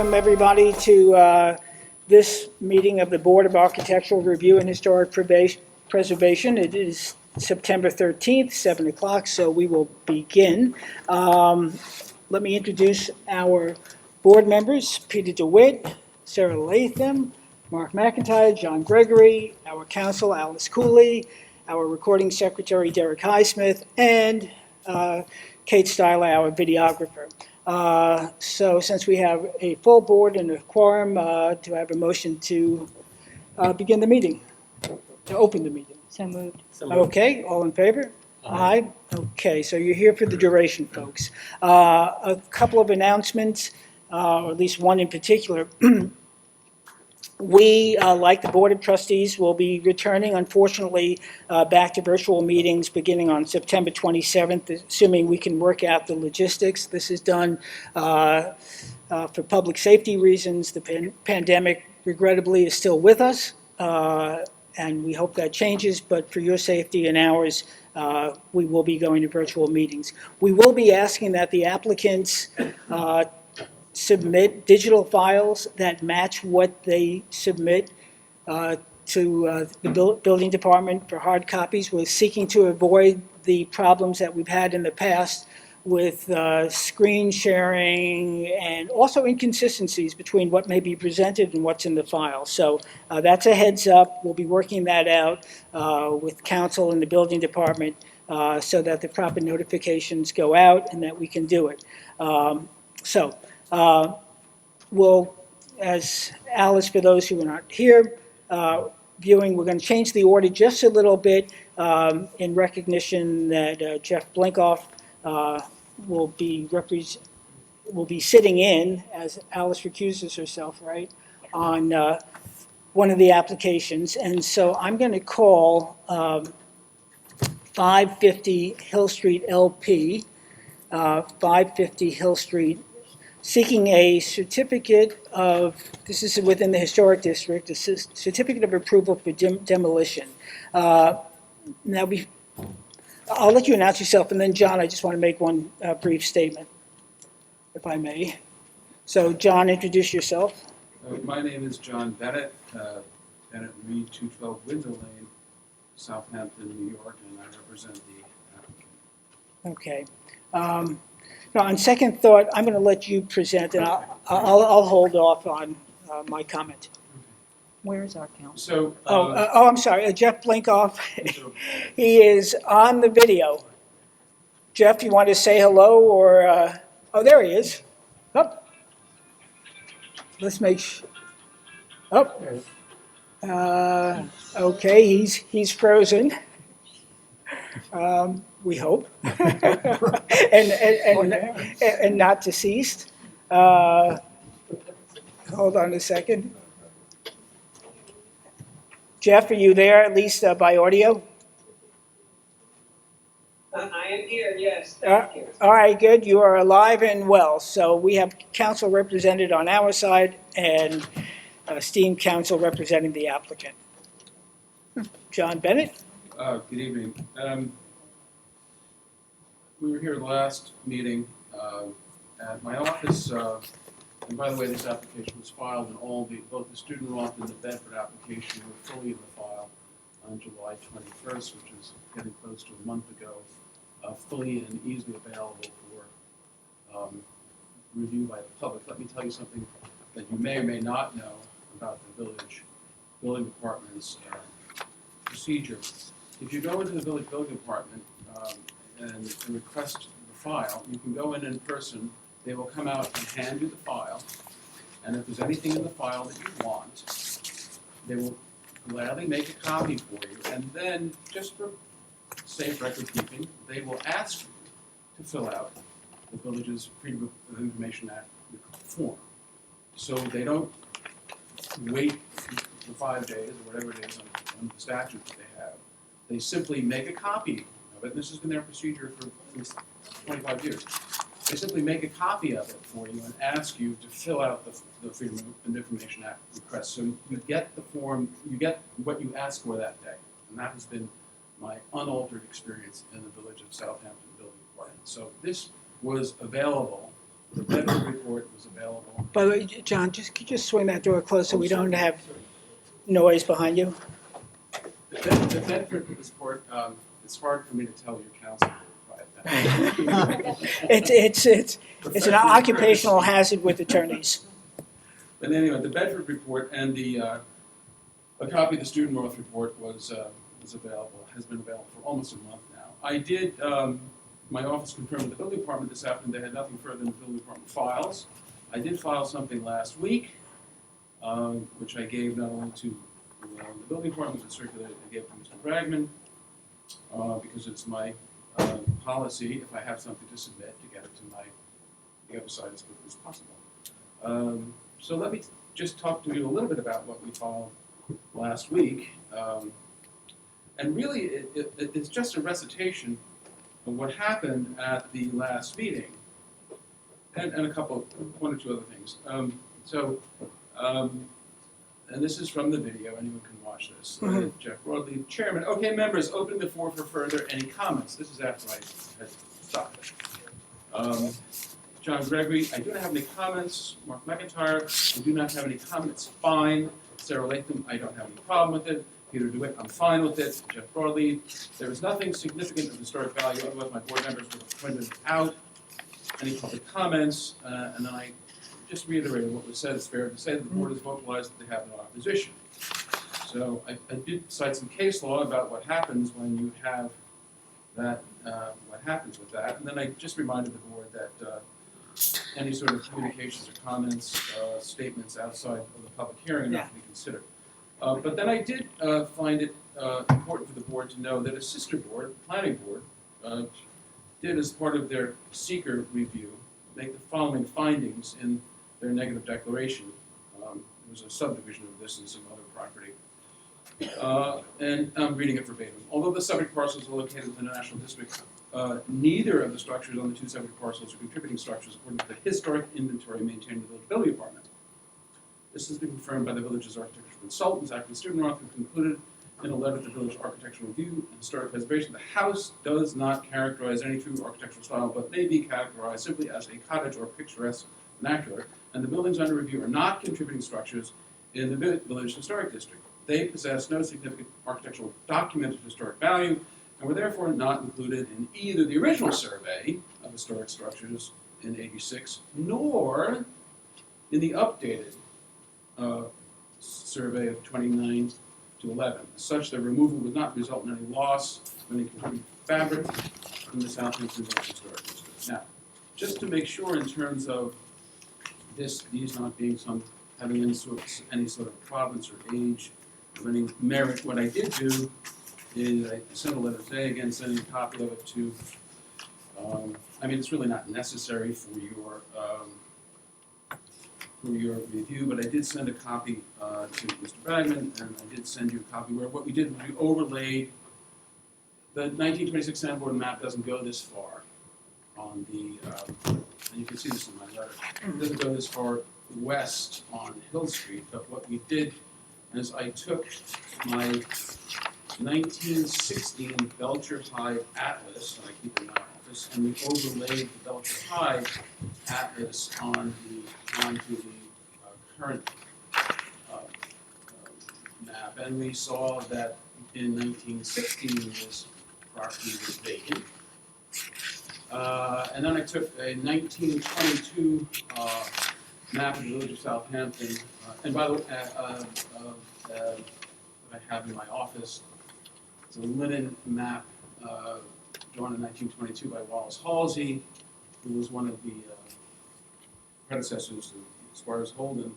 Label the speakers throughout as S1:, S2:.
S1: welcome everybody to this meeting of the Board of Architectural Review and Historic Preservation. It is September 13th, 7 o'clock, so we will begin. Let me introduce our board members: Peter DeWitt, Sarah Latham, Mark McIntyre, John Gregory, our counsel Alice Cooley, our recording secretary Derek Highsmith, and Kate Styler, our videographer. So since we have a full board and a quorum, do I have a motion to begin the meeting, to open the meeting?
S2: So moved.
S1: Okay, all in favor? Aye. Okay, so you're here for the duration, folks. A couple of announcements, or at least one in particular. We, like the Board of Trustees, will be returning, unfortunately, back to virtual meetings beginning on September 27th, assuming we can work out the logistics. This is done for public safety reasons. The pandemic, regrettably, is still with us, and we hope that changes, but for your safety and ours, we will be going to virtual meetings. We will be asking that the applicants submit digital files that match what they submit to the building department for hard copies. We're seeking to avoid the problems that we've had in the past with screen sharing and also inconsistencies between what may be presented and what's in the file. So that's a heads up. We'll be working that out with counsel and the building department so that the proper notifications go out and that we can do it. We'll, as Alice, for those who are not here viewing, we're going to change the order just a little bit in recognition that Jeff Blinkoff will be sitting in, as Alice recuses herself, right, on one of the applications. And so I'm going to call 550 Hill Street LP, 550 Hill Street, seeking a certificate of, this is within the historic district, a certificate of approval for demolition. Now, I'll let you announce yourself, and then John, I just want to make one brief statement, if I may. So John, introduce yourself.
S3: My name is John Bennett, Bennett Reed, 212 Windsor Lane, Southampton, New York, and I represent the applicant.
S1: Okay. Now, on second thought, I'm going to let you present, and I'll hold off on my comment.
S2: Where is our counsel?
S3: So,
S1: I'm sorry, Jeff Blinkoff. He is on the video. Jeff, you want to say hello, or oh, there he is. Oh, let's make sure. Oh, okay, he's frozen. We hope, and not deceased. Hold on a second. Jeff, are you there, at least by audio?
S4: I am here, yes, thank you.
S1: All right, good. You are alive and well. So we have counsel represented on our side and esteemed counsel representing the applicant. John Bennett?
S3: good evening. We were here last meeting at my office, and by the way, this application was filed, and both the student Roth and the Bedford application were fully in the file on July 21st, which is getting close to a month ago, fully and easily available for review by the public. Let me tell you something that you may or may not know about the village building department's procedure. If you go into the village building department and request the file, you can go in person. They will come out and hand you the file, and if there's anything in the file that you want, they will gladly make a copy for you, and then, just for safe record keeping, they will ask you to fill out the village's Freedom of Information Act form. So they don't wait for 5 days or whatever it is on the statute that they have. They simply make a copy of it, and this has been their procedure for 25 years. They simply make a copy of it for you and ask you to fill out the Freedom of Information Act request. So you get the form, you get what you ask for that day. And that has been my unaltered experience in the village of Southampton Building Department. So this was available The Bedford report was available.
S1: By the way, John, could you just swing that door closed so we don't have noise behind you?
S3: The Bedford report, it's hard for me to tell your counsel to quiet down.
S1: It's an occupational hazard with attorneys.
S3: But anyway, the Bedford report and a copy of the Student North report has been available for almost a month now. I did, my office confirmed with the building department this afternoon they had nothing further than the building department files. I did file something last week, which I gave not only to the building department, but circulated, I gave to Mr. Bragman, because it's my policy, if I have something to submit, to get it to the other side as quickly as possible. So let me just talk to you a little bit about what we filed last week. And really, it's just a recitation of what happened at the last meeting, and one or two other things. And this is from the video, anyone can watch this. Jeff Broadley, Chairman. Okay, members, open the floor for further. Any comments? This is after I had stopped. John Gregory, I do not have any comments. Mark McIntyre, I do not have any comments. Fine. Sarah Latham, I don't have any problem with it. Peter DeWitt, I'm fine with it. Jeff Broadley, there is nothing significant of historic value, otherwise my board members would have pointed out any public comments, and then I just reiterated what was said. It's fair to say that the board has vocalized that they have no opposition. So I did cite some case law about what happens when you have that, what happens with that, and then I just reminded the board that any sort of communications or comments, statements outside of the public hearing are not to be considered. But then I did find it important for the board to know that a sister board, the planning board, did as part of their seeker review make the following findings in their negative declaration. There was a subdivision of this and some other property. And I'm reading it verbatim. Although the subject parcels are located within the National District, neither of the structures on the two subject parcels are contributing structures according to the historic inventory maintained in the village building department. This has been confirmed by the village's architectural consultants, acting Student North, who concluded in a letter to the village architectural review and historic preservation, the house does not characterize any true architectural style, but may be characterized simply as a cottage or picturesque vernacular, and the buildings under review are not contributing structures in the village historic district. They possess no significant architectural documented historic value, and were therefore not included in either the original survey of historic structures in '86, nor in the updated survey of 29 to 11. As such, their removal would not result in any loss of any contributing fabric from the Southampton Village Historic District. Now, just to make sure in terms of these not being having any sort of province or age or any merit, what I did do is I sent a letter today, again sending a copy of it to, I mean, it's really not necessary for your review, but I did send a copy to Mr. Bragman, and I did send you a copy where what we did was we overlaid the 1926 Sanborn map. Doesn't go this far on the, and you can see this in my letter, it doesn't go this far west on Hill Street, but what we did is I took my 1916 Belcher High Atlas, that I keep in my office, and we overlaid the Belcher High Atlas onto the current map, and we saw that in 1916 this property was vacant. And then I took a 1922 map of the village of Southampton, and by the way, that I have in my office. It's a linen map drawn in 1922 by Wallace Halsey, who was one of the predecessors to Squires Holden.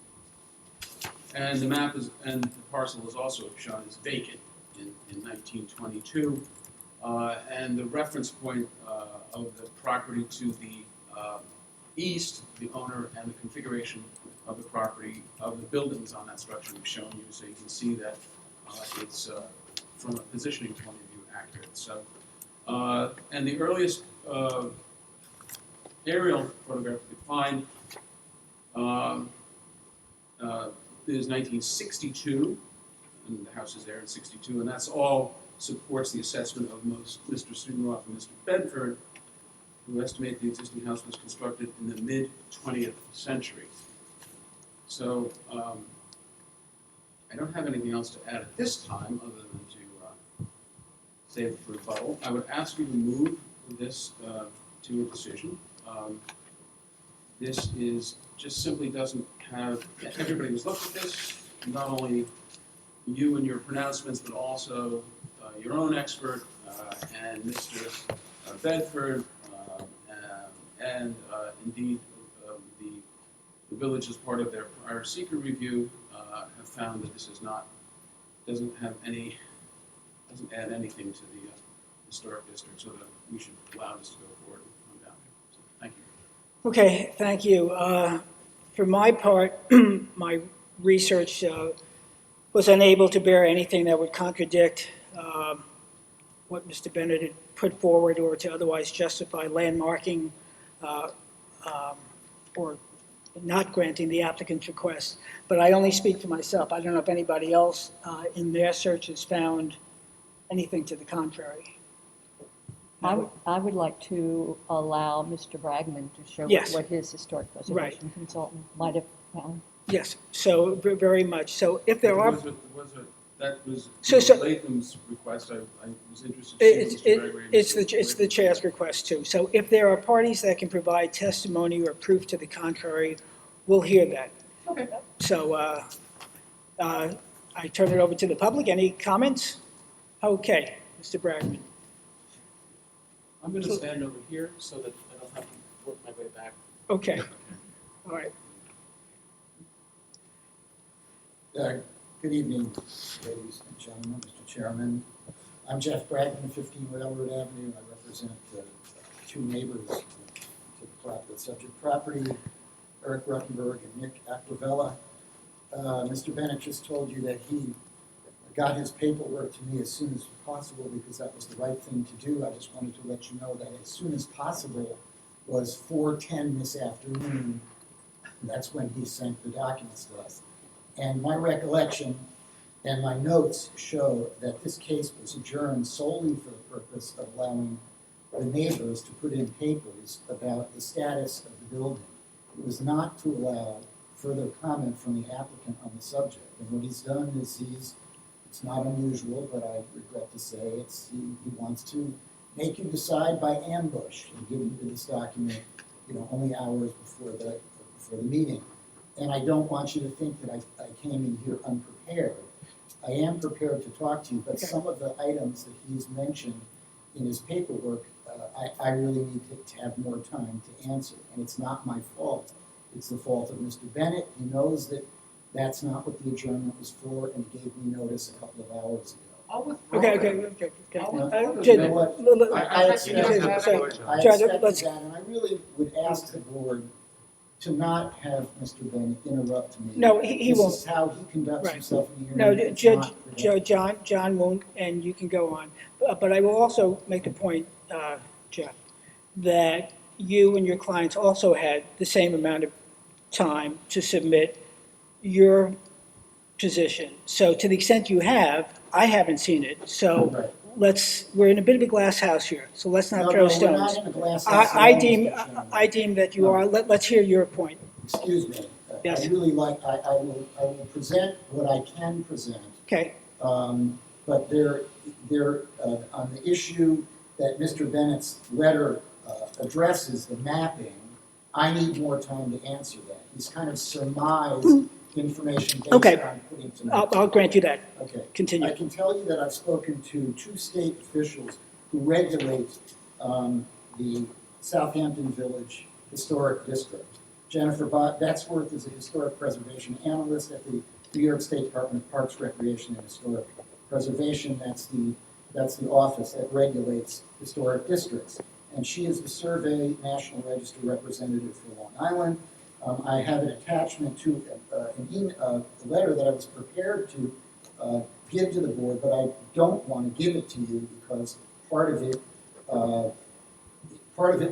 S3: And the map is, and the parcel is also shown as vacant in 1922. And the reference point of the property to the east, the owner and the configuration of the property, of the buildings on that structure we've shown you, so you can see that it's, from a positioning point of view, accurate. So, and the earliest aerial photograph we could find is 1962, and the house is there in 62, and that's all supports the assessment of most Mr. Student Roth and Mr. Bedford who estimate the existing house was constructed in the mid-20th century. So I don't have anything else to add at this time, other than to save it for rebuttal. I would ask you to move this to a decision. This is just simply doesn't have, everybody who's looked at this, not only you and your pronouncements, but also your own expert and Mr. Bedford, and indeed the village, as part of their prior seeker review, have found that this is not, doesn't add anything to the historic district, so that we should allow this to go forward and come down here. So, thank you.
S1: Okay, thank you. For my part, my research was unable to bear anything that would contradict what Mr. Bennett had put forward or to otherwise justify landmarking or not granting the applicant's request. But I only speak for myself. I don't know if anybody else in their search has found anything to the contrary.
S2: I would like to allow Mr. Bragman to show
S1: Yes.
S2: what his historic preservation consultant might have found.
S1: Yes, so very much. So if there are,
S3: That was
S1: So-
S3: Latham's request. I was interested to see Mr. Gregory.
S1: it's the chair's request too. So if there are parties that can provide testimony or proof to the contrary, we'll hear that.
S3: Okay.
S1: So I turn it over to the public. Any comments? Okay, Mr. Bragman.
S5: I'm going to stand over here so that I don't have to work my way back.
S1: Okay, all right.
S6: Good evening, ladies and gentlemen, Mr. Chairman. I'm Jeff Bragman, 15 Railroad Avenue. I represent two neighbors to the subject property, Eric Ruttenberg and Nick Aquavella. Mr. Bennett just told you that he got his paperwork to me as soon as possible because that was the right thing to do. I just wanted to let you know that as soon as possible was 4:10 this afternoon. That's when he sent the documents to us. And my recollection and my notes show that this case was adjourned solely for the purpose of allowing the neighbors to put in papers about the status of the building. It was not to allow further comment from the applicant on the subject. And what he's done is it's not unusual, but I regret to say he wants to make you decide by ambush and give you this document, only hours before the meeting. And I don't want you to think that I came in here unprepared. I am prepared to talk to you, but some of the items that he's mentioned in his paperwork, I really need to have more time to answer. And it's not my fault. It's the fault of Mr. Bennett. He knows that that's not what the adjournment was for, and he gave me notice a couple of hours ago.
S3: I'll withdraw
S1: Okay.
S3: that.
S6: I expected
S1: let's-
S6: that, and I really would ask the board to not have Mr. Bennett interrupt me.
S1: No, he won't.
S6: This is how he conducts
S1: Right.
S6: himself in the
S1: No,
S6: hearing. It's not productive.
S1: John won't, and you can go on. But I will also make the point, Jeff, that you and your clients also had the same amount of time to submit your position. So to the extent you have, I haven't seen it. So
S6: Right.
S1: we're in a bit of a glass house here, so let's not
S6: No,
S1: throw
S6: no, we're
S1: stones.
S6: not in a glass house at
S1: I
S6: all,
S1: deem,
S6: Mr. Chairman.
S1: I deem that you are. Let's hear your point.
S6: Excuse me.
S1: Yes.
S6: I really I will present what I can present.
S1: Okay,
S6: But there, on the issue that Mr. Bennett's letter addresses, the mapping, I need more time to answer that. He's kind of surmised information based
S1: Okay.
S6: on putting to me.
S1: I'll grant you that.
S6: Okay.
S1: Continue.
S6: I can tell you that I've spoken to two state officials who regulate the Southampton Village Historic District. Jennifer Betzworth is a historic preservation analyst at the New York State Department of Parks, Recreation, and Historic Preservation. That's the office that regulates historic districts. And she is the Survey National Register representative for Long Island. I have an attachment to a letter that I was prepared to give to the board, but I don't want to give it to you because part of it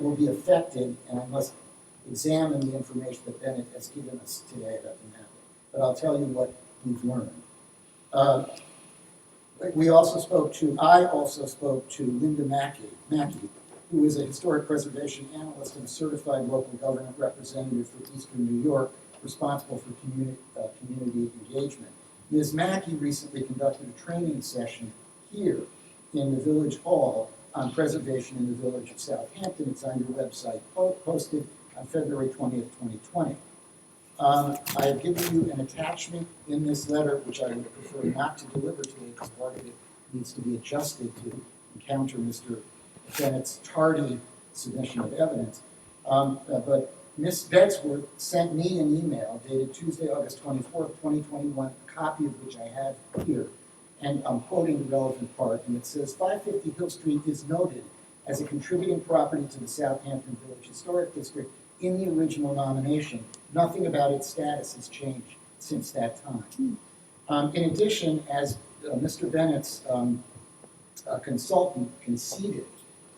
S6: will be affected, and I must examine the information that Bennett has given us today about the mapping. But I'll tell you what we've learned. I also spoke to Linda Mackey, who is a historic preservation analyst and a certified local government representative for Eastern New York, responsible for community engagement. Ms. Mackey recently conducted a training session here in the Village Hall on preservation in the village of Southampton. It's on your website, posted on February 20th, 2020. I have given you an attachment in this letter, which I would prefer not to deliver today because part of it needs to be adjusted to encounter Mr. Bennett's tardy submission of evidence. But Ms. Bedsworth sent me an email dated Tuesday, August 24th, 2021, a copy of which I have here. And I'm quoting the relevant part, and it says, 550 Hill Street is noted as a contributing property to the Southampton Village Historic District in the original nomination. Nothing about its status has changed since that time. In addition, as Mr. Bennett's consultant conceded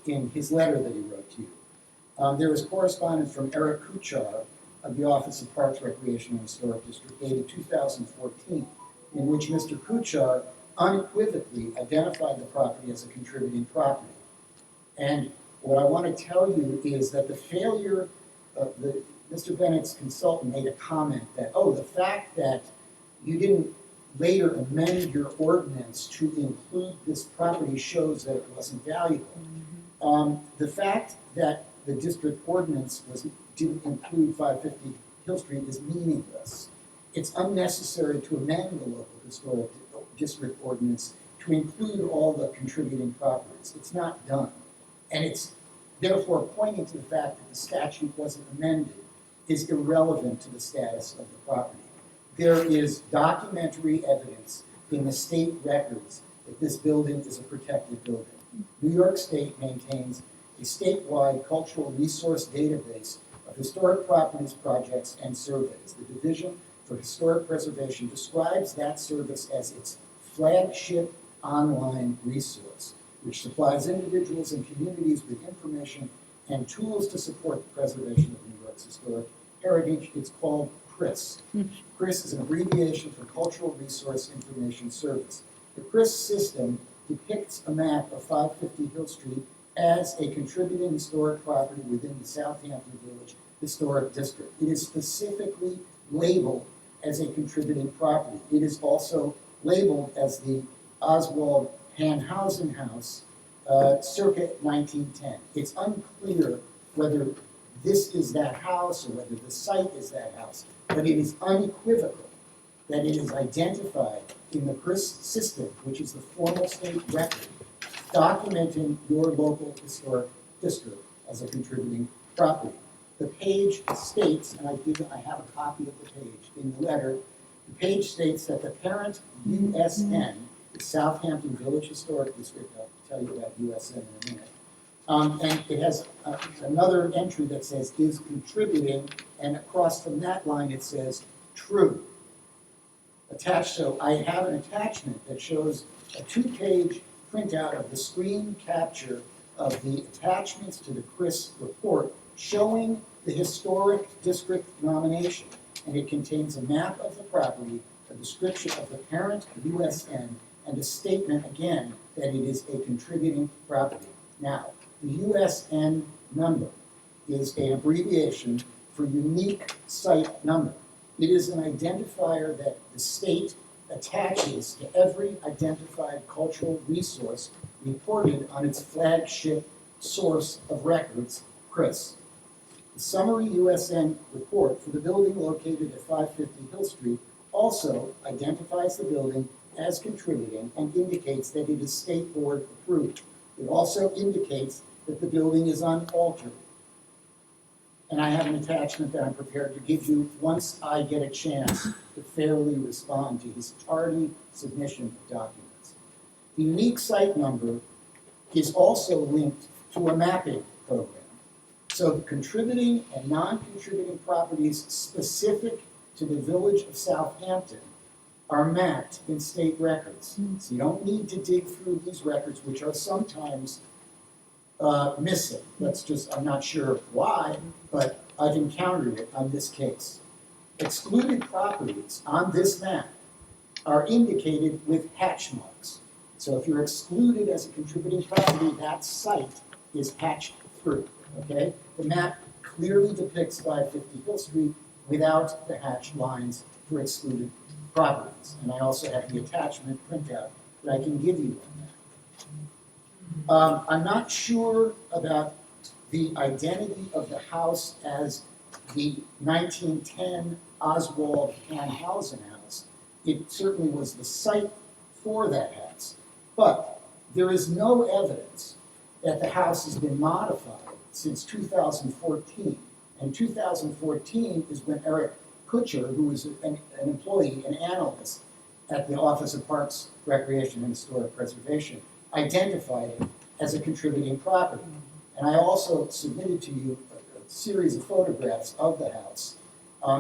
S6: in his letter that he wrote to you, there is correspondence from Eric Kuchar of the Office of Parks, Recreation, and Historic District dated 2014, in which Mr. Kuchar unequivocally identified the property as a contributing property. And what I want to tell you is that the failure of Mr. Bennett's consultant made a comment that, oh, the fact that you didn't later amend your ordinance to include this property shows that it wasn't valuable. The fact that the district ordinance didn't include 550 Hill Street is meaningless. It's unnecessary to amend the local historic district ordinance to include all the contributing properties. It's not done. And it's therefore pointing to the fact that the statute wasn't amended is irrelevant to the status of the property. There is documentary evidence in the state records that this building is a protected building. New York State maintains a statewide cultural resource database of historic properties, projects, and surveys. The Division for Historic Preservation describes that service as its flagship online resource, which supplies individuals and communities with information and tools to support the preservation of New York's historic heritage. It's called CRIS. CRIS is an abbreviation for Cultural Resource Information Service. The CRIS system depicts a map of 550 Hill Street as a contributing historic property within the Southampton Village Historic District. It is specifically labeled as a contributing property. It is also labeled as the Oswald Hanhausen House, circa 1910. It's unclear whether this is that house or whether the site is that house, but it is unequivocal that it is identified in the CRIS system, which is the formal state record, documenting your local historic district as a contributing property. The page states, and I have a copy of the page in the letter, the page states that the parent USN, the Southampton Village Historic District, I'll tell you about USN in a minute, and it has another entry that says is contributing, and across from that line it says true. Attached, so I have an attachment that shows a 2-page printout of the screen capture of the attachments to the CRIS report showing the historic district nomination, and it contains a map of the property, a description of the parent USN, and a statement again that it is a contributing property. Now, the USN number is an abbreviation for unique site number. It is an identifier that the state attaches to every identified cultural resource reported on its flagship source of records, CRIS. The summary USN report for the building located at 550 Hill Street also identifies the building as contributing and indicates that it is state board approved. It also indicates that the building is unaltered. And I have an attachment that I'm prepared to give you once I get a chance to fairly respond to his tardy submission of documents. The unique site number is also linked to a mapping program. So the contributing and non-contributing properties specific to the village of Southampton are mapped in state records. So you don't need to dig through these records, which are sometimes missing. I'm not sure why, but I've encountered it on this case. Excluded properties on this map are indicated with hatch marks. So if you're excluded as a contributing property, that site is hatched true, okay? The map clearly depicts 550 Hill Street without the hatched lines for excluded properties. And I also have the attachment printout that I can give you on that. I'm not sure about the identity of the house as the 1910 Oswald Hanhausen house. It certainly was the site for that house. But there is no evidence that the house has been modified since 2014. And 2014 is when Eric Kutcher, who was an employee, an analyst at the Office of Parks, Recreation, and Historic Preservation, identified it as a contributing property. And I also submitted to you a series of photographs of the house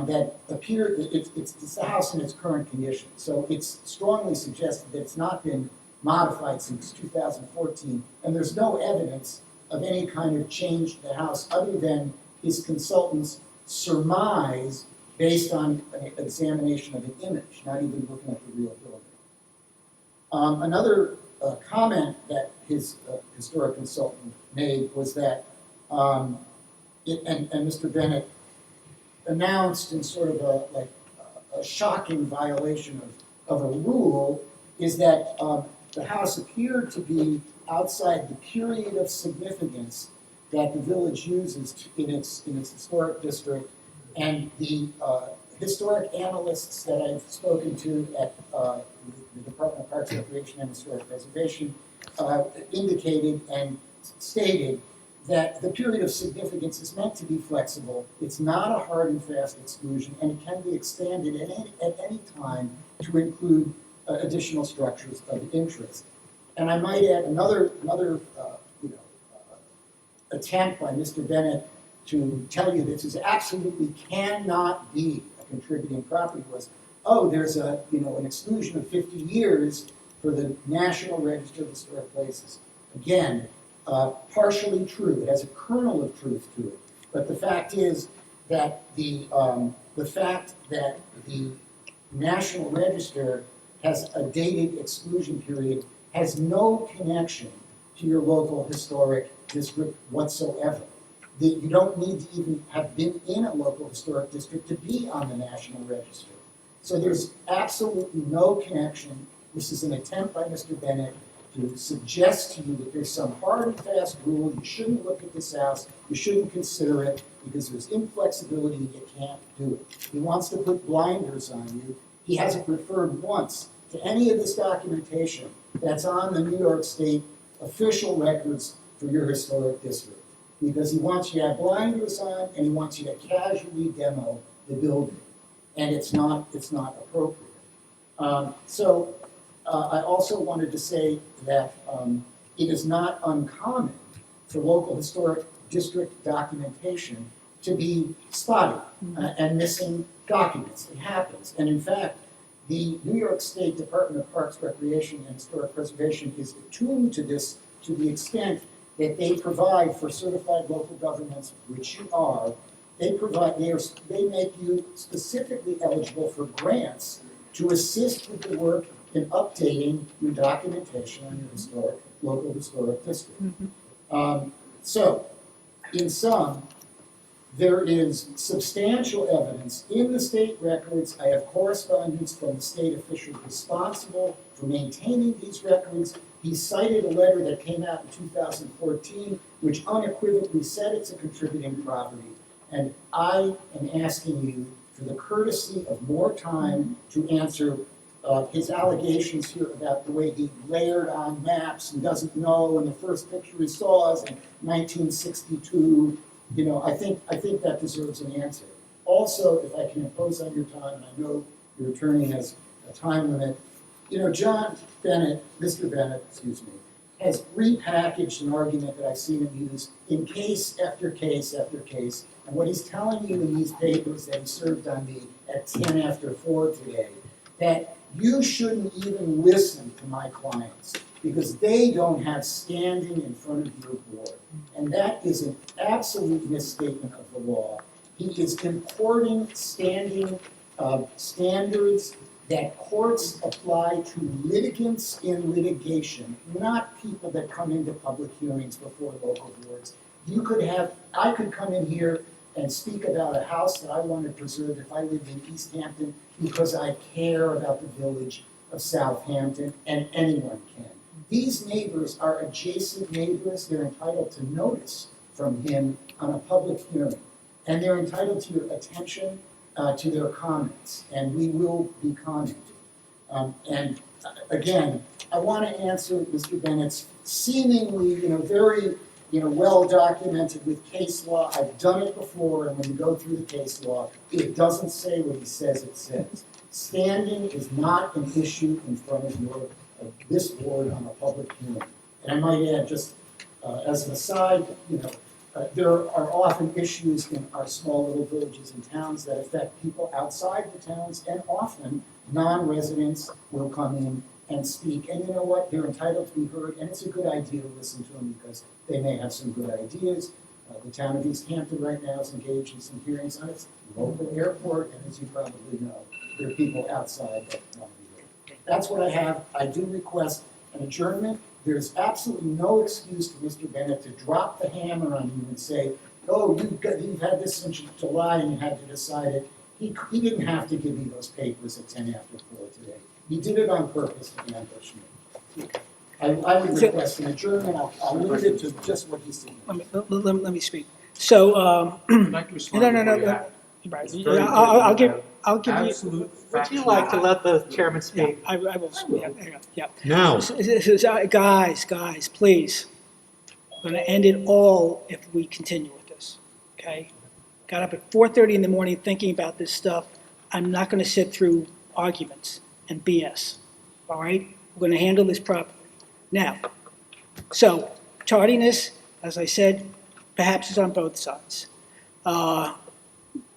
S6: that appear, it's the house in its current condition. So it's strongly suggested that it's not been modified since 2014, and there's no evidence of any kind of change to the house other than his consultant's surmise based on an examination of an image, not even looking at the real building. Another comment that his historic consultant made was that, and Mr. Bennett announced in sort of a shocking violation of a rule, is that the house appeared to be outside the period of significance that the village uses in its historic district, and the historic analysts that I've spoken to at the Department of Parks, Recreation, and Historic Preservation indicated and stated that the period of significance is meant to be flexible. It's not a hard and fast exclusion, and it can be expanded at any time to include additional structures of interest. And I might add another attempt by Mr. Bennett to tell you this is absolutely cannot be a contributing property was, oh, there's an exclusion of 50 years for the National Register of Historic Places. Again, partially true. It has a kernel of truth to it. But the fact is that the fact that the National Register has a dated exclusion period has no connection to your local historic district whatsoever. You don't need to even have been in a local historic district to be on the National Register. So there's absolutely no connection. This is an attempt by Mr. Bennett to suggest to you that there's some hard and fast rule, you shouldn't look at this house, you shouldn't consider it, because there's inflexibility, you can't do it. He wants to put blinders on you. He hasn't referred once to any of this documentation that's on the New York State official records for your historic district, because he wants you to have blinders on and he wants you to casually demo the building, and it's not appropriate. I also wanted to say that it is not uncommon for local historic district documentation to be spotty and missing documents. It happens, and in fact, the New York State Department of Parks, Recreation, and Historic Preservation is attuned to this to the extent that they provide for certified local governments, which you are, they make you specifically eligible for grants to assist with the work in updating your documentation on your local historic district. So, in sum, there is substantial evidence in the state records. I have correspondence from the state official responsible for maintaining these records. He cited a letter that came out in 2014, which unequivocally said it's a contributing property. And I am asking you for the courtesy of more time to answer his allegations here about the way he layered on maps and doesn't know, and the first picture he saw is in 1962. I think that deserves an answer. Also, if I can impose on your time, and I know your attorney has a time limit, John Bennett, Mr. Bennett, has repackaged an argument that I've seen him use in case after case after case. And what he's telling you in these papers that he served on me at 10 after 4 today, that you shouldn't even listen to my clients because they don't have standing in front of your board. And that is an absolute misstatement of the law. He is importing standing standards that courts apply to litigants in litigation, not people that come into public hearings before local boards. I could come in here and speak about a house that I want to preserve if I lived in East Hampton because I care about the village of Southampton, and anyone can. These neighbors are adjacent neighbors. They're entitled to notice from him on a public hearing. And they're entitled to your attention to their comments, and we will be commenting. And again, I want to answer Mr. Bennett's seemingly, very, well documented with case law. I've done it before, and when you go through the case law, it doesn't say what he says it says. Standing is not an issue in front of this board on a public hearing. And I might add, just as an aside, there are often issues in our small little villages and towns that affect people outside the towns, and often non-residents will come in and speak. And you know what? They're entitled to be heard, and it's a good idea to listen to them because they may have some good ideas. The town of East Hampton right now is engaged in some hearings on its local airport, and as you probably know, there are people outside that want to be heard. That's what I have. I do request an adjournment. There's absolutely no excuse for Mr. Bennett to drop the hammer on you and say, oh, you've had this since July and you had to decide it. He didn't have to give me those papers at 10 after 4 today. He did it on purpose to ambush me. I would request an adjournment. I'll limit it to just what he said.
S1: Let me speak. So,
S3: I'd like to respond
S1: no,
S3: before you
S1: no.
S3: act.
S1: Right.
S3: It's very
S1: I'll give you.
S3: Absolute
S7: Would you
S3: factual.
S7: like to let the chairman
S1: Yeah,
S7: speak?
S1: I will. Yeah.
S7: No.
S1: Guys, please. I'm going to end it all if we continue with this. Okay. Got up at 4:30 in the morning thinking about this stuff. I'm not going to sit through arguments and BS. All right. We're going to handle this properly. Now, so tardiness, as I said, perhaps is on both sides.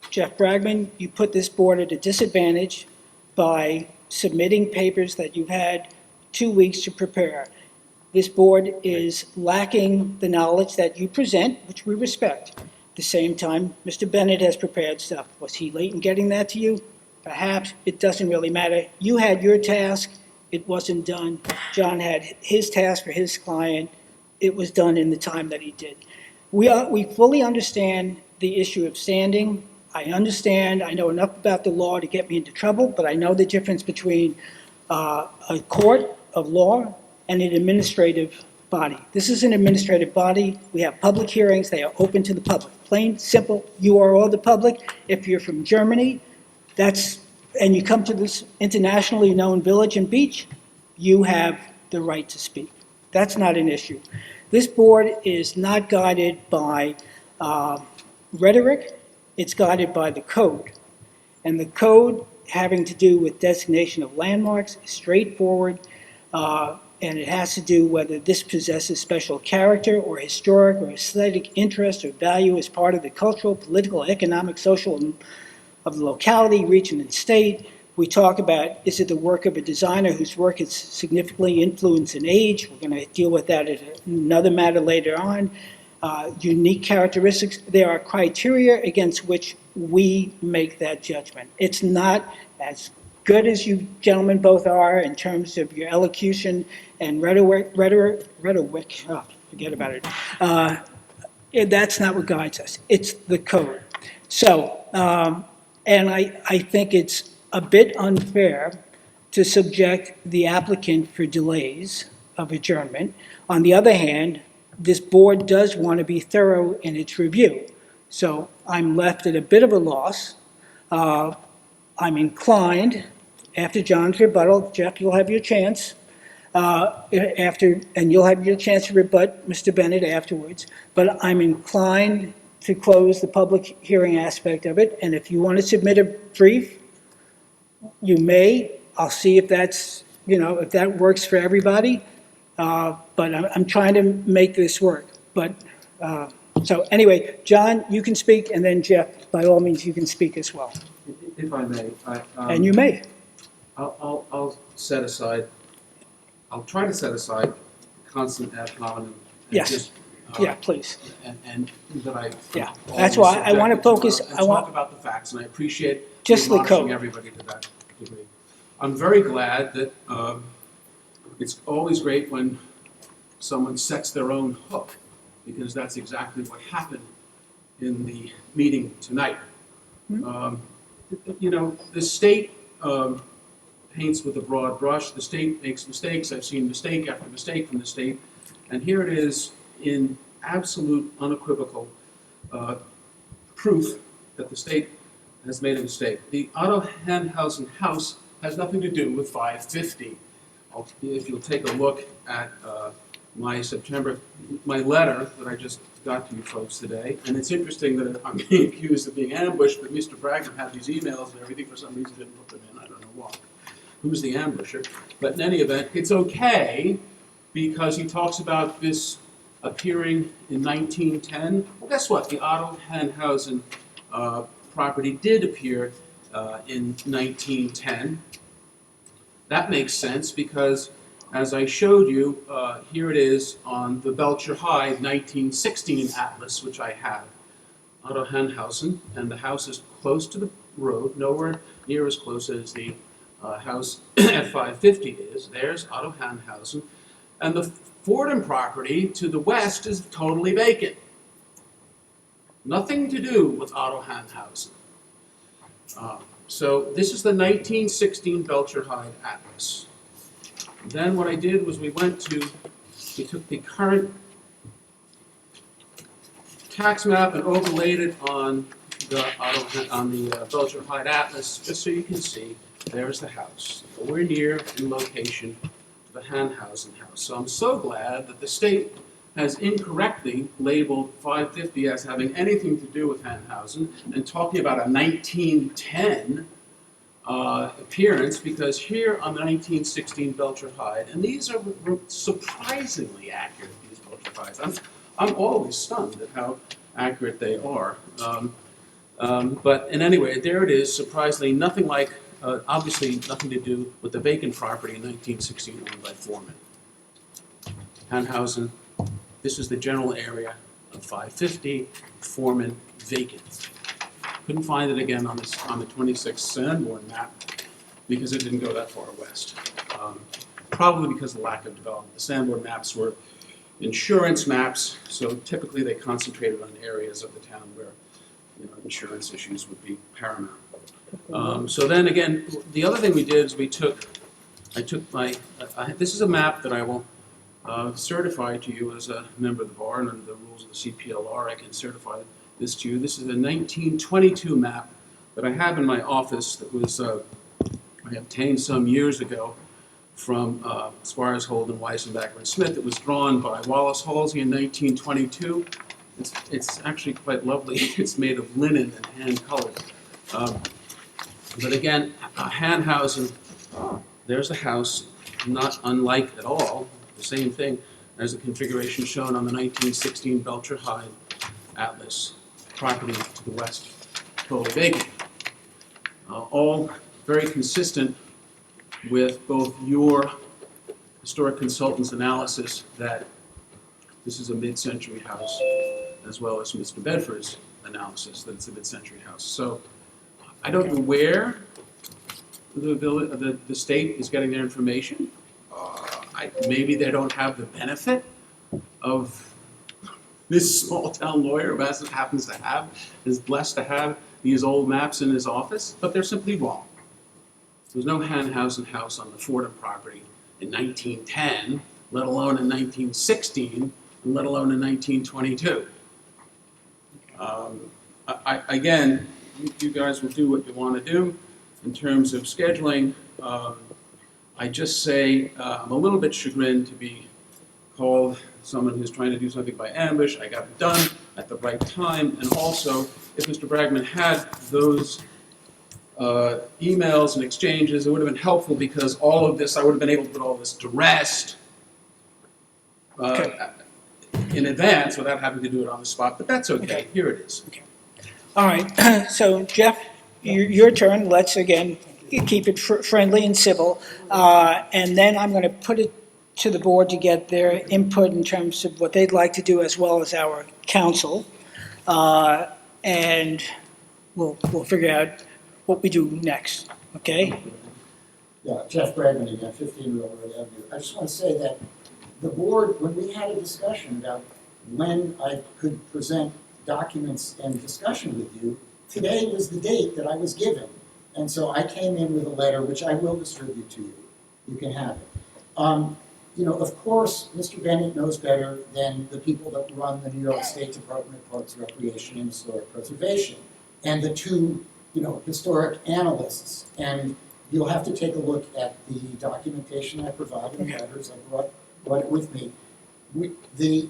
S1: Jeff Bragman, you put this board at a disadvantage by submitting papers that you've had 2 weeks to prepare. This board is lacking the knowledge that you present, which we respect. At the same time, Mr. Bennett has prepared stuff. Was he late in getting that to you? Perhaps. It doesn't really matter. You had your task. It wasn't done. John had his task for his client. It was done in the time that he did. We fully understand the issue of standing. I understand. I know enough about the law to get me into trouble, but I know the difference between a court of law and an administrative body. This is an administrative body. We have public hearings. They are open to the public. Plain, simple. You are all the public. If you're from Germany, and you come to this internationally known village and beach, you have the right to speak. That's not an issue. This board is not guided by rhetoric. It's guided by the code. And the code having to do with designation of landmarks is straightforward, and it has to do whether this possesses special character or historic or aesthetic interest or value as part of the cultural, political, economic, social of the locality, region, and state. We talk about, is it the work of a designer whose work is significantly influenced in age? We're going to deal with that at another matter later on. Unique characteristics. There are criteria against which we make that judgment. It's not as good as you gentlemen both are in terms of your elocution and rhetoric. Oh, forget about it. That's not what guides us. It's the code. So, and I think it's a bit unfair to subject the applicant for delays of adjournment. On the other hand, this board does want to be thorough in its review. So I'm left at a bit of a loss. I'm inclined, after John's rebuttal, Jeff, you'll have your chance, and you'll have your chance to rebut Mr. Bennett afterwards, but I'm inclined to close the public hearing aspect of it, and if you want to submit a brief, you may. I'll see if that's, if that works for everybody. But I'm trying to make this work. But, so anyway, John, you can speak, and then Jeff, by all means, you can speak as well.
S3: If I may.
S1: And you may.
S3: I'll try to set aside constant ad hominem.
S1: Yes. Yeah, please.
S3: And that I.
S1: Yeah, that's why I want to focus.
S3: And talk about the facts, and I appreciate
S1: Just the
S3: admonishing
S1: code.
S3: everybody to that degree. I'm very glad that it's always great when someone sets their own hook because that's exactly what happened in the meeting tonight. You know, the state paints with a broad brush. The state makes mistakes. I've seen mistake after mistake from the state. And here it is in absolute unequivocal proof that the state has made a mistake. The Otto Hanhausen house has nothing to do with 550. If you'll take a look at my letter that I just got to you folks today, and it's interesting that I'm being accused of being ambushed, but Mr. Bragdon had these emails and everything, for some reason didn't put them in, I don't know why. Who's the ambusher? But in any event, it's okay, because he talks about this appearing in 1910. Well, guess what? The Otto Hanhausen property did appear in 1910. That makes sense because, as I showed you, here it is on the Belcher High 1916 atlas, which I have. Otto Hanhausen, and the house is close to the road, nowhere near as close as the house at 550 is. There's Otto Hanhausen. And the Fordham property to the west is totally vacant. Nothing to do with Otto Hanhausen. So this is the 1916 Belcher Hyde Atlas. Then what I did was we took the current tax map and overlaid it on the Belcher Hyde Atlas, just so you can see. There's the house. We're near in location to the Hanhausen house. So I'm so glad that the state has incorrectly labeled 550 as having anything to do with Hanhausen and talking about a 1910 appearance, because here on the 1916 Belcher Hyde, and these are surprisingly accurate, these Belcher Hydes. I'm always stunned at how accurate they are. But in any way, there it is, surprisingly nothing like, obviously nothing to do with the vacant property in 1916 owned by Foreman. Hanhausen, this is the general area of 550, Foreman vacant. Couldn't find it again on the 26 Sanborn map because it didn't go that far west. Probably because of the lack of development. The Sanborn maps were insurance maps, so typically they concentrated on areas of the town where insurance issues would be paramount. So then again, the other thing we did is this is a map that I will certify to you as a member of the bar, and under the rules of the CPLR, I can certify this to you. This is a 1922 map that I have in my office that was I obtained some years ago from Squires, Holden, Weissenbacher, and Smith. It was drawn by Wallace Halsey in 1922. It's actually quite lovely. It's made of linen and hand-colored. But again, Hanhausen, there's a house, not unlike at all, the same thing as the configuration shown on the 1916 Belcher Hyde Atlas. Property to the west, totally vacant. All very consistent with both your historic consultant's analysis that this is a mid-century house, as well as Mr. Bedford's analysis that it's a mid-century house. So I don't know where the state is getting their information. Maybe they don't have the benefit of this small-town lawyer who is blessed to have these old maps in his office, but they're simply wrong. There's no Hanhausen house on the Fordham property in 1910, let alone in 1916, and let alone in 1922. Again, you guys will do what you want to do in terms of scheduling. I just say I'm a little bit chagrined to be called someone who's trying to do something by ambush. I got it done at the right time, and also, if Mr. Bragman had those emails and exchanges, it would have been helpful, because all of this, I would have been able to put all this to rest in advance without having to do it on the spot, but that's okay. Here it is.
S1: Okay. All right, so Jeff, your turn. Let's again keep it friendly and civil, and then I'm going to put it to the board to get their input in terms of what they'd like to do, as well as our council, and we'll figure out what we do next. Okay?
S6: Yeah, Jeff Bragman again, 15 Railroad Avenue. I just want to say that the board, when we had a discussion about when I could present documents and discussion with you, today was the date that I was given. And so I came in with a letter, which I will distribute to you. You can have it. Of course, Mr. Bennett knows better than the people that run the New York State Department of Parks, Recreation, and Historic Preservation, and the two, historic analysts. And you'll have to take a look at the documentation I provided, the letters. I brought it with me. The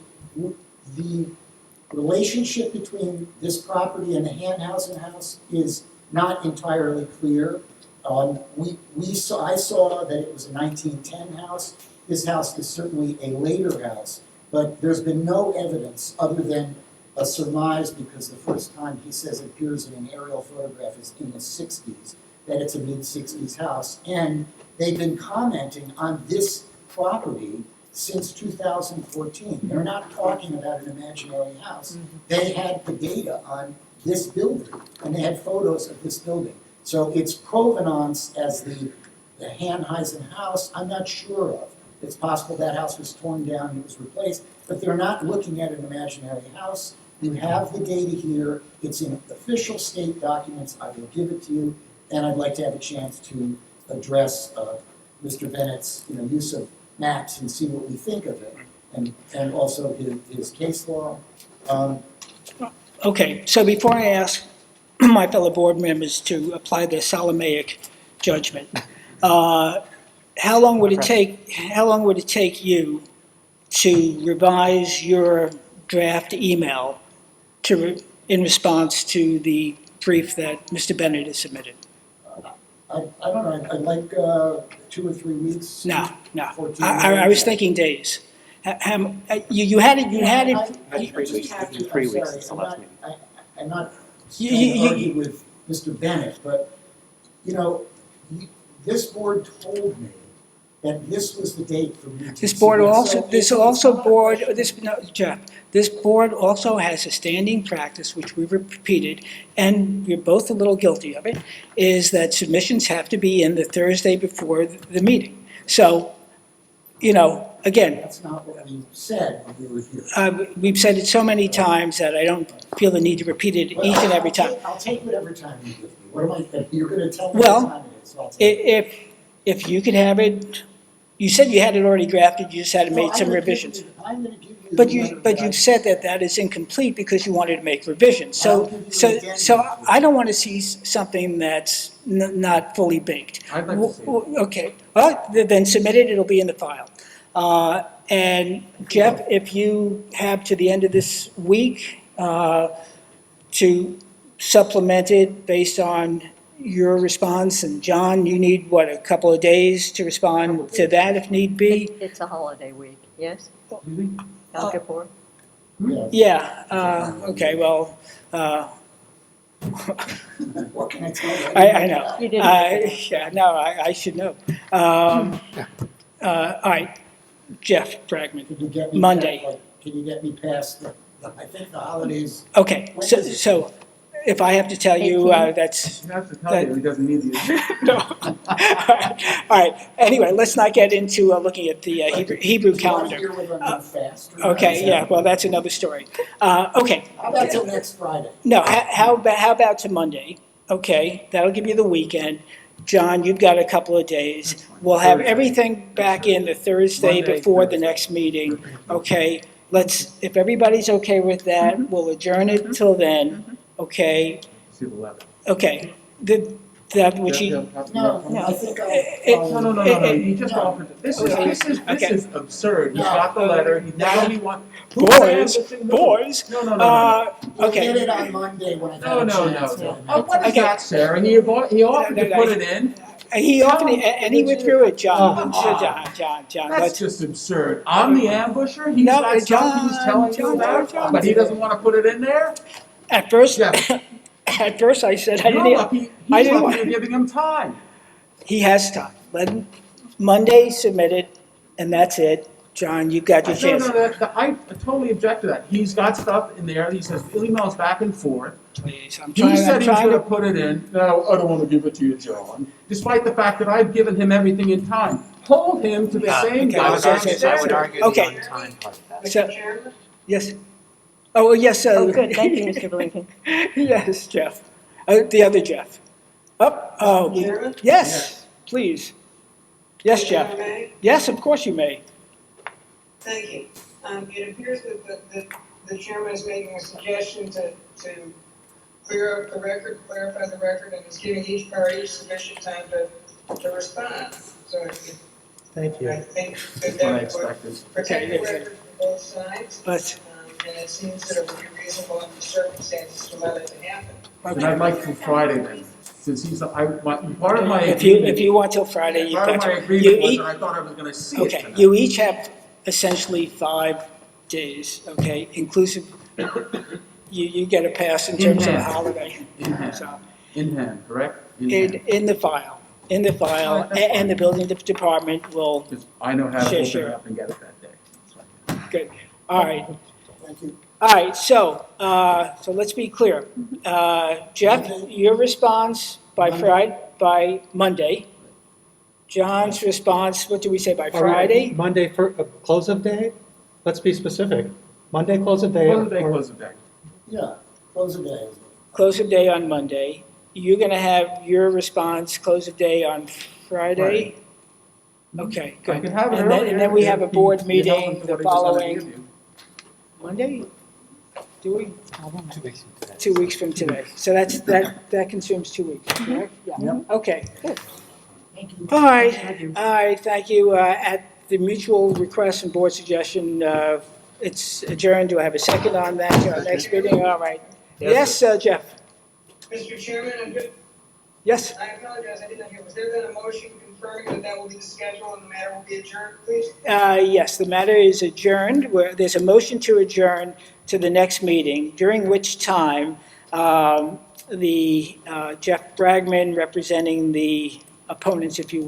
S6: relationship between this property and the Hanhausen house is not entirely clear. I saw that it was a 1910 house. This house is certainly a later house, but there's been no evidence other than a surmise, because the first time he says it appears in an aerial photograph is in the 60s, that it's a mid-60s house. And they've been commenting on this property since 2014. They're not talking about an imaginary house. They had the data on this building, and they had photos of this building. So its provenance as the Hanhausen house, I'm not sure of. It's possible that house was torn down and it was replaced, but they're not looking at an imaginary house. You have the data here. It's in official state documents. I will give it to you, and I'd like to have a chance to address Mr. Bennett's use of maps and see what we think of it, and also his case law.
S1: Okay, so before I ask my fellow board members to apply their Solomaic judgment, how long would it take you to revise your draft email in response to the brief that Mr. Bennett has submitted?
S6: I don't know, I'd like 2 or 3 weeks.
S1: No.
S6: 14
S1: I was
S6: days.
S1: thinking days. You had it.
S6: I'm
S7: 3 weeks
S6: sorry,
S7: is the last meeting.
S6: I'm not
S1: You-
S6: trying to
S1: you-
S6: argue with Mr. Bennett, but, this board told me that this was the date for me to.
S1: This board also,
S6: Jeff.
S1: this board also has a standing practice, which we've repeated, and we're both a little guilty of it, is that submissions have to be in the Thursday before the meeting. So, again,
S6: That's not what we said when we were here.
S1: we've said it so many times that I don't feel the need to repeat it each and every time.
S6: I'll take whatever time you give me. What am I, you're gonna tell me
S1: Well,
S6: what time it is, so I'll take it.
S1: If you could have it, you said you had it already drafted, you just had to make some revisions.
S6: I'm gonna give you.
S1: But
S6: the letter
S1: but
S6: that
S1: you've said that is incomplete because you wanted to make revisions.
S6: I'll
S1: So,
S6: give you
S1: so,
S6: an addendum.
S1: so I don't want to see something that's not fully baked.
S3: I'd like to see it.
S1: Okay, well, then submit it, it'll be in the file. And Jeff, if you have to the end of this week to supplement it based on your response, and John, you need, what, a couple of days to respond to that if need be?
S2: It's a holiday week, yes?
S3: Excuse me?
S2: Yom Kippur?
S6: Yeah.
S1: Yeah, okay, well,
S6: What can I tell you?
S1: I know.
S2: You didn't.
S1: Yeah, no, I should know. All right, Jeff Bragman.
S6: Could you get me
S1: Monday.
S6: past, can you get me past I think the holidays?
S1: Okay, so if I have to tell you, that's,
S3: He has to tell you, he doesn't need the.
S1: no. All right, anyway, let's not get into looking at the Hebrew
S6: Do you want to
S1: calendar.
S6: hear whether I'm fast or not?
S1: Okay, yeah, well, that's another story. Okay,
S6: How about till next Friday?
S1: no, how about to Monday? Okay, that'll give you the weekend. John, you've got a couple of days. We'll have
S3: Thursday.
S1: everything back in the Thursday
S3: Monday,
S1: before the
S3: Thursday.
S1: next meeting. Okay, if everybody's okay with that, we'll adjourn it till then, okay?
S3: See the letter.
S1: Okay, which you,
S6: No, I think
S3: No, he just
S1: No.
S3: offered it. This
S1: Okay.
S3: is absurd. He's
S6: No.
S3: got the letter, he not only wants.
S1: boys,
S3: No.
S6: We'll
S1: okay.
S6: get it on Monday when I've had
S3: No,
S6: a
S3: no,
S6: chance.
S3: no.
S6: to-
S3: Oh, what is
S1: Okay.
S3: that, Sarah? He offered to put it in.
S1: He offered, and he withdrew it, John.
S3: Oh.
S1: John,
S3: That's
S1: let's,
S3: just absurd. I'm the ambusher, he's
S1: No,
S3: got something he's telling
S1: John,
S3: you about,
S1: John.
S3: but he doesn't want to put it in there?
S1: at first,
S3: Yeah.
S1: at first I said, I
S3: You're
S1: didn't,
S3: lucky,
S1: I
S3: he's
S1: didn't
S3: lucky
S1: want-
S3: you're giving him time.
S1: he has time. Let him, Monday submitted, and that's it. John, you've got your chance.
S3: I totally object to that. He's got stuff in there, he says emails back and forth.
S1: Please, I'm
S3: He
S1: trying,
S3: said
S1: I'm
S3: he was
S1: trying
S3: gonna
S1: to,
S3: put it in. No, I don't wanna give it to you, John. Despite the fact that I've given him everything in time. Hold him to the same
S1: okay,
S3: goddamn
S1: okay,
S7: I would
S3: standard.
S7: argue
S1: Okay.
S7: the on-time part of that.
S1: So-
S4: Mr. Chairman,
S1: Yes? Oh, yes.
S2: Oh, good, thank you, Mr. Blinken.
S1: Yes, Jeff. The other Jeff.
S4: Chairman?
S1: Yes, please. Yes, Jeff.
S4: May?
S1: Yes, of course you may.
S4: Thank you. It appears that the chairman is making a suggestion to clear up the record, clarify the record, and is giving each party sufficient time to respond. So
S7: Thank you.
S4: I think
S3: That's
S4: that
S3: what I
S4: would
S3: expected.
S4: protect the
S1: Okay.
S4: record for both sides.
S1: But,
S4: And it seems that it would be reasonable under the circumstances to let it happen.
S3: And I'd like till Friday then, since he's, part of my
S1: if you
S3: agreement,
S1: want till Friday, you've
S3: part of
S1: got
S3: my
S1: to.
S3: agreement was that I thought I was gonna see it
S1: Okay,
S3: tonight.
S1: you each have essentially 5 days, okay, inclusive, you get a pass in terms of the
S3: hand.
S1: holiday.
S3: In hand,
S1: So,
S3: in hand, correct? In hand.
S1: in the file, and the building department will,
S3: 'Cause I know how to open
S1: Sure.
S3: it up and get it that day. That's right.
S1: good, all right.
S6: Thank you.
S1: All right, so let's be clear. Jeff, your response by by Monday. John's response, what do we say, by
S7: Are we-
S1: Friday?
S7: Monday for, close of day? Let's be specific. Monday, close of day?
S3: Close the day,
S7: or-
S3: close the day.
S6: Yeah, close the day.
S1: Close of day on Monday. You're gonna have your response, close of day on Friday? Okay, good.
S3: I can have it
S1: And then-
S3: earlier.
S1: And then we have a
S3: if
S1: board
S3: you
S1: meeting
S3: help with
S1: the
S3: what he was gonna
S1: following,
S3: give you.
S1: Monday? Do we?
S7: 2 weeks from today.
S1: 2 weeks from today. So that consumes 2 weeks, correct? Yeah, okay. All right, thank you. At the mutual request and board suggestion, it's adjourned. Do I have a second on that? To our next meeting, all right. Yes, Jeff?
S4: Mr. Chairman,
S1: Yes?
S4: I apologize, I did not hear. Was there then a motion confirming that that will be the schedule and the matter will be adjourned, please?
S1: Yes, the matter is adjourned. There's a motion to adjourn to the next meeting, during which time the Jeff Bragman, representing the opponents, if you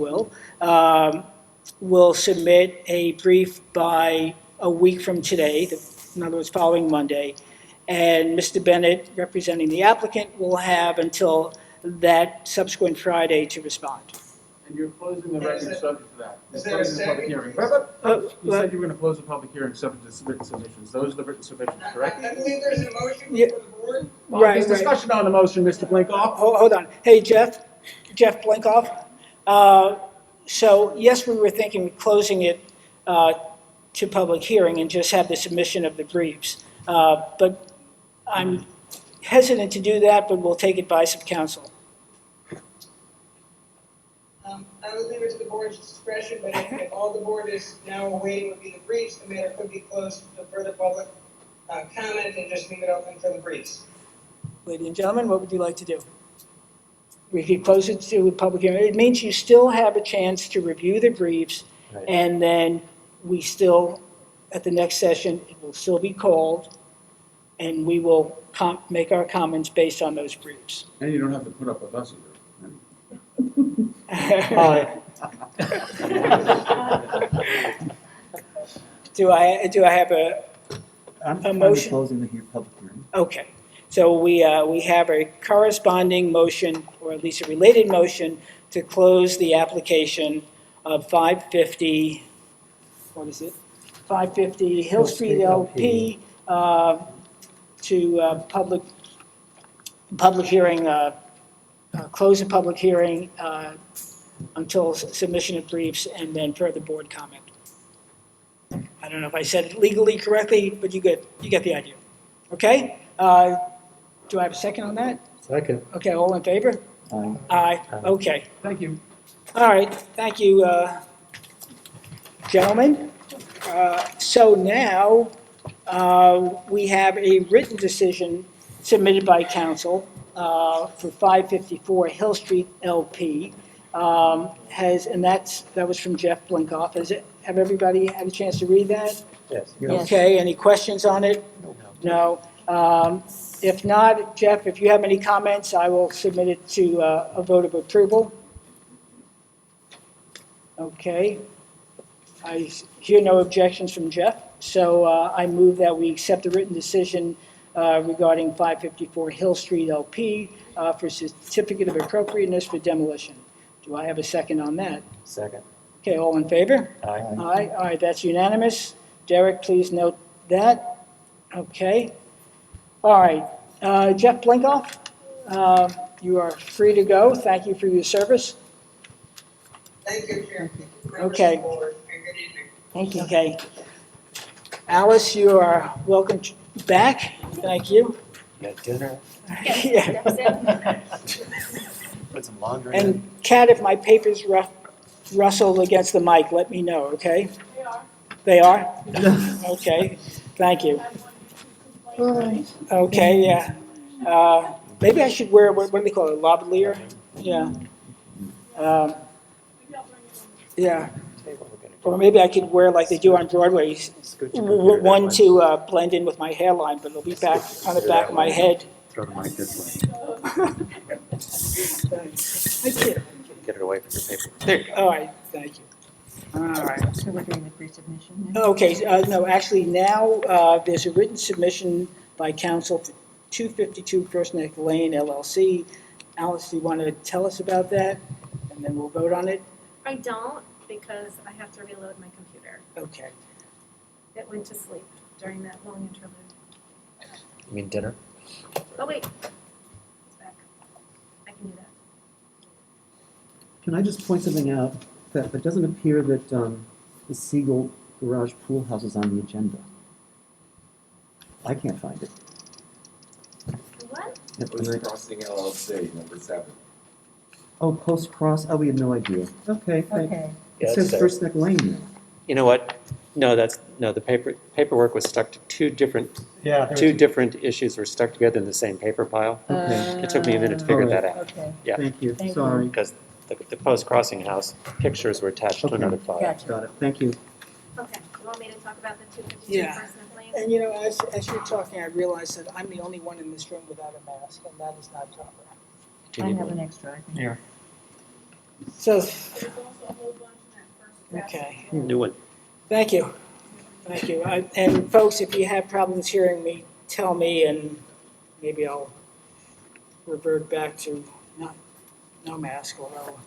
S1: will submit a brief by a week from today, in other words, following Monday. And Mr. Bennett, representing the applicant, will have until that subsequent Friday to respond.
S3: And you're closing the record subject to that.
S4: Is
S3: You're
S4: there a
S3: closing the public
S4: second?
S3: hearing. You
S1: Uh,
S3: said you were gonna close the public hearing subject to written submissions. Those are the written submissions, correct?
S4: I believe there's a motion
S1: Yeah.
S4: before the board.
S1: Right,
S3: There's
S1: right.
S3: discussion on the motion, Mr. Blinkoff.
S1: Hold on. Hey, Jeff Blinkoff. So, yes, we were thinking of closing it to public hearing and just have the submission of the briefs. But I'm hesitant to do that, but we'll take advice of counsel.
S4: I would leave it to the board's discretion, but if all the board is now awaiting would be the briefs, the matter could be closed to further public comment and just leave it open for the briefs.
S1: Ladies and gentlemen, what would you like to do? We could close it to a public hearing. It means you still have a chance to review the briefs,
S7: Right.
S1: and then we still, at the next session, it will still be called, and we will make our comments based on those briefs.
S3: And you don't have to put up with us either.
S7: Aye.
S1: Do I have a
S8: I'm
S1: A
S8: fine with
S1: motion?
S8: closing the public hearing.
S1: Okay, so we have a corresponding motion, or at least a related motion, to close the application of 550, what is it? 550 Hill Street LP to public hearing, close the public hearing until submission of briefs and then further board comment. I don't know if I said it legally correctly, but you get the idea. Okay? Do I have a second on that?
S7: Second.
S1: Okay, all in favor?
S8: Aye.
S1: Aye, okay.
S3: Thank you.
S1: All right, thank you, gentlemen. So now, we have a written decision submitted by council for 554 Hill Street LP. And that was from Jeff Blinkoff. Have everybody had a chance to read that?
S7: Yes.
S2: Yes.
S1: Okay, any questions on it? No. If not, Jeff, if you have any comments, I will submit it to a vote of approval. Okay. I hear no objections from Jeff, so I move that we accept the written decision regarding 554 Hill Street LP for certificate of appropriateness for demolition. Do I have a second on that?
S7: Second.
S1: Okay, all in favor?
S7: Aye.
S1: Aye, all right, that's unanimous. Derek, please note that. Okay. All right. Jeff Blinkoff, you are free to go. Thank you for your service.
S4: Thank you, Chairman. Members of the
S1: Okay.
S4: board, and good evening.
S2: Thank you.
S1: Okay. Alice, you are welcome back. Thank you.
S8: Got dinner,
S1: Yeah.
S8: put some laundry
S1: And Kat, if my papers rustle against the mic, let me know, okay? They are. They are? Okay, thank you. Okay, yeah. Maybe I should wear, what do they call it, lavalier? Yeah. Yeah, or maybe I could wear like they do on Broadway, one to blend in with my hairline, but it'll be back on the back of my head.
S8: Throw the mic this way.
S1: I did.
S8: Get it away from your paper. There you go.
S1: All right, thank you. All right.
S2: So we're doing the pre-submission now?
S1: Okay, no, actually now, there's a written submission by counsel for 252 First Neck Lane LLC. Alice, do you want to tell us about that? And then we'll vote on it?
S9: I don't, because I have to reload my computer.
S1: Okay.
S9: It went to sleep during that long interlude.
S8: You mean dinner?
S9: Oh, wait. It's back. I can do that.
S10: Can I just point something out? That it doesn't appear that the Siegel Garage Pool House is on the agenda. I can't find it.
S9: What?
S11: Post Crossing LLC, number 7.
S10: Oh, Post Cross, oh, we had no idea. Okay, thank you.
S2: Okay.
S10: It
S8: Yeah,
S10: says
S8: it's there.
S10: First Neck Lane now.
S8: You know what? No, the paperwork was stuck to two different issues were stuck together in the same paper pile.
S10: Okay.
S8: It took me a minute to figure that out.
S2: Okay,
S8: Yeah.
S10: Thank you,
S2: Thank you.
S10: sorry.
S8: Because the Post Crossing House pictures were attached to
S10: Okay.
S8: another file.
S2: gotcha.
S10: Got it, thank you.
S9: Okay. You want me to talk about the 252
S1: Yeah.
S9: First Neck Lane?
S1: And you know, as you're talking, I realized that I'm the only one in this room without a mask, and that is not proper.
S8: Do you
S2: I
S8: need
S2: have
S8: one?
S2: an extra, I think.
S8: Here.
S1: So,
S9: There's also a whole bunch in that first draft.
S1: okay,
S8: New one.
S1: thank you. Thank you. And folks, if you have problems hearing me, tell me, and maybe I'll revert back to no mask, although.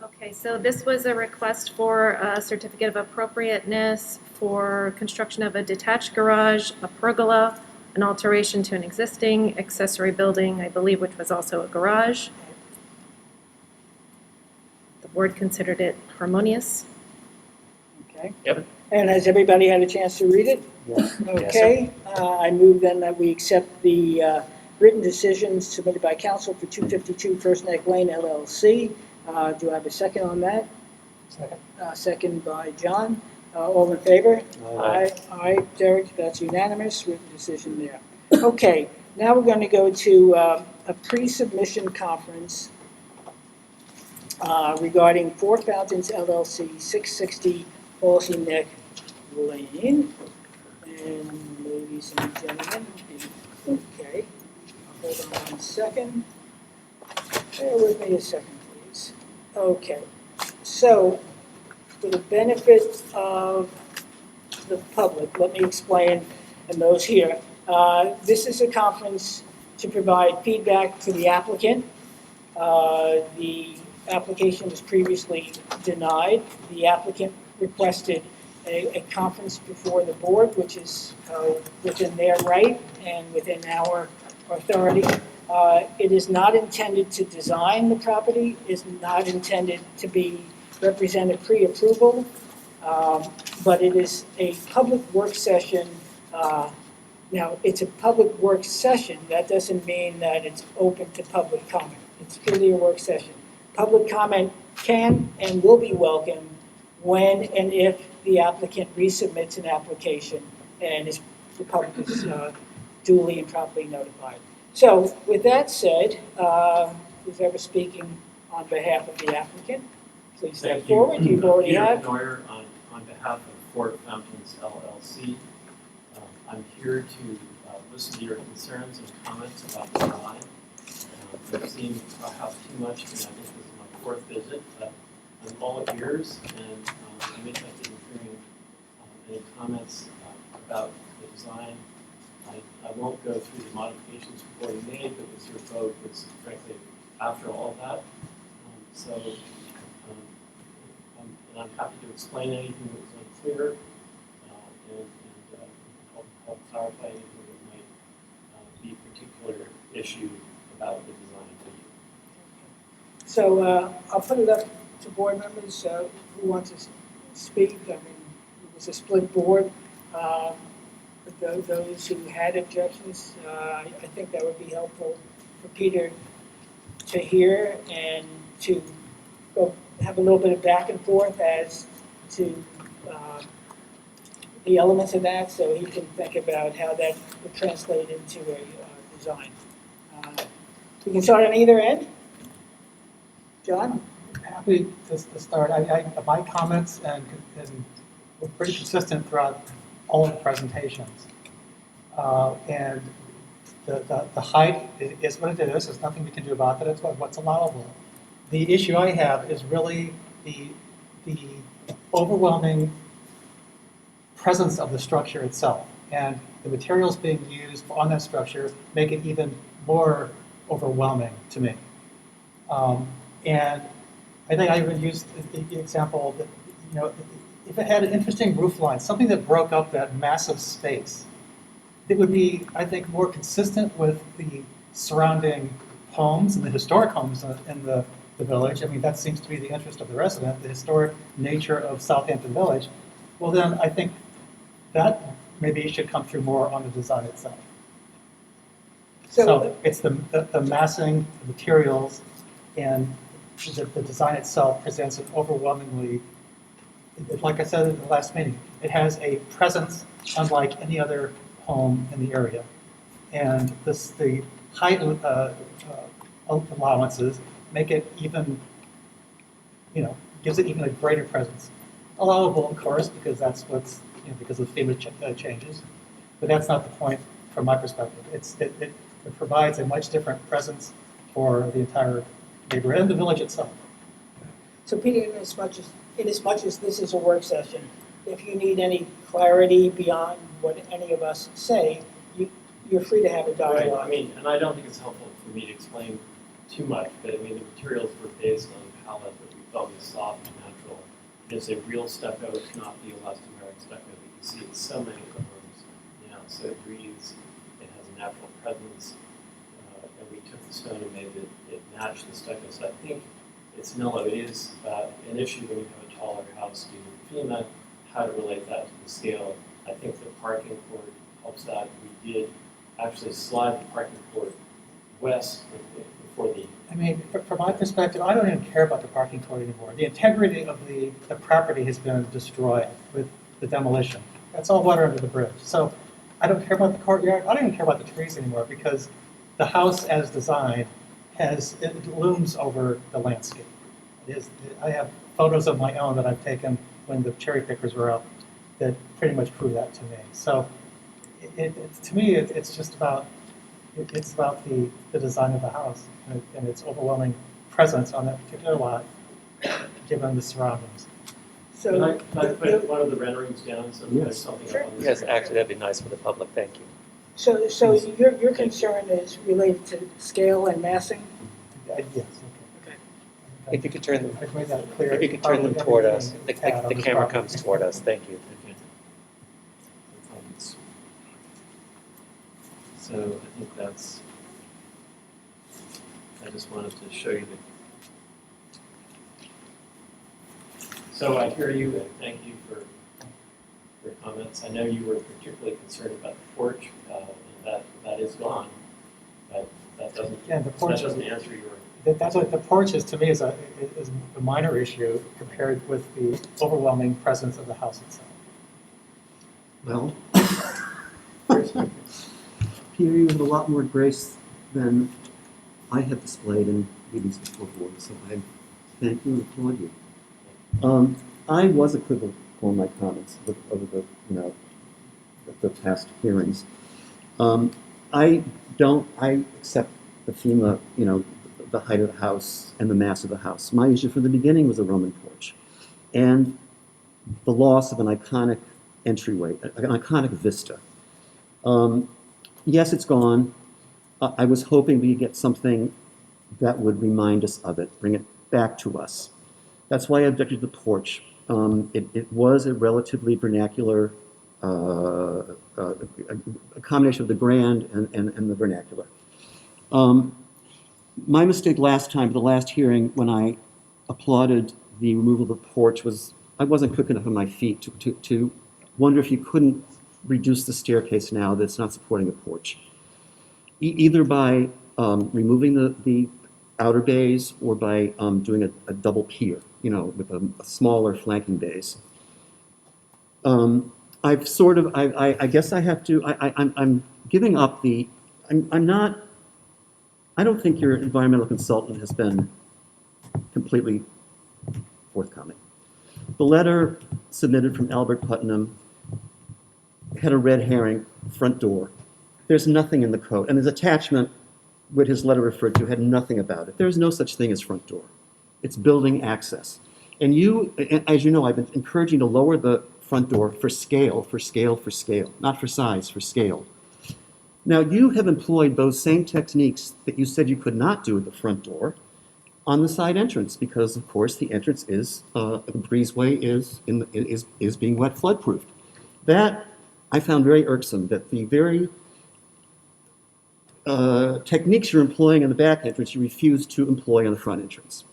S9: Okay, so this was a request for a certificate of appropriateness for construction of a detached garage, a pergola, an alteration to an existing accessory building, I believe, which was also a garage. The board considered it harmonious.
S1: Okay.
S8: Yep.
S1: And has everybody had a chance to read it?
S8: Yes.
S1: Okay. I move then that we accept the written decisions submitted by counsel for 252 First Neck Lane LLC. Do I have a second on that?
S7: Second.
S1: Second by John. All in favor?
S8: Aye.
S1: Aye, Derek, that's unanimous, written decision there. Okay, now we're going to go to a pre-submission conference regarding Four Fountains LLC, 660 Halsey Neck Lane. And ladies and gentlemen, okay, hold on 1 second. Bear with me a second, please. Okay, so for the benefit of the public, let me explain, and those here. This is a conference to provide feedback to the applicant. The application was previously denied. The applicant requested a conference before the board, which is within their right and within our authority. It is not intended to design the property, is not intended to be represented pre-approval, but it is a public work session. Now, it's a public work session. That doesn't mean that it's open to public comment. It's purely a work session. Public comment can and will be welcome when and if the applicant resubmits an application and the public is duly and properly notified. So with that said, who's ever speaking on behalf of the applicant, please step
S12: Thank you.
S1: forward. You've already
S12: Peter
S1: have.
S12: Neuer on behalf of Four Fountains LLC. I'm here to listen to your concerns and comments about the design. You've seen perhaps too much, and I think this is my 4th visit, but I'm all ears, and I'm interested in hearing any comments about the design. I won't go through the modifications we've already made, because your vote was frankly after all that. And I'm happy to explain anything that was unclear and help clarify issue about the design for you.
S1: So I'll put it up to board members who want to speak. I mean, it was a split board. But those who had objections, I think that would be helpful for Peter to hear and to go have a little bit of back and forth as to the elements of that, so he can think about how that would translate into a design. We can start on either end. John?
S7: Happy to start. My comments and were pretty consistent throughout all of the presentations. And the height is what it is. There's nothing we can do about that. It's what's allowable. The issue I have is really the overwhelming presence of the structure itself, and the materials being used on that structure make it even more overwhelming to me. And I think I even used the example that, you know, if it had an interesting roof line, something that broke up that massive space, it would be, I think, more consistent with the surrounding homes and the historic homes in the village. I mean, that seems to be the interest of the resident, the historic nature of Southampton Village. Well, then I think that maybe should come through more on the design itself. So it's the massing, the materials, and the design itself presents an overwhelmingly, like I said in the last meeting, it has a presence unlike any other home in the area. And the height allowances make it even, you know, gives it even a greater presence. Allowable, of course, because that's what's, you know, because of FEMA changes. But that's not the point from my perspective. It provides a much different presence for the entire neighborhood and the village itself.
S1: So Peter, in as much as this is a work session, if you need any clarity beyond what any of us say, you're free to have a dialogue.
S12: Right. I mean, and I don't think it's helpful for me to explain too much, but I mean, the materials were based on a palette that we felt was soft and natural. It's a real stucco, it's not the elastomeric stucco that you see in so many of the homes now. So it breathes, it has a natural presence, and we took the stone and made it match the stucco. So I think it's mellow. It is an issue when you have a taller house due to FEMA, how to relate that to the scale. I think the parking court helps that. We did actually slide the parking court west before the...
S7: I mean, from my perspective, I don't even care about the parking court anymore. The integrity of the property has been destroyed with the demolition. That's all water under the bridge. So I don't care about the courtyard. I don't even care about the trees anymore because the house as designed it looms over the landscape. I have photos of my own that I've taken when the cherry pickers were out that pretty much prove that to me. So to me, it's just about the design of the house and its overwhelming presence on that particular lot, given the surroundings.
S1: So
S12: Can I put one of the renderings down so
S10: Yes.
S12: there's something
S1: Sure.
S12: up on the
S8: Yes,
S12: screen?
S8: actually, that'd be nice for the public, thank you.
S1: So your concern is related to scale and massing?
S7: Yes, okay.
S1: Okay.
S8: If you could turn,
S7: I've made that clear.
S8: if you could turn them toward us, the
S7: Tab on this
S8: camera
S7: property.
S8: comes toward us, thank you.
S12: Okay. So I think that's, I just wanted to show you so I hear you and thank you for your comments. I know you were particularly concerned about the porch, and that is gone, but that doesn't,
S7: Yeah, the porch,
S12: that doesn't answer your...
S7: that's what the porch is to me is a minor issue compared with the overwhelming presence of the house itself.
S10: Well, Peter, you have a lot more grace than I have displayed in meetings before board, so I thank you and applaud you. I was equivocal in my comments over the past hearings. I accept the FEMA, the height of the house and the mass of the house. My issue from the beginning was a Roman porch and the loss of an iconic entryway, an iconic vista. Yes, it's gone. I was hoping we'd get something that would remind us of it, bring it back to us. That's why I objected to the porch. It was a relatively vernacular, a combination of the grand and the vernacular. My mistake last time, the last hearing, when I applauded the removal of the porch, was I wasn't quick enough on my feet to wonder if you couldn't reduce the staircase now that's not supporting a porch. Either by removing the outer bays or by doing a double pier, with a smaller flanking bays. I guess I have to, I'm giving up I don't think your environmental consultant has been completely forthcoming. The letter submitted from Albert Putnam had a red herring front door. There's nothing in the code. And his attachment, what his letter referred to, had nothing about it. There's no such thing as front door. It's building access. And as you know, I've been encouraging to lower the front door for scale, not for size, for scale. Now, you have employed those same techniques that you said you could not do at the front door on the side entrance, because, of course, the entrance is, the breezeway is being wet flood-proofed. That I found very irksome, that the very techniques you're employing on the back entrance, you refuse to employ on the front entrance.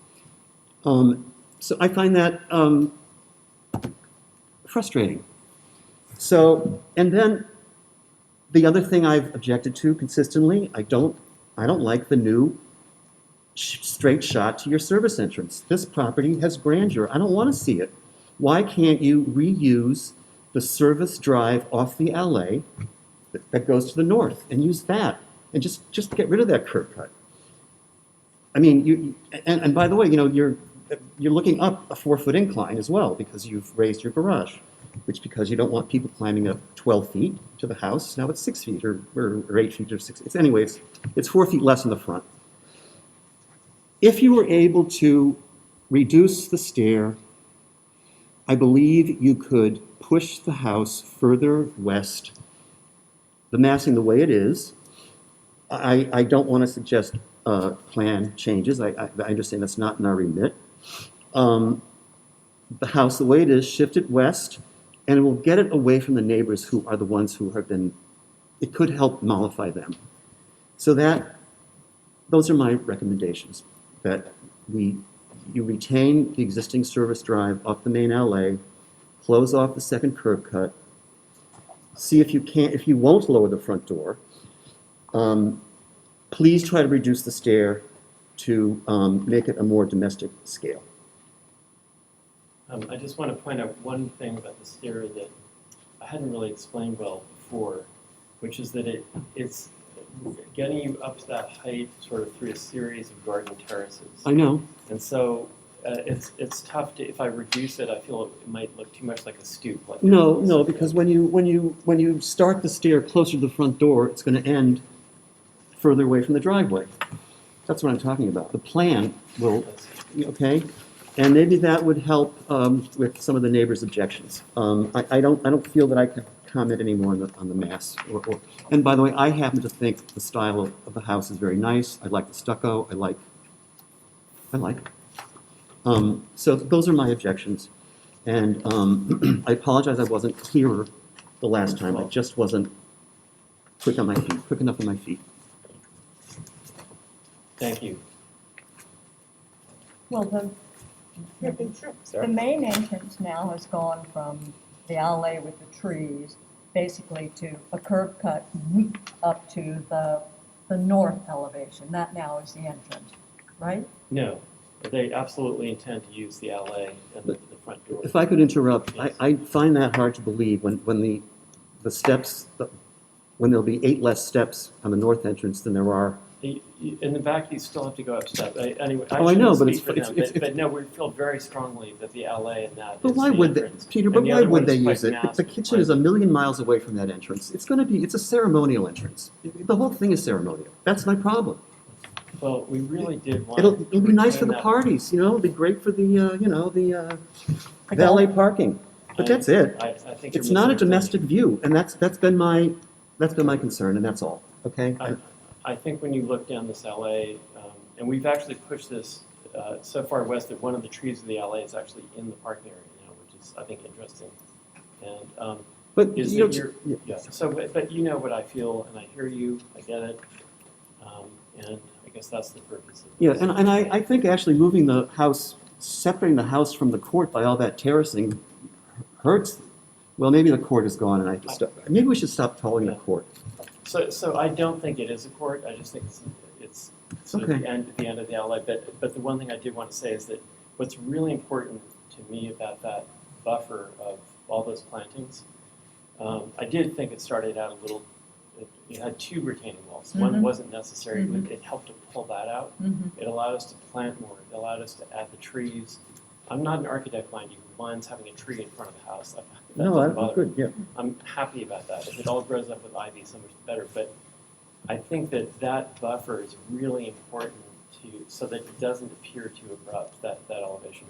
S10: So I find that frustrating. So, and then the other thing I've objected to consistently, I don't like the new straight shot to your service entrance. This property has grandeur. I don't want to see it. Why can't you reuse the service drive off the LA that goes to the north and use that and just get rid of that curb cut? I mean, and by the way, you're looking up a 4-foot incline as well because you've raised your garage, which because you don't want people climbing up 12 feet to the house, now it's 6 feet or 8 feet or 6. Anyways, it's 4 feet less in the front. If you were able to reduce the stair, I believe you could push the house further west, the massing the way it is. I don't want to suggest plan changes. I understand that's not in our remit. The house the way it is, shift it west, and we'll get it away from the neighbors who are the ones who have been, it could help mollify them. So those are my recommendations, that you retain the existing service drive up the main LA, close off the second curb cut, see if you won't lower the front door, please try to reduce the stair to make it a more domestic scale.
S12: I just want to point out one thing about the stair that I hadn't really explained well before, which is that it's getting you up to that height sort of through a series of garden terraces.
S10: I know.
S12: And so it's tough to, if I reduce it, I feel it might look too much like a stoop.
S10: No, because when you start the stair closer to the front door, it's going to end further away from the driveway. That's what I'm talking about. The plan will, okay? And maybe that would help with some of the neighbors' objections. I don't feel that I can comment anymore on the mass. And by the way, I happen to think the style of the house is very nice. I like the stucco. I like it. So those are my objections. And I apologize I wasn't clearer the last time. I just wasn't quick enough on my feet.
S12: Thank you.
S2: Well, the main entrance now has gone from the alley with the trees, basically to a curb cut up to the north elevation. That now is the entrance, right?
S12: No, they absolutely intend to use the alley and the front door.
S10: If I could interrupt, yes. I find that hard to believe when the steps, when there'll be 8 less steps on the north entrance than there are.
S12: In the back, you still have to go up steps. Anyway,
S10: I know, but
S12: but no, we feel very strongly that the alley and that.
S10: But why would they, Peter? But why would they use it? The kitchen is 1,000,000 miles away from that entrance. It's a ceremonial entrance. The whole thing is ceremonial. That's my problem.
S12: Well, we really did want.
S10: It'll be nice for the parties, It'll be great for the valet parking. But that's it.
S12: I think
S10: it's not a domestic view, and that's been my concern, and that's all. Okay.
S12: I think when you look down this LA, and we've actually pushed this so far west that one of the trees of the LA is actually in the parking area now, which is, I think, interesting. And
S10: but
S12: is
S10: you
S12: that you're, yeah. So, but you know what I feel, and I hear you, I get it. and I guess that's the purpose of
S10: Yeah,
S12: this.
S10: and I think actually moving the house, separating the house from the court by all that terracing hurts. Well, maybe the court is gone, and maybe we should stop calling it a court.
S12: So I don't think it is a court. I just think it's sort of
S10: Okay.
S12: the end of the alley. But the one thing I did want to say is that what's really important to me about that buffer of all those plantings, I did think it started out a little. It had two retaining walls. One wasn't necessary, but it helped to pull that out. It allowed us to plant more. It allowed us to add the trees. I'm not an architect, mind you, who minds having a tree in front of the house. That
S10: No,
S12: doesn't
S10: I'm
S12: bother
S10: good,
S12: me.
S10: yeah.
S12: I'm happy about that. If it all grows up with ivy, so much better. But I think that buffer is really important so that it doesn't appear too abrupt, that elevation.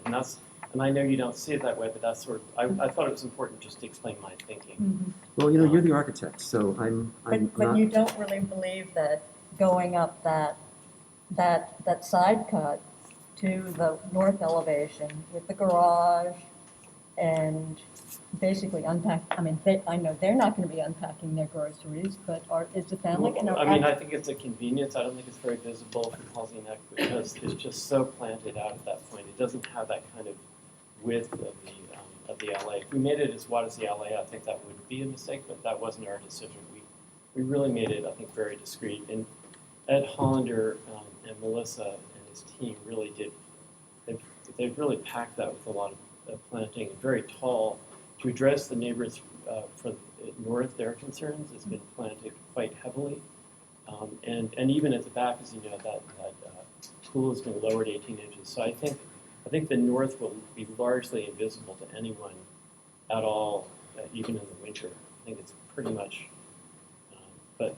S12: And I know you don't see it that way, but that's sort of, I thought it was important just to explain my thinking.
S10: Well, you're the architect, so I'm
S2: But
S10: not.
S2: you don't really believe that going up that side cut to the north elevation with the garage and basically I know they're not going to be unpacking their groceries, but is the family going to?
S12: I think it's a convenience. I don't think it's very visible from Halsey Neck because it's just so planted out at that point. It doesn't have that kind of width of the alley. If we made it as wide as the alley, I think that would be a mistake, but that wasn't our decision. We really made it, I think, very discreet. And Ed Hollander and Melissa and his team really did. They've really packed that with a lot of planting, very tall. To address the neighbors from north, their concerns, it's been planted quite heavily. And even at the back, as you know, that pool has been lowered 18 inches. So I think the north will be largely invisible to anyone at all, even in the winter. I think it's pretty much. But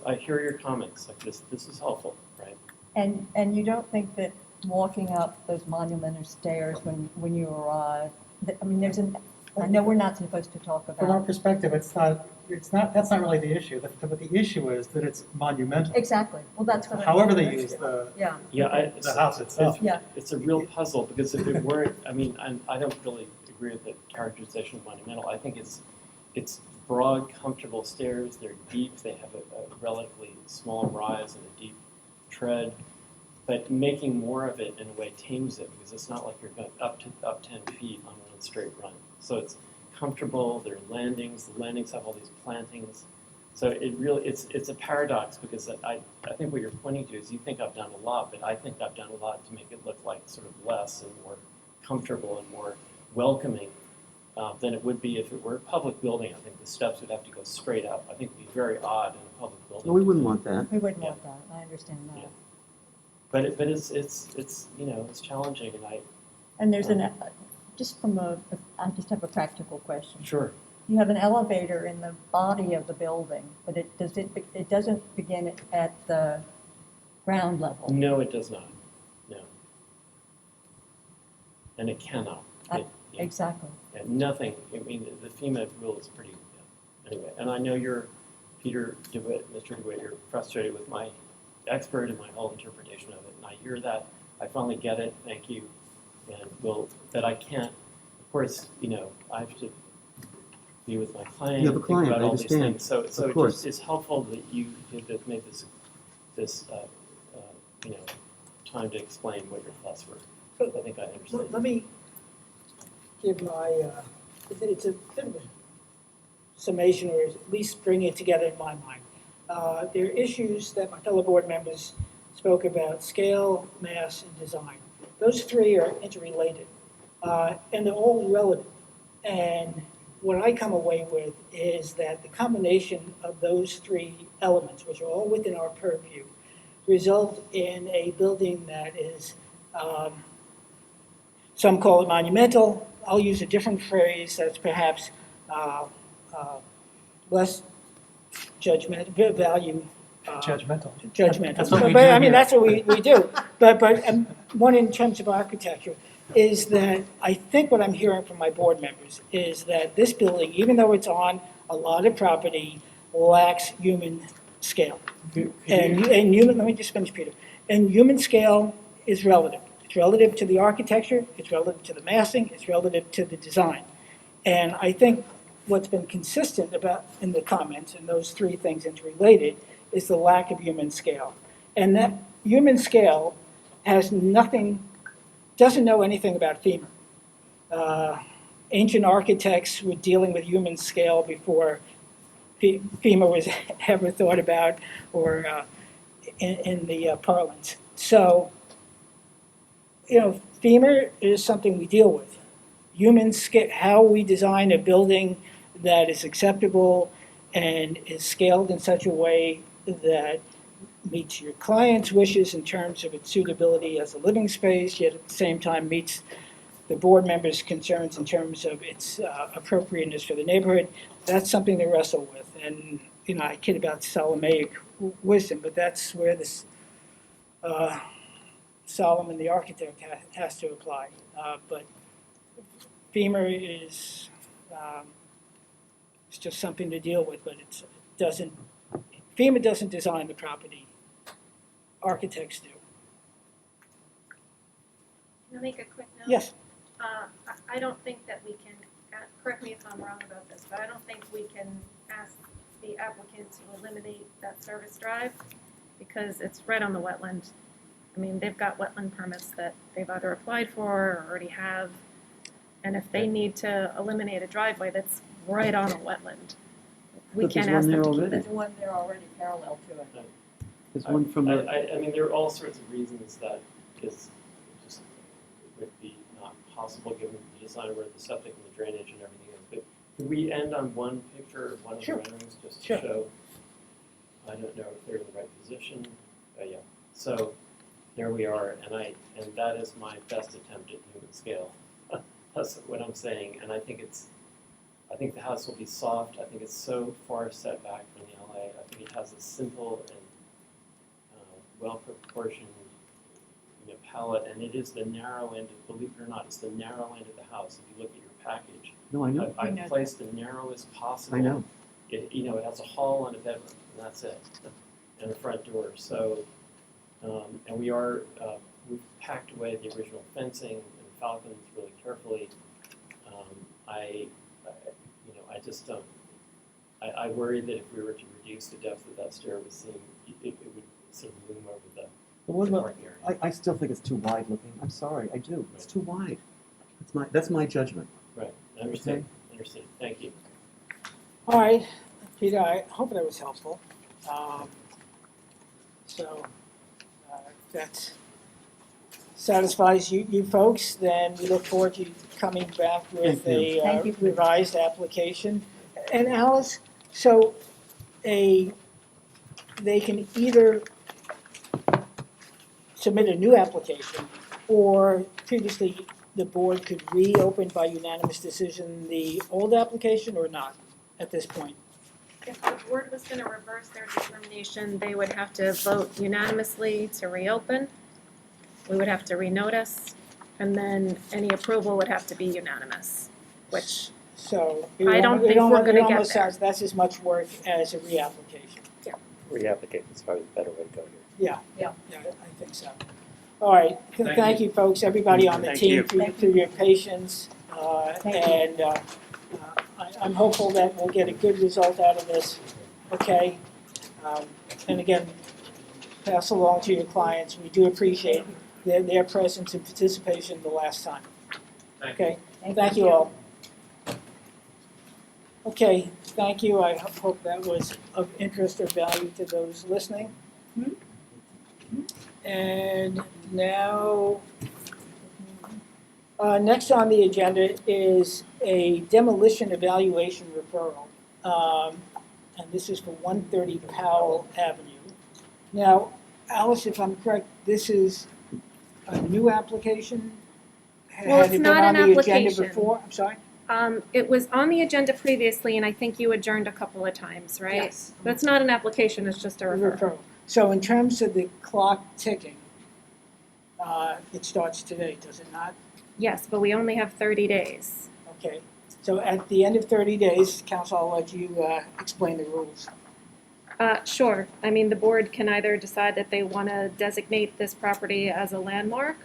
S12: I hear your comments. Like this is helpful, right?
S2: And you don't think that walking up those monumental stairs when you arrive, I know we're not supposed to talk
S7: From our
S2: about.
S7: perspective, that's not really the issue. But the issue is that it's monumental.
S2: Exactly, well, that's what.
S7: However they use the
S12: Yeah,
S7: the house itself.
S2: Yeah.
S12: It's a real puzzle because if it weren't, I don't really agree with the characterization of monumental. I think it's broad, comfortable stairs. They're deep. They have a relatively small rise and a deep tread. But making more of it in a way tames it because it's not like you're going up 10 feet on one straight run. So it's comfortable. There are landings. The landings have all these plantings. So it's a paradox because I think what you're pointing to is you think I've done a lot, but I think I've done a lot to make it look like sort of less and more comfortable and more welcoming than it would be if it were a public building. I think the steps would have to go straight up. I think it would be very odd in a public building.
S10: No, we wouldn't want that.
S2: We wouldn't want that, I understand that.
S12: Yeah. But it's challenging, and
S2: And there's just I just have a practical question.
S12: Sure.
S2: You have an elevator in the body of the building, but it doesn't begin at the ground level.
S12: No, it does not. No. And it cannot.
S2: Exactly.
S12: And nothing. The FEMA rule is pretty. Anyway, and I know Peter DeWitt, Mr. DeWitt, you're frustrated with my expert and my whole interpretation of it, and I hear that. I finally get it. Thank you. And but I can't. Of course, I have to be with my client.
S10: You have a
S12: think
S10: client,
S12: about
S10: I
S12: all
S10: understand.
S12: these things. So it's helpful that you have made this time to explain what your thoughts were. I think I understand.
S1: Let me give my, it's a bit of a summation, or at least bring it together in my mind. There are issues that my fellow board members spoke about: scale, mass, and design. Those three are interrelated, and they're all relative. And what I come away with is that the combination of those three elements, which are all within our purview, result in a building that is, some call it monumental. I'll use a different phrase that's perhaps less value.
S7: Judgmental.
S1: Judgmental.
S7: That's what we
S1: But
S7: do
S1: I mean,
S7: here.
S1: that's what we do. But one in terms of architecture is that I think what I'm hearing from my board members is that this building, even though it's on a lot of property, lacks human scale. And human, let me just finish, Peter. And human scale is relative. It's relative to the architecture, it's relative to the massing, it's relative to the design. And I think what's been consistent about in the comments, and those three things interrelated, is the lack of human scale. And that human scale has nothing, doesn't know anything about FEMA. Ancient architects were dealing with human scale before FEMA was ever thought about or in the parlance. So, FEMA is something we deal with. Human scale, how we design a building that is acceptable and is scaled in such a way that meets your client's wishes in terms of its suitability as a living space, yet at the same time meets the board members' concerns in terms of its appropriateness for the neighborhood. That's something to wrestle with. And, I kid about Solomaic wisdom, but that's where this Solomon, the architect, has to apply. But FEMA is it's just something to deal with, but FEMA doesn't design the property. Architects do.
S9: Can I make a quick note?
S1: Yes.
S9: I don't think that we can, correct me if I'm wrong about this, but I don't think we can ask the applicant to eliminate that service drive because it's right on the wetland. I mean, they've got wetland permits that they've either applied for or already have. And if they need to eliminate a driveway that's right on a wetland, we can't ask them to keep it.
S2: There's one there already parallel to it.
S10: There's one from the,
S12: I mean, there are all sorts of reasons that is just would be not possible given the design where the septic and the drainage and everything is. But could we end on one picture of one of the renderings just to show? I don't know if they're in the right position. Yeah. So there we are, and that is my best attempt at human scale. That's what I'm saying, and I think the house will be soft. I think it's so far set back from the LA. I think it has a simple and well-proportioned palette, and it is the narrow end. Believe it or not, it's the narrow end of the house. If you look at your package,
S10: no, I know.
S12: I've placed the narrowest possible.
S10: I know.
S12: It has a hall and a bedroom, and that's it, and a front door. So, and we've packed away the original fencing and falcons really carefully. I just don't. I worry that if we were to reduce the depth of that stair, it would sort of loom over the.
S10: But what about, I still think it's too wide looking. I'm sorry, I do. It's too wide. That's my judgment.
S12: Right. I understand. Understand. Thank you.
S1: All right, Peter, I hope that was helpful. If that satisfies you folks, then we look forward to you coming back with a revised application. And Alice, so they can either submit a new application, or previously the board could reopen by unanimous decision the old application or not at this point?
S9: If the board was going to reverse their determination, they would have to vote unanimously to reopen. We would have to renotice, and then any approval would have to be unanimous, which I don't think we're going to get there.
S1: That's as much work as a reapplication.
S9: Yeah.
S8: Reapplication is probably the better way to go here.
S1: Yeah, I think so. All right, thank you folks, everybody on the team for your patience. I'm hopeful that we'll get a good result out of this, okay? And again, pass along to your clients, we do appreciate their presence and participation the last time. Okay, thank you all. Okay, thank you, I hope that was of interest or value to those listening. And now, next on the agenda is a demolition evaluation referral. And this is for 130 Powell Avenue. Now, Alice, if I'm correct, this is a new application?
S9: Well, it's not an application.
S1: Had it been on the agenda before? I'm sorry?
S9: It was on the agenda previously, and I think you adjourned a couple of times, right?
S1: Yes.
S9: That's not an application, it's just a referral.
S1: So in terms of the clock ticking, it starts today, does it not?
S9: Yes, but we only have 30 days.
S1: Okay, so at the end of 30 days, Council, I'll let you explain the rules.
S9: Sure. I mean, the board can either decide that they want to designate this property as a landmark,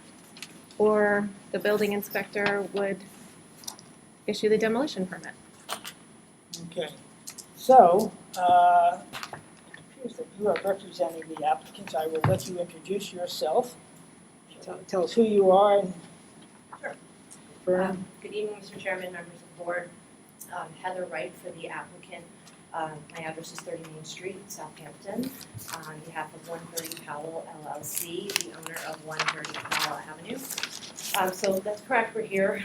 S9: or the building inspector would issue the demolition permit.
S1: Okay, so appears that you are representing the applicants. I will let you introduce yourself. Tell us who you are and
S13: Sure.
S1: firm.
S13: Good evening, Mr. Chairman, members of the board. Heather Wright for the applicant. My address is 30 Main Street, Southampton, on behalf of 130 Powell LLC, the owner of 130 Powell Avenue. So that's correct, we're here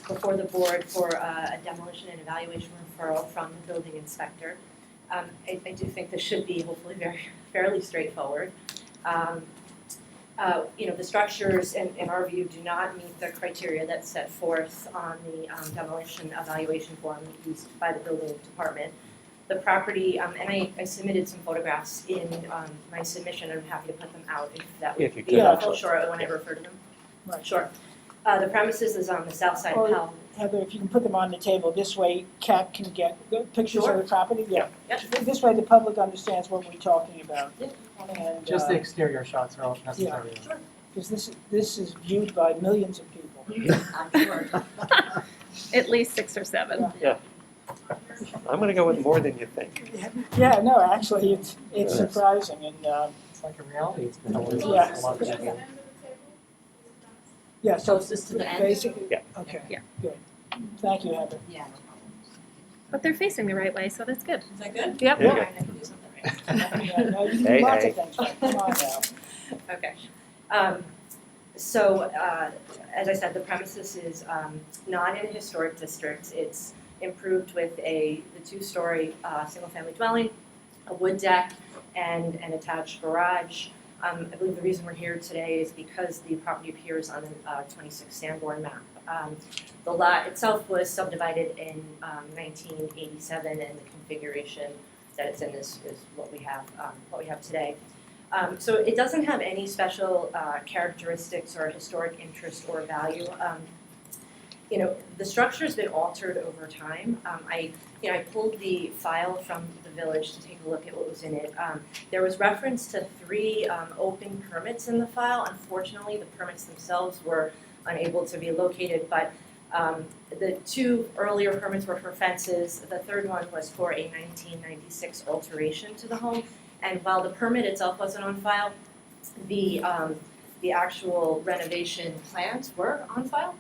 S13: before the board for a demolition and evaluation referral from the building inspector. I do think this should be hopefully fairly straightforward. The structures, in our view, do not meet the criteria that's set forth on the demolition evaluation form used by the building department. The property, and I submitted some photographs in my submission, I'm happy to put them out if that
S8: If you
S13: would
S8: could.
S13: be helpful, sure, when I refer to them.
S1: Right.
S13: Sure. The premises is on the south side of Powell.
S1: Heather, if you can put them on the table, this way Kat can get the pictures of the property. Yeah.
S13: Yep.
S1: This way the public understands what we're talking about. And,
S7: Just the exterior shots are all necessary.
S13: Sure.
S1: Because this is viewed by millions of people.
S13: I'm sure.
S9: At least 6 or 7.
S8: Yeah. I'm gonna go with more than you think.
S1: Yeah, no, actually, it's surprising, and,
S7: It's like a reality. It's been always
S1: Yeah.
S7: a lot of people.
S1: yeah, so
S13: Closest to the end?
S1: basically,
S8: Yeah.
S1: okay,
S9: Yeah.
S1: good. Thank you, Heather.
S13: Yeah, no problem.
S9: But they're facing the right way, so that's good.
S13: Is that good?
S9: Yep.
S8: There you go.
S13: I can do something right.
S1: Yeah, no, you can
S8: Hey,
S1: do lots
S8: hey.
S1: of things, right? Come on now.
S13: Okay. As I said, the premises is not in a historic district. It's improved with the 2-story single-family dwelling, a wood deck, and an attached garage. I believe the reason we're here today is because the property appears on the 26 Sanborn map. The lot itself was subdivided in 1987, and the configuration that it's in is what we have today. So it doesn't have any special characteristics or historic interest or value. The structure's been altered over time. I pulled the file from the village to take a look at what was in it. There was reference to 3 open permits in the file. Unfortunately, the permits themselves were unable to be located, but the 2 earlier permits were for fences. The 3rd one was for a 1996 alteration to the home. And while the permit itself wasn't on file, the actual renovation plans were on file.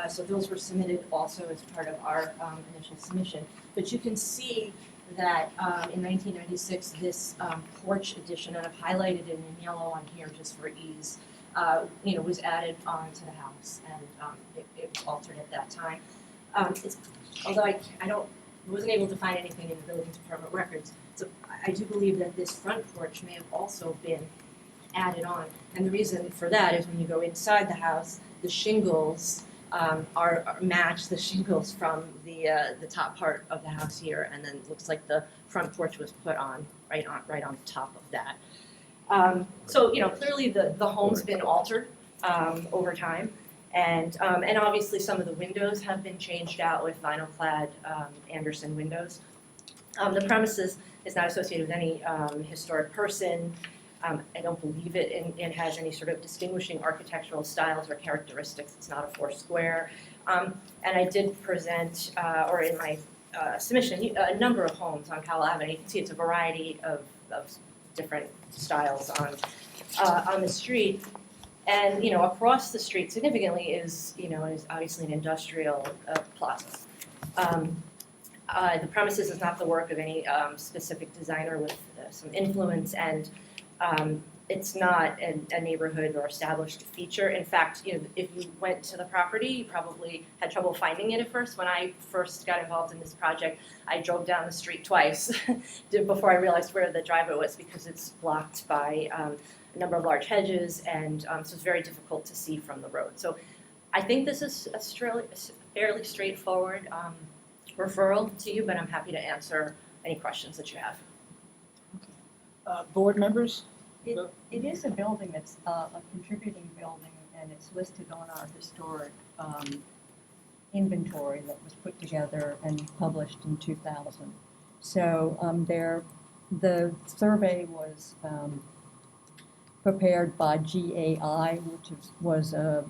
S13: So those were submitted also as part of our initial submission. But you can see that in 1996, this porch addition, and I've highlighted it in yellow on here just for ease, was added onto the house, and it was altered at that time. Although I wasn't able to find anything in the building department records, so I do believe that this front porch may have also been added on. And the reason for that is when you go inside the house, the shingles match the shingles from the top part of the house here, and then it looks like the front porch was put on right on top of that. So clearly the home's been altered over time, and obviously some of the windows have been changed out with vinyl clad Anderson windows. The premises is not associated with any historic person. I don't believe it has any sort of distinguishing architectural styles or characteristics. It's not a 4-square. And I did present, or in my submission, a number of homes on Powell Avenue. You can see it's a variety of different styles on the street. And across the street significantly is obviously an industrial plaza. The premises is not the work of any specific designer with some influence, and it's not a neighborhood or established feature. In fact, if you went to the property, you probably had trouble finding it at first. When I first got involved in this project, I drove down the street twice before I realized where the driveway was, because it's blocked by a number of large hedges, and so it's very difficult to see from the road. So I think this is a fairly straightforward referral to you, but I'm happy to answer any questions that you have.
S1: Board members?
S2: It is a building that's a contributing building, and it's listed on our historic inventory that was put together and published in 2000. So the survey was prepared by GAI, which was a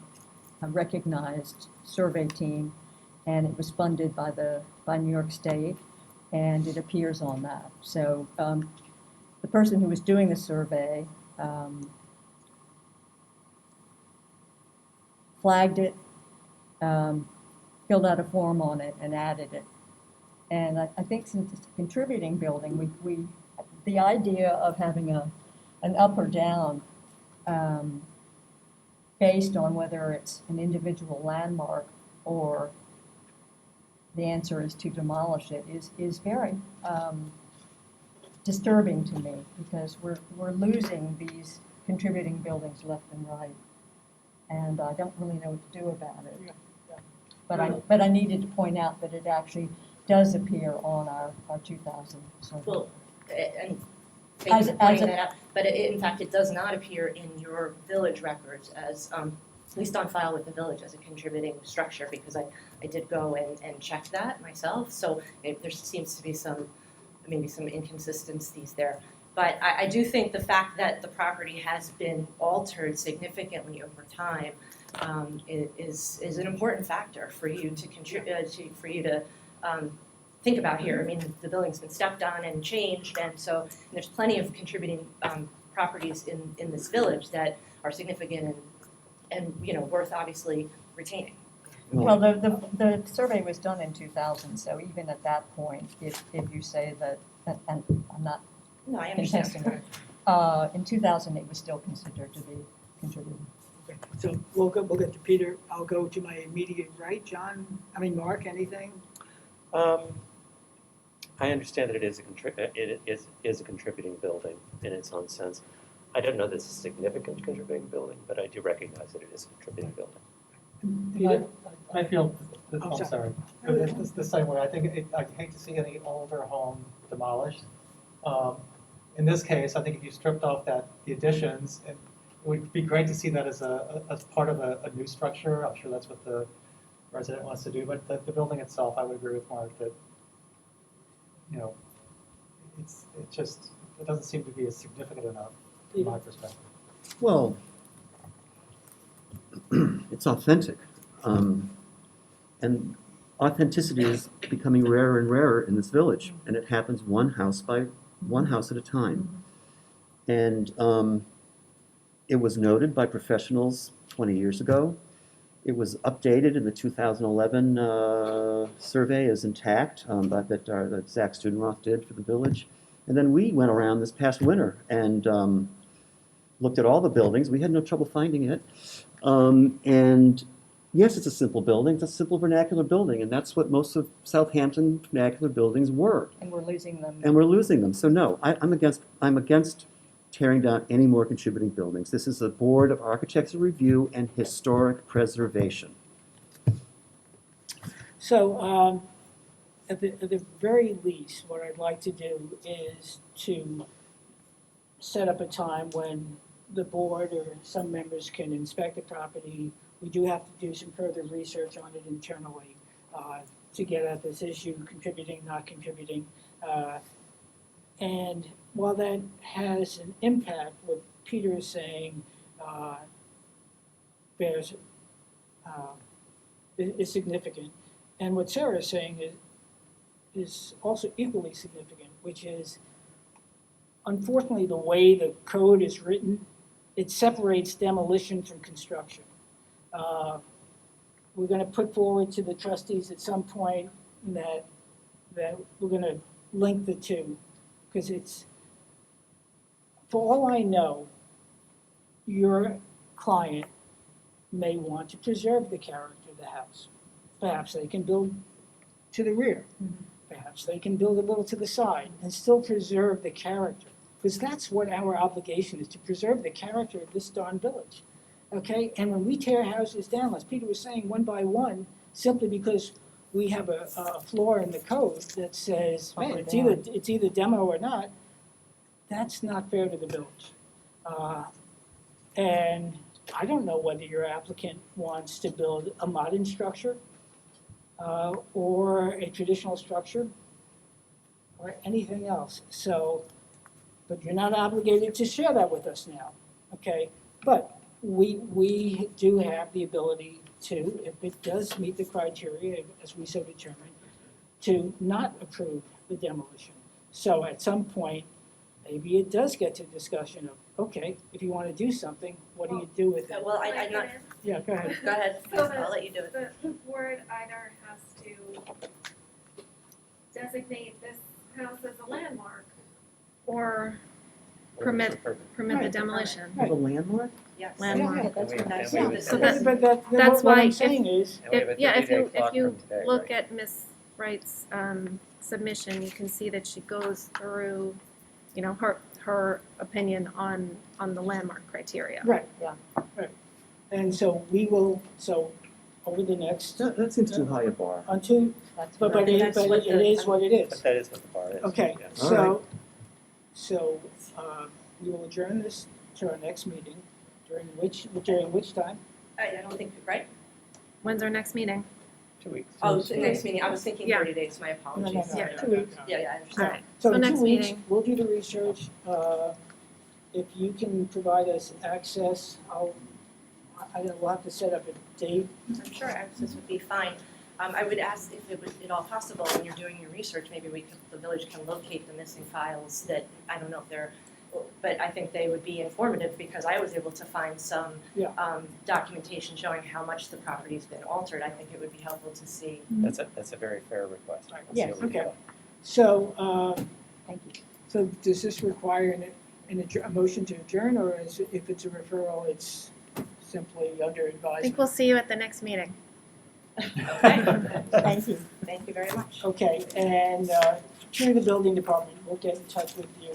S2: recognized survey team, and it was funded by New York State, and it appears on that. So the person who was doing the survey flagged it, filled out a form on it, and added it. And I think since it's a contributing building, the idea of having an up or down based on whether it's an individual landmark or the answer is to demolish it is very disturbing to me, because we're losing these contributing buildings left and right, and I don't really know what to do about it. But I needed to point out that it actually does appear on our 2000 survey.
S13: Well, and thank you for pointing that out, but in fact, it does not appear in your village records as, at least on file with the village, as a contributing structure, because I did go and check that myself, so there seems to be maybe some inconsistencies there. But I do think the fact that the property has been altered significantly over time is an important factor for you to think about here. I mean, the building's been stepped on and changed, and so there's plenty of contributing properties in this village that are significant and worth obviously retaining.
S2: Well, the survey was done in 2000, so even at that point, if you say that, and I'm not
S13: No, I understand.
S2: contesting it, in 2000 it was still considered to be contributing.
S1: Okay, so we'll get to Peter. I'll go to my immediate right. Mark, anything?
S8: I understand that it is a contributing building in its own sense. I don't know that it's a significant contributing building, but I do recognize that it is a contributing building.
S7: I feel,
S1: Oh,
S7: I'm sorry, it's the same way. I think I'd hate to see any older home demolished. In this case, I think if you stripped off the additions, it would be great to see that as part of a new structure. I'm sure that's what the resident wants to do, but the building itself, I would agree with Mark that, it doesn't seem to be as significant enough from my perspective.
S10: Well, it's authentic. And authenticity is becoming rarer and rarer in this village, and it happens one house at a time. And it was noted by professionals 20 years ago. It was updated in the 2011 survey as intact that Zach Studenroth did for the village. And then we went around this past winter and looked at all the buildings. We had no trouble finding it. And yes, it's a simple building. It's a simple vernacular building, and that's what most of Southampton vernacular buildings were.
S2: And we're losing them.
S10: And we're losing them. So no, I'm against tearing down any more contributing buildings. This is a Board of Architectural Review and Historic Preservation.
S1: So at the very least, what I'd like to do is to set up a time when the board or some members can inspect the property. We do have to do some further research on it internally to get at this issue, contributing, not contributing. And while that has an impact, what Peter is saying is significant. And what Sarah is saying is also equally significant, which is, unfortunately, the way the code is written, it separates demolition from construction. We're going to put forward to the trustees at some point that we're going to link the two, because it's, for all I know, your client may want to preserve the character of the house. Perhaps they can build to the rear. Perhaps they can build a little to the side and still preserve the character, because that's what our obligation is, to preserve the character of this darn village. Okay, and when we tear houses down, as Peter was saying, one by one, simply because we have a flaw in the code that says, man, it's either demo or not, that's not fair to the village. And I don't know whether your applicant wants to build a modern structure or a traditional structure or anything else. So, but you're not obligated to share that with us now, okay? But we do have the ability to, if it does meet the criteria, as we so determine, to not approve the demolition. So at some point, maybe it does get to discussion of, okay, if you want to do something, what do you do with it?
S13: Well, I'm not,
S1: Yeah, go ahead.
S13: go ahead,
S9: So
S13: I'll let you do it.
S9: The board either has to designate this house as a landmark or permit the
S1: Right.
S9: demolition.
S10: Have a landmark?
S13: Yes.
S9: Landmark.
S13: Yeah, that's what that's.
S8: And we
S1: Yeah,
S8: would
S9: So
S8: say-
S9: that-
S1: but
S9: that's
S1: what
S9: why
S1: I'm
S9: if-
S1: saying is,
S8: and we have a
S9: Yeah, if
S8: 30-day
S9: you,
S8: clock
S9: if you
S8: from today,
S9: look
S8: right?
S9: at Ms. Wright's submission, you can see that she goes through, you know, her opinion on the landmark criteria.
S1: right.
S13: Yeah.
S1: Right. And so we will, so over the next,
S10: That seems too high a bar.
S1: until,
S13: That's
S1: but
S13: what-
S1: it
S13: that's what
S1: it
S13: the-
S1: is what it is.
S8: But that is what the bar is.
S1: Okay,
S8: yeah.
S1: so we will adjourn this to our next meeting, during which time?
S13: I don't think, right?
S9: When's our next meeting?
S8: 2 weeks.
S13: Oh, the next meeting, I was thinking
S9: Yeah.
S13: 30 days, my apologies.
S9: Yeah.
S1: 2 weeks.
S13: Yeah, I
S9: All
S13: understand.
S9: right,
S1: So
S9: so
S1: in
S9: next
S1: 2 weeks,
S9: meeting.
S1: we'll do the research. If you can provide us access, I don't know, we'll have to set up a date.
S13: I'm sure access would be fine. I would ask if it was at all possible, when you're doing your research, maybe the village can locate the missing files that, I don't know if they're, but I think they would be informative because I was able to find some
S1: Yeah.
S13: documentation showing how much the property's been altered. I think it would be helpful to see.
S8: That's a very fair request.
S1: Right.
S8: Let's see what we
S1: Okay.
S8: can
S1: So,
S13: Thank you.
S1: so does this require a motion to adjourn, or is it, if it's a referral, it's simply under
S9: I think
S1: advisement?
S9: we'll see you at the next meeting.
S13: Okay. Thank you. Thank you very much.
S1: Okay, and through the building department, we'll get in touch with you,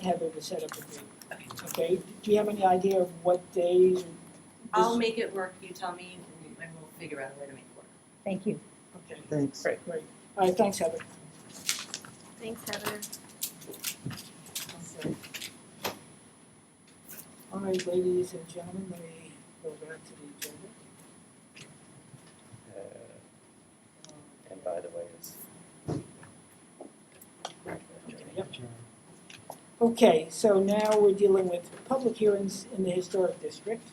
S1: Heather, to set up a date.
S13: Okay.
S1: Okay, do you have any idea of what days?
S13: I'll make it work, you tell me, and we'll figure out a way to make it work. Thank you.
S1: Okay,
S10: Thanks.
S8: Great.
S1: great. All right, thanks, Heather.
S9: Thanks, Heather.
S1: Okay. All right, ladies and gentlemen, let me go back to the agenda.
S8: And by the way, it's
S1: Yep. Okay, so now we're dealing with public hearings in the historic district.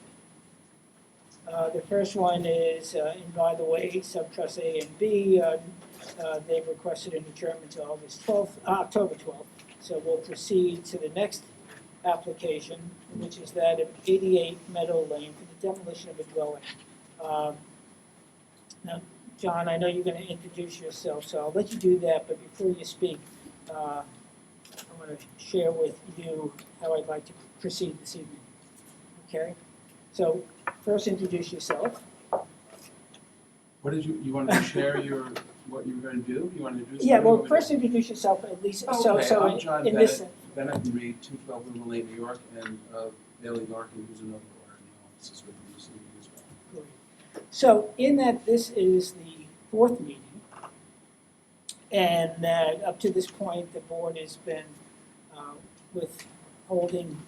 S1: The first one is, and by the way, sub-trust A and B, they've requested an adjournment to October 12th. So we'll proceed to the next application, which is that of 88 Meadow Lane for the demolition of a dwelling. Now, John, I know you're going to introduce yourself, so I'll let you do that, but before you speak, I want to share with you how I'd like to proceed this evening. Okay? So, first introduce yourself.
S3: What did you wanted to share what you were going to do? You wanted to do?
S1: Yeah, well,
S3: something?
S1: first introduce yourself at least, so,
S3: Okay,
S1: so
S3: I'm John
S1: in this,
S3: Bennett and Reed, 212 River Lane, New York, and Bailey Larkin, who's another lawyer in the office, is with me this evening as well.
S1: so in that this is the fourth meeting, and that up to this point, the board has been withholding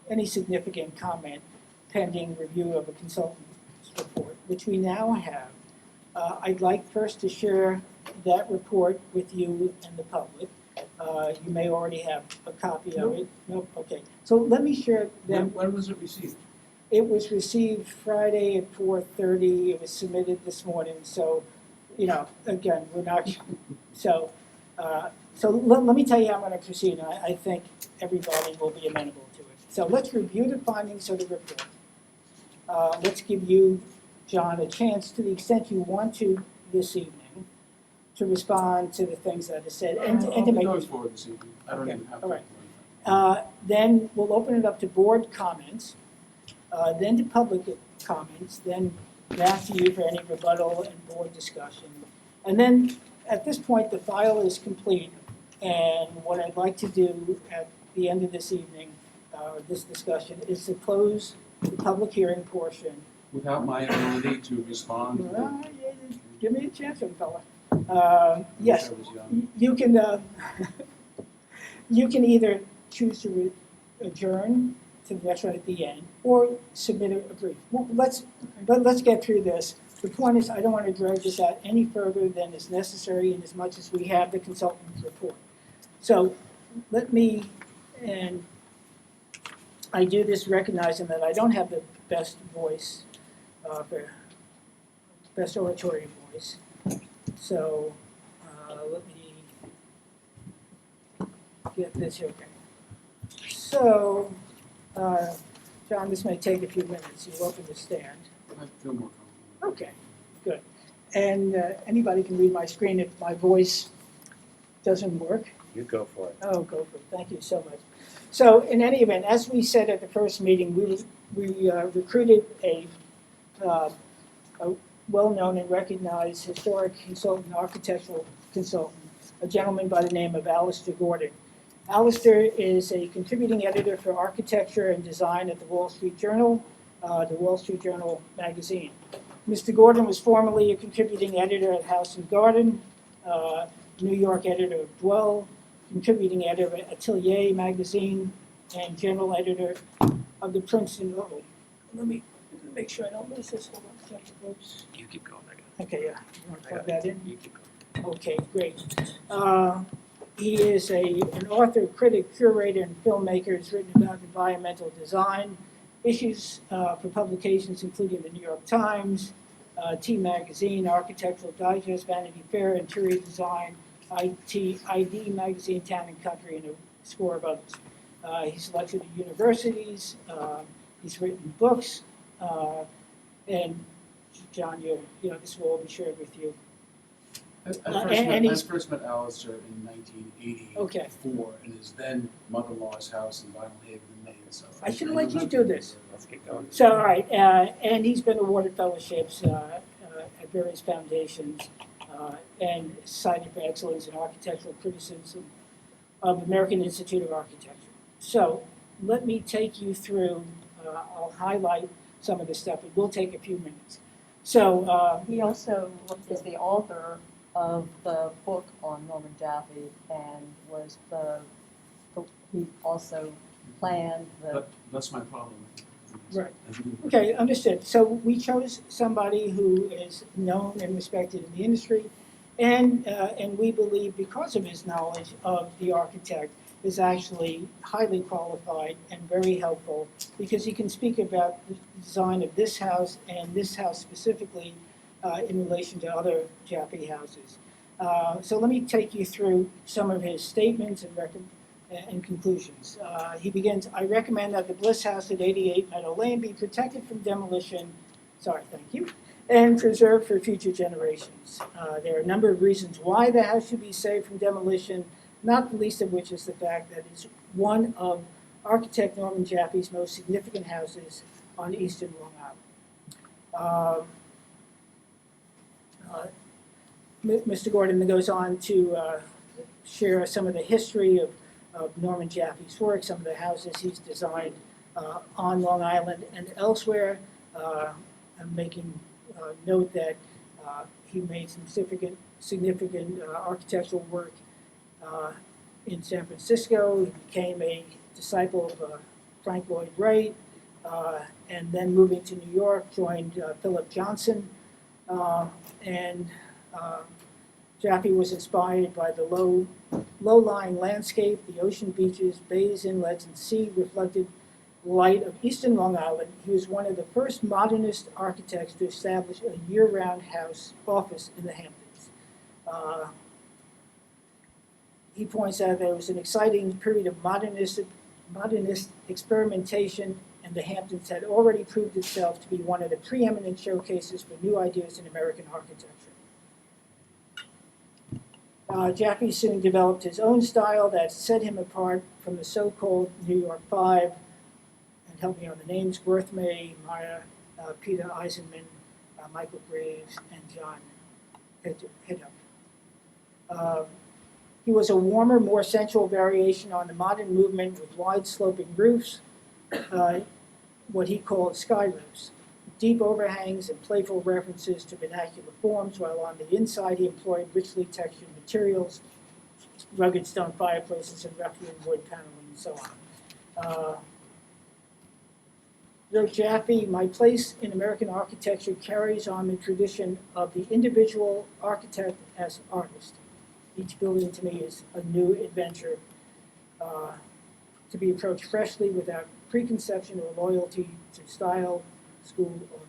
S1: any significant comment pending review of a consultant's report, which we now have. I'd like first to share that report with you and the public. You may already have a copy of it. Nope, okay. So let me share them.
S3: When was it received?
S1: It was received Friday at 4:30. It was submitted this morning, so, you know, again, we're not, so, let me tell you how I'm going to proceed. I think everybody will be amenable to it. So let's review the findings of the report. Let's give you, John, a chance, to the extent you want to this evening, to respond to the things that are said and to
S3: I'll
S1: make.
S3: be going forward this evening. I don't
S1: Okay,
S3: even have to.
S1: all right. Then we'll open it up to board comments, then to public comments, then back to you for any rebuttal and board discussion. And then, at this point, the file is complete, and what I'd like to do at the end of this evening, this discussion, is to close the public hearing portion.
S3: Without my ability to respond.
S1: Give me a chance, young fella. Yes,
S3: I was young.
S1: you can, you can either choose to adjourn to the next one at the end, or submit a brief. Well, let's get through this. The point is, I don't want to drag this out any further than is necessary, in as much as we have the consultant's report. So let me, and I do this recognizing that I don't have the best voice, best oratory voice. So let me get this here. Okay. So, John, this may take a few minutes. You're welcome to stand.
S3: I feel more comfortable.
S1: Okay, good. And anybody can read my screen if my voice doesn't work.
S8: You go for it.
S1: Oh, go for it. Thank you so much. So in any event, as we said at the first meeting, we recruited a well-known and recognized historic consultant, architectural consultant, a gentleman by the name of Alistair Gordon. Alistair is a contributing editor for architecture and design at the Wall Street Journal, the Wall Street Journal magazine. Mr. Gordon was formerly a contributing editor at House and Garden, New York editor of Dwell, contributing editor at Atelier magazine, and general editor of the Princeton. Oh, let me make sure I don't miss this. Hold on, check the books.
S8: You keep going, I got it.
S1: Okay, yeah. You want to plug that in?
S8: You keep going.
S1: Okay, great. He is an author, critic, curator, and filmmaker. He's written about environmental design, issues for publications including the New York Times, T Magazine, Architectural Digest, Vanity Fair, Interior Design, ID Magazine, Town and Country, and a score of others. He's lectured at universities. He's written books, and John, this will all be shared with you.
S3: I first met Alistair in 1984
S1: Okay.
S3: in his then mother-in-law's house in Vinyl Haven, Maine. So
S1: I should let you do this.
S8: Let's get going.
S1: So, all right, and he's been awarded fellowships at various foundations and cited for excellence in architectural criticism of the American Institute of Architecture. So, let me take you through, I'll highlight some of the stuff. It will take a few minutes. So,
S2: He also is the author of the book on Norman Jaffe and was he also planned the.
S3: That's my problem.
S1: Right. Okay, understood. So we chose somebody who is known and respected in the industry, and we believe because of his knowledge of the architect is actually highly qualified and very helpful because he can speak about the design of this house and this house specifically in relation to other Jaffe houses. So let me take you through some of his statements and conclusions. He begins, I recommend that the Bliss House at 88 Meadow Lane be protected from demolition, and preserved for future generations. There are a number of reasons why the house should be saved from demolition, not the least of which is the fact that it's one of architect Norman Jaffe's most significant houses on eastern Long Island. Mr. Gordon goes on to share some of the history of Norman Jaffe's work, some of the houses he's designed on Long Island and elsewhere. I'm making note that he made some significant architectural work in San Francisco. He became a disciple of Frank Lloyd Wright, and then moving to New York, joined Philip Johnson. Jaffe was inspired by the low-lying landscape, the ocean beaches, bays, inlets, and sea-reflected light of eastern Long Island. He was one of the first modernist architects to establish a year-round office in the Hamptons. He points out there was an exciting period of modernist experimentation, and the Hamptons had already proved itself to be one of the preeminent showcases for new ideas in American architecture. Jaffe soon developed his own style that set him apart from the so-called New York Five, and help me on the names, Worthmay, Maya, Peter Eisenman, Michael Graves, and John Hiddup. He was a warmer, more sensual variation on the modern movement with wide-sloping roofs, what he called sky roofs, deep overhangs and playful references to vernacular forms, while on the inside he employed richly textured materials, rugged stone fireplaces, and rough-hewn wood paneling, and so on. Wrote Jaffe, my place in American architecture carries on the tradition of the individual architect as artist. Each building to me is a new adventure to be approached freshly without preconception or loyalty to style, school, or group.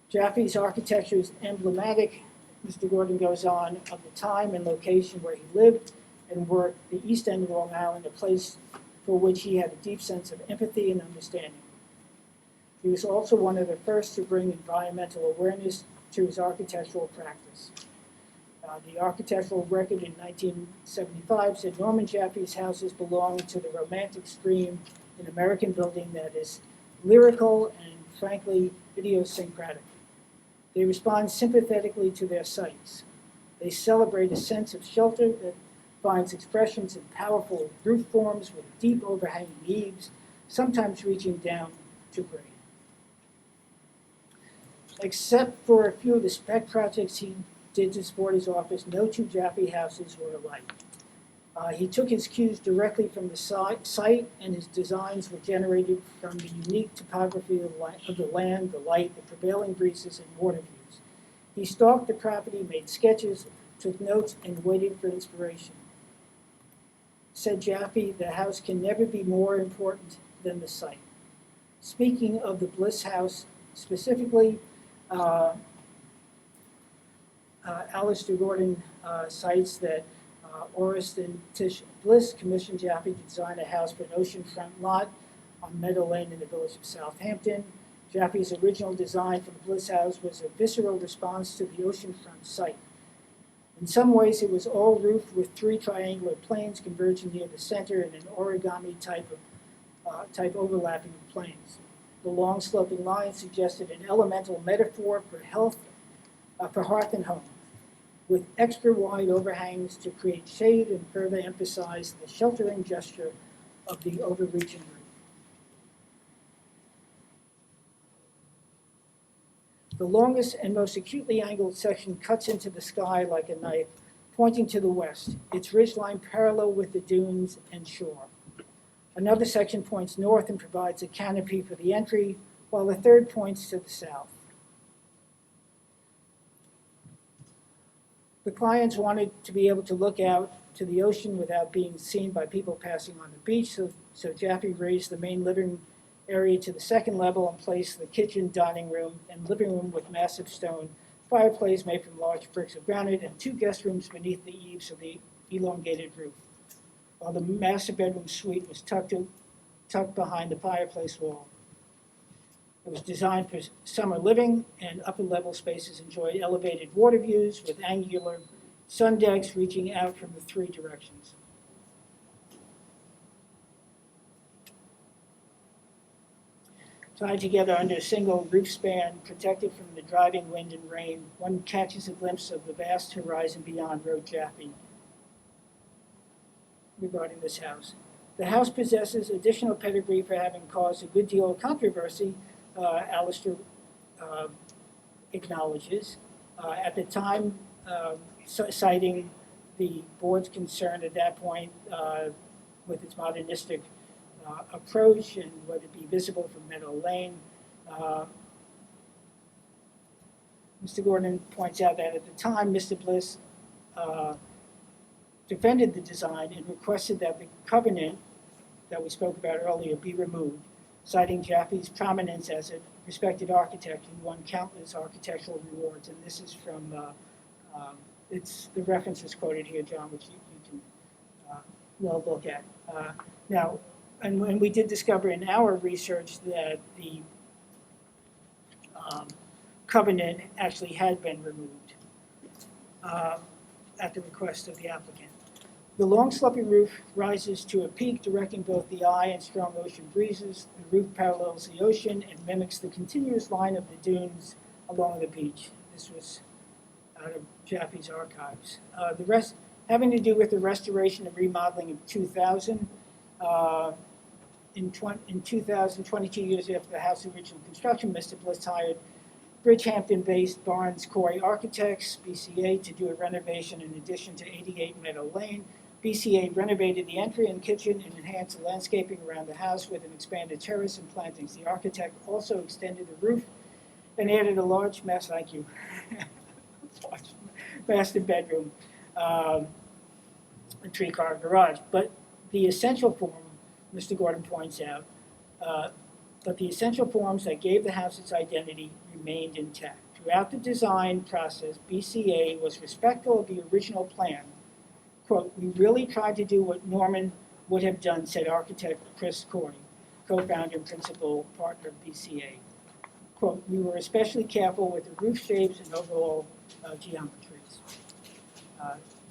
S1: Jaffe's architecture is emblematic, Mr. Gordon goes on, of the time and location where he lived and worked, the East End of Long Island, a place for which he had a deep sense of empathy and understanding. He was also one of the first to bring environmental awareness to his architectural practice. The architectural record in 1975 said Norman Jaffe's houses belong to the romantic stream in American building that is lyrical and frankly idiosyncratic. They respond sympathetically to their sites. They celebrate a sense of shelter that finds expressions in powerful roof forms with deep overhanging eaves, sometimes reaching down to grade. Except for a few of the spec projects he did to support his office, no two Jaffe houses were alike. He took his cues directly from the site, and his designs were generated from the unique topography of the land, the light, the prevailing breezes, and water views. He stalked the property, made sketches, took notes, and waited for inspiration. Said Jaffe, the house can never be more important than the site. Speaking of the Bliss House specifically, Alistair Gordon cites that Orist and Tish Bliss commissioned Jaffe to design a house for an oceanfront lot on Meadow Lane in the village of Southampton. Jaffe's original design for the Bliss House was a visceral response to the oceanfront site. In some ways, it was all roofed with three triangular planes converging near the center in an origami type overlapping of planes. The long sloping lines suggested an elemental metaphor for hearth and home, with extra wide overhangs to create shade and further emphasize the sheltering gesture of the overreaching roof. The longest and most acutely angled section cuts into the sky like a knife, pointing to the west, its ridgeline parallel with the dunes and shore. Another section points north and provides a canopy for the entry, while the third points to the south. The clients wanted to be able to look out to the ocean without being seen by people passing on the beach, so Jaffe raised the main living area to the second level and placed the kitchen, dining room, and living room with massive stone fireplace made from large bricks of granite and two guest rooms beneath the eaves of the elongated roof, while the master bedroom suite was tucked behind the fireplace wall. It was designed for summer living, and upper level spaces enjoyed elevated water views with angular sun decks reaching out from the three directions. Tied together under a single roof span, protected from the driving wind and rain, one catches a glimpse of the vast horizon beyond wrote Jaffe regarding this house. The house possesses additional pedigree for having caused a good deal of controversy, Alistair acknowledges. At the time, citing the board's concern at that point with its modernistic approach and would it be visible from Meadow Lane. Mr. Gordon points out that at the time, Mr. Bliss defended the design and requested that the covenant that we spoke about earlier be removed, citing Jaffe's prominence as a respected architect who won countless architectural rewards. And this is from, the reference is quoted here, John, which you can well look at. Now, and when we did discover in our research that the covenant actually had been removed at the request of the applicant. The long sloping roof rises to a peak directing both the eye and strong ocean breezes. The roof parallels the ocean and mimics the continuous line of the dunes along the beach. This was out of Jaffe's archives. The rest having to do with the restoration and remodeling of 2000. In 2000, 22 years after the house's original construction, Mr. Bliss hired Bridgehampton-based Barnes Corey Architects, BCA, to do a renovation in addition to 88 Meadow Lane. BCA renovated the entry and kitchen and enhanced the landscaping around the house with an expanded terrace and plantings. The architect also extended the roof and added a large master bedroom, a three-car garage. But the essential form, Mr. Gordon points out, but the essential forms that gave the house its identity remained intact. Throughout the design process, BCA was respectful of the original plan. Quote, "We really tried to do what Norman would have done, said architect Chris Corey, co-founder and principal partner of BCA. Quote, "We were especially careful with the roof shapes and overall geometries."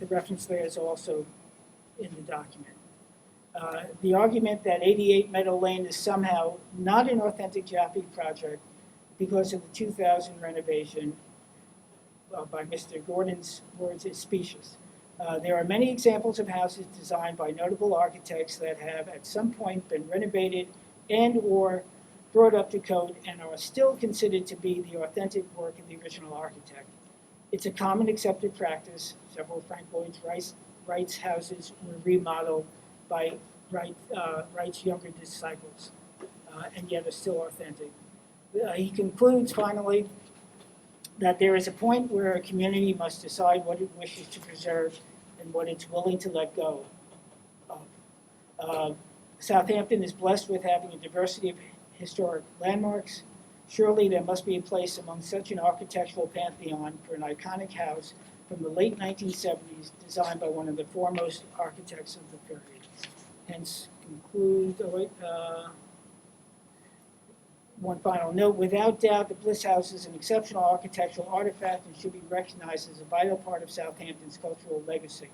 S1: The reference there is also in the document. The argument that 88 Meadow Lane is somehow not an authentic Jaffe project because of the 2000 renovation, by Mr. Gordon's words, is specious. There are many examples of houses designed by notable architects that have at some point been renovated and/or brought up to code and are still considered to be the authentic work of the original architect. It's a common accepted practice. Several Frank Lloyd Wright's houses were remodeled by Wright's younger disciples, and yet are still authentic. He concludes, finally, that there is a point where a community must decide what it wishes to preserve and what it's willing to let go of. Southampton is blessed with having a diversity of historic landmarks. Surely there must be a place among such an architectural pantheon for an iconic house from the late 1970s designed by one of the foremost architects of the period. Hence, one final note, without doubt, the Bliss House is an exceptional architectural artifact and should be recognized as a vital part of Southampton's cultural legacy.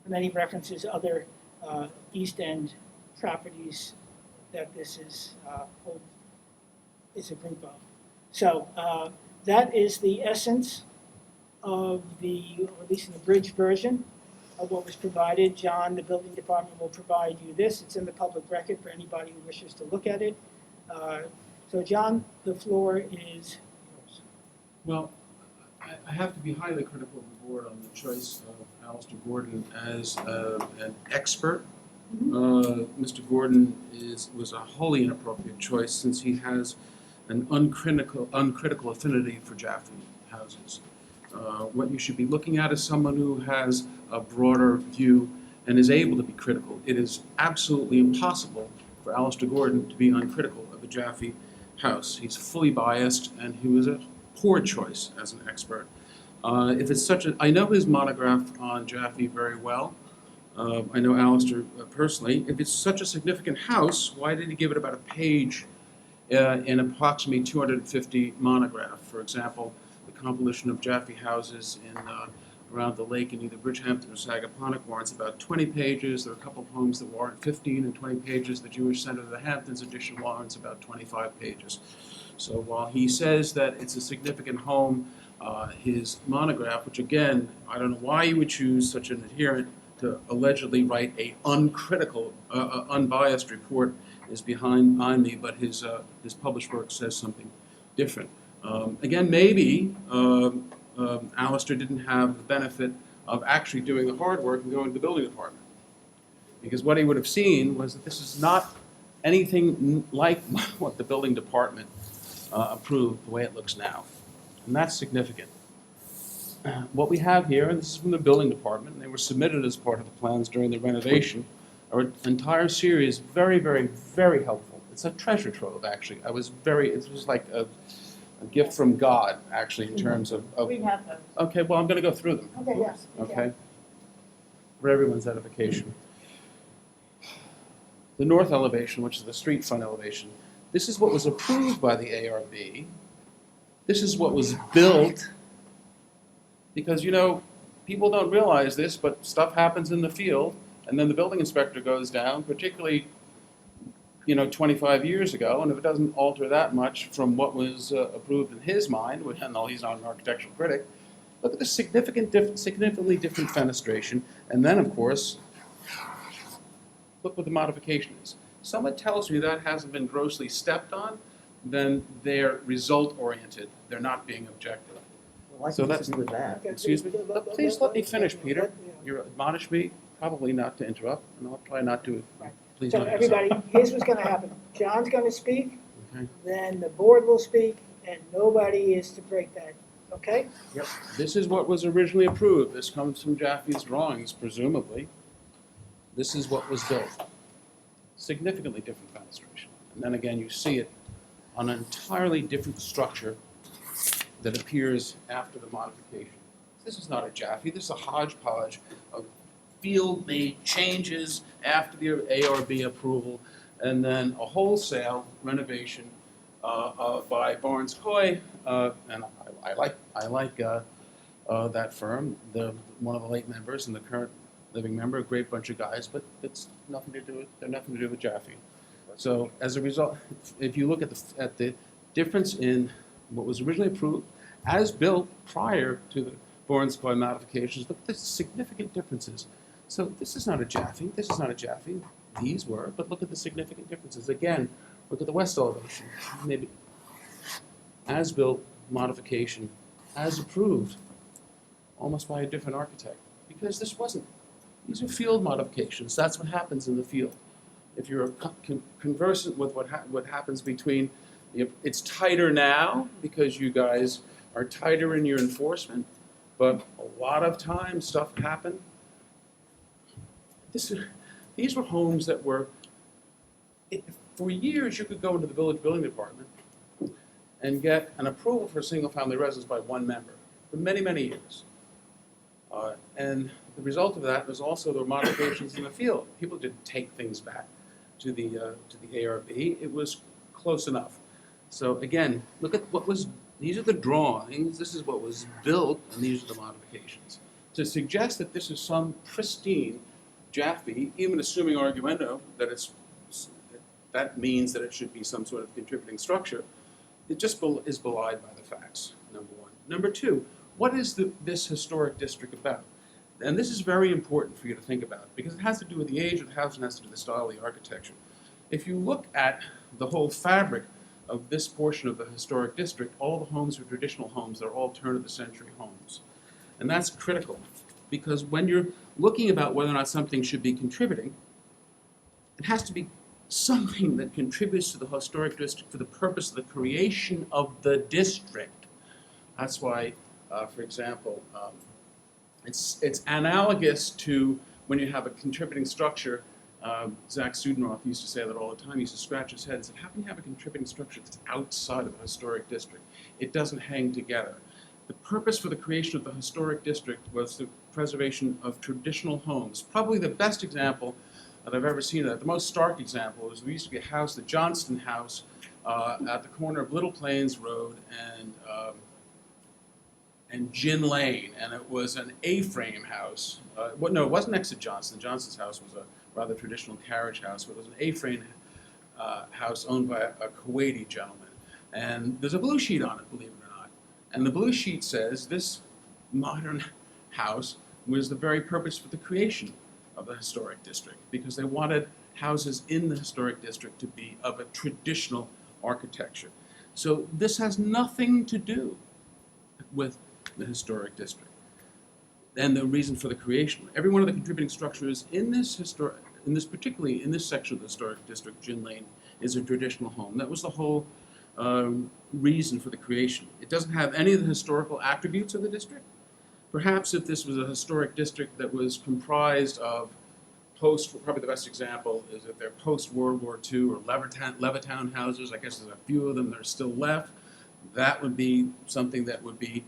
S1: And then he references other East End properties that this is a group of. So that is the essence of the, or at least in the bridge version, of what was provided. John, the building department, will provide you this. It's in the public record for anybody who wishes to look at it. So John, the floor is yours.
S3: Well, I have to be highly critical of the board on the choice of Alistair Gordon as an expert. Mr. Gordon was a wholly inappropriate choice since he has an uncritical affinity for Jaffe houses. What you should be looking at is someone who has a broader view and is able to be critical. It is absolutely impossible for Alistair Gordon to be uncritical of a Jaffe house. He's fully biased, and he was a poor choice as an expert. If it's such a, I know his monograph on Jaffe very well. I know Alistair personally. If it's such a significant house, why did he give it about a page in approximately 250 monograph? For example, the compilation of Jaffe houses in around the lake in either Bridgehampton or Sagaponack warrants about 20 pages. There are a couple of homes that warrant 15 and 20 pages. The Jewish Center of the Hamptons edition warrants about 25 pages. So while he says that it's a significant home, his monograph, which again, I don't know why you would choose such an adherent to allegedly write a uncritical, unbiased report, is behind me, but his published work says something different. Again, maybe Alistair didn't have the benefit of actually doing the hard work and going to the building department. Because what he would have seen was that this is not anything like what the building department approved the way it looks now. And that's significant. What we have here, and this is from the building department, and they were submitted as part of the plans during the renovation, are an entire series, very, very, very helpful. It's a treasure trove, actually. It was like a gift from God, actually, in terms of
S2: We have those.
S3: okay, well, I'm going to go through them.
S1: Okay, yes.
S3: Okay? For everyone's edification. The north elevation, which is the street front elevation, this is what was approved by the ARB. This is what was built. Because, people don't realize this, but stuff happens in the field, and then the building inspector goes down, particularly 25 years ago, and if it doesn't alter that much from what was approved in his mind, and though he's not an architectural critic, look at the significantly different fenestration, and then, of course, look what the modification is. Someone tells me that hasn't been grossly stepped on, then they're result-oriented. They're not being objective.
S10: Well, I
S3: So
S10: can
S3: that's-
S10: disagree with that.
S3: Excuse me? Please let me finish, Peter. You admonish me, probably not to interrupt, and I'll try not to. Please
S1: So
S3: don't.
S1: everybody, here's what's gonna happen. John's gonna speak,
S3: Okay.
S1: then the board will speak, and nobody is to break that, okay?
S3: This is what was originally approved. This comes from Jaffe's drawings, presumably. This is what was built. Significantly different fenestration. And then again, you see it on an entirely different structure that appears after the modification. This is not a Jaffe, this is a hodgepodge of field-made changes after the ARB approval, and then a wholesale renovation by Barnes Coy, and I like that firm. They're one of the late members and the current living member, a great bunch of guys, but it's nothing to do with, they're nothing to do with Jaffe. So as a result, if you look at the difference in what was originally approved as built prior to the Barnes Coy modifications, look at the significant differences. So this is not a Jaffe, this is not a Jaffe, these were, but look at the significant differences. Again, look at the west elevation, maybe as built modification, as approved, almost by a different architect, because this wasn't. These are field modifications. That's what happens in the field. If you're conversant with what happens between, it's tighter now because you guys are tighter in your enforcement, but a lot of times stuff happened. These were homes that were, for years you could go into the village building department and get an approval for a single-family residence by one member for many, many years. And the result of that was also there were modifications in the field. People didn't take things back to the ARB. It was close enough. So again, look at what was, these are the drawings, this is what was built, and these are the modifications. To suggest that this is some pristine Jaffe, even assuming arguendo that that means that it should be some sort of contributing structure, it just is belied by the facts, number one. Number two, what is this historic district about? And this is very important for you to think about because it has to do with the age of the house and has to do with the style of the architecture. If you look at the whole fabric of this portion of the historic district, all the homes are traditional homes. They're all turn-of-the-century homes. And that's critical because when you're looking about whether or not something should be contributing, it has to be something that contributes to the historic district for the purpose of the creation of the district. That's why, for example, it's analogous to when you have a contributing structure. Zach Sudenroth used to say that all the time. He used to scratch his head and say, how can you have a contributing structure that's outside of a historic district? It doesn't hang together. The purpose for the creation of the historic district was the preservation of traditional homes. Probably the best example that I've ever seen of that, the most stark example, is there used to be a house, the Johnston House, at the corner of Little Plains Road and Gin Lane, and it was an A-frame house. No, it wasn't next to Johnston. Johnston's house was a rather traditional carriage house, but it was an A-frame house owned by a Kuwaiti gentleman. And there's a blue sheet on it, believe it or not. And the blue sheet says this modern house was the very purpose for the creation of the historic district, because they wanted houses in the historic district to be of a traditional architecture. So this has nothing to do with the historic district and the reason for the creation. Every one of the contributing structures in this particularly in this section of the historic district, Gin Lane, is a traditional home. That was the whole reason for the creation. It doesn't have any of the historical attributes of the district. Perhaps if this was a historic district that was comprised of probably the best example is if they're post-World War II or Levittown houses, I guess there's a few of them that are still left, that would be something that would be,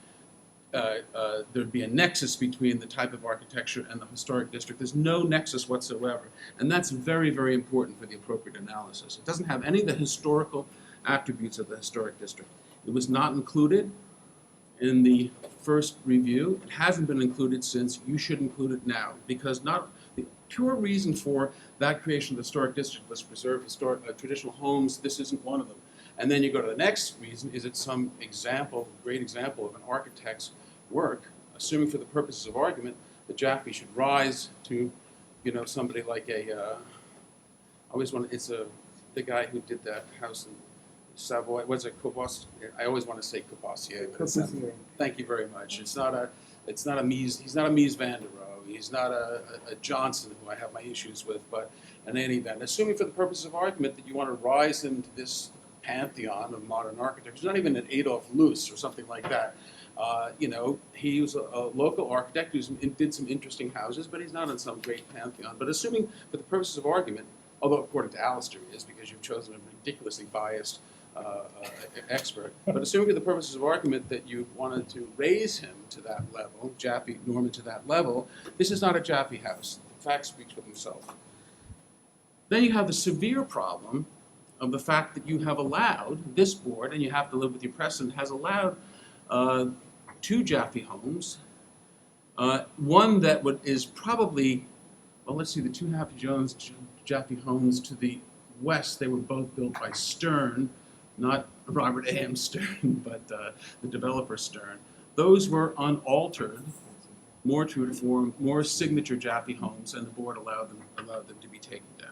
S3: there'd be a nexus between the type of architecture and the historic district. There's no nexus whatsoever, and that's very, very important for the appropriate analysis. It doesn't have any of the historical attributes of the historic district. It was not included in the first review. It hasn't been included since. You should include it now, because the pure reason for that creation of the historic district was to preserve traditional homes. This isn't one of them. And then you go to the next reason, is it some example, great example of an architect's work, assuming for the purposes of argument that Jaffe should rise to, somebody like the guy who did that house in Savoy, was it Courvoisier? I always want to say Courvoisier, but thank you very much. He's not a Mies van der Rohe. He's not a Johnson, who I have my issues with, but in any event, assuming for the purposes of argument that you want to rise into this pantheon of modern architecture, not even an Adolf Loos or something like that. He was a local architect who did some interesting houses, but he's not in some great pantheon. But assuming for the purposes of argument, although according to Alistair he is, because you've chosen a ridiculously biased expert. But assuming for the purposes of argument that you wanted to raise him to that level, Jaffe Norman to that level, this is not a Jaffe house. The fact speaks for themselves. Then you have the severe problem of the fact that you have allowed, this board, and you have to live with your precedent, has allowed 2 Jaffe homes. One that is probably, well, let's see, the 2 Happy Jones Jaffe homes to the west, they were both built by Stern, not Robert A.M. Stern, but the developer Stern. Those were unaltered, more true to form, more signature Jaffe homes, and the board allowed them to be taken down.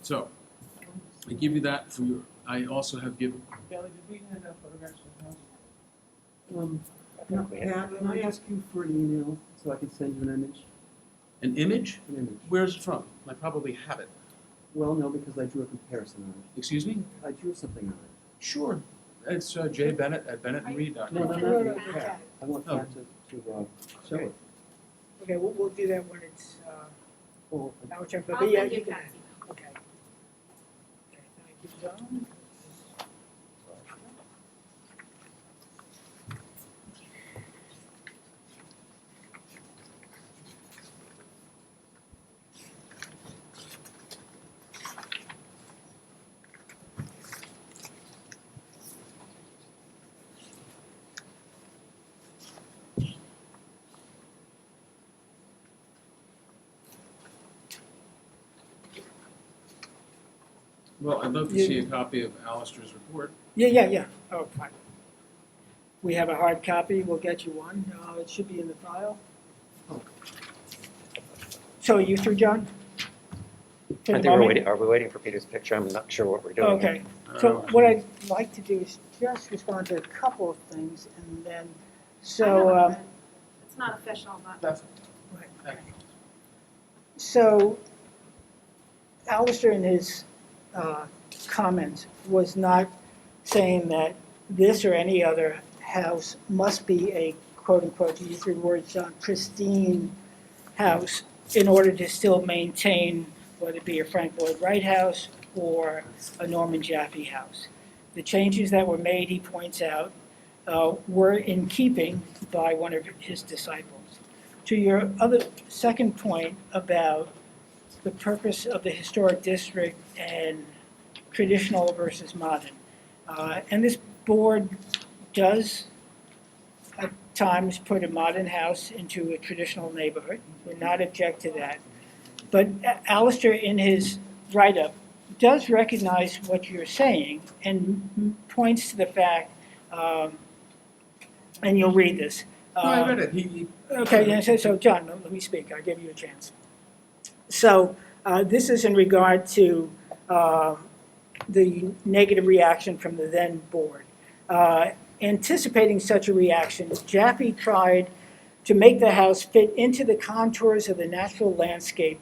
S3: So, I give you that for your, I also have given.
S5: Kelly, did we hand out photographs of the house?
S10: Pat, can I ask you for an email so I can send you an image?
S3: An image?
S10: An image.
S3: Where's it from? I probably have it.
S10: Well, no, because I drew a comparison on it.
S3: Excuse me?
S10: I drew something on it.
S3: Sure. It's Jay Bennett at BennettandReed.com.
S10: No. Pat. I want Pat to show it.
S1: Okay, we'll do that when it's
S10: Well,
S1: our turn, but
S9: I'll
S1: yeah,
S9: send you
S1: you can,
S9: Pat's
S1: okay. Okay, thank you, John.
S3: Well, I'd love to see a copy of Alistair's report.
S1: Yeah. Oh, fine. We have a hard copy, we'll get you one. It should be in the file. So are you through, John? For
S8: I
S1: the
S8: think
S1: moment?
S8: are we waiting for Peter's picture? I'm not sure what we're doing.
S1: Okay, so what I'd like to do is just respond to a couple of things and then, so,
S9: It's not official, but.
S3: That's
S1: right. So Alistair in his comments was not saying that this or any other house must be a quote-unquote, to use your words, John, pristine house in order to still maintain whether it be a Frank Lloyd Wright house or a Norman Jaffe house. The changes that were made, he points out, were in keeping by one of his disciples. To your second point about the purpose of the historic district and traditional versus modern. And this board does at times put a modern house into a traditional neighborhood. Would not object to that. But Alistair in his write-up does recognize what you're saying and points to the fact, and you'll read this.
S3: No, I read it.
S1: Okay, so John, let me speak. I'll give you a chance. So this is in regard to the negative reaction from the then board. Anticipating such a reaction, Jaffe tried to make the house fit into the contours of the natural landscape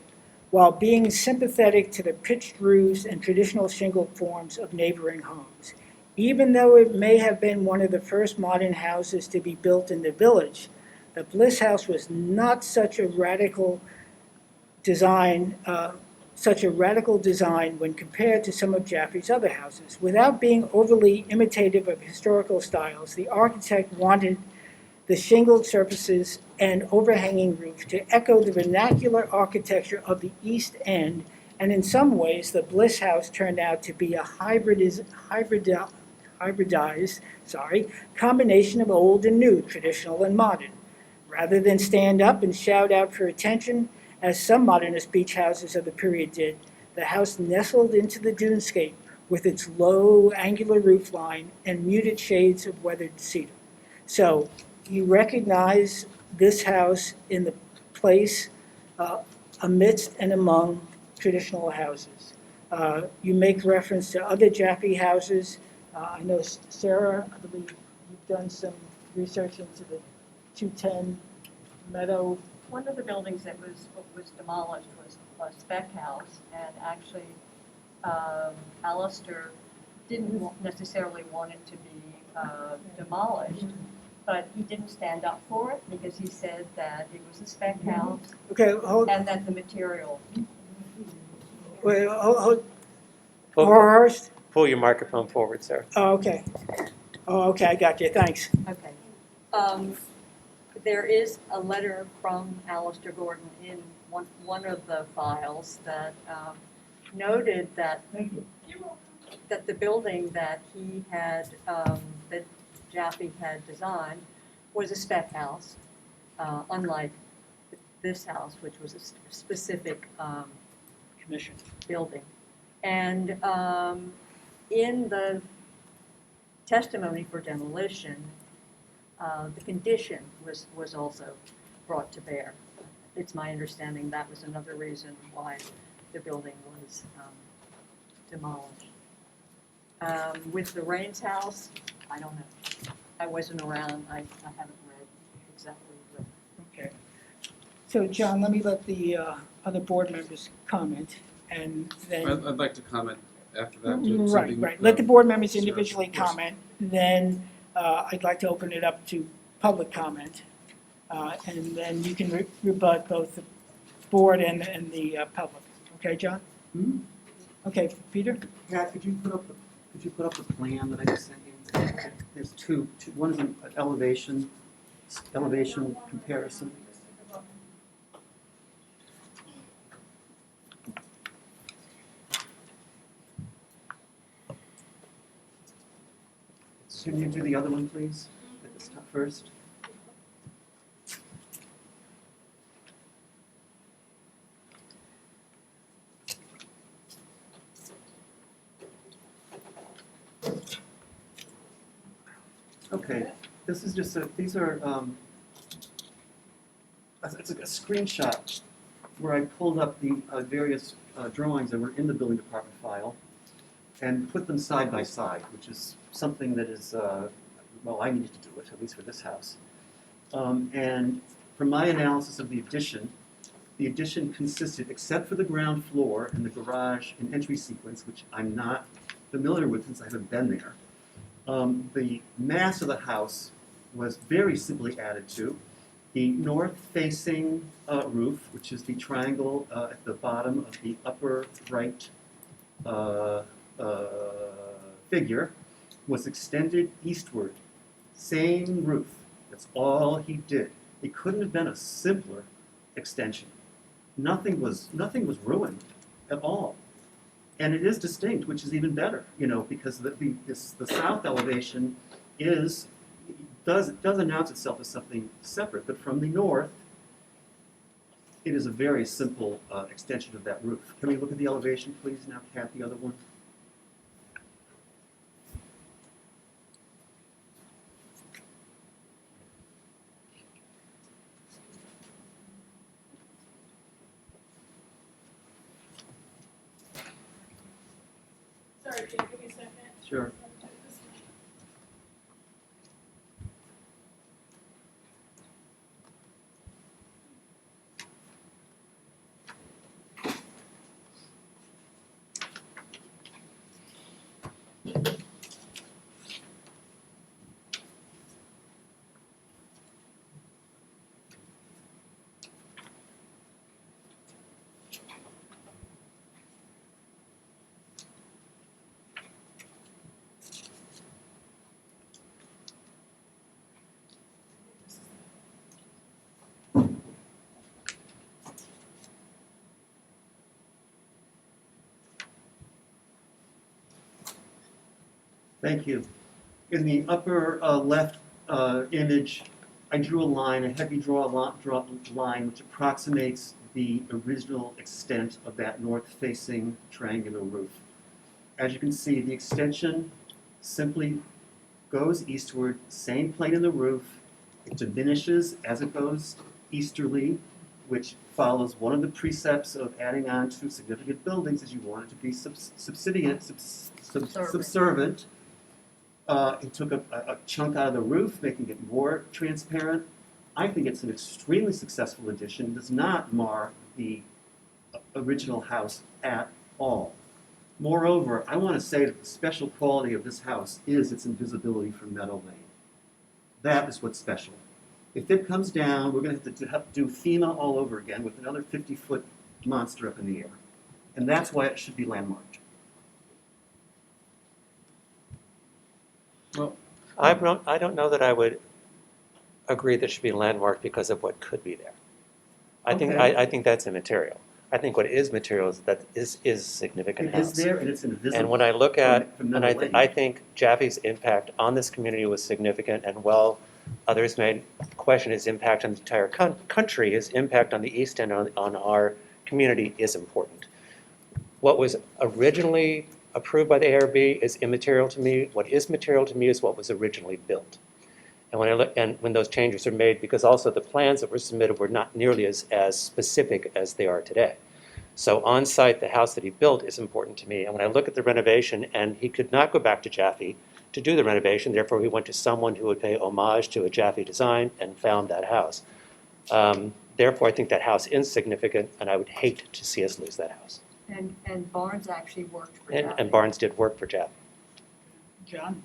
S1: while being sympathetic to the pitched roofs and traditional shingled forms of neighboring homes. Even though it may have been one of the first modern houses to be built in the village, the Bliss House was not such a radical design when compared to some of Jaffe's other houses. Without being overly imitative of historical styles, the architect wanted the shingled surfaces and overhanging roof to echo the vernacular architecture of the East End, and in some ways, the Bliss House turned out to be a hybridized combination of old and new, traditional and modern. Rather than stand up and shout out for attention, as some modernist beach houses of the period did, the house nestled into the dunescape with its low, angular roof line and muted shades of weathered cedar. So you recognize this house in the place amidst and among traditional houses. You make reference to other Jaffe houses. I know, Sarah, I believe you've done some research into the 210 Meadow.
S2: One of the buildings that was demolished was a spec house, and actually Alistair didn't necessarily want it to be demolished, but he didn't stand up for it because he said that it was a spec house and that the material.
S1: Wait, Horst,
S8: pull your microphone forward, sir.
S1: Oh, okay. Oh, okay, I got you, thanks.
S2: Okay. There is a letter from Alistair Gordon in one of the files that noted that that the building that he had, that Jaffe had designed was a spec house, unlike this house, which was a specific
S1: Commission.
S2: building. And in the testimony for demolition, the condition was also brought to bear. It's my understanding that was another reason why the building was demolished. With the Raines house, I don't know. I wasn't around. I haven't read exactly what.
S1: Okay. So, John, let me let the other board members comment, and then.
S3: I'd like to comment after that. to
S1: Right,
S3: something,
S1: right. Let the board members individually
S3: of course.
S1: comment, then I'd like to open it up to public comment. And then you can rebut both the board and the public. Okay, John?
S10: Hmm?
S1: Okay, Peter?
S10: Pat, could you put up the plan that I just sent you? There's two. One is an elevation comparison. Can you do the other one, please, at the top first? Okay, this is just these are, it's a screenshot where I pulled up the various drawings that were in the building department file and put them side by side, which is something that is, well, I needed to do it, at least for this house. And from my analysis of the addition consisted, except for the ground floor and the garage and entry sequence, which I'm not familiar with since I haven't been there, the mass of the house was very simply added to. The north-facing roof, which is the triangle at the bottom of the upper right figure, was extended eastward. Same roof. That's all he did. It couldn't have been a simpler extension. Nothing was ruined at all. And it is distinct, which is even better, because the south elevation does announce itself as something separate, but from the north, it is a very simple extension of that roof. Can we look at the elevation, please, now, Kat, the other one?
S9: Sorry, can you give me a second?
S10: Sure. Thank you. In the upper left image, I drew a line, a heavy draw line, which approximates the original extent of that north-facing triangular roof. As you can see, the extension simply goes eastward, same plane in the roof. It diminishes as it goes easterly, which follows one of the precepts of adding on to significant buildings is you want it to be subservient. It took a chunk out of the roof, making it more transparent. I think it's an extremely successful addition. It does not mar the original house at all. Moreover, I want to say that the special quality of this house is its invisibility from Meadow Lane. That is what's special. If it comes down, we're going to have to do FEMA all over again with another 50-foot monster up in the air. And that's why it should be landmarked.
S3: Well,
S8: I don't know that I would agree that it should be landmarked because of what could be there.
S1: Okay.
S8: I think that's immaterial. I think what is material is that is significant
S10: It
S8: house.
S10: is there and it's invisible.
S8: And when I look at,
S10: from
S8: and
S10: another
S8: I
S10: way.
S8: think Jaffe's impact on this community was significant, and while others may question his impact on the entire country, his impact on the East End, on our community is important. What was originally approved by the ARB is immaterial to me. What is material to me is what was originally built. And when I look, and when those changes are made, because also the plans that were submitted were not nearly as specific as they are today. So on site, the house that he built is important to me. And when I look at the renovation, and he could not go back to Jaffe to do the renovation, therefore he went to someone who would pay homage to a Jaffe design and found that house. Therefore, I think that house is significant, and I would hate to see us lose that house.
S2: And Barnes actually worked for
S8: And
S2: Jaffe.
S8: Barnes did work for Jaffe.
S1: John?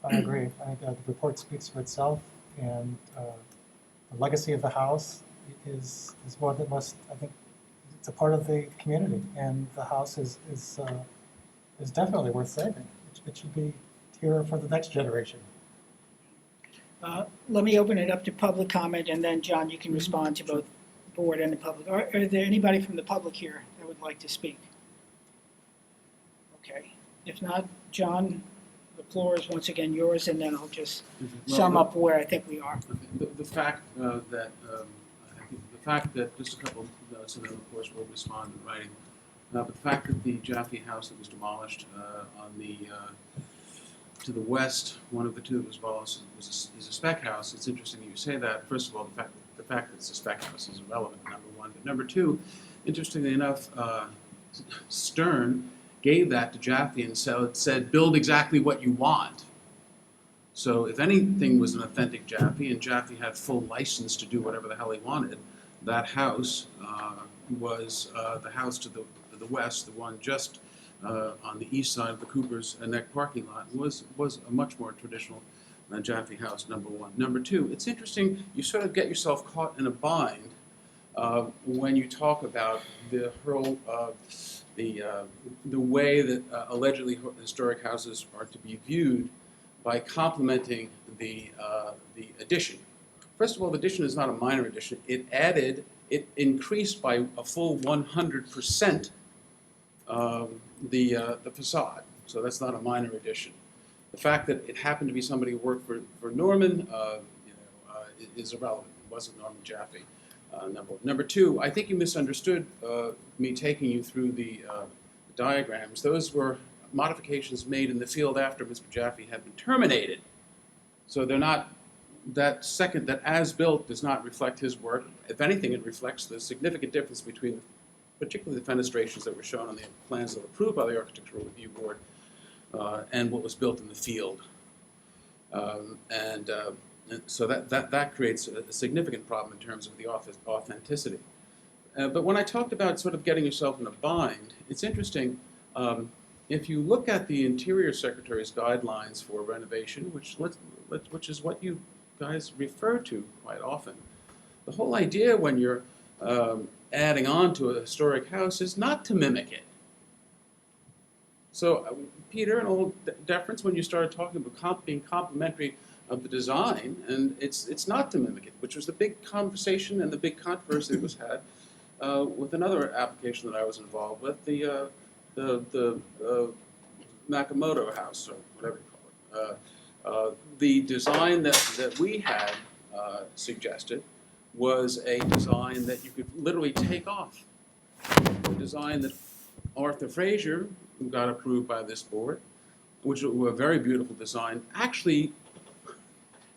S7: I agree. I think the report speaks for itself, and the legacy of the house is one that must, I think, it's a part of the community, and the house is definitely worth saving. It should be here for the next generation.
S1: Let me open it up to public comment, and then, John, you can respond to both board and the public. Are there anybody from the public here that would like to speak? Okay. If not, John, the floor is once again yours, and then I'll just sum up where I think we are.
S3: The fact that just a couple of notes, and then of course we'll respond in writing. But the fact that the Jaffe house that was demolished on the to the west, one of the two that was demolished is a spec house. It's interesting that you say that. First of all, the fact that it's a spec house is irrelevant, number one. But number two, interestingly enough, Stern gave that to Jaffe and said, build exactly what you want. So if anything was an authentic Jaffe, and Jaffe had full license to do whatever the hell he wanted, that house was the house to the west, the one just on the east side of the Cooper's Neck parking lot, was a much more traditional Jaffe house, number one. Number two, it's interesting, you sort of get yourself caught in a bind when you talk about the way that allegedly historic houses are to be viewed by complementing the addition. First of all, the addition is not a minor addition. It increased by a full 100% the facade. So that's not a minor addition. The fact that it happened to be somebody who worked for Norman, is irrelevant. It wasn't Norman Jaffe. Number two, I think you misunderstood me taking you through the diagrams. Those were modifications made in the field after Mr. Jaffe had been terminated. So they're not, that as-built does not reflect his work. If anything, it reflects the significant difference between particularly the fenestrations that were shown on the plans that were approved by the Architectural Review Board and what was built in the field. So that creates a significant problem in terms of the authenticity. But when I talked about sort of getting yourself in a bind, it's interesting. If you look at the Interior Secretary's guidelines for renovation, which is what you guys refer to quite often, the whole idea when you're adding on to a historic house is not to mimic it. So, Peter, an old deference when you started talking about being complementary of the design, and it's not to mimic it, which was the big conversation and the big controversy that was had with another application that I was involved with, the Nakamoto house, or whatever you call it. The design that we had suggested was a design that you could literally take off. The design that Arthur Fraser got approved by this board, which was a very beautiful design, actually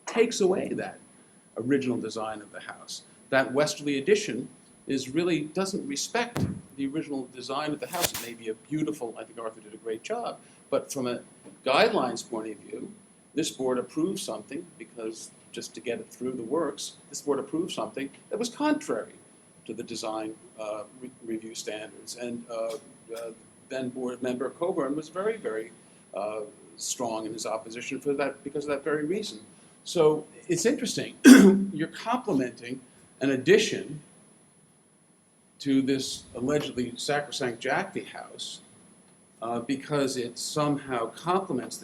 S3: takes away that original design of the house. That westerly addition doesn't respect the original design of the house. It may be a beautiful, I think Arthur did a great job, but from a guidelines point of view, this board approved something because just to get it through the works, this board approved something that was contrary to the design review standards. And then board member Coburn was very, very strong in his opposition for that because of that very reason. So it's interesting. You're complementing an addition to this allegedly sacrosanct Jaffe house because it somehow complements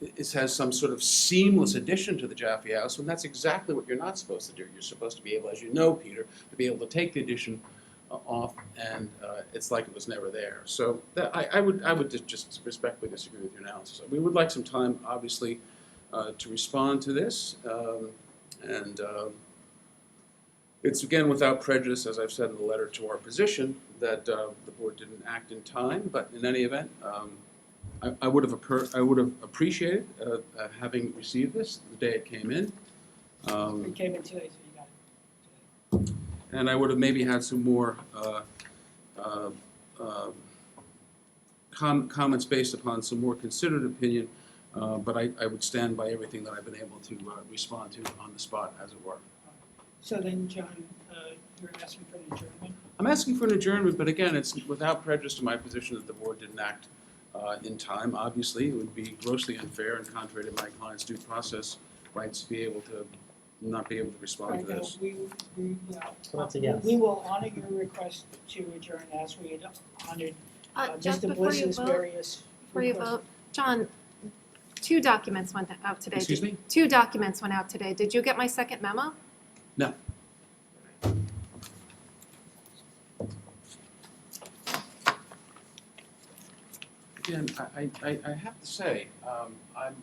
S3: it has some sort of seamless addition to the Jaffe House, when that's exactly what you're not supposed to do. You're supposed to be able, as you know, Peter, to be able to take the addition off, and it's like it was never there. So that, I would just respectfully disagree with your analysis. We would like some time, obviously, to respond to this, and it's again without prejudice, as I've said in the letter to our position, that the board didn't act in time. But in any event, I would have appreciated having received this the day it came in.
S1: It came in today, so you got it.
S3: And I would have maybe had some more comments based upon some more considered opinion, but I would stand by everything that I've been able to respond to on the spot, as it were.
S1: So then, John, you're asking for an adjournment?
S3: I'm asking for an adjournment, but again, it's without prejudice to my position that the board didn't act in time. Obviously, it would be grossly unfair and contrary to my client's due process rights to be able to not be able to respond to
S1: Right,
S3: this.
S7: So that's a yes.
S1: We will honor your request to adjourn as we had honored
S9: Just
S1: Mr.
S9: before you
S1: Bliss's
S9: vote,
S1: various
S9: Before you
S1: requests.
S9: vote, John, 2 documents went out today.
S3: Excuse me?
S9: 2 documents went out today. Did you get my second memo?
S3: No. Again, I have to say, I'm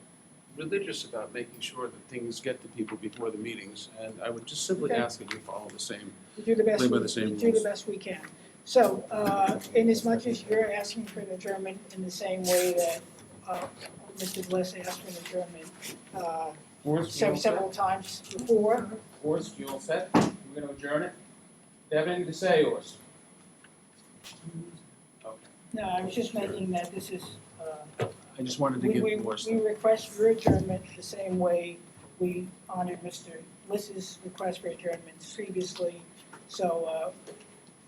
S3: religious about making sure that things get to people before the meetings, and I would just simply
S1: Okay.
S3: ask that you follow the same.
S1: We do the best,
S3: Play by the same
S1: we do the
S3: rules.
S1: best we can. So, in as much as you're asking for an adjournment in the same way that Mr. Bliss asked for an adjournment several times before,
S3: Forrest, you all set? We're gonna adjourn it? Do you have anything to say, Forrest? Okay.
S1: no, I was just making that this is,
S3: I just wanted to
S1: we
S3: give Forrest.
S1: request your adjournment the same way we honored Mr. Bliss's request for adjournments previously. So,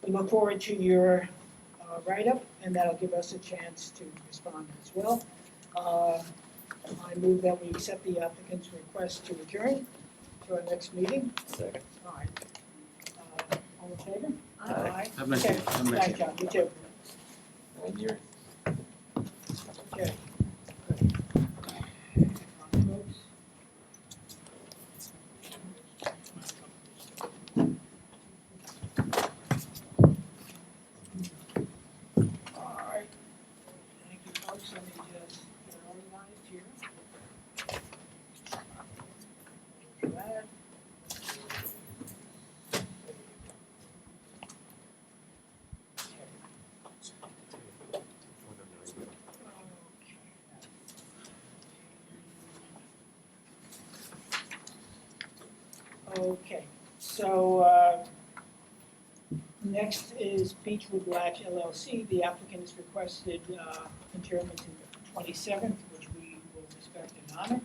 S1: we look forward to your write-up, and that'll give us a chance to respond as well. I move that we accept the applicant's request to adjourn to our next meeting.
S8: Second.
S1: All right. All in favor?
S8: Aye.
S3: Have a nice
S1: Okay.
S3: day. Have a nice
S1: Thanks,
S3: day.
S1: John. You too.
S11: 9 years.
S1: Okay. All right. Thank you, folks. Let me just get organized here. Do that. Okay, so next is Beachwood Black Llc. The applicant has requested adjournment to the 27th, which we will respect and honor.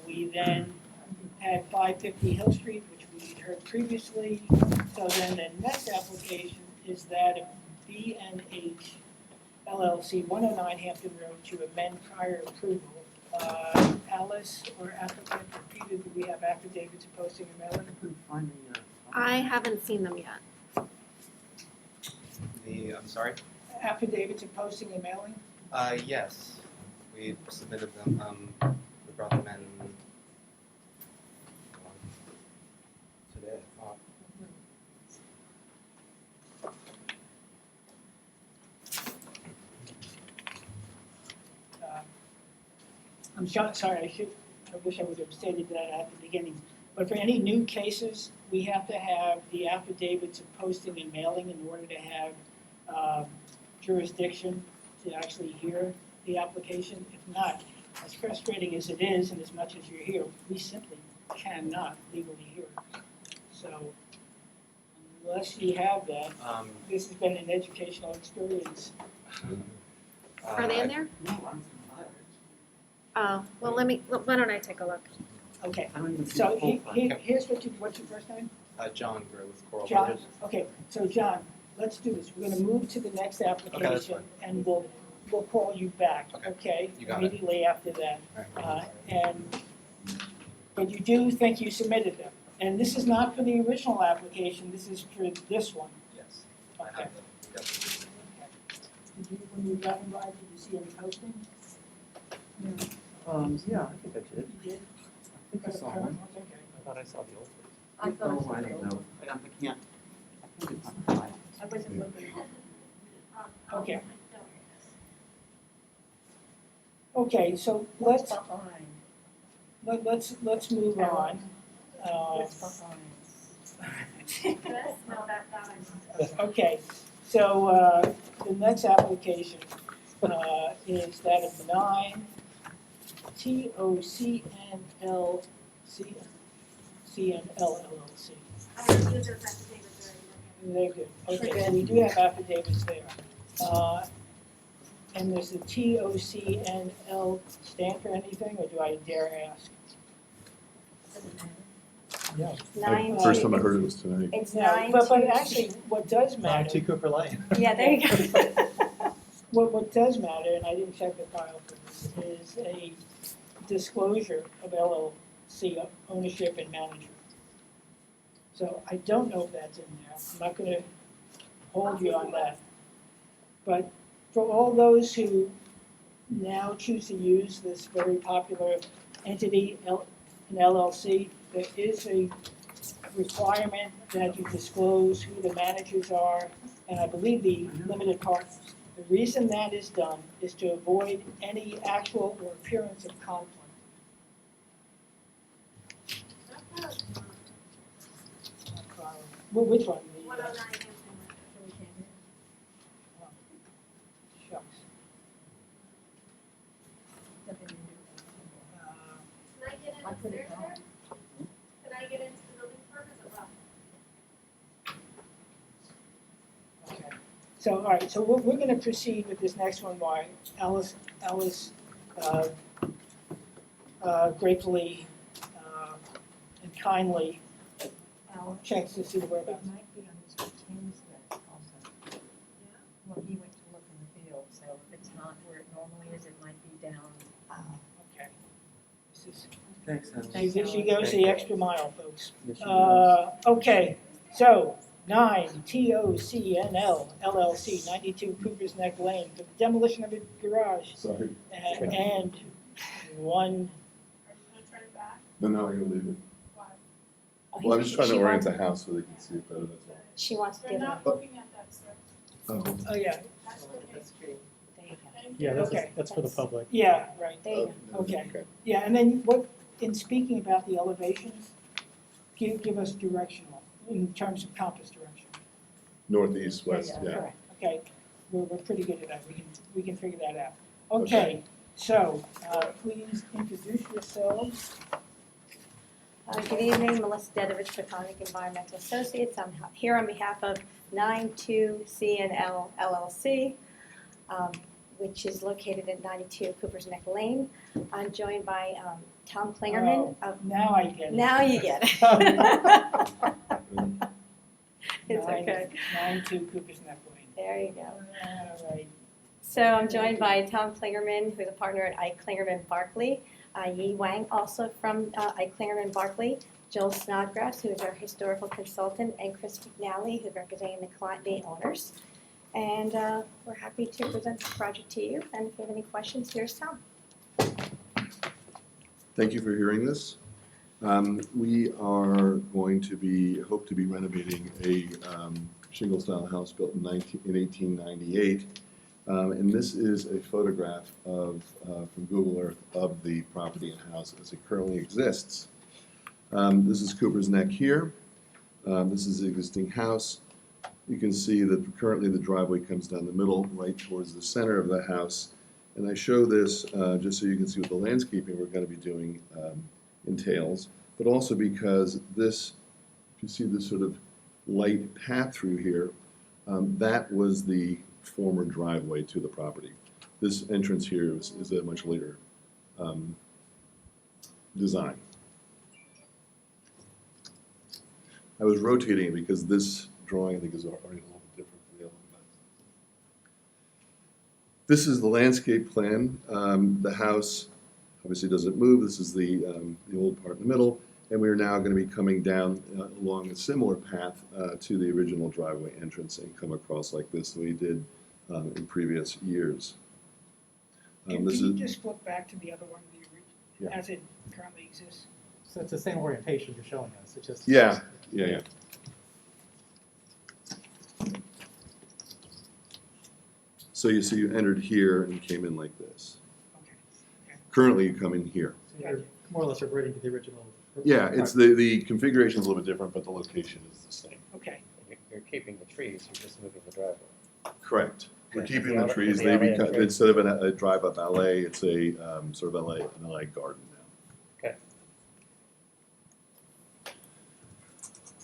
S1: We then had 550 Hill Street, which we heard previously. So then the next application is that of B&H LLC, 109 Hampton Road, to amend prior approval. Alice or applicant, or Peter, do we have affidavits of posting and mailing?
S9: I haven't seen them yet.
S14: I'm sorry?
S1: Affidavits of posting and mailing?
S14: Yes, we submitted them, we brought them in today, I thought.
S1: I'm sorry, I wish I would have stated that at the beginning. But for any new cases, we have to have the affidavits of posting and mailing in order to have jurisdiction to actually hear the application. If not, as frustrating as it is, and as much as you're here, we simply cannot legally hear it. So unless you have that, this has been an educational experience.
S9: Are they in there? Oh, well, why don't I take a look?
S1: Okay,
S10: I don't even see
S1: so
S10: the full file.
S1: here's what's your first name?
S14: John Gray with Coral
S1: John,
S14: Brothers.
S1: okay, so John, let's do this. We're gonna move to the next application,
S14: fine.
S1: and we'll call you back,
S14: Okay.
S1: okay?
S14: You got it.
S1: Immediately after that.
S14: Alright.
S1: But you do think you submitted them? And this is not for the original application, this is for this one.
S14: Yes.
S1: Okay.
S14: I have them. Yes.
S1: Did you, when you were driving by, did you see any posting?
S10: Yeah, I think I did.
S1: You did?
S10: I think I saw one.
S1: Okay.
S8: I thought I saw the old one.
S2: I thought
S10: Oh, I don't know. I can't. I think it's on the file.
S2: I wasn't looking.
S1: Okay. Okay, so let's move on. Okay, so the next application is that of 9 TOCNL LLC. Very good. Okay, so we do have affidavits there. And does the TOCNL stand for anything, or do I dare ask?
S7: Yeah.
S15: Nine
S16: First
S15: two-
S16: time I heard it was tonight.
S15: It's
S1: No,
S15: nine
S1: but
S15: two-
S1: actually, what does
S7: 92
S1: matter,
S7: Cooper Lane.
S15: Yeah, there you go.
S1: what does matter, and I didn't check the file for this, is a disclosure of LLC ownership and management. So I don't know if that's in there. I'm not gonna hold you on that. But for all those who now choose to use this very popular entity, an LLC, there is a requirement that you disclose who the managers are, and I believe the limited partners. The reason that is done is to avoid any actual or appearance of conflict. Well, which one? Shucks.
S2: I put it down.
S1: Okay. So, all right, so we're gonna proceed with this next one while Alice gratefully and kindly checks to see the
S2: It
S1: whereabouts.
S2: might be on Mr. King's desk also. Well, he went to look in the field, so if it's not where it normally is, it might be down.
S1: Okay. This is,
S10: Thanks, Alan.
S1: she goes the extra mile, folks.
S10: Yes, she does.
S1: Okay, so 9 TOCNL LLC, 92 Cooper's Neck Lane, for the demolition of a garage
S16: Sorry.
S1: and one.
S16: No, you'll leave it. Well, I'm just trying to
S15: She
S16: orient
S15: wants-
S16: the house so they can see it better, that's all.
S15: She wants to give it.
S16: looking
S15: at that, sir.
S16: Oh,
S1: Oh, yeah,
S15: There you go.
S7: Yeah,
S1: Okay.
S7: that's for the public.
S1: yeah, right.
S15: There you go.
S1: Okay. Yeah, and then what, in speaking about the elevations, give us directional, in terms of compass direction.
S16: northeast, west, yeah.
S1: Correct. Okay, we're pretty good at that, we can figure that out. Okay, so, please introduce yourselves.
S15: Good evening, Melissa Dedovich, Peconic Environmental Associates. I'm here on behalf of 92CNL LLC, which is located at 92 Cooper's Neck Lane. I'm joined by Tom Klingerman.
S1: Oh, now I get it.
S15: Now you get it. It's
S1: Nine-
S15: okay.
S1: 92 Cooper's Neck Lane.
S15: There you go.
S1: All right.
S15: So I'm joined by Tom Klingerman, who's a partner at Ike Klingerman Barkley, Yi Wang, also from Ike Klingerman Barkley, Joel Snodgrass, who is our historical consultant, and Chris McNally, who's representing the owners. And we're happy to present this project to you. And if you have any questions, here's Tom.
S16: Thank you for hearing this. We are going to hope to be renovating a shingle-style house built in 1898. And this is a photograph from Google Earth of the property and house as it currently exists. This is Cooper's Neck here. This is the existing house. You can see that currently the driveway comes down the middle, right towards the center of the house. And I show this just so you can see what the landscaping we're going to be doing entails, but also because this, if you see this sort of light path through here, that was the former driveway to the property. This entrance here is a much later design. I was rotating it because this drawing I think is already a little bit different from the other one. This is the landscape plan. The house obviously doesn't move. This is the old part in the middle, and we are now going to be coming down along a similar path to the original driveway entrance and come across like this that we did in previous years.
S1: Can
S16: This
S1: you
S16: is,
S1: just flip back to the other one,
S16: Yeah.
S1: as it currently exists?
S7: So it's the same orientation you're showing us, it's just.
S16: yeah. So you see, you entered here and came in like this. Currently, you come in here.
S7: So you're more or less reverting to the original.
S16: Yeah, it's the configuration is a little bit different, but the location is the same.
S1: Okay.
S8: You're keeping the trees, you're just moving the driveway.
S16: Correct. We're
S8: Yeah.
S16: keeping
S8: The
S16: the
S8: alley-
S16: trees.
S8: the
S16: They
S8: alley
S16: become,
S8: and trees.
S16: instead of a drive-up alley, it's a sort of an alley garden now.
S8: Okay.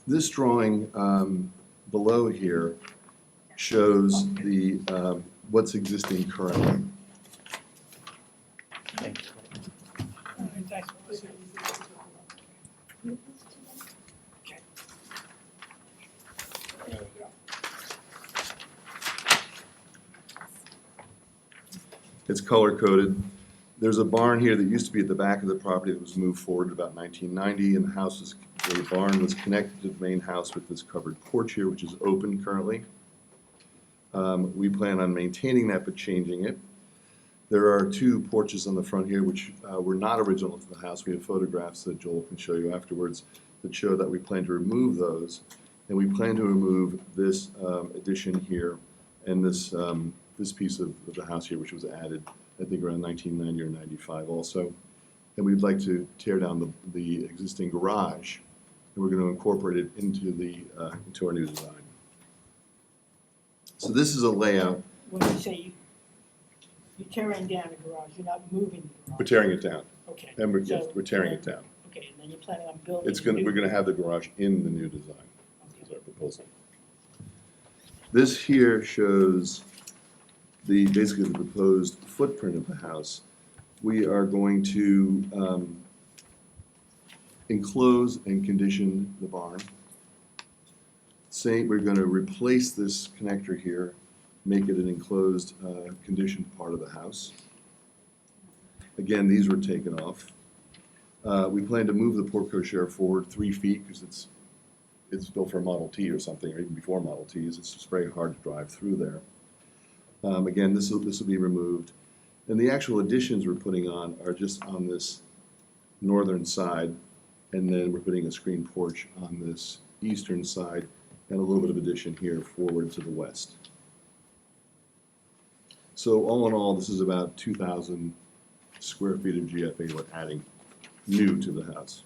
S16: This drawing below here shows the what's existing currently.
S8: Thank you.
S16: It's color coded. There's a barn here that used to be at the back of the property that was moved forward about 1990, and the barn was connected to the main house with this covered porch here, which is open currently. We plan on maintaining that but changing it. There are two porches on the front here which were not original to the house. We have photographs that Joel can show you afterwards that show that we plan to remove those. And we plan to remove this addition here and this piece of the house here, which was added, I think, around 1990 or 95 also. And we'd like to tear down the existing garage, and we're going to incorporate it into our new design. So this is a layout.
S1: When you say you're tearing down the garage, you're not moving the garage?
S16: We're tearing it down.
S1: Okay.
S16: And we're
S1: So-
S16: tearing it down.
S1: Okay, and then you're planning on building?
S16: We're going to have the garage in the new design, is our proposal. This here shows basically the proposed footprint of the house. We are going to enclose and condition the barn. We're going to replace this connector here, make it an enclosed, conditioned part of the house. Again, these were taken off. We plan to move the porte cochere forward 3 feet because it's built for a Model T or something, or even before Model Ts. It's just very hard to drive through there. Again, this will be removed. And the actual additions we're putting on are just on this northern side, and then we're putting a screen porch on this eastern side, and a little bit of addition here forward to the west. So all in all, this is about 2,000 square feet of GFA we're adding new to the house.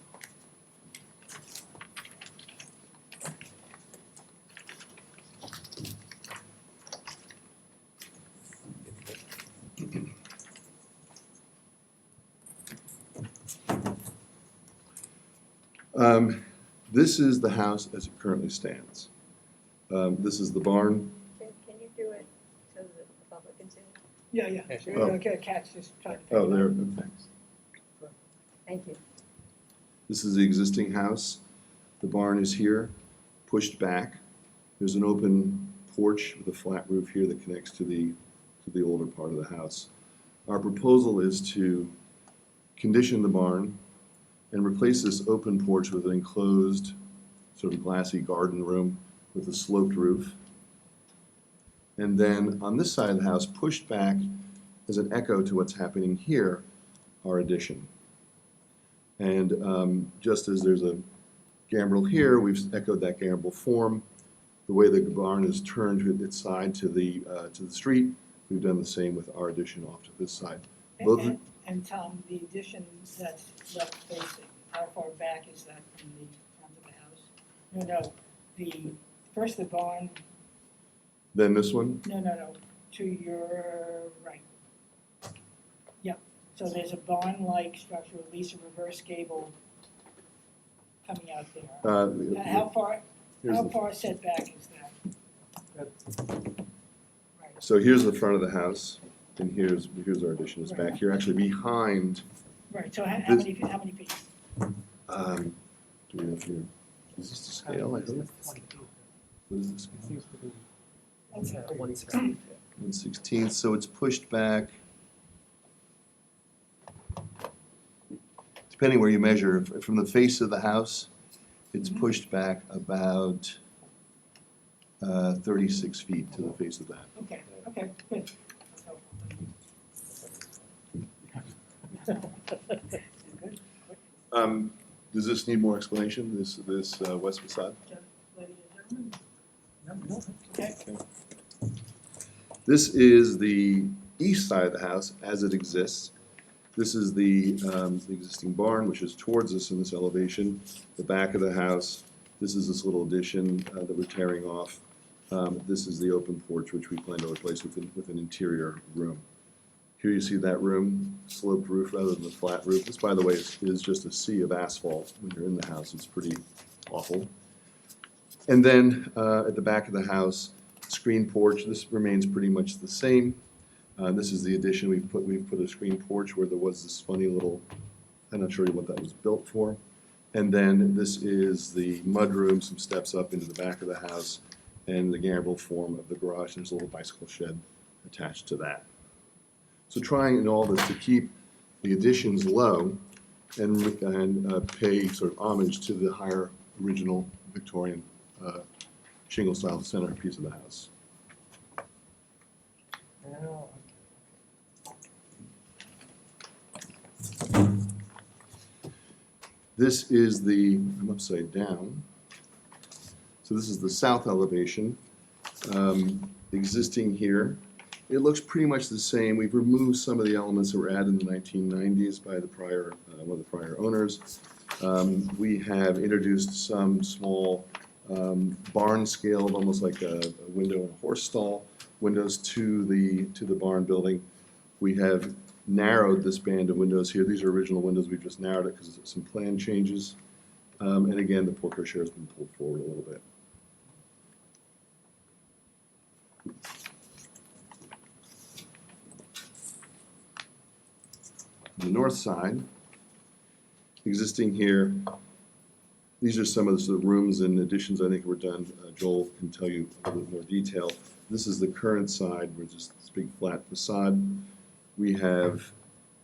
S16: This is the house as it currently stands. This is the barn.
S2: Can you do it so that the public can see it?
S1: Yeah, yeah.
S8: Yeah, sure.
S1: You're gonna get a catch, just trying to.
S16: Oh, there, okay.
S2: Thank you.
S16: This is the existing house. The barn is here, pushed back. There's an open porch with a flat roof here that connects to the older part of the house. Our proposal is to condition the barn and replace this open porch with an enclosed, sort of glassy garden room with a sloped roof. And then on this side of the house, pushed back as an echo to what's happening here, our addition. And just as there's a gambrel here, we've echoed that gambrel form. The way the barn is turned with its side to the street, we've done the same with our addition off to this side. Both,
S1: And Tom, the addition that's left facing, how far back is that from the front of the house? No, first the barn,
S16: then this one,
S1: no, to your right. Yep, so there's a barn-like structure, at least a reverse gable coming out there. How far setback is that?
S16: so here's the front of the house, and here's our addition is back here, actually behind.
S1: Right, so how
S16: This-
S1: many feet?
S16: Do we have here? Is this the scale? I hope. What is the scale?
S7: Seems to be.
S1: Okay.
S16: 1/16, so it's pushed back. Depending where you measure, from the face of the house, it's pushed back about 36 feet to the face of that.
S1: Okay, good.
S16: Does this need more explanation, this west facade?
S1: Okay.
S16: This is the east side of the house as it exists. This is the existing barn, which is towards us in this elevation. The back of the house, this is this little addition that we're tearing off. This is the open porch, which we plan to replace with an interior room. Here you see that room, sloped roof rather than the flat roof. This, by the way, is just a sea of asphalt when you're in the house. It's pretty awful. And then at the back of the house, screen porch. This remains pretty much the same. This is the addition. We've put a screen porch where there was this funny little, I'm not sure what that was built for. And then this is the mudroom, some steps up into the back of the house, and the gambrel form of the garage. There's a little bicycle shed attached to that. So trying in all this to keep the additions low and pay sort of homage to the higher original Victorian shingle style centerpiece of the house. This is I'm upside down. So this is the south elevation existing here. It looks pretty much the same. We've removed some of the elements that were added in the 1990s by the prior, one of the prior owners. We have introduced some small barn scale, almost like a window in a horse stall, windows to the barn building. We have narrowed this band of windows here. These are original windows. We've just narrowed it because of some plan changes. And again, the porte cochere has been pulled forward a little bit. The north side, existing here, these are some of the sort of rooms and additions I think were done. Joel can tell you a little bit more detail. This is the current side, which is this big flat facade. We have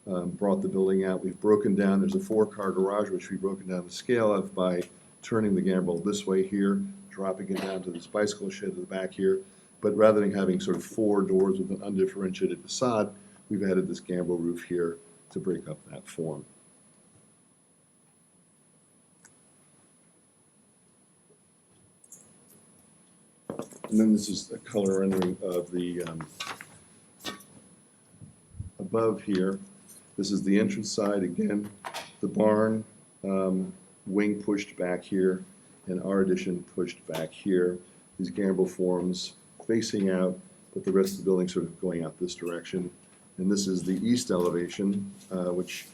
S16: brought the building out. We've broken down, there's a 4-car garage, which we've broken down the scale of by turning the gambrel this way here, dropping it down to this bicycle shed at the back here. But rather than having sort of 4 doors with an undifferentiated facade, we've added this gambrel roof here to break up that form. And then this is a color rendering of the above here. This is the entrance side again. The barn wing pushed back here, and our addition pushed back here. These gambrel forms facing out, but the rest of the building sort of going out this direction. And this is the east elevation, which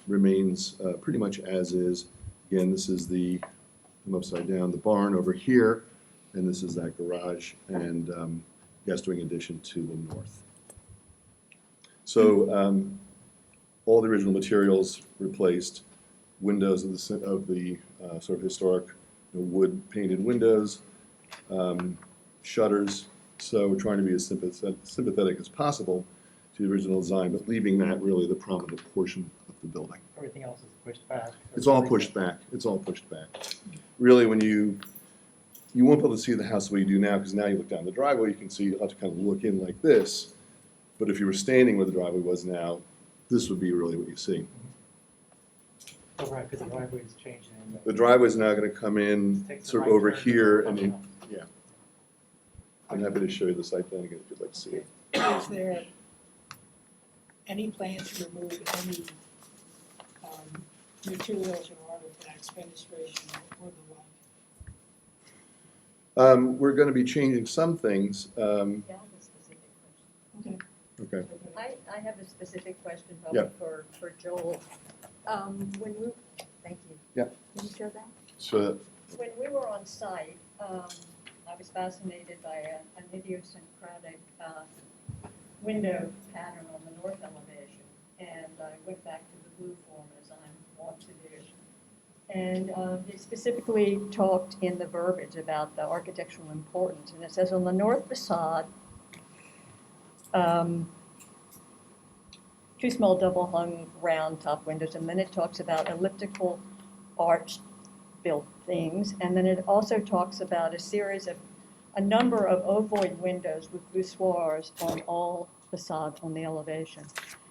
S16: remains pretty much as is. Again, this is I'm upside down, the barn over here, and this is that garage and guest wing addition to the north. So all the original materials replaced, windows of the sort of historic wood painted windows, shutters. So we're trying to be as sympathetic as possible to the original design, but leaving that really the prominent portion of the building.
S7: Everything else is pushed back.
S16: It's all pushed back. It's all pushed back. Really, when you won't be able to see the house the way you do now, because now you look down the driveway, you can see, you'll have to kind of look in like this. But if you were standing where the driveway was now, this would be really what you see.
S7: Oh, right, because the driveway is changing.
S16: The driveway's now going to come in sort of over here, and then, yeah. I'm happy to show you the site plan again if you'd like to see it.
S1: Is there any plans to remove any materials or artifacts, fenestration, or the like?
S16: We're going to be changing some things.
S2: Yeah, I have a specific question.
S16: Okay.
S2: I have a specific question
S16: Yeah.
S2: probably for Joel. Thank you.
S16: Yeah.
S2: Can you show that?
S16: So,
S2: When we were on site, I was fascinated by an idiosyncratic window pattern on the north elevation, and I went back to the blue form as I'm wont to do. And it specifically talked in the verbiage about the architectural importance, and it says on the north facade, 2 small double-hung round top windows, and then it talks about elliptical arched built things, and then it also talks about a number of ovoid windows with voussoirs on all facades on the elevation.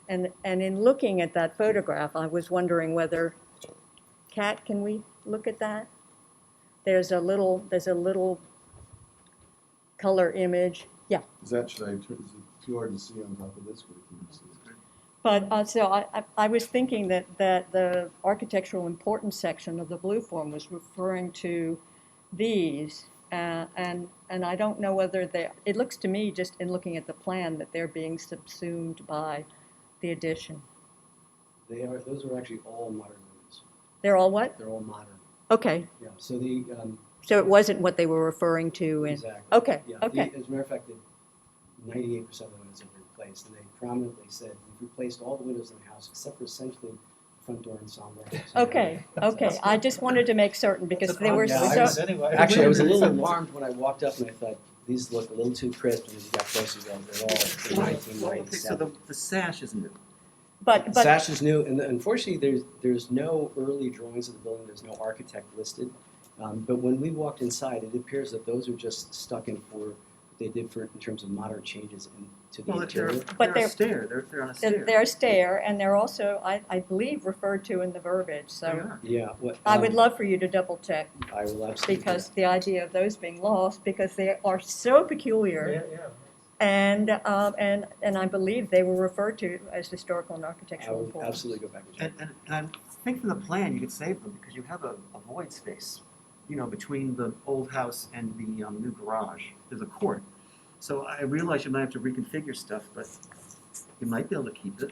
S2: And in looking at that photograph, I was wondering whether, Kat, can we look at that? There's a little color image. Yeah.
S16: Is that, should I turn, is it too hard to see on top of this, or can you see it?
S2: But so I was thinking that the architectural importance section of the blue form was referring to these, and I don't know whether it looks to me, just in looking at the plan, that they're being subsumed by the addition.
S17: Those are actually all modern windows.
S2: They're all what?
S17: They're all modern.
S2: Okay.
S17: Yeah, so the.
S2: So it wasn't what they were referring to in.
S17: Exactly.
S2: Okay,
S17: Yeah,
S2: okay.
S17: as a matter of fact, 98% of the windows have been replaced, and they prominently said, we've replaced all the windows in the house except for essentially the front door and sombra.
S2: Okay, okay. I just wanted to make certain because they were so.
S17: Actually, I was a little alarmed when I walked up and I thought, these look a little too crisp, and as you got closer, they're all in 1997.
S10: So the sash is new.
S2: But
S17: Sash is new, and unfortunately, there's no early drawings of the building. There's no architect listed. But when we walked inside, it appears that those are just stuck in for what they did for in terms of modern changes to the interior.
S2: But
S10: they're a stair. They're on a stair.
S2: They're a stair, and they're also, I believe, referred to in the verbiage. So
S17: Yeah.
S2: I would love for you to double check.
S17: I will absolutely.
S2: Because the idea of those being lost, because they are so peculiar.
S7: Yeah.
S2: And I believe they were referred to as historical and
S17: I
S2: architectural
S17: will
S2: importance.
S17: absolutely go back and check.
S10: And I think from the plan, you could save them because you have a void space, between the old house and the new garage. There's a court. So I realize you might have to reconfigure stuff, but you might be able to keep it.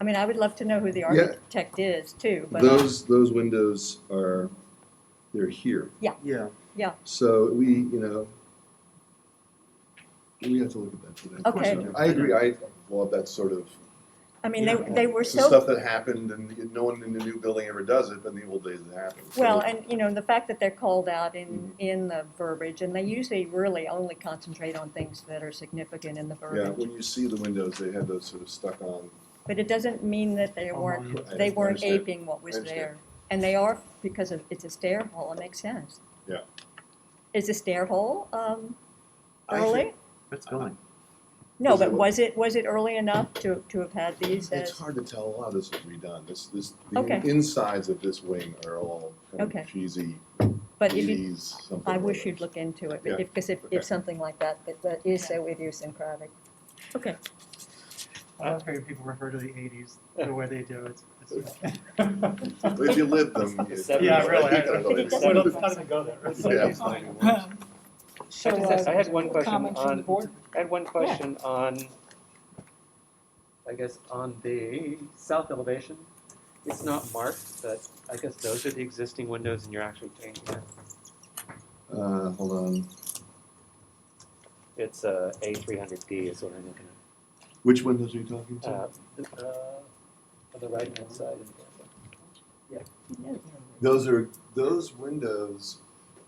S2: I mean, I would love to know who the
S16: Yeah.
S2: architect is too, but.
S16: Those windows they're here.
S2: Yeah.
S10: Yeah.
S2: Yeah.
S16: So we have to look at that today.
S2: Okay.
S16: I agree, that's sort of.
S2: I mean, they were
S16: It's the
S2: so.
S16: stuff that happened, and no one in the new building ever does it, but in the old days it happened. So-
S2: Well, and the fact that they're called out in the verbiage, and they usually really only concentrate on things that are significant in the
S16: Yeah,
S2: verbiage.
S16: when you see the windows, they have those sort of stuck on.
S2: But it doesn't mean that they weren't aping what was
S16: I understand.
S2: there. And they are, because it's a stair hole, it makes sense.
S16: Yeah.
S2: Is the stair hole
S16: I
S2: early?
S16: think-
S10: It's going.
S2: No,
S16: Is it
S2: but
S16: what-
S2: was it early enough to have had these
S16: It's
S2: as?
S16: hard to tell, a lot of this was redone,
S2: Okay.
S16: the insides of this wing are all kind
S2: Okay.
S16: of cheesy
S2: But if you,
S16: 80s, something.
S2: I
S16: or
S2: wish
S16: other.
S2: you'd look into it,
S16: Yeah.
S2: because if
S16: Okay.
S2: something like that is so idiosyncratic. Okay.
S7: I love hearing people refer to the 80s the way they do it.
S16: But if you lived them,
S7: Yeah, really.
S16: you kinda know
S7: It's
S16: it.
S7: not even go there.
S16: Yeah.
S1: So,
S8: I had one question
S1: comments from the board?
S8: I had one question on, I guess, on the south elevation. It's not marked, but I guess those are the existing windows and you're actually changing it.
S16: Hold on,
S8: It's A300D is what I'm looking
S16: which windows are you talking
S8: at.
S16: to?
S8: On the right-hand side.
S16: Those windows,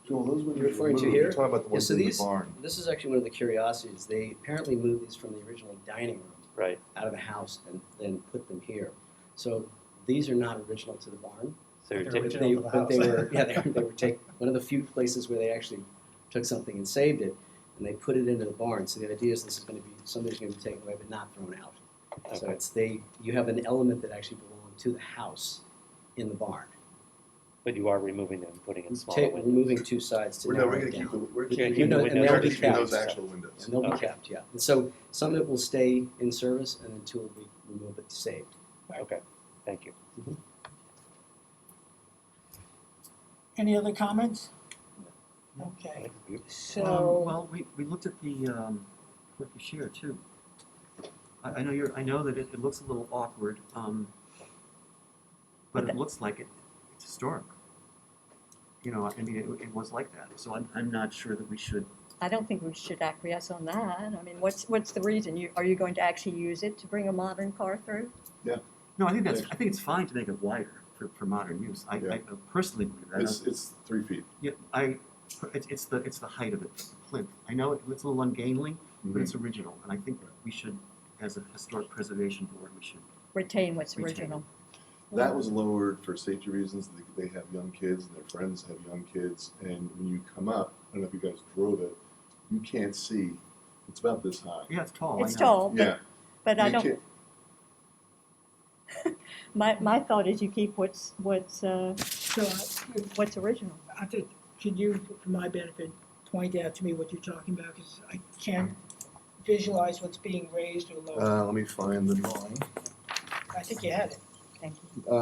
S16: Joel, those windows.
S17: You're referring to
S16: removed.
S17: here?
S16: You're talking about the ones
S17: so
S16: in the
S17: these,
S16: barn.
S17: This is actually one of the curiosities. They apparently moved these from the original dining room out of the house and then put them here. So these are not original to the barn.
S8: So you're
S17: But
S8: taking
S17: they were one of the few places where they actually took something and saved it, and they put it into the barn. So the idea is this is going to be, somebody's going to be taken away but not thrown out. So you have an element that actually belonged to the house in the barn.
S8: But you are removing them, putting in smaller windows.
S17: Removing two sides to
S16: We're
S17: narrow
S16: going
S17: it
S16: to keep
S17: down.
S16: we're
S8: Yeah,
S16: keeping
S8: keep the
S16: the
S8: windows.
S17: And they'll be
S16: keeping
S17: kept.
S16: those actual windows.
S17: And they'll be
S8: Okay.
S17: kept, yeah. And so some of it will stay in service, and then two will be removed but saved.
S8: Okay, thank you.
S1: Any other comments? Okay, so,
S10: Well, we looked at the Cliffy Shear too. I know that it looks a little awkward, but it looks like it's historic. I mean, it was like that. So I'm not sure that we should.
S2: I don't think we should acquiesce on that. I mean, what's the reason? Are you going to actually use it to bring a modern car through?
S16: Yeah.
S10: No, I think it's fine to make it wider for modern use. I personally believe that.
S16: It's 3 feet.
S10: Yeah, it's the height of it, the plinth. I know it's a little ungainly, but it's original, and I think we should, as a historic preservation board, we should
S2: Retain what's
S10: retain
S2: original.
S16: That was lowered for safety reasons. They have young kids and their friends have young kids. And when you come up, I don't know if you guys drove it, you can't see. It's about this high.
S10: Yeah, it's tall.
S2: It's tall,
S16: Yeah.
S2: But I
S16: You
S2: don't,
S16: can't-
S2: my thought is you keep what's
S1: So
S2: what's original.
S1: I think, could you, for my benefit, point out to me what you're talking about? Because I can't visualize what's being raised or lowered.
S16: Let me find the drawing.
S1: I think you had it.
S2: Thank you.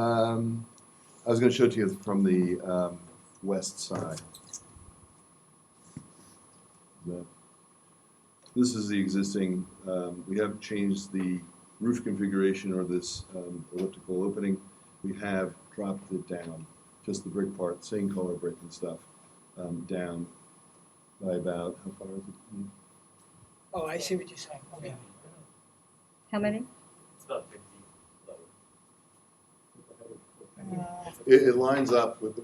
S16: I was gonna show it to you from the west side. This is the existing, we haven't changed the roof configuration or this elliptical opening. We have dropped it down, just the brick part, same color brick and stuff, down by about, how far is it?
S1: Oh, I see what you're saying. Okay.
S2: How many?
S12: It's about 50 lower.
S16: It lines up with,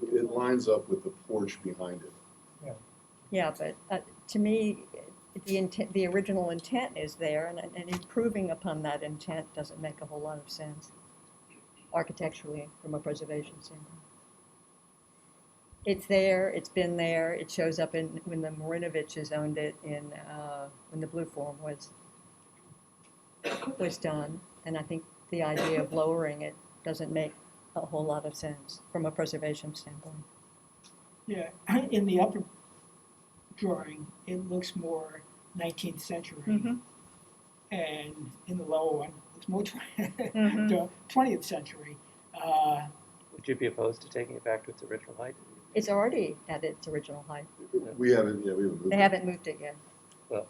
S16: the porch behind it.
S2: Yeah, but to me, the original intent is there, and improving upon that intent doesn't make a whole lot of sense architecturally from a preservation standpoint. It's there, it's been there, it shows up in when the Marinoviches owned it in when the Blue Form was done, and I think the idea of lowering it doesn't make a whole lot of sense from a preservation standpoint.
S1: Yeah, in the upper drawing, it looks more 19th century.
S2: Mhm.
S1: And in the lower one, it's more
S2: Mhm.
S1: 20th century.
S8: Would you be opposed to taking it back to its original height?
S2: It's already at its original height.
S16: We haven't moved
S2: They
S16: it.
S2: haven't moved it yet.
S8: Well,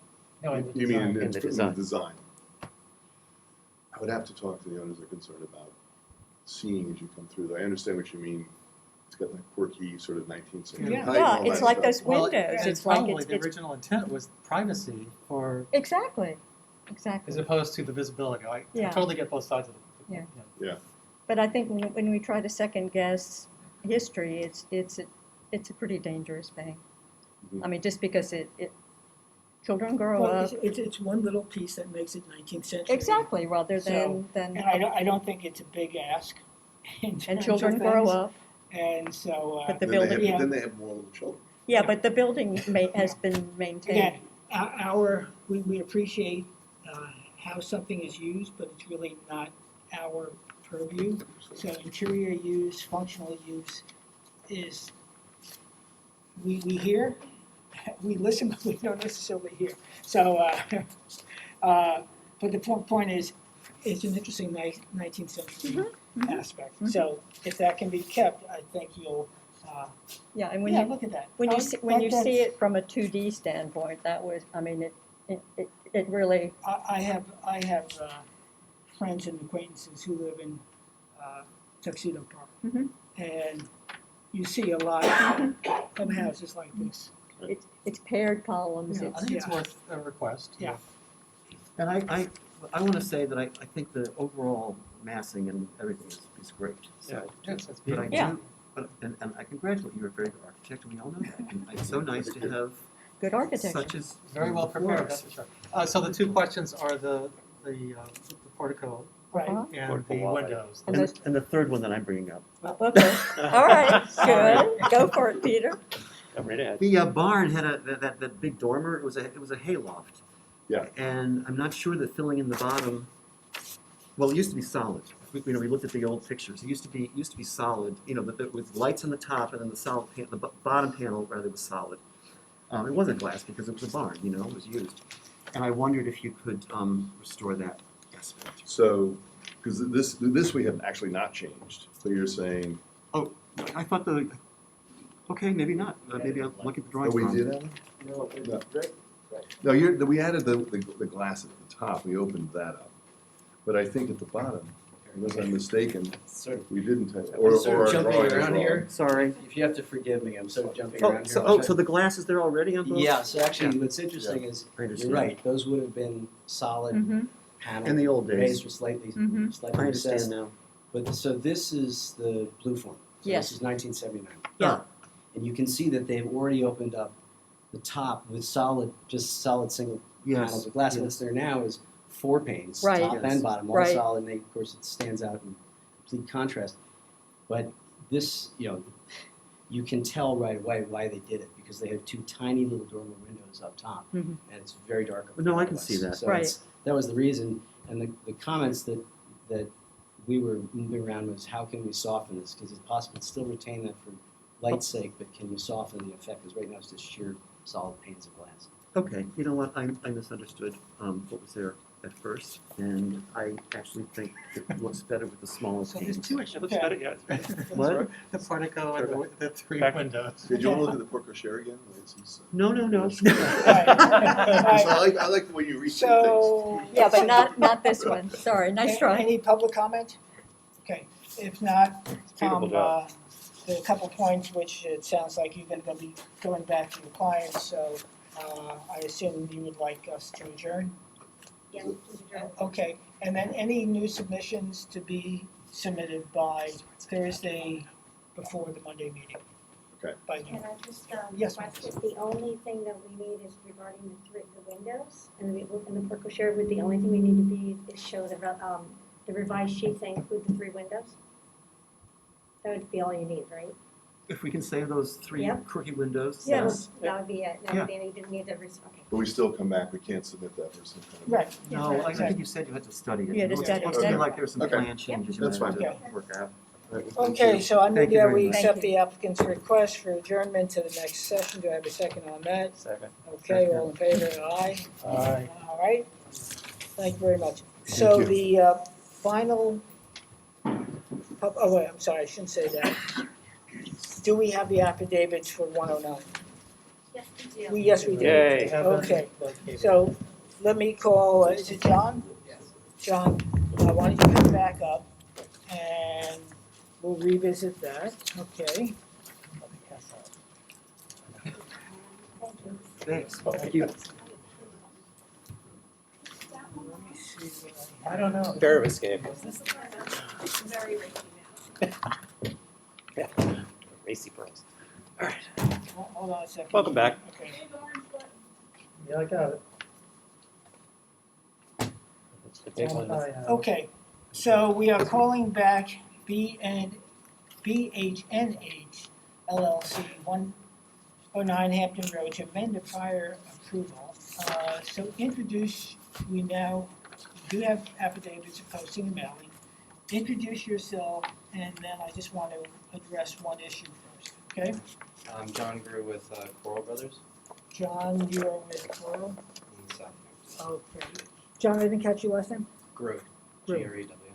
S16: You mean
S8: in
S16: in
S8: the
S16: the
S8: design.
S16: design? I would have to talk to the owners that are concerned about seeing as you come through. I understand what you mean. It's got that quirky sort of 19th century
S1: Yeah.
S16: height.
S2: Yeah,
S16: and all
S2: it's
S16: that
S2: like
S16: stuff.
S2: those windows.
S7: and
S2: It's like
S7: probably the
S2: it's
S7: original intent was privacy for,
S2: exactly.
S7: as opposed to the visibility. I
S2: Yeah.
S7: totally get both sides of it.
S2: Yeah.
S16: Yeah.
S2: But I think when we try to second guess history, it's a pretty dangerous thing.
S16: Mhm.
S2: I mean, just because children grow
S1: Well,
S2: up
S1: it's one little piece that makes it 19th century.
S2: exactly rather
S1: So,
S2: than
S1: And I don't think it's a big ask. in
S2: and
S1: terms
S2: children
S1: of
S2: grow
S1: things.
S2: up.
S1: And so,
S2: But the
S16: Then they have-
S2: building,
S1: yeah.
S16: Then they have more little children.
S2: yeah, but the building has been maintained.
S1: again, we appreciate how something is used, but it's really not our purview. So interior use, functional use is, we hear, we listen, but we don't necessarily hear. So, but the point is, it's an interesting 19th century aspect. So if that can be kept, I think you'll,
S2: Yeah, and when
S1: yeah,
S2: you
S1: look at that.
S2: when you
S1: Oh,
S2: see, when you see
S1: that's-
S2: it from a 2D standpoint, that was, I mean, it really,
S1: I have friends and acquaintances who live in Tuxedo Park.
S2: Mhm.
S1: And you see a lot of houses like this.
S2: it's paired columns.
S7: Yeah, I think it's
S1: yeah.
S7: worth a request.
S1: Yeah.
S10: And I want to say that I think the overall massing and everything is great. So,
S7: Yes, that's
S10: but I
S7: beautiful.
S2: Yeah.
S10: do, and I congratulate you, you're a very good architect, and we all know that. And it's so nice to have
S2: Good architecture.
S10: such as
S7: Very well prepared, that's for sure. So the two questions are the portico
S1: Right.
S2: Uh-huh.
S7: and
S8: Portico
S7: the
S8: wall.
S7: windows.
S2: And
S10: and,
S2: those-
S10: and the third one that I'm bringing up.
S2: Okay, all right, good. Go for it, Peter.
S8: I'm ready.
S10: The barn had that big dormer. It was a hayloft.
S16: Yeah.
S10: And I'm not sure that filling in the bottom. Well, it used to be solid. We looked at the old pictures. It used to be solid. With lights on the top, and then the bottom panel rather was solid. It wasn't glass because it was a barn. It was used. And I wondered if you could restore that aspect.
S16: So, because this we have actually not changed. So you're saying,
S10: Oh, I thought okay, maybe not. Maybe I'll look at the
S16: oh,
S10: drawings
S16: we
S10: wrong.
S16: did that?
S11: No,
S16: No.
S11: great.
S16: No, we added the glass at the top. We opened that up. But I think at the bottom, unless I'm mistaken,
S17: Sort of,
S16: we didn't.
S17: I'm sort of
S16: our
S17: jumping
S16: drawing is
S17: around
S16: wrong.
S17: here.
S10: Sorry.
S17: If you have to forgive me, I'm sort of jumping
S10: Oh,
S17: around
S10: so,
S17: here.
S10: so the glass is there already on both?
S17: Yeah, so actually,
S10: Yeah.
S17: what's interesting is,
S10: I
S17: you're
S10: understand.
S17: right, those would have been solid
S2: Mhm.
S17: panels.
S10: In the old days.
S17: Raised or slightly
S2: Mhm.
S10: I understand
S17: recessed.
S10: now.
S17: But, so this is the blue form. So
S2: Yes.
S17: This is 1979.
S2: Yeah.
S17: And you can see that they've already opened up the top with just solid single
S10: Yes,
S17: panels of glass.
S10: yes.
S17: What's there now is 4 panes,
S2: Right.
S17: top
S10: Yes.
S17: and bottom, all
S2: Right.
S17: solid, and of course, it stands out in complete contrast. But this, you can tell right away why they did it, because they have 2 tiny little dormer windows up top,
S2: Mhm.
S17: and it's very dark. up
S10: No, I
S17: there
S10: can
S17: otherwise.
S10: see that.
S17: So
S2: Right.
S17: that was the reason, And the comments that we were moving around was, how can we soften this? Because it's possible to still retain that for light's sake, but can you soften the effect? Because right now it's just sheer solid panes of glass.
S10: Okay, you know what, I misunderstood what was there at first, and I actually think it looks better with the smaller
S7: So there's
S10: panes.
S7: two issues.
S8: Looks better, yeah.
S10: What?
S7: The portico and the three
S8: Back.
S7: windows.
S16: Did you want to look at the porte cochere again?
S10: No.
S16: I like the way you read things.
S1: So.
S2: Yeah, but not this one, sorry, nice try.
S1: Any public comment? Okay, if not,
S8: Beautiful job.
S1: there are a couple points which it sounds like you're gonna be going back to your clients, so I assume you would like us to adjourn?
S15: Yeah,
S1: Okay, and then any new submissions to be submitted by Thursday before the Monday meeting?
S16: Okay.
S1: By
S15: Can I just
S1: Yes,
S15: request that the only thing that we need is regarding the windows and the portico share, would the only thing we need to be is show the revised sheets that include the 3 windows? That would be all you need, right?
S10: If we can save those 3
S15: Yep.
S10: crooked windows,
S15: Yeah.
S10: yes.
S15: That would be it. That would be, you didn't need the, okay.
S16: But we still come back, we can't submit that for some kind of.
S1: Right.
S10: No, I think you said you had to study it.
S2: Yeah, to study it.
S10: It looked like there were some
S16: Okay.
S10: plan changes you
S16: That's
S10: had
S16: fine.
S10: to work out.
S16: All right, well, thank
S1: Okay,
S16: you.
S1: so I move
S10: Thank you
S1: that
S10: very
S1: we
S10: much.
S1: accept the applicant's request for adjournment to the next session. Do I have a second on that?
S8: Second.
S1: Okay, all in favor, aye?
S7: Aye.
S1: All right, thank you very much. So
S16: you.
S1: the final, oh wait, I'm sorry, I shouldn't say that. Do we have the affidavits for 109?
S15: Yes, we do.
S1: Yes, we do.
S8: Yay.
S1: Okay, so let me call, is it John?
S5: Yes.
S1: John, why don't you come back up and we'll revisit that, okay?
S10: Thanks. Thank you.
S1: Let me see what
S7: I don't know.
S8: Fair of escape.
S15: Very racy
S8: Yeah. Racy pros. All right.
S1: Hold on a second.
S8: Welcome back.
S1: Okay.
S7: Yeah, I got it.
S8: That's the big one.
S1: Okay, so we are calling back BHNH LLC, 109 Hampton Road, to amend the prior approval. So we now do have affidavits of posting and mailing. Introduce yourself, and then I just want to address one issue first, okay?
S14: I'm John Grew with Coral Brothers
S1: John, you are with Coral?
S14: in South Hampton.
S1: Okay. John, I didn't catch your last name?
S14: Grew,
S1: Grew.
S14: G-R-E-W.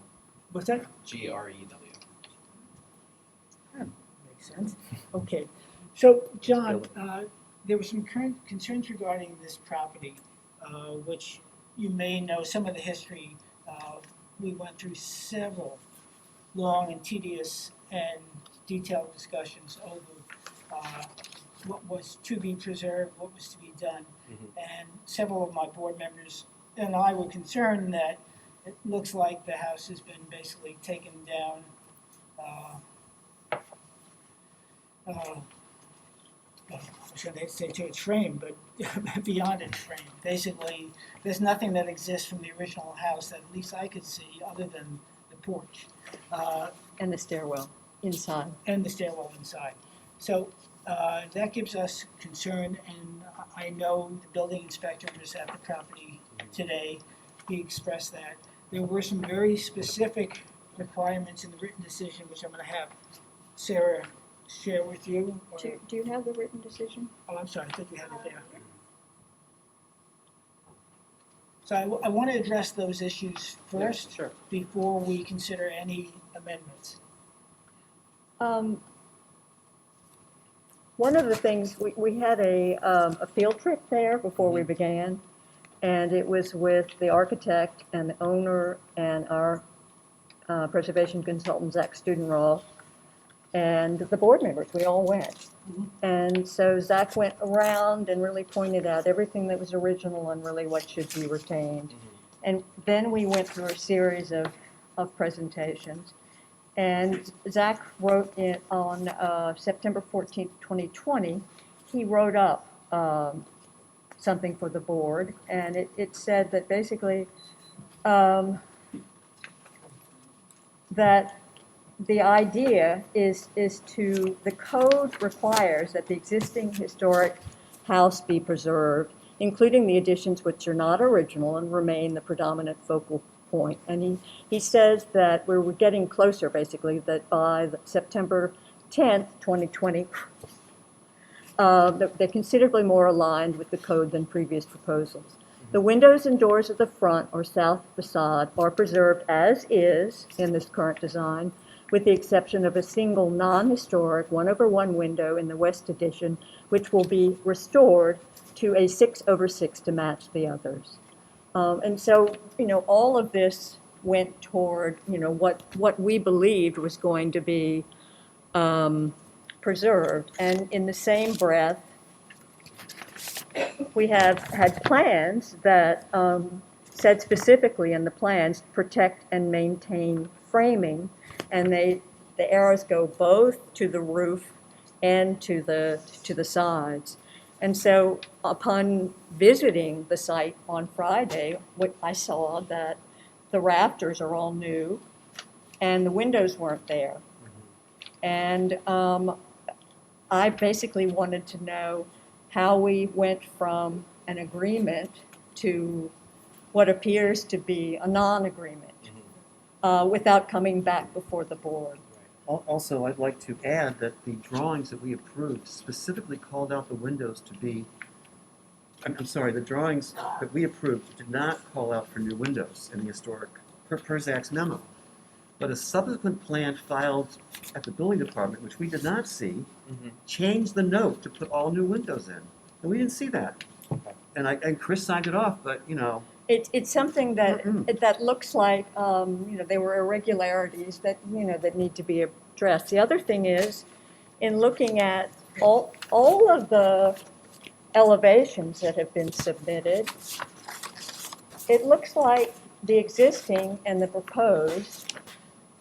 S1: What's that?
S14: G-R-E-W.
S1: Makes sense. Okay. So, John, there were some current concerns regarding this property, which you may know some of the history. We went through several long and tedious and detailed discussions over what was to be preserved, what was to be done. And several of my board members and I were concerned that it looks like the house has been basically taken down I shouldn't say to its frame, but beyond its frame. Basically, there's nothing that exists from the original house that at least I could see other than the porch.
S2: And the stairwell inside.
S1: And the stairwell inside. So that gives us concern, and I know the building inspector was at the property today. He expressed that. There were some very specific requirements in the written decision, which I'm going to have Sarah share with you. Or,
S2: Do you have the written decision?
S1: oh, I'm sorry, I thought you had it there. So I want to address those issues first
S8: Sure.
S1: before we consider any amendments.
S2: One of the things, we had a field trip there before we began, and it was with the architect and the owner and our preservation consultant, Zach Studenroth, and the board members. We all went. And so Zach went around and really pointed out everything that was original and really what should be retained. And then we went through a series of presentations. And Zach wrote it on September 14th, 2020. He wrote up something for the board, and it said that basically that the idea is to, the code requires that the existing historic house be preserved, including the additions which are not original and remain the predominant focal point. And he says that we're getting closer, basically, that by September 10th, 2020, they're considerably more aligned with the code than previous proposals. The windows and doors of the front or south facade are preserved as is in this current design, with the exception of a single non-historic 1/1 window in the west addition, which will be restored to a 6/6 to match the others. And so, all of this went toward, what we believed was going to be preserved. And in the same breath, we have had plans that said specifically in the plans, protect and maintain framing, and the arrows go both to the roof and to the sides. And so upon visiting the site on Friday, I saw that the rafters are all new and the windows weren't there. And I basically wanted to know how we went from an agreement to what appears to be a non-agreement without coming back before the board.
S10: Also, I'd like to add that the drawings that we approved specifically called out the windows to be, I'm sorry, the drawings that we approved did not call out for new windows in the historic, per Zach's memo. But a subsequent plan filed at the building department, which we did not see, changed the note to put all new windows in. And we didn't see that. And Chris signed it off, but,
S2: It's something that looks like, there were irregularities that, that need to be addressed. The other thing is, in looking at all of the elevations that have been submitted, it looks like the existing and the proposed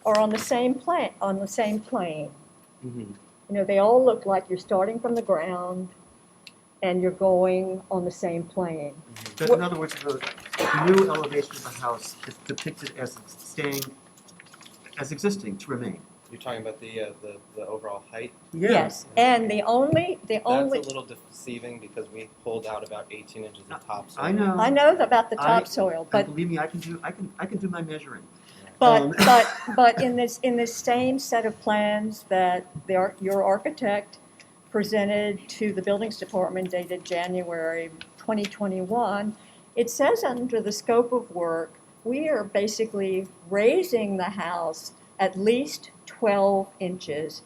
S2: are on the same plane. They all look like you're starting from the ground and you're going on the same plane.
S10: But in other words, the new elevation of the house is depicted as staying, as existing, to remain.
S14: You're talking about the overall height?
S2: Yes, and the only.
S14: That's a little deceiving because we pulled out about 18 inches of topsoil.
S10: I know.
S2: I know about the topsoil, but
S10: believe me, I can do my measuring.
S2: But in this same set of plans that your architect presented to the buildings department dated January 2021, it says under the scope of work, we are basically raising the house at least 12 inches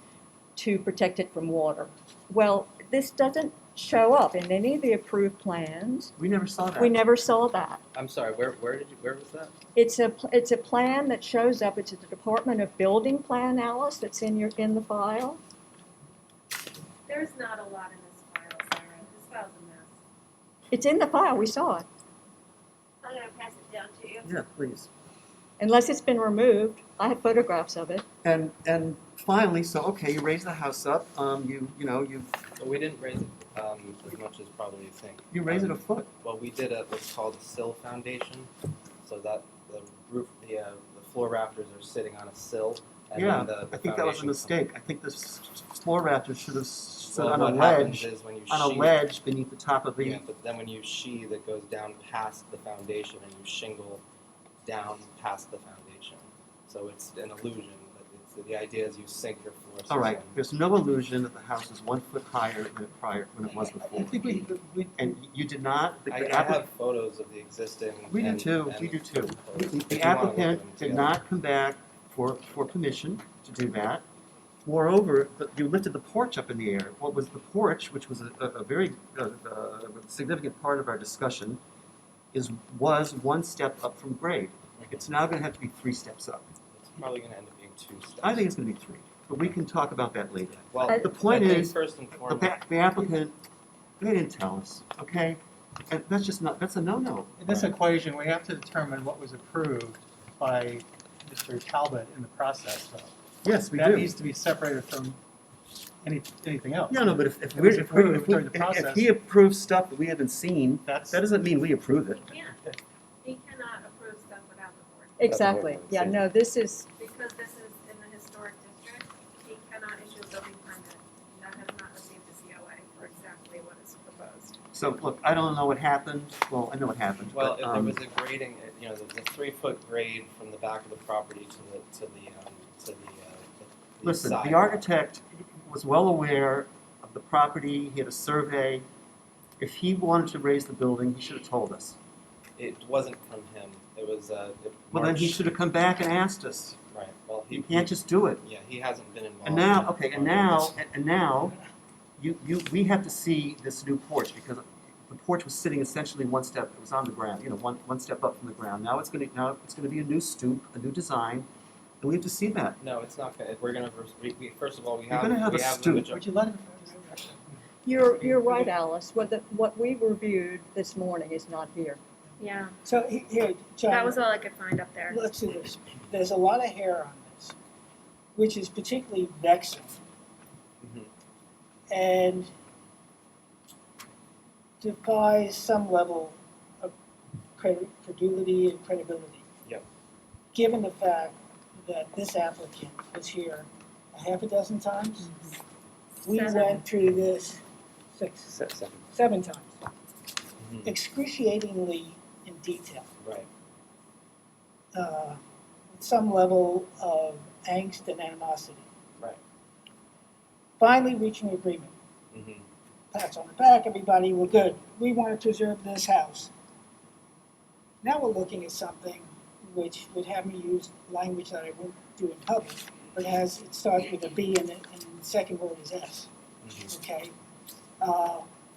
S2: to protect it from water. Well, this doesn't show up in any of the approved plans.
S10: We never saw that.
S2: We never saw that.
S14: I'm sorry, where was that?
S2: It's a plan that shows up. It's at the Department of Building Plan, Alice, that's in the file.
S9: There's not a lot in this file, Sarah. This file's a mess.
S2: It's in the file. We saw it.
S9: I'm gonna pass it down to you.
S10: Yeah, please.
S2: Unless it's been removed. I have photographs of it.
S10: And finally, you raise the house up.
S14: Well, we didn't raise it as much as probably you think.
S10: You raise it a foot.
S14: Well, we did what's called a sill foundation, so that the roof, the floor rafters are sitting on a sill. And
S10: Yeah,
S14: then the
S10: I think that was a mistake. I think the floor rafters should have stood on a
S14: what happens
S10: ledge,
S14: is when you
S10: on a ledge beneath the top of the.
S14: Yeah, but then when you sheathe, it goes down past the foundation, and you shingle down past the foundation. So it's an illusion. But the idea is you sink your floor.
S10: All right. There's no illusion that the house is 1 foot higher than it was before.
S7: I think we
S10: And you did not.
S14: I have photos of the existing.
S10: We do too. We do too. The applicant did not come back for permission to do that. Moreover, you lifted the porch up in the air. What was the porch, which was a very significant part of our discussion, was 1 step up from grade. It's now going to have to be 3 steps up.
S14: It's probably going to end up being 2 steps.
S10: I think it's going to be 3, but we can talk about that later.
S14: Well,
S10: the point is,
S14: first and foremost,
S10: the applicant, they didn't tell us, okay? And that's a no-no.
S7: In this equation, we have to determine what was approved by Mr. Talbot in the process, though.
S10: Yes, we
S7: That
S10: do.
S7: needs to be separated from anything else.
S10: No, but if he approves stuff that we haven't seen, that doesn't mean we approve it.
S9: Yeah, he cannot approve stuff without the board.
S2: Exactly. Yeah, no, this is.
S9: Because this is in the historic district, he cannot issue a building permit. That has not received a COA for exactly what is proposed.
S10: So, look, I don't know what happened, well, I know what happened,
S14: Well,
S10: but,
S14: if there was a grading, the 3-foot grade from the back of the property to the
S10: listen,
S14: side.
S10: the architect was well aware of the property, he had a survey. If he wanted to raise the building, he should have told us.
S14: It wasn't from him. It was
S10: Well, then he
S14: March.
S10: should have come back and asked us.
S14: Right. Well,
S10: You can't just do it.
S14: Yeah, he hasn't been involved.
S10: And now,
S14: in-
S10: okay, and now, we have to see this new porch, because the porch was sitting essentially one step, it was on the ground, one step up from the ground. Now it's gonna be a new stoop, a new design, and we have to see that.
S14: No, it's not. We're gonna. First of all, we
S10: You're
S14: have.
S10: gonna have
S14: we
S10: a
S14: have
S10: stoop.
S14: the major-
S7: Would you let him?
S2: You're right, Alice. What we reviewed this morning is not here.
S9: Yeah,
S1: So here, John.
S9: that was all I could find up there.
S1: Let's do this. There's a lot of hair on this, which is particularly vexing.
S14: Mhm.
S1: And defies some level of credulity and credibility.
S14: Yep.
S1: Given the fact that this applicant was here a half a dozen times, we
S9: Seven.
S1: went through this seven times,
S14: Mhm.
S1: excruciatingly in detail.
S14: Right.
S1: Some level of angst and animosity.
S14: Right.
S1: Finally reaching agreement.
S14: Mhm.
S1: Pats on the back, everybody, we're good. We want to preserve this house. Now we're looking at something which would have me use language that I won't do in public, but it starts with a B and the second word is S.
S14: Mhm.
S1: Okay?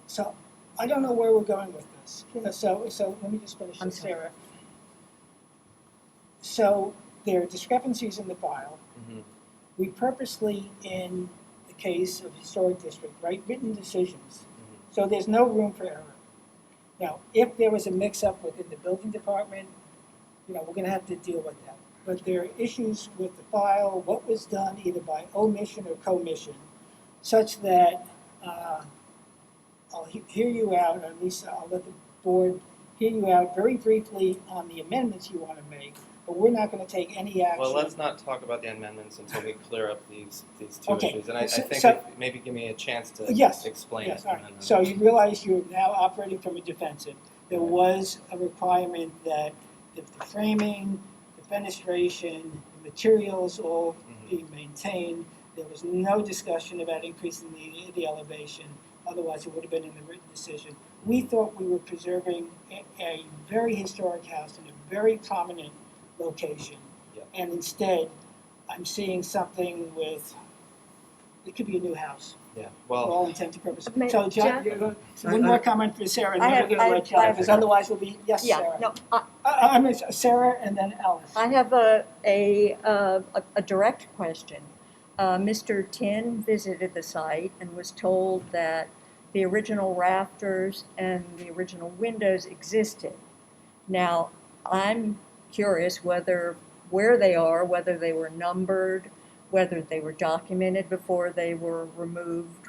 S1: So I don't know where we're going with this. So let me just finish
S2: I'm
S1: this,
S2: sorry.
S1: Sarah. So there are discrepancies in the file.
S14: Mhm.
S1: We purposely, in the case of historic district, write written decisions. So there's no room for error. Now, if there was a mix-up within the building department, we're gonna have to deal with that. But there are issues with the file, what was done either by omission or commission, such that, I'll hear you out, or at least I'll let the board hear you out very briefly on the amendments you wanna make, but we're not gonna take any action.
S14: Well, let's not talk about the amendments until we clear up these two
S1: Okay.
S14: issues. And I think
S1: So-
S14: maybe give me a chance to
S1: Yes.
S14: explain
S1: Yes,
S14: it.
S1: all
S14: and
S1: right.
S14: then-
S1: So you realize you're now operating from a defensive. There was a requirement that if the framing, the fenestration, the materials all be maintained, there was no discussion about increasing the elevation, otherwise it would have been in the written decision. We thought we were preserving a very historic house in a very prominent location.
S14: Yeah.
S1: And instead, I'm seeing something with, it could be a new house.
S14: Yeah.
S1: For
S14: Well,
S1: all intents and purposes.
S2: May-
S1: So John,
S2: Jeff?
S1: one more comment for Sarah, and
S2: I
S1: then
S2: have-
S1: we're gonna
S2: I
S1: let
S2: have-
S1: John,
S2: I have-
S1: because otherwise we'll be, yes,
S2: Yeah,
S1: Sarah.
S2: no,
S1: I'm Sarah and then Alice.
S2: I have a direct question. Mr. Tin visited the site and was told that the original rafters and the original windows existed. Now, I'm curious where they are, whether they were numbered, whether they were documented before they were removed.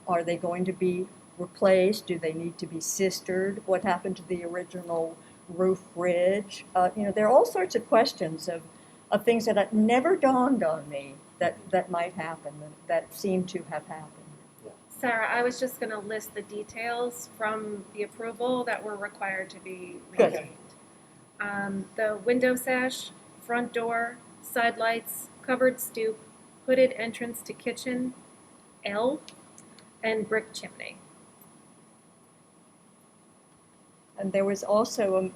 S2: Are they going to be replaced? Do they need to be sistered? What happened to the original roof ridge? There are all sorts of questions of things that never dawned on me that might happen, that seem to have happened.
S9: Sarah, I was just gonna list the details from the approval that were required to be
S1: Good.
S9: maintained. The window sash, front door, side lights, covered stoop, hooded entrance to kitchen, L, and brick chimney.
S2: And there was also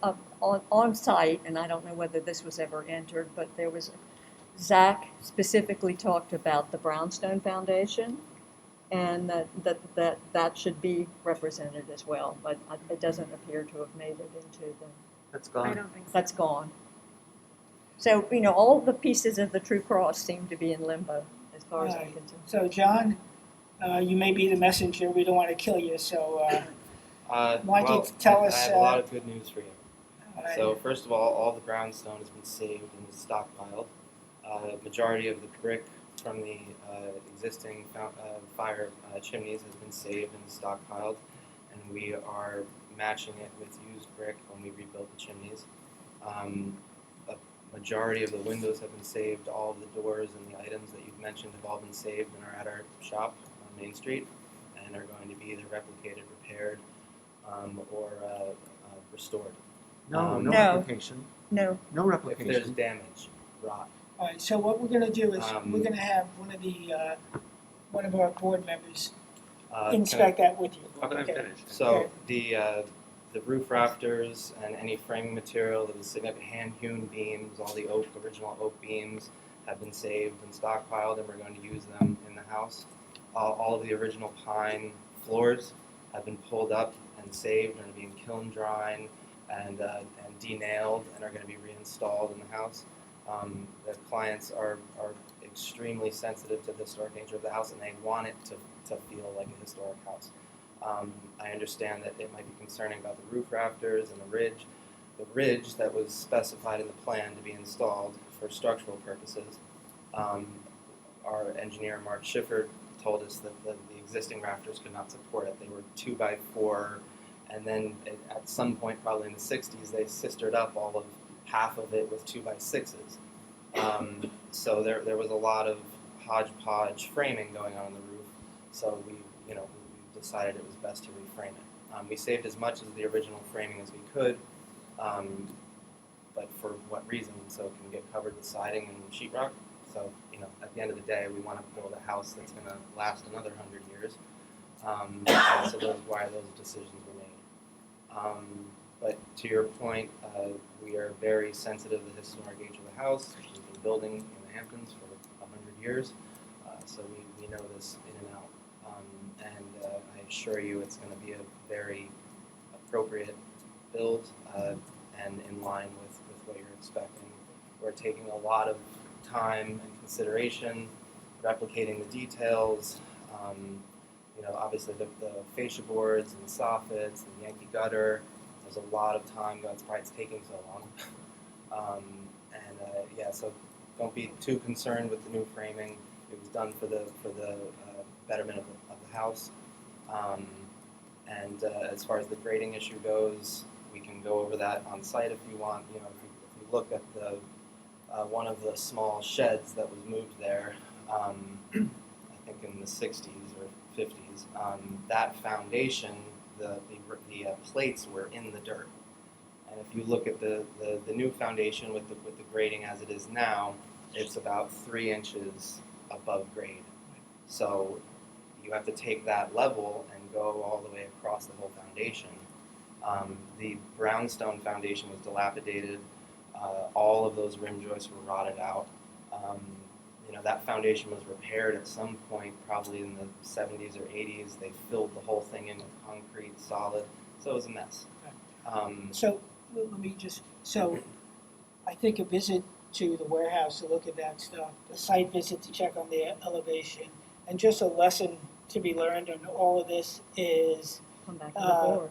S2: on site, and I don't know whether this was ever entered, but there was, Zach specifically talked about the brownstone foundation, and that should be represented as well, but it doesn't appear to have made it into the.
S10: That's
S9: I
S10: gone.
S9: don't think so.
S2: That's gone. So, all the pieces of the true cross seem to be in limbo, as far as I'm
S1: Right.
S2: concerned.
S1: So John, you may be the messenger, we don't want to kill you, so, why don't you tell us,
S14: I have a lot of good news for you.
S1: all right.
S14: So first of all the brownstone has been saved and is stockpiled. Majority of the brick from the existing fire chimneys has been saved and stockpiled, and we are matching it with used brick when we rebuild the chimneys. A majority of the windows have been saved. All of the doors and the items that you've mentioned have all been saved and are at our shop on Main Street, and are going to be either replicated, repaired, or restored.
S10: No, no
S2: No.
S10: replication.
S2: No.
S10: No
S14: If there's
S10: replication.
S14: damage, rot.
S1: All right, so what we're gonna do is,
S14: Um,
S1: we're gonna have one of our board members
S14: Can I-
S1: inspect that with you.
S8: How can I
S1: Okay.
S8: finish?
S14: So the roof rafters and any framing material, the significant hand-hewn beams, all the original oak beams have been saved and stockpiled, and we're going to use them in the house. All of the original pine floors have been pulled up and saved and are being kiln dried and denailed and are going to be reinstalled in the house. The clients are extremely sensitive to the historic nature of the house, and they want it to feel like a historic house. I understand that it might be concerning about the roof rafters and the ridge. The ridge that was specified in the plan to be installed for structural purposes, our engineer, Mark Schiffer, told us that the existing rafters could not support it. They were 2x4, and then at some point, probably in the 60s, they sistered up all of half of it with 2x6s. So there was a lot of hodgepodge framing going on the roof. So we decided it was best to reframe it. We saved as much of the original framing as we could, but for what reason? So it can get covered with siding and sheetrock. So at the end of the day, we want to build a house that's going to last another 100 years. And so why those decisions were made. But to your point, we are very sensitive to the historic age of the house. We've been building in the Hamptons for 100 years, so we know this in and out. And I assure you it's going to be a very appropriate build and in line with what you're expecting. We're taking a lot of time and consideration, replicating the details. Obviously the fascia boards and the soffits, the Yankee gutter. There's a lot of time. That's why it's taking so long. So don't be too concerned with the new framing. It was done for the betterment of the house. As far as the grading issue goes, we can go over that on site if you want. If you look at the one of the small sheds that was moved there, I think in the 60s or 50s, that foundation, the plates were in the dirt. And if you look at the new foundation with the grading as it is now, it's about 3 inches above grade. So you have to take that level and go all the way across the whole foundation. The brownstone foundation was dilapidated. All of those rim joists were rotted out. That foundation was repaired at some point, probably in the 70s or 80s. They filled the whole thing in with concrete, solid, so it was a mess.
S1: So let me I think a visit to the warehouse to look at that stuff, a site visit to check on the elevation, and just a lesson to be learned on all of this is
S2: Come back to the board.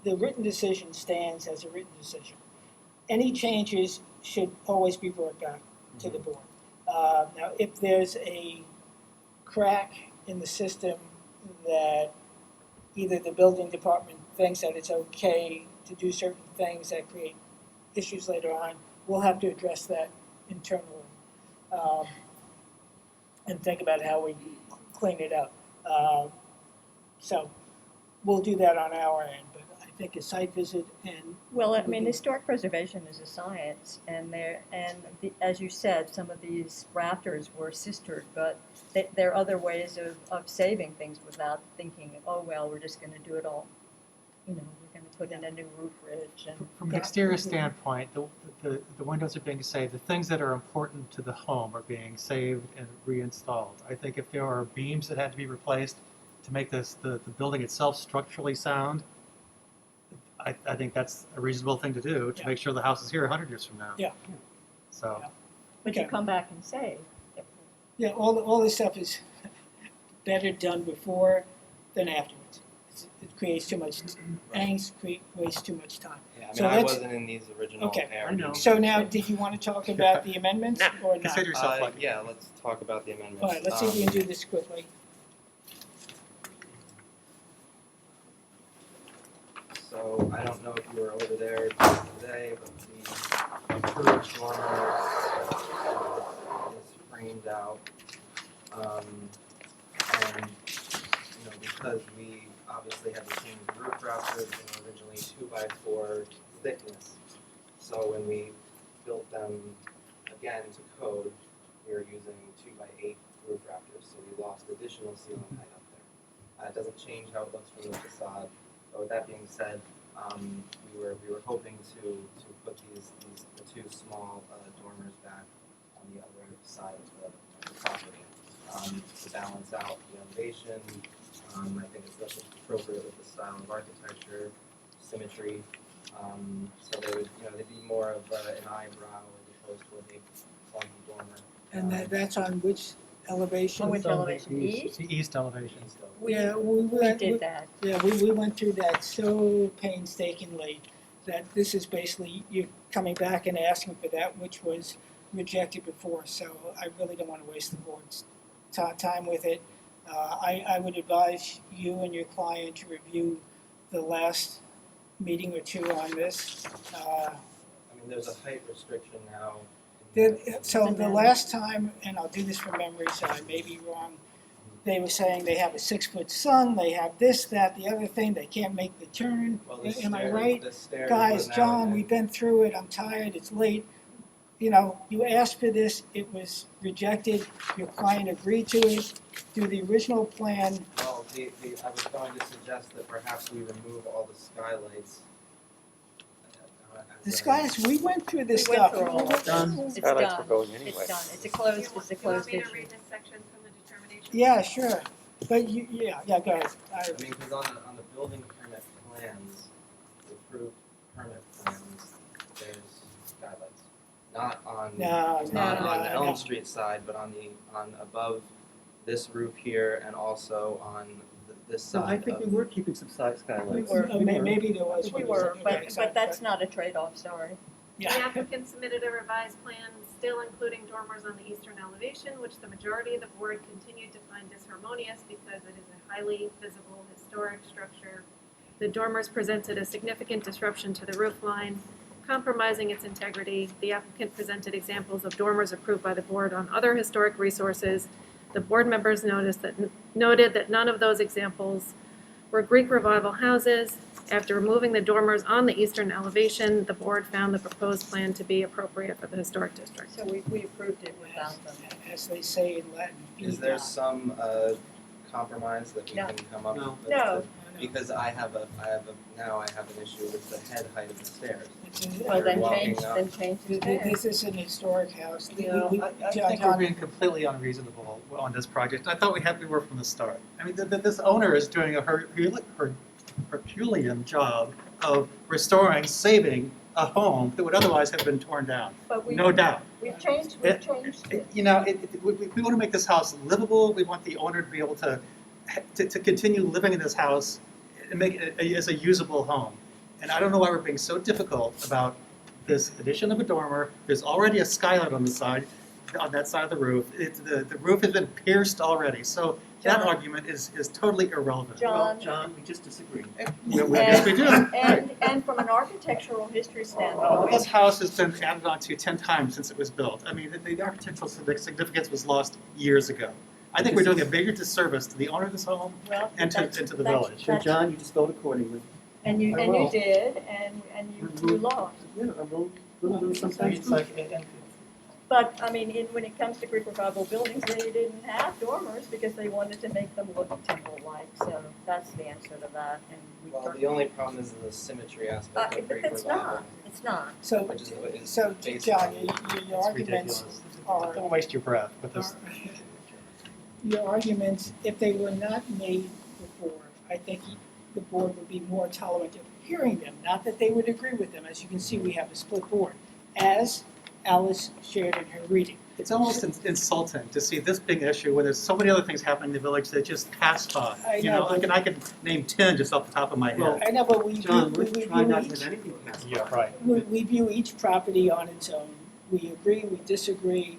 S1: the written decision stands as a written decision. Any changes should always be brought back to the board. Now, if there's a crack in the system that either the building department thinks that it's okay to do certain things that create issues later on, we'll have to address that internally and think about how we clean it up. So we'll do that on our end, but I think a site visit and
S2: Well, I mean, historic preservation is a science, and as you said, some of these rafters were sistered, but there are other ways of saving things without thinking, oh, well, we're just going to do it all. We're going to put in a new roof ridge. And
S7: From an exterior standpoint, the windows are being saved. The things that are important to the home are being saved and reinstalled. I think if there are beams that had to be replaced to make the building itself structurally sound, I think that's a reasonable thing to do to make sure the house is here 100 years from now.
S1: Yeah.
S7: So.
S2: But you come back and say.
S1: yeah, all this stuff is better done before than afterwards. It creates too much angst, wastes too much time.
S14: Yeah,
S1: So
S14: I
S1: let's-
S14: wasn't in these original
S1: Okay.
S14: ARBs.
S1: So now, did you want to talk about the amendments or not?
S7: Consider yourself lucky.
S14: Yeah, let's talk about the amendments.
S1: All right, let's see if we can do this quickly.
S14: So I don't know if you were over there today, but the approved dormer is framed out. And because we obviously had the same roof rafters, they were originally 2x4 thickness. So when we built them again to code, we were using 2x8 roof rafters, so we lost additional ceiling height up there. It doesn't change how it looks from the facade, but with that being said, we were hoping to put the two small dormers back on the other side of the property to balance out the elevation. I think it's appropriate with the style of architecture, symmetry. So they would, they'd be more of an eyebrow as opposed to a big clunky dormer.
S1: And that's on which elevation?
S2: On which elevation? East?
S7: The east elevation.
S1: Yeah,
S2: We did that.
S1: Yeah, we went through that so painstakingly that this is basically you coming back and asking for that, which was rejected before. So I really don't want to waste the board's time with it. I would advise you and your client to review the last meeting or two on this.
S14: I mean, there's a height restriction now.
S1: So the last time, and I'll do this from memory, so I may be wrong, they were saying they have a 6-foot sun, they have this, that, the other thing, they can't make the turn.
S14: Well, the
S1: Am I
S14: stairs-
S1: right?
S14: the stairs
S1: Guys,
S14: were now
S1: John,
S14: in-
S1: we've been through it, I'm tired, it's late. You asked for this, it was rejected, your client agreed to it, through the original plan.
S14: Well, I was going to suggest that perhaps we remove all the skylights.
S1: The skies, we went through this
S2: We went
S1: stuff.
S2: through all of
S7: Done.
S2: It's
S8: Skylights
S2: done.
S8: were going anyway.
S2: It's done. It's a closed
S9: Do you want
S2: closed
S9: me to
S2: issue.
S9: read this section from the determination?
S1: Yeah, sure, but yeah, go ahead.
S14: I mean, because on the building permit plans, the approved permit plans, there's skylights. Not on
S1: No,
S14: not
S1: no,
S14: on the
S1: no,
S14: Elm
S1: no.
S14: Street side, but on above this roof here and also on this
S10: So
S14: side.
S10: I think we were keeping some skylights.
S1: Maybe there was.
S2: We were, but that's not a trade-off, sorry.
S9: The
S1: Yeah.
S9: applicant submitted a revised plan, still including dormers on the eastern elevation, which the majority of the board continued to find disharmonious because it is a highly visible historic structure. The dormers presented a significant disruption to the roof line, compromising its integrity. The applicant presented examples of dormers approved by the board on other historic resources. The board members noted that none of those examples were Greek Revival houses. After removing the dormers on the eastern elevation, the board found the proposed plan to be appropriate for the historic district.
S2: So we approved it without them.
S1: As they say in Latin.
S14: Is there some compromise that we
S2: No.
S14: can come up
S10: No.
S14: with?
S2: No.
S14: Because I have an issue with the head height of the stairs.
S2: Well, then
S14: Walking
S2: change,
S14: up.
S2: then change the stairs.
S1: This is an historic house.
S7: I think we're being completely unreasonable on this project. I thought we were from the start. I mean, this owner is doing a Herculean job of restoring, saving a home that would otherwise have been torn down.
S2: But
S7: No doubt.
S2: We've changed it.
S7: We want to make this house livable. We want the owner to be able to continue living in this house and make it as a usable home. And I don't know why we're being so difficult about this addition of a dormer. There's already a skylight on the side, on that side of the roof. The roof has been pierced already. So that
S2: John.
S7: argument is totally irrelevant.
S2: John.
S10: John, we just disagree.
S7: Yes, we do.
S2: And from an architectural history
S7: This
S2: standpoint,
S7: house has been added on to 10 times since it was built. I mean, the architectural significance was lost years ago. I think we're doing a bigger disservice to the owner of this home
S2: well,
S7: and to the village.
S10: So John, you just vote accordingly.
S2: And you
S7: I will.
S2: did, and you lost.
S10: Yeah, I will do sometimes.
S7: It's like,
S2: But, I mean, when it comes to Greek Revival buildings, they didn't have dormers because they wanted to make them look temple-like, so that's the answer to that, and we.
S14: Well, the only problem is the symmetry aspect of
S2: But
S14: Greek
S2: it's
S14: Revival.
S2: not, it's not.
S1: So,
S14: Which is what is
S1: so
S14: based
S1: John,
S14: on-
S1: your
S7: it's
S1: arguments
S7: ridiculous.
S1: are,
S7: Don't waste your breath with this.
S1: your arguments, if they were not made before, I think the board would be more tolerant of hearing them, not that they would agree with them. As you can see, we have a split board, as Alice shared in her reading.
S7: It's almost insulting to see this big issue when there's so many other things happening in the village that just pass by.
S1: I
S7: You
S1: know,
S7: know,
S1: but-
S7: I can name 10 just off the top of my
S10: Well,
S7: head.
S1: I know, but we
S10: John,
S1: view,
S10: we're trying not to have anything pass.
S7: Yeah, right.
S1: we view each property on its own. We agree, we disagree,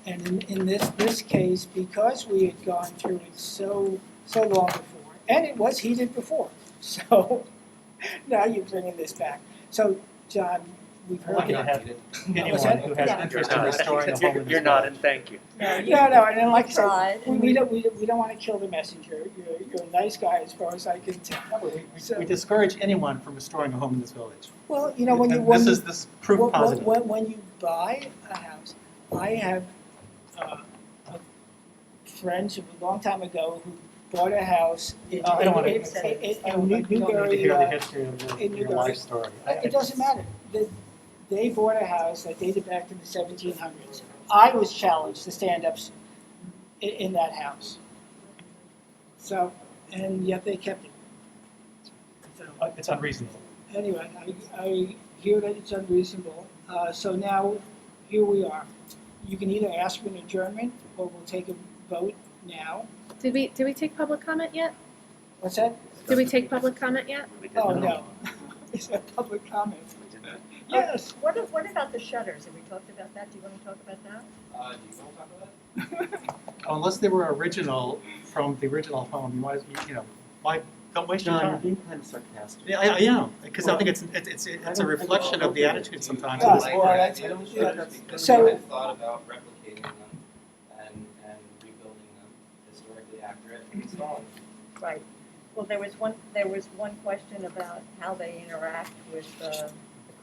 S1: and in this case, because we had gone through it so long before, and it was heated before, so now you're bringing this back. So, John, we've
S7: We're
S1: heard
S7: lucky to
S1: it.
S7: have anyone who has interest in restoring a home in this
S8: You're not, and thank you.
S1: No, and like I said,
S2: tried, and
S1: we don't want to kill the messenger. You're a nice guy as far as I can tell.
S7: We discourage anyone from restoring a home in this village.
S1: Well, you know, when
S7: And
S1: you,
S7: this is proof positive.
S1: when you buy a house, I have friends from a long time ago who bought a house in
S7: I don't want to.
S1: Newbury.
S7: to hear the history of
S1: in
S7: your
S1: Newbury.
S7: life story.
S1: It doesn't matter. They bought a house that dated back to the 1700s. I was challenged to stand up in that house. So, and yet they kept it. So,
S7: It's unreasonable.
S1: anyway, I hear that it's unreasonable. So now, here we are. You can either ask for an adjournment, or we'll take a vote now.
S9: Did we take public comment yet?
S1: What's that?
S9: Did we take public comment yet?
S1: Oh, no. Is that public comment? Yes.
S2: What about the shutters? Have we talked about that? Do you want to talk about that?
S14: Do you want to talk about it?
S7: Unless they were original from the original home, you might, why, don't waste your
S10: John, you're
S7: time.
S10: being kind of sarcastic.
S7: Yeah, I am, because I think it's a reflection of the attitude sometimes.
S1: Yeah,
S7: of this
S1: well,
S7: board.
S1: that's-
S14: I don't
S1: yeah,
S14: shutters because
S1: so-
S14: I've thought about replicating them and rebuilding them historically accurate and installing them.
S2: Right. Well, there was one question about how they interact with the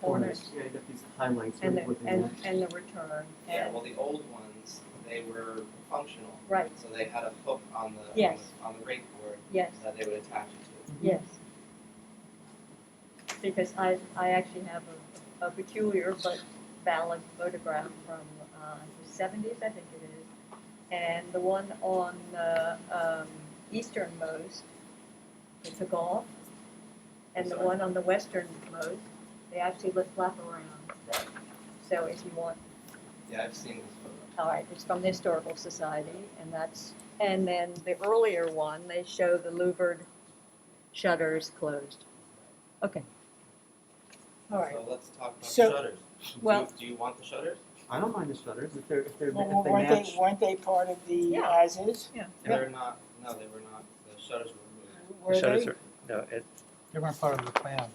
S2: corners
S10: Yeah, you got these highlights.
S2: and
S10: right, what they
S2: and,
S10: match.
S2: and the return.
S14: Yeah,
S2: And-
S14: well, the old ones, they were functional.
S2: Right.
S14: So they had a hook on the
S2: Yes.
S14: on the rake board
S2: Yes.
S14: that they would attach it to.
S2: Yes. Because I actually have a peculiar but valid photograph from the 70s, I think it is. And the one on the easternmost, it's a golf. And the one on the westernmost, they actually flap around. So if you want,
S14: Yeah, I've seen this photo.
S2: all right, it's from the Historical Society, and then the earlier one, they show the louvered shutters closed. Okay. All right.
S14: So let's talk about
S1: So-
S14: the shutters.
S2: Well-
S14: Do you want the shutters?
S10: I don't mind the shutters if they're, if they
S1: Weren't
S10: match.
S1: weren't they part of the
S2: Yeah.
S1: as-is?
S2: Yeah.
S14: They're not. No, they were not. The shutters were removed.
S1: Were
S8: The shutters
S1: they?
S8: are, no,
S7: They weren't part of the plan.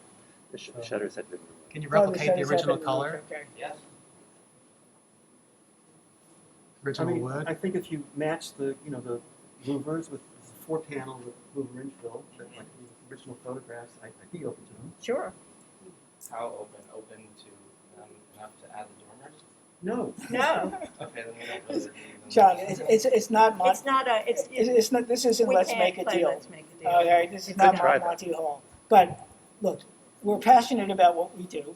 S8: the shutters had been removed.
S7: Can you
S1: Oh, the
S7: replicate the
S1: shutters have
S7: original
S1: been
S7: color,
S1: removed, okay.
S14: Yes.
S10: I
S7: original
S10: mean,
S7: wood?
S10: I think if you match the, the louvers with the 4-panel with louver infill, that like the original photographs, I'd be open to them.
S2: Sure.
S14: How open? Open to enough to add the dormers?
S10: No.
S2: No,
S14: Okay, then we don't really need them.
S1: John, it's not Mon-
S2: it's not a,
S1: it's not, this isn't
S2: we
S1: let's
S2: can't
S1: make a
S2: play
S1: deal.
S2: Let's Make a Deal.
S1: Okay, this is
S2: It's
S1: not
S2: a-
S8: try that.
S1: Monty Hall. But, look, we're passionate about what we do.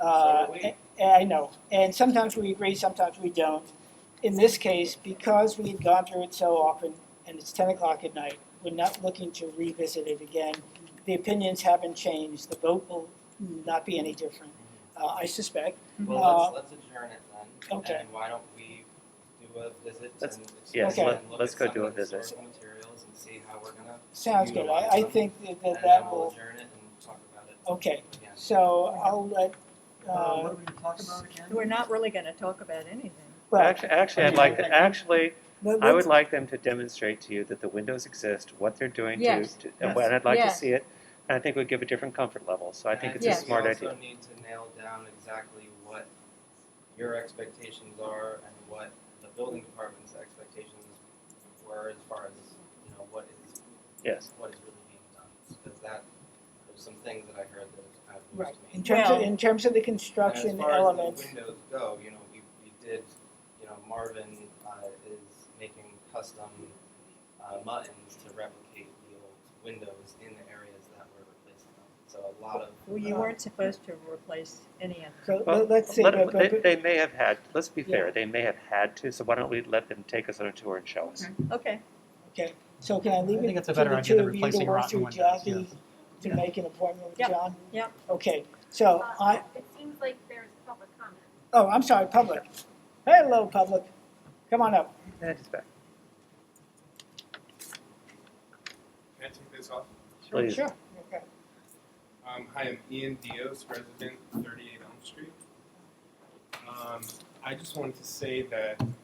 S14: So are we.
S1: And I know, and sometimes we agree, sometimes we don't. In this case, because we've gone through it so often, and it's 10 o'clock at night, we're not looking to revisit it again. The opinions haven't changed, the vote will not be any different, I suspect.
S14: Well, let's adjourn it then.
S1: okay.
S14: And why don't we do a visit
S8: Let's-
S14: and
S8: yes,
S14: explore
S1: let-
S14: and look
S8: let's
S14: at
S8: go
S14: some
S8: do a
S14: of the
S8: visit.
S14: historical materials and see how we're gonna.
S1: Sounds good,
S14: utilize
S1: I
S14: them.
S1: think
S14: And
S1: that
S14: then we'll
S1: will,
S14: adjourn it and talk about it
S1: okay.
S14: again.
S1: So I'll let,
S7: What are we going to talk about again?
S2: We're not really going to talk about anything.
S1: well,
S8: Actually, I'd like to, actually,
S1: let-
S8: I would
S1: let's-
S8: like them to demonstrate to you that the windows exist, what they're doing
S2: Yes.
S8: and I'd like to
S2: Yes.
S8: see it. And I think it would give a different comfort level, so I think it's a
S2: Yes.
S8: smart
S14: We
S8: idea.
S14: also need to nail down exactly what your expectations are and what the building department's expectations were as far as, what is
S8: Yes.
S14: really being done. Because there's some things that I heard that was kind of news
S1: Right,
S14: to me.
S1: in terms of the construction
S14: And as far
S1: elements.
S14: as the windows go, we did, Marvin is making custom muttons to replicate the old windows in the areas that we're replacing them. So a lot of.
S2: Well, you weren't supposed to replace any of them.
S1: So
S8: Well,
S1: let's see,
S8: they may have had, let's be fair,
S1: Yeah.
S8: they may have had to, so why don't we let them take us on a tour and show us?
S2: Okay.
S1: okay, so can I leave
S7: I think
S1: it
S7: it's a
S1: to
S7: better
S1: the
S7: idea
S1: two
S7: than
S1: of you to
S7: replacing
S1: work
S7: rotten
S1: through
S7: windows,
S1: Jackie to
S7: Yeah.
S1: make an appointment with
S2: Yep.
S1: John?
S2: Yep.
S1: Okay, so
S9: It seems like there's public comment.
S1: oh, I'm sorry, public. Hello, public. Come on up.
S8: Yeah, just back.
S18: Can I take this off?
S8: Please.
S1: Sure, okay.
S18: Hi, I'm Ian Dios, resident 38 Elm Street. I just wanted to say that on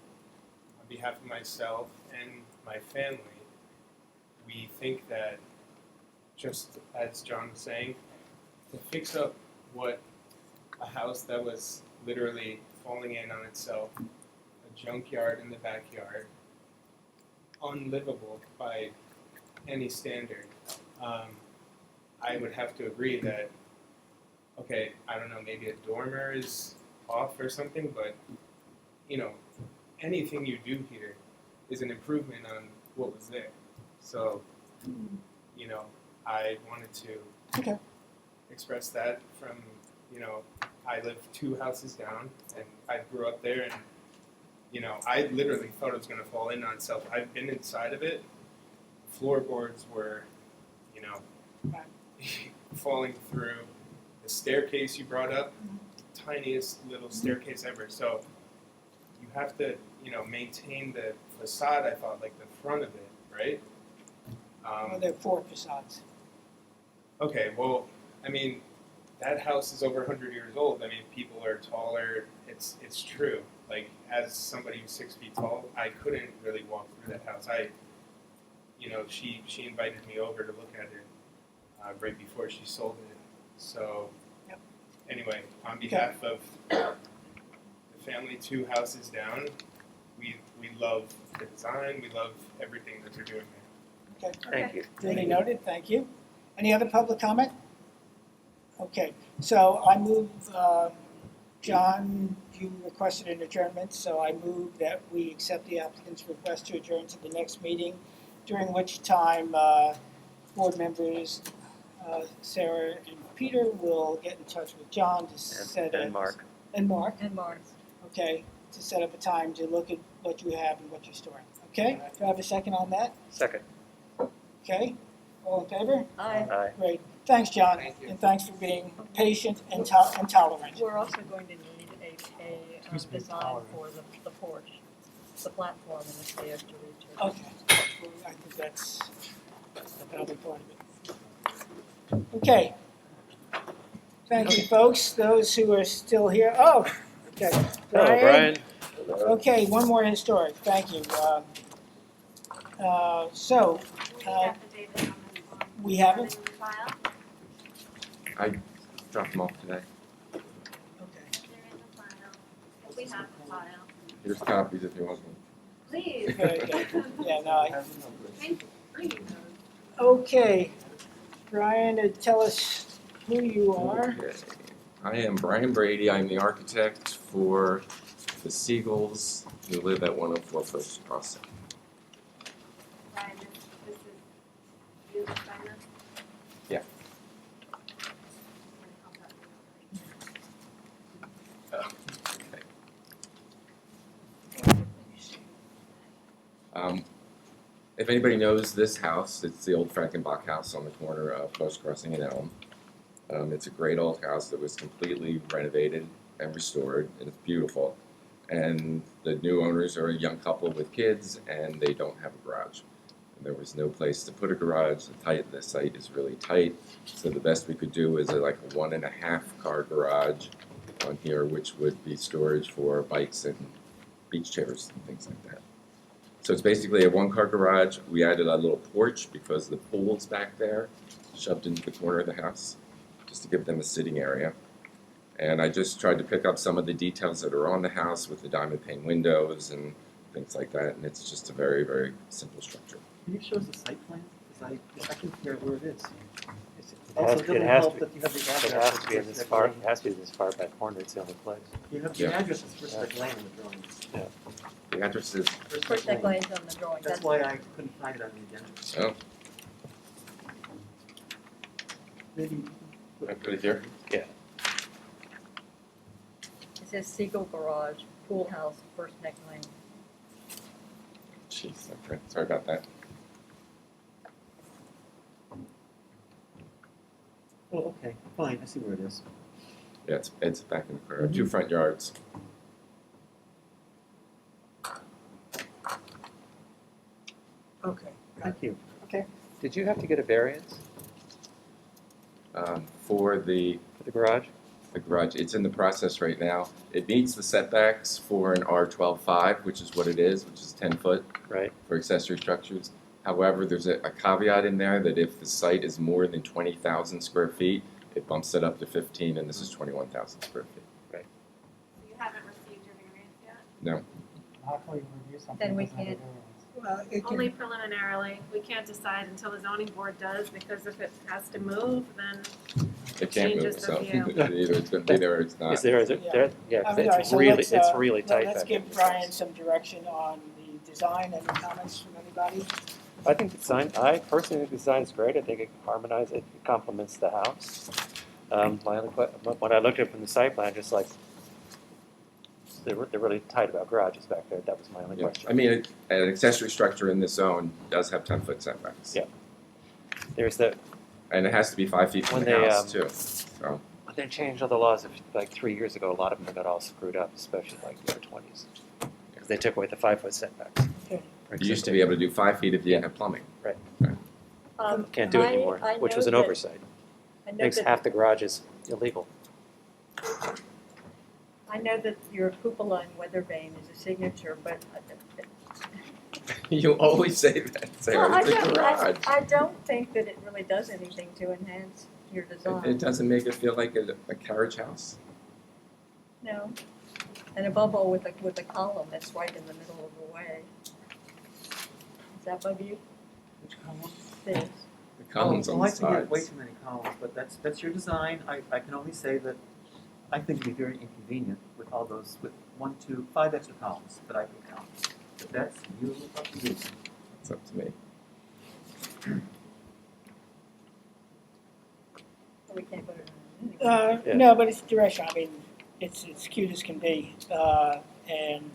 S18: behalf of myself and my family, we think that, just as John was saying, to fix up what a house that was literally falling in on itself, a junkyard in the backyard, unlivable by any standard. I would have to agree that, okay, I don't know, maybe a dormer is off or something, but, you know, anything you do here is an improvement on what was there. So, you know, I wanted to express that from, you know, I live 2 houses down, and I grew up there, and, you know, I literally thought it was going to fall in on itself. I've been inside of it. Floorboards were, you know, falling through. The staircase you brought up, tiniest little staircase ever. So you have to, you know, maintain the facade, I thought, like the front of it, right?
S1: Well, there are 4 facades.
S18: Okay, well, I mean, that house is over 100 years old. I mean, people are taller. It's true. Like, as somebody who's 6 feet tall, I couldn't really walk through that house. You know, she invited me over to look at it right before she sold it. So, anyway, on behalf of the family 2 houses down, we love the design. We love everything that they're doing there.
S1: Okay.
S8: Thank you.
S1: Duly noted, thank you. Any other public comment? Okay, so I move, John, you requested an adjournment, so I move that we accept the applicant's request to adjourn to the next meeting, during which time board members Sarah and Peter will get in touch with John to set
S8: And Mark.
S1: And Mark,
S2: And Mark.
S1: okay, to set up a time to look at what you have and what you're storing. Okay, do I have a second on that?
S8: Second.
S1: Okay, all in favor?
S2: Aye.
S8: Aye.
S1: Great. Thanks, John,
S18: Thank you.
S1: and thanks for being patient and tolerant.
S2: We're also going to need a design for the porch, the platform in the stairs to reach it.
S1: Okay, I think that's a valid part of it. Okay. Thank you, folks, those who are still here. Oh, okay.
S8: Hello, Brian.
S1: Okay, one more historic, thank you. We have it?
S11: I dropped them off today.
S9: We have the file.
S11: Here's copies if you want them.
S9: Please.
S1: Very good. Yeah, no,
S9: Thank you.
S1: okay. Brian, tell us who you are.
S11: Okay. I am Brian Brady. I'm the architect for the Seagulls who live at 104 First Crossing.
S9: Brian, this is you, Simon?
S11: Yeah. If anybody knows this house, it's the old Frankenbach house on the corner of Post Crossing and Elm. It's a great old house that was completely renovated and restored, and it's beautiful. And the new owners are a young couple with kids, and they don't have a garage. And there was no place to put a garage. The site is really tight, so the best we could do is like a 1.5 car garage on here, which would be storage for bikes and beach chairs and things like that. So it's basically a 1 car garage. We added a little porch because the pool's back there, shoved into the corner of the house, just to give them a sitting area. And I just tried to pick up some of the details that are on the house with the diamond pane windows and things like that. And it's just a very, very simple structure.
S7: Can you show us the site plan? Because I can figure out where it is.
S8: It
S7: Also,
S8: has,
S7: it doesn't
S8: it has
S7: help
S8: to,
S7: that you have the
S8: it
S7: address.
S8: has to be in this far, it has to be this far back corner, it's the only place.
S7: You have the
S11: Yeah.
S7: address is First Lake Lane in the drawings.
S8: Yeah.
S11: The address is,
S2: First Lake Lane's on the drawing.
S7: That's why I couldn't find it on the agenda.
S11: oh,
S7: Maybe.
S11: I put it here.
S8: Yeah.
S2: It says Siegel Garage, Pool House, First Lake Lane.
S11: Jeez, okay. Sorry about that.
S7: Oh, okay, fine, I see where it is.
S11: Yeah, it's back in the corner. 2 front yards.
S1: Okay.
S7: Thank you.
S1: Okay.
S8: Did you have to get a variance
S11: For the
S8: garage?
S11: The garage, it's in the process right now. It meets the setbacks for an R12.5, which is what it is, which is 10 foot
S8: Right.
S11: for accessory structures. However, there's a caveat in there that if the site is more than 20,000 square feet, It bumps it up to 15, and this is 21,000 square feet.
S9: You haven't received your variance yet?
S11: No.
S7: How can we review something?
S2: Then we
S7: that doesn't have a
S2: can't-
S7: variance?
S4: Well, it can,
S9: Only preliminarily. We can't decide until the zoning board does, because if it has to move, then
S11: It can't move,
S9: changes the
S11: so
S9: view.
S11: either it's going to be there or it's not.
S8: Is there, yeah, 'cause it's really tight
S1: Let's
S8: back there.
S1: give Brian some direction on the design. Any comments from anybody?
S8: I think the design, I personally think the design is great. I think it harmonizes, it complements the house. My only when I looked at it from the site plan, just like, they're really tight about garages back there. That was my only
S11: Yeah.
S8: question.
S11: I mean, an accessory structure in this zone does have 10-foot setbacks.
S8: Yeah. There's the,
S11: And it has to be 5 feet from
S8: when
S11: the
S8: they,
S11: house, too. So,
S8: when they changed all the laws like 3 years ago, a lot of them got all screwed up, especially like in their 20s. Because they took away the 5-foot setbacks.
S11: you used to be able to do 5 feet if you didn't have plumbing.
S8: Right.
S2: I-
S8: Can't do it anymore,
S2: I
S8: which
S2: know
S8: was an
S2: that-
S8: oversight.
S2: I know
S8: Makes
S2: that-
S8: half the garages illegal.
S2: I know that your cupola in Weathervane is a signature, but
S11: You always say that, Sarah.
S2: Well,
S11: It's a garage.
S2: I don't think that it really does anything to enhance your design.
S11: It doesn't make it feel like a carriage house.
S2: No. And above all, with a column that's right in the middle of the way. Does that bug you?
S7: Which column?
S2: This.
S11: The columns on the
S7: I think you have way
S11: sides.
S7: too many columns, but that's your design. I can only say that I think it'd be very inconvenient with all those, with 1, 2, 5 extra columns that I could count. But that's you, up to you.
S11: It's up to me.
S2: We can't put it in anyway.
S8: Yeah.
S1: No, but it's direction. I mean, it's cute as can be. And,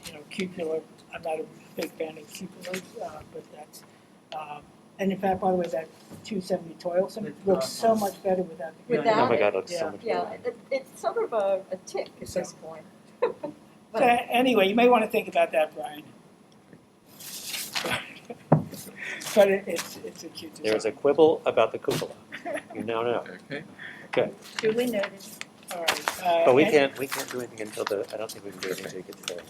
S1: you know, cupola, I'm not a big fan of cupolas, but that's, and in fact, by the way, that 270 Toilsome looks so much better without the.
S8: Oh
S2: Without
S8: my
S2: it?
S8: God, it looks so
S1: Yeah.
S8: much
S2: Yeah,
S8: better.
S2: it's sort of a tick at this point.
S1: So anyway, you may want to think about that, Brian. But it's a cute design.
S8: There's a quibble about the cupola. You now know.
S11: Okay.
S8: Okay.
S2: Duly noted.
S1: All right.
S8: But we
S1: and-
S8: can't do anything until I don't think we can do anything until you get to there.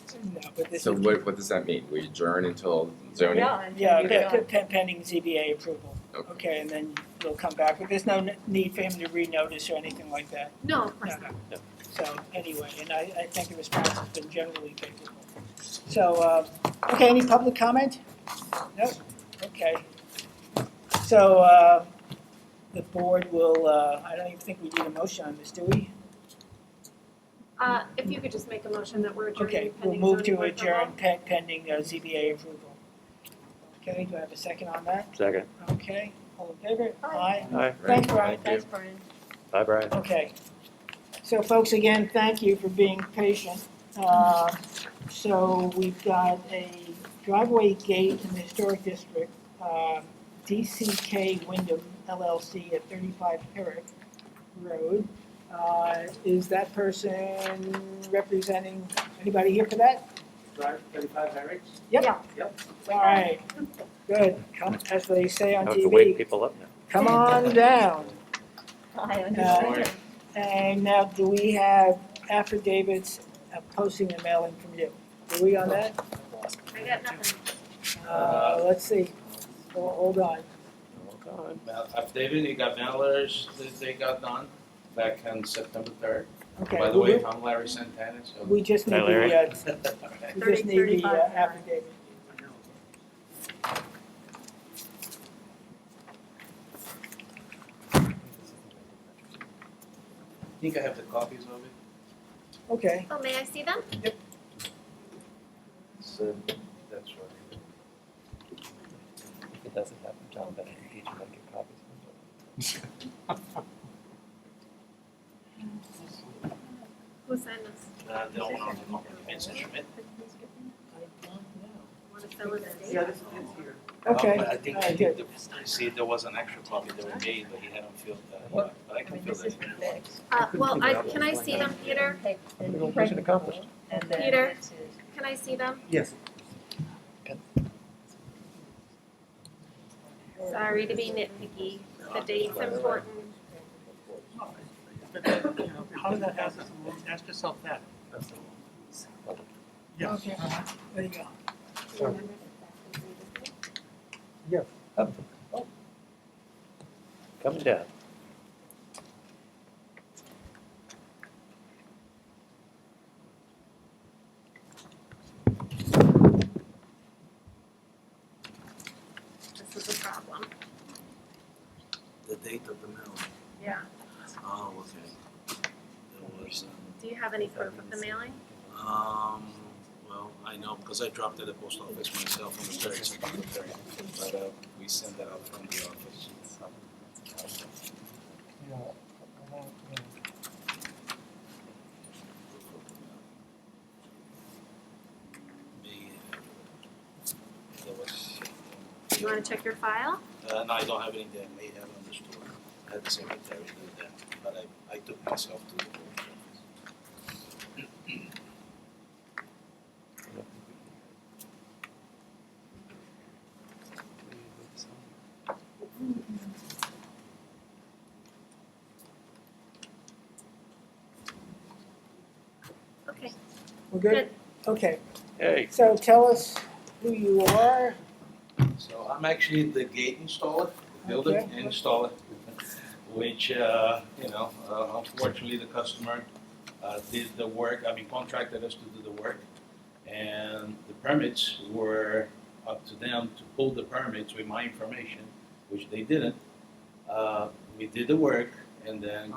S1: No, but this
S11: So
S1: is.
S11: what does that mean? We adjourn until zoning?
S1: Yeah,
S2: you're done.
S1: pending ZBA approval. Okay, and then you'll come back, but there's no need for him to renotice or anything like that.
S9: No, of course
S1: No,
S9: not.
S1: no. So anyway, and I think the response has been generally favorable. So, okay, any public comment? No? Okay. So, the board will, I don't even think we need a motion on this, do we?
S9: If you could just make a motion that we're adjourning
S1: Okay, we'll
S9: pending
S1: move
S9: zoning
S1: to
S9: board
S1: adjourn
S9: approval.
S1: pending ZBA approval. Okay, do I have a second on that?
S8: Second.
S1: Okay, all in favor? Aye.
S8: Aye.
S1: Thanks, Brian.
S2: Thanks, Brian.
S8: Bye, Brian.
S1: Okay. So folks, again, thank you for being patient. So we've got a driveway gate in the historic district, DCK Wyndham LLC at 35 Herrick Road. Is that person representing, anybody here for that?
S7: Right, 35 Eric?
S1: Yep.
S7: Yep.
S1: All right, good. Come, as they say on
S8: I have to wake
S1: TV,
S8: people up now.
S1: come on down.
S2: I understand.
S1: And now, do we have affidavits posting and mailing from you? Are we on that?
S9: I got nothing.
S1: Let's see. Hold on.
S5: Affidavit, you got mailers that they got done back on September 3rd.
S1: Okay.
S5: By the way, I'm Larry Santana, so.
S1: We just need
S8: Hi, Larry.
S1: we just need the
S2: 35.
S1: affidavit.
S5: I think I have the copies of it.
S1: Okay.
S9: Oh, may I see them?
S5: So, that's right.
S8: If it doesn't happen, John, then I can teach you how to get copies.
S9: Who signed this?
S5: The owner of the company, Vincent Schmidt.
S9: Want to fill in the date?
S7: Yeah, this is here.
S1: Okay.
S5: But I think,
S1: All right, good.
S5: you see, there was an extra copy that were made, but he hadn't filled that. But I can fill that.
S9: Well, can I see them, Peter?
S8: Mission accomplished.
S2: And then
S9: Peter?
S2: this is-
S9: Can I see them?
S7: Yes.
S9: Sorry to be nitpicky. The date's important.
S7: How did that happen? Ask yourself that. Yes.
S1: Okay. There you go.
S7: Yes.
S8: Coming down.
S19: date of the mailing.
S9: Yeah.
S19: Oh, okay. It was,
S9: Do you have any proof of the mailing?
S19: well, I know because I dropped it at the post office myself on the 3rd, September 3rd. But we sent that out from the office. There was,
S9: You want to check your file?
S19: no, I don't have any there. I may have on the store. I had the secretary do that, but I took myself to the post office.
S9: Okay.
S1: We're good? Okay.
S8: Hey.
S1: So tell us who you are.
S19: So I'm actually the gate installer, the builder
S1: Okay.
S19: installer, which, unfortunately the customer did the work, contracted us to do the work. And the permits were up to them to pull the permits with my information, which they didn't. We did the work, and then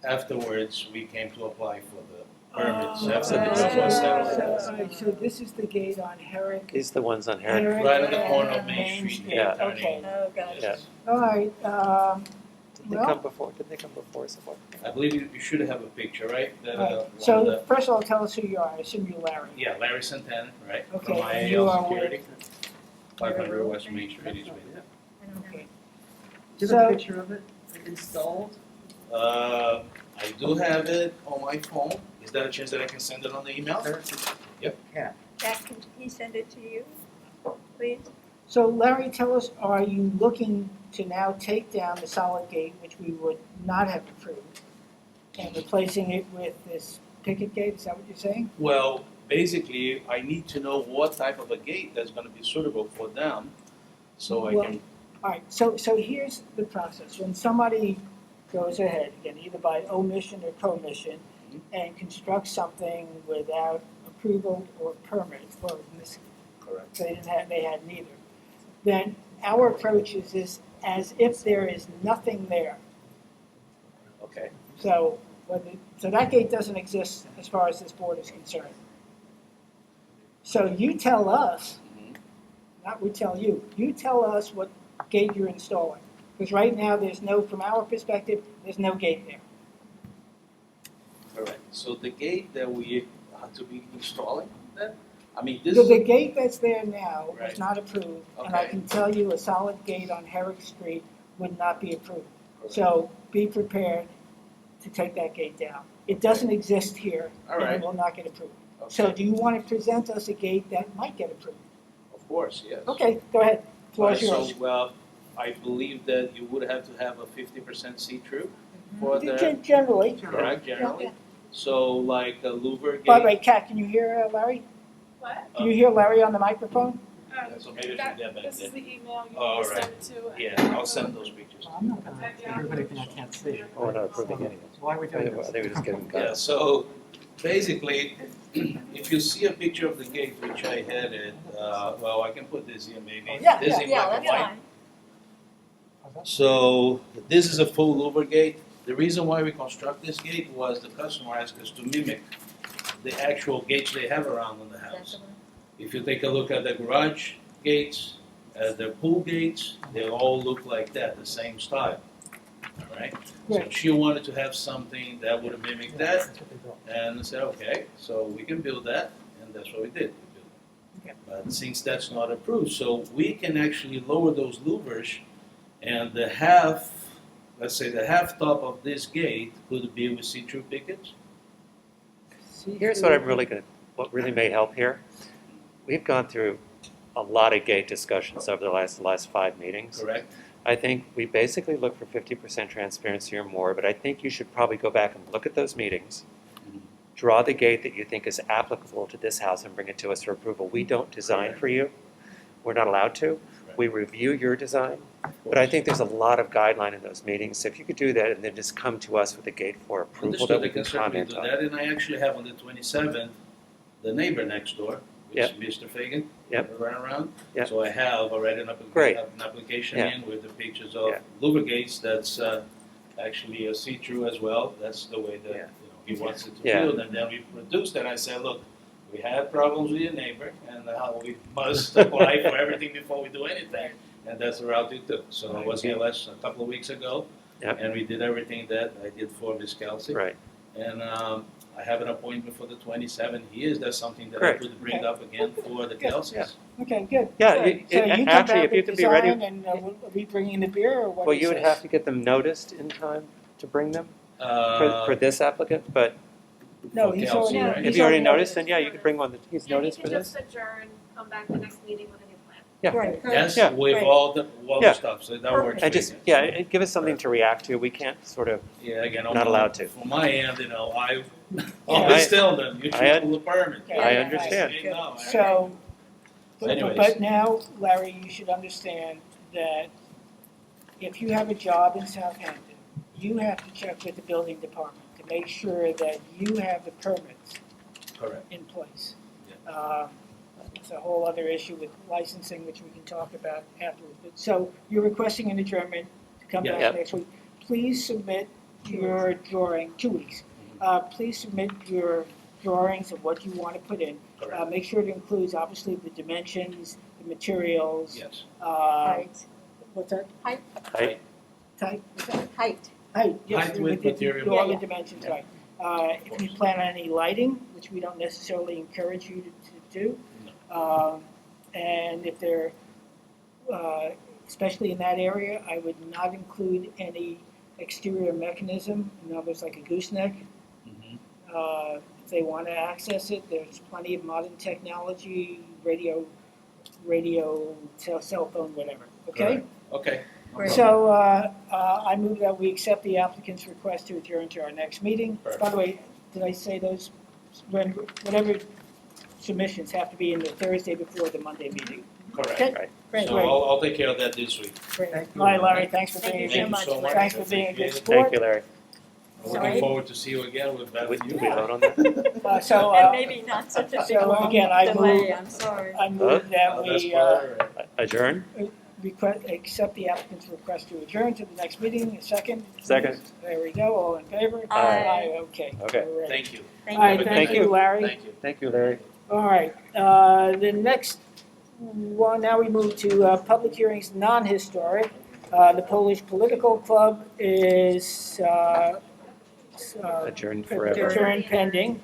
S19: afterwards, we came to apply for the permits. After the job was settled.
S1: So this is the gate on Herrick.
S8: These are the ones on Herrick.
S19: Right on the corner of Main Street.
S8: Yeah.
S1: Okay.
S2: Oh, gosh.
S8: Yeah.
S1: All right,
S8: Did they
S1: well,
S8: come before? Did they come before somewhere?
S19: I believe you should have a picture, right?
S1: so first of all, tell us who you are. I assume you're Larry.
S19: Yeah, Larry Santana, right?
S1: Okay,
S19: From
S1: and you
S19: IAL
S1: are
S19: Security.
S1: with?
S19: 500 West Main Street, East Bay.
S1: Okay.
S17: Do you have a picture of it installed?
S19: I do have it on my phone. Is there a chance that I can send it on the email? Yep.
S17: Yeah.
S15: Jack, can he send it to you, please?
S1: So Larry, tell us, are you looking to now take down the solid gate, which we would not have approved, and replacing it with this picket gate? Is that what you're saying?
S19: Well, basically, I need to know what type of a gate that's going to be suitable for them, so I
S1: Well,
S19: can.
S1: All right, so here's the process. When somebody goes ahead, again, either by omission or commission, and constructs something without approval or permit, well, in this,
S19: Correct.
S1: they had neither, then our approach is this, as if there is nothing there.
S19: Okay.
S1: So that gate doesn't exist as far as this board is concerned. So you tell us, not we tell you, you tell us what gate you're installing. Because right now, from our perspective, there's no gate there.
S19: Correct. So the gate that we have to be installing, then,
S1: So the gate that's there now
S19: Right.
S1: is not approved, and I
S19: Okay.
S1: can tell you a solid gate on Herrick Street would not be approved. So be prepared to take that gate down. It doesn't exist here,
S19: All
S1: and
S19: right.
S1: it will not get approved. So do you want to present us a gate that might get approved?
S19: Of course, yes.
S1: Okay, go ahead. Floor is
S19: Alright,
S1: yours.
S19: so, I believe that you would have to have a 50% see-through for the.
S1: Generally.
S19: Correct, generally. So like a louver gate.
S1: By the way, Kat, can you hear Larry?
S20: What?
S1: Can you hear Larry on the microphone?
S19: So maybe I should get back
S20: This is
S19: there.
S20: the email you
S19: All
S20: want to
S19: right.
S20: send it to. and-
S19: Yeah, I'll send those pictures.
S7: I'm not gonna approve anything I can't see.
S8: Oh, we're not approving anything.
S7: Why are we doing this?
S8: They were just giving
S19: Yeah, so basically, if you see a picture of the gate, which I had it, I can put this here maybe.
S1: Yeah,
S19: This in black and
S2: that's
S19: white.
S2: fine.
S19: So this is a full louver gate. The reason why we construct this gate was the customer asked us to mimic the actual gates they have around in the house. If you take a look at the garage gates, the pool gates, they all look like that, the same style. All right? So
S1: Right.
S19: she wanted to have something that would mimic that, and I said, okay, so we can build that, and that's what we did. We built it. But since that's not approved, so we can actually lower those louvers, and the half, let's say the half top of this gate could be with see-through pickets.
S8: Here's what what really may help here. We've gone through a lot of gate discussions over the last 5 meetings.
S19: Correct.
S8: I think we basically look for 50% transparency or more, but I think you should probably go back and look at those meetings, draw the gate that you think is applicable to this house and bring it to us for approval. We don't design for you. We're not allowed to. We review your design, but I think there's a lot of guideline in those meetings. So if you could do that and then just come to us with a gate for approval
S19: Understood,
S8: that
S19: I
S8: we
S19: can
S8: can
S19: certainly
S8: comment
S19: do
S8: on.
S19: that, and I actually have on the 27th, the neighbor next door
S8: Yep.
S3: Mr. Fagan.
S8: Yep.
S3: Ran around.
S8: Yep.
S3: So I have already an
S8: Great.
S3: application
S8: Yeah.
S3: in with the pictures of
S8: Yeah.
S3: louver gates that's actually a see-through as well. That's the way that
S8: Yeah.
S3: he wants it to
S8: Yeah.
S3: build. And then we produced it. I said, look, we had problems with your neighbor, and we must apply for everything before we do anything. And that's the route we took. So I was here a couple of weeks ago,
S8: Yep.
S3: and we did everything that I did for Ms. Kelsey.
S8: Right.
S3: And I have an appointment for the 27th. That's something that I
S8: Great.
S3: could bring up again for the Kelseys.
S1: Okay, good.
S8: Yeah,
S1: Good. So you come
S8: actually,
S1: back
S8: if you
S1: with
S8: could be ready.
S1: design and are we bringing the beer or what?
S8: Well,
S1: is
S8: you would
S1: this?
S8: have to get them noticed in time to bring them for this applicant, but
S1: No, he's
S3: Kelsey,
S1: already.
S3: right?
S8: if you already noticed, then yeah, you could bring one that he's noticed for
S9: You can
S8: this.
S9: just adjourn, come back the next meeting with a new plan.
S8: Yeah.
S1: Right.
S3: Yes,
S8: Yeah.
S3: with
S1: Right.
S3: all the
S8: Yeah.
S3: stuff. So that works.
S8: And just, yeah, give us something to react to. We can't sort of,
S3: Yeah, again,
S8: not allowed to.
S3: From my end, I
S8: I-
S3: always tell them you should
S8: I-
S3: pull the permit.
S8: I understand.
S3: No, I-
S1: So,
S3: Anyways.
S1: but now, Larry, you should understand that if you have a job in Southampton, you have to check with the building department to make sure that you have the permits
S3: Correct.
S1: in place. It's a whole other issue with licensing, which we can talk about afterwards. But so you're requesting an adjournment to come
S3: Yeah.
S1: back
S8: Yep.
S1: next week. Please submit your drawing, 2 weeks. Please submit your drawings of what you want to put in.
S3: Correct.
S1: Make sure it includes, obviously, the dimensions, the materials.
S3: Yes.
S15: Height.
S1: What's that?
S8: Height.
S1: Type? What's that?
S15: Height.
S1: Height, yes.
S3: Height, width,
S1: the-
S3: material.
S1: All the
S15: Yeah.
S1: dimensions, right. If you plan on any lighting, which we don't necessarily encourage you to do. And if they're, especially in that area, I would not include any exterior mechanism, in other words, like a gooseneck.
S3: Mhm.
S1: If they want to access it, there's plenty of modern technology, radio, cell phone, whatever, okay?
S3: Correct. Okay.
S15: Great.
S1: So, I move that we accept the applicant's request to adjourn to our next meeting.
S3: Perfect.
S1: By the way, did I say those, whatever submissions have to be in the Thursday before the Monday meeting?
S3: Correct.
S1: Okay?
S8: Right.
S1: Great,
S3: So
S1: great.
S3: I'll take care of that this week.
S1: Great. All right, Larry, thanks for being,
S3: Thank you so much.
S1: thanks for being a good
S3: Appreciate it.
S1: sport.
S8: Thank you, Larry.
S3: I'm
S1: Sorry.
S3: looking forward to see you again with better
S8: Did we
S3: news.
S8: vote on that?
S1: So,
S2: And maybe not such a big
S1: so
S2: long
S1: again, I
S2: delay,
S1: move-
S2: I'm sorry.
S1: I move that
S3: That's
S1: we,
S3: part.
S8: Adjourn?
S1: accept the applicant's request to adjourn to the next meeting. A second?
S8: Second.
S1: There we go, all in favor?
S15: Aye.
S1: Okay.
S8: Okay.
S1: All right.
S3: Thank you.
S1: All right,
S3: Have a
S1: thank
S3: good
S1: you,
S3: night.
S1: Larry.
S3: Thank you.
S8: Thank you, Larry.
S1: All right, the next one, now we move to public hearings, non-historic. The Polish Political Club is
S8: Adjourned forever.
S1: adjourned pending.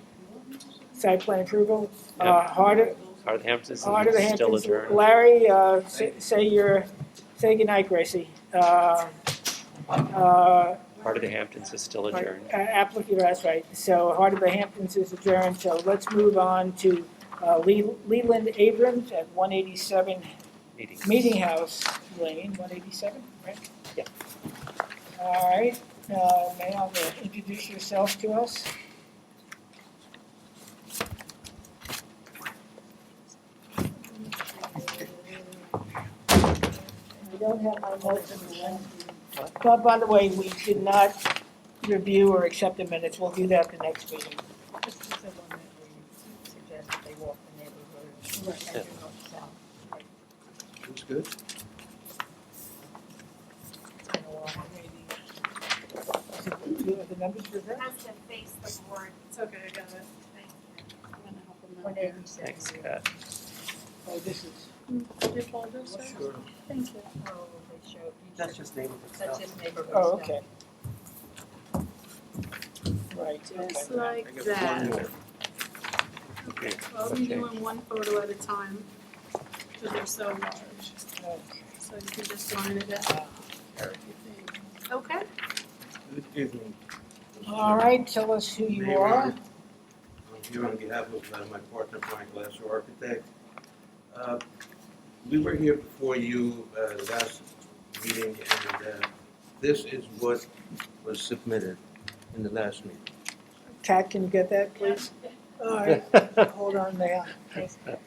S1: Site plan approval.
S8: Yep.
S1: Heart
S8: Heart of the Hamptons
S1: of the
S8: is still
S1: Hamptons.
S8: adjourned.
S1: Larry, say goodnight, Gracie.
S8: Heart of the Hamptons is still adjourned.
S1: Applicant, that's right. So Heart of the Hamptons is adjourned, so let's move on to Leland Abrams at 187
S8: Meetings.
S1: Meeting House Lane, 187, right?
S8: Yeah.
S1: All right, may I introduce yourself to us? I don't have my notes in the one. But by the way, we did not review or accept the minutes. We'll do that the next meeting.
S2: This is the one that we suggested they walk the neighborhood.
S1: Right.
S2: And go south.
S16: Looks good.
S2: It's been a while.
S1: Do you have the numbers for that?
S9: Has to face the board. It's okay, I got it. Thank you. I'm gonna help them out.
S2: 187.
S8: Thanks, Scott.
S1: Oh, this is.
S9: Your folder, sir?
S16: Sure.
S9: Thank you.
S2: Oh, they show.
S7: That's just neighborhood
S2: That's
S7: stuff.
S2: just neighborhood
S1: Oh,
S2: stuff.
S1: okay. Right,
S9: Just
S1: okay.
S9: like
S16: I got one
S9: that.
S16: more.
S8: Okay.
S9: Well, I'm doing one photo at a time, because they're so large.
S1: Okay.
S9: So you can just line it up if you think. Okay.
S20: Good evening.
S1: All right, tell us who you
S20: Mayor,
S1: are.
S20: I'm here on behalf of my partner, Frank Lasser, architect. We were here before you last meeting, and this is what was submitted in the last meeting.
S1: Kat, can you get that, please? All right, hold on there.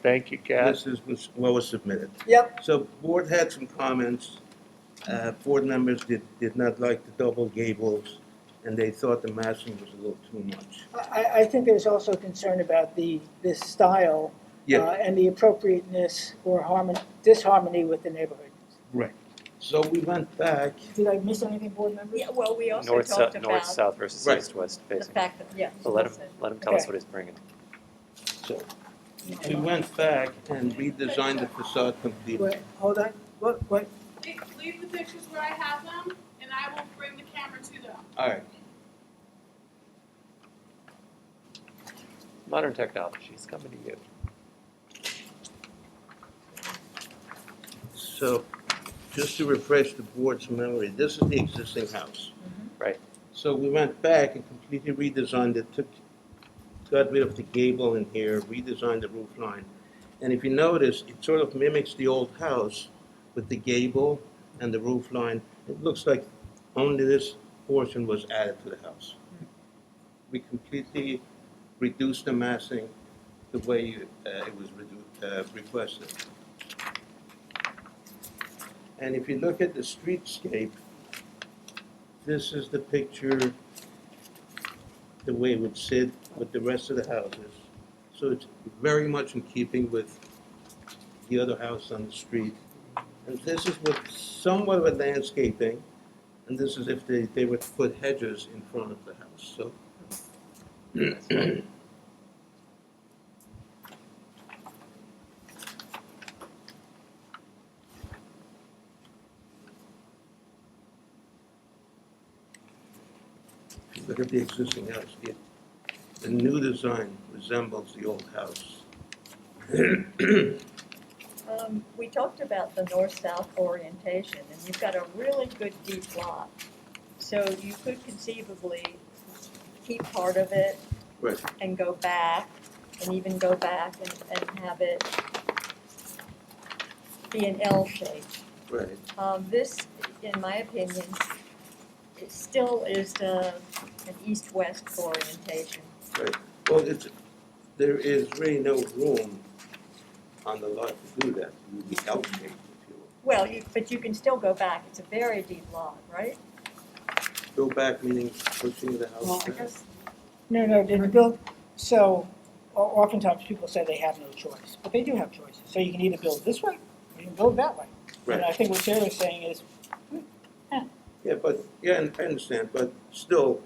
S8: Thank you, Kat.
S20: This is what was submitted.
S1: Yep.
S20: So board had some comments. Board members did not like the double gables, and they thought the massing was a little too much.
S1: I think there's also concern about this style
S20: Yeah.
S1: and the appropriateness or disharmony with the neighborhood.
S20: Right. So we went back.
S1: Did I miss anything, board members?
S2: Yeah, well, we also
S8: North,
S2: talked
S8: north,
S2: about
S8: south versus
S20: Right.
S8: east, west,
S2: the
S8: basically.
S2: fact that, yeah.
S8: But let him tell us
S1: Okay.
S8: what he's bringing.
S20: So we went back and redesigned the facade completely.
S1: Wait, hold on, what?
S21: Leave the pictures where I have them, and I will bring the camera to them.
S20: All right.
S8: Modern technology is coming to you.
S20: So just to refresh the board's memory, this is the existing house.
S8: Right.
S20: So we went back and completely redesigned it, got rid of the gable in here, redesigned the roof line. And if you notice, it sort of mimics the old house with the gable and the roof line. It looks like only this portion was added to the house. We completely reduced the massing the way it was requested. And if you look at the streetscape, this is the picture, the way it would sit with the rest of the houses. So it's very much in keeping with the other house on the street. And this is with somewhat of a landscaping, and this is if they would put hedges in front of the house, so. If you look at the existing house, the new design resembles the old house.
S2: We talked about the north-south orientation, and you've got a really good deep lot. So you could conceivably keep part of it
S20: Right.
S2: and go back, and even go back and have it be an L shape.
S20: Right.
S2: This, in my opinion, it still is an east-west orientation.
S20: Right. Well, there is really no room on the lot to do that. It would be L-shaped, if you
S2: Well, but you can still go back. It's a very deep lot, right?
S20: will. Go back meaning pushing the house
S1: Well, I
S20: back.
S1: guess. No, did the build, so oftentimes people say they have no choice, but they do have choices. So you can either build this way, or you can build that way. And I think what Sarah's saying is,
S20: Yeah, and I understand, but still,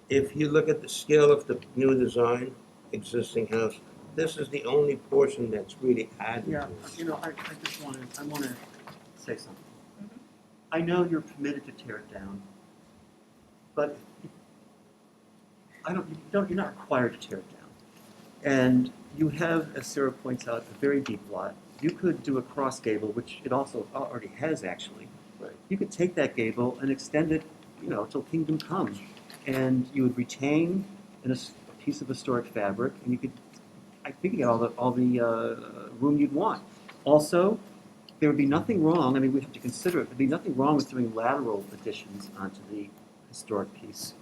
S20: if you look at the scale of the new design, existing house, this is the only portion that's really added.
S10: Yeah, you know, I just want to say something. I know you're permitted to tear it down, but you're not required to tear it down. And you have, as Sarah points out, a very deep lot. You could do a cross gable, which it also already has actually.
S20: Right.
S10: You could take that gable and extend it, till kingdom come. And you would retain a piece of historic fabric, and I think you get all the room you'd want. Also, there would be nothing wrong, we have to consider it, there'd be nothing wrong with doing lateral additions onto the historic piece.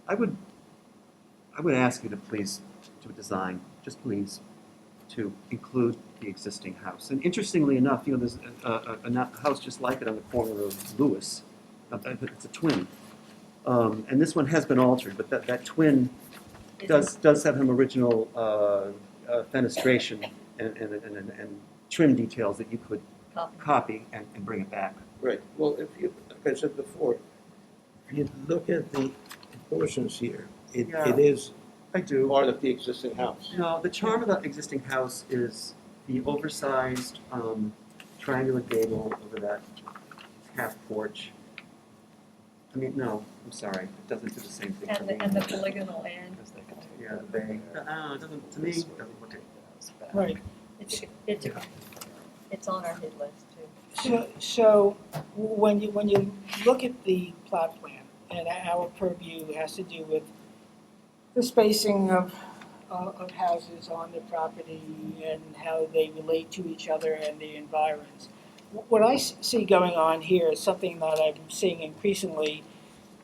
S10: I would ask you to please do a design, just please, to include the existing house. And interestingly enough, there's a house just like it on the corner of Lewis. It's a twin. And this one has been altered, but that twin does have some original fenestration and trim details that you could copy and bring it back.
S20: Right. Well, like I said before, if you look at the portions here, it is part of the existing house.
S10: No, the charm of the existing house is the oversized triangular gable over that half porch. No, I'm sorry, it doesn't do the same thing for me.
S2: And the polygonal end.
S10: Yeah, the bay. It doesn't, to me, it doesn't look it.
S1: right.
S2: It's on our hit list too.
S1: So when you look at the plot plan, and our purview has to do with the spacing of houses on the property and how they relate to each other and the environs. What I see going on here is something that I'm seeing increasingly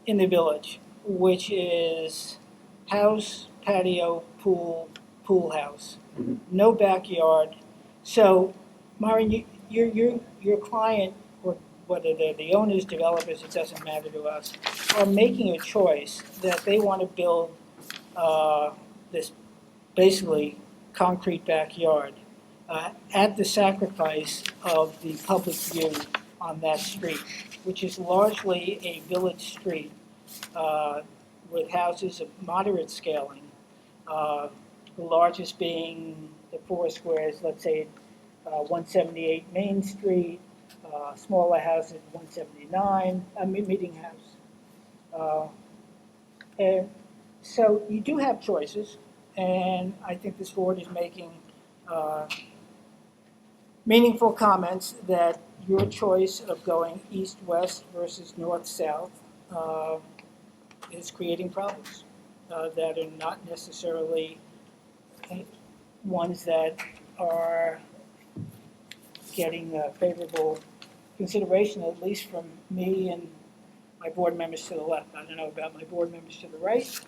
S1: in the village, which is house, patio, pool house, no backyard. So, Maureen, your client, or whether they're the owners, developers, it doesn't matter to us, are making a choice that they want to build this basically concrete backyard. at the sacrifice of the public view on that street, which is largely a village street with houses of moderate scaling, the largest being the four squares, let's say 178 Main Street, smaller house at 179, a meeting house. And so you do have choices, and I think this board is making meaningful comments that your choice of going east-west versus north-south is creating problems that are not necessarily ones that are getting favorable consideration, at least from me and my board members to the left. I don't know about my board members to the right.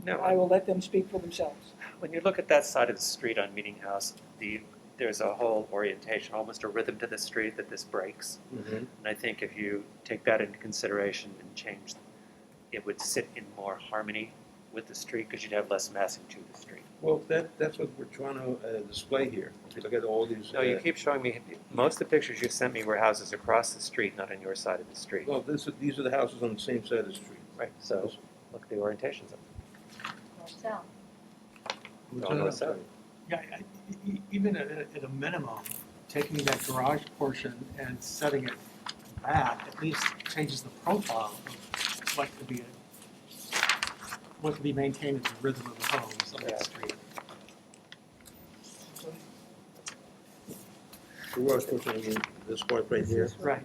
S8: No.
S1: I will let them speak for themselves.
S8: When you look at that side of the street on Meeting House, there's a whole orientation, almost a rhythm to the street that this breaks.
S20: Mm-hmm.
S8: And I think if you take that into consideration and change, it would sit in more harmony with the street because you'd have less massing to the street.
S20: Well, that's what we're trying to display here. If you look at all these.
S8: No, you keep showing me, most of the pictures you sent me were houses across the street, not on your side of the street.
S20: Well, these are the houses on the same side of the street.
S8: Right, so look at the orientations of them.
S2: North-south.
S8: All north-south.
S7: Yeah, even at a minimum, taking that garage portion and setting it back at least changes the profile of what could be maintained as the rhythm of the homes on that street.
S20: The garage portion, I mean, this part right here.
S7: Right.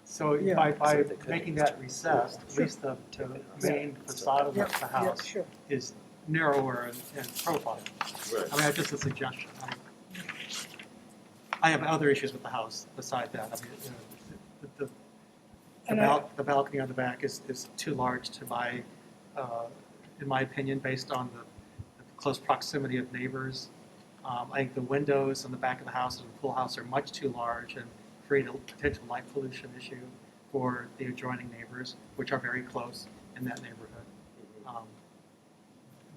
S7: So
S1: Yeah.
S7: by making that recessed, at least the main facade of the house
S1: Sure.
S7: is narrower in profile.
S20: Right.
S7: I mean, that's just a suggestion. I have other issues with the house beside that. I mean, the balcony on the back is too large to my, in my opinion, based on the close proximity of neighbors. I think the windows on the back of the house and the pool house are much too large and create a potential light pollution issue for the adjoining neighbors, which are very close in that neighborhood.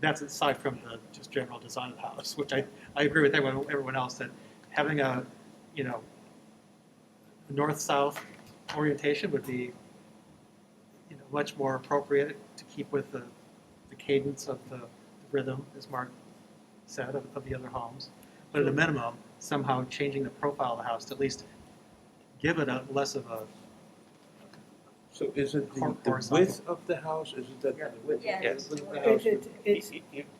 S7: That's aside from the just general design of the house, which I agree with everyone else that having a north-south orientation would be much more appropriate to keep with the cadence of the rhythm, as Mark said, of the other homes. But at a minimum, somehow changing the profile of the house to at least give it a less of a.
S20: So is it the
S7: horizontal.
S20: width of the house? Is it that?
S13: Yeah.
S8: Yes.
S1: It's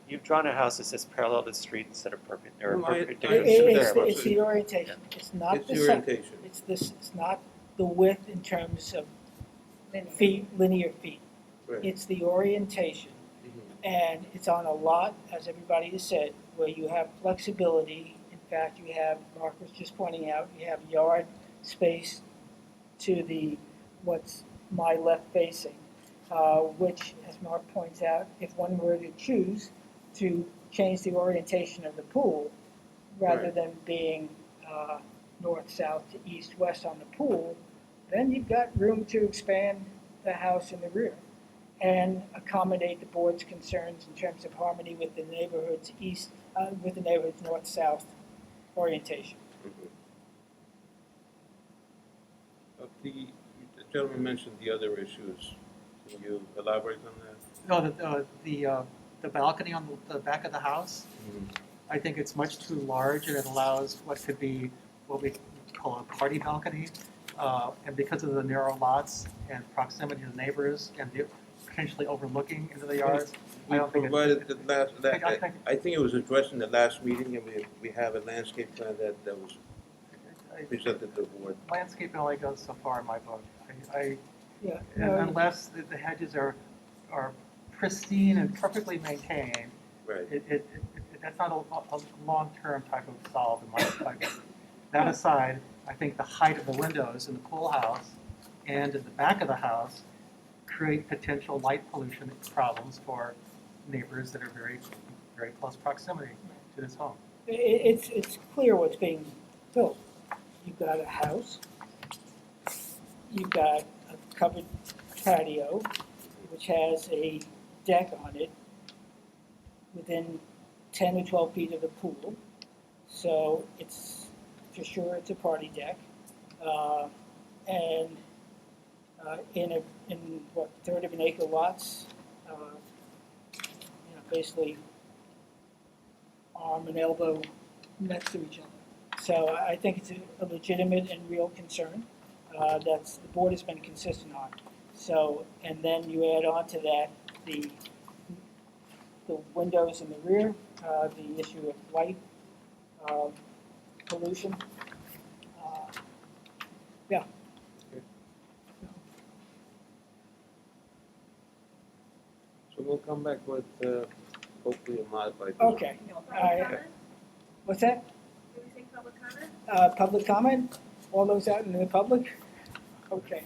S8: You've drawn a house that says parallel to the street instead of perpendicular.
S20: No, I
S8: perpendicular.
S1: it's the orientation. It's not
S20: It's
S1: the
S20: the
S1: si-
S20: orientation.
S1: It's not the width in terms of linear feet.
S20: Right.
S1: It's the orientation. And it's on a lot, as everybody has said, where you have flexibility. In fact, you have, Mark was just pointing out, you have yard space to the, what's my left facing, which, as Mark points out, if one were to choose to change the orientation of the pool, rather
S20: Right.
S1: than being north-south to east-west on the pool, then you've got room to expand the house in the rear and accommodate the board's concerns in terms of harmony with the neighborhood's north-south orientation.
S20: The gentleman mentioned the other issues. Can you elaborate on that?
S7: No, the balcony on the back of the house, I think it's much too large and it allows what could be what we call a party balcony. And because of the narrow lots and proximity to the neighbors and the potentially overlooking into the yards, I
S20: We
S7: don't think
S20: provided the last,
S7: I think-
S20: I think it was addressed in the last meeting, and we have a landscape plan that was presented to the board.
S7: landscaping only goes so far in my book.
S1: Yeah.
S7: Unless the hedges are pristine and perfectly maintained,
S20: Right.
S7: that's not a long-term type of solve in my book. That aside, I think the height of the windows in the pool house and in the back of the house create potential light pollution problems for neighbors that are very, very close proximity to this home.
S1: It's clear what's being built. You've got a house, you've got a covered patio, which has a deck on it within 10 or 12 feet of the pool. So it's, for sure, it's a party deck. And in what, third of an acre lots, basically arm and elbow next to each other. So I think it's a legitimate and real concern that's the board has been consistent on. So, and then you add on to that the windows in the rear, the issue of light pollution. Yeah.
S20: So we'll come back with hopefully a modified.
S1: Okay. What's that?
S21: Do we take public comment?
S1: Public comment? All those out in the public? Okay.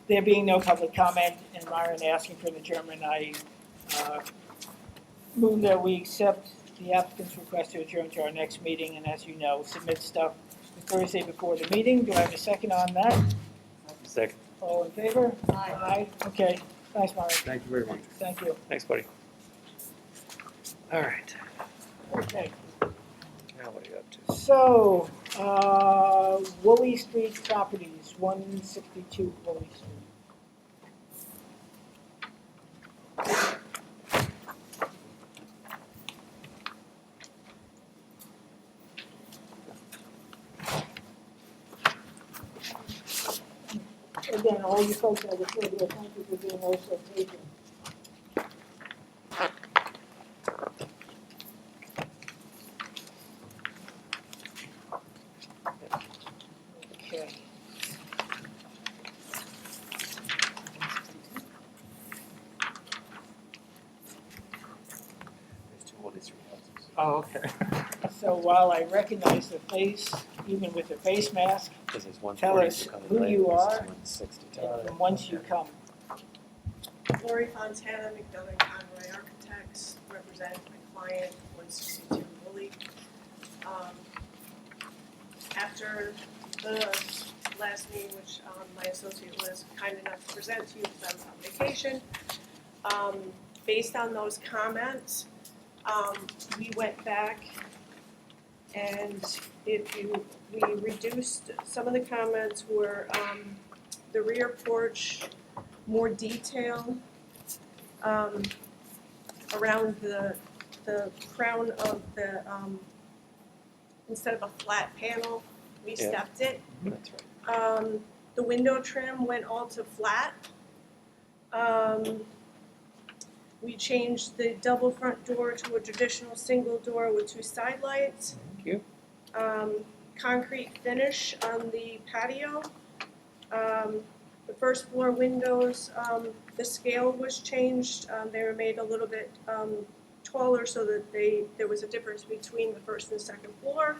S1: There being no public comment and Myron asking for an adjournment, I move that we accept the applicant's request to adjourn to our next meeting, and as you know, submit stuff the Thursday before the meeting. Do I have a second on that?
S8: Second.
S1: All in favor?
S2: Aye.
S1: Okay. Thanks, Myron.
S20: Thank you very much.
S1: Thank you.
S8: Thanks, buddy. All right.
S1: Okay.
S8: Now what are you up to?
S1: So, Woolley Street Properties, 162 Woolley Street. Again, all you folks that are here, thank you for being also patient. Okay.
S8: There's two Woody Street houses.
S1: Oh, okay. So while I recognize the face, even with the face mask,
S8: This is 140
S1: tell us
S8: Taconic
S1: who
S8: Lane,
S1: you
S8: this is
S1: are
S8: 160
S1: and from whence you come.
S6: Lori Fontana, McDonough Conroy Architects, represent my client, 162 Woolly. After the last meeting, which my associate was kind enough to present to you because I was on vacation, based on those comments, we went back and we reduced, some of the comments were the rear porch, more detail around the crown of the, instead of a flat panel, we
S8: Yeah.
S6: stepped it.
S8: That's right.
S6: The window trim went all to flat. We changed the double front door to a traditional single door with 2 side lights.
S8: Thank you.
S6: Concrete finish on the patio. The first floor windows, the scale was changed. They were made a little bit taller so that there was a difference between the first and second floor.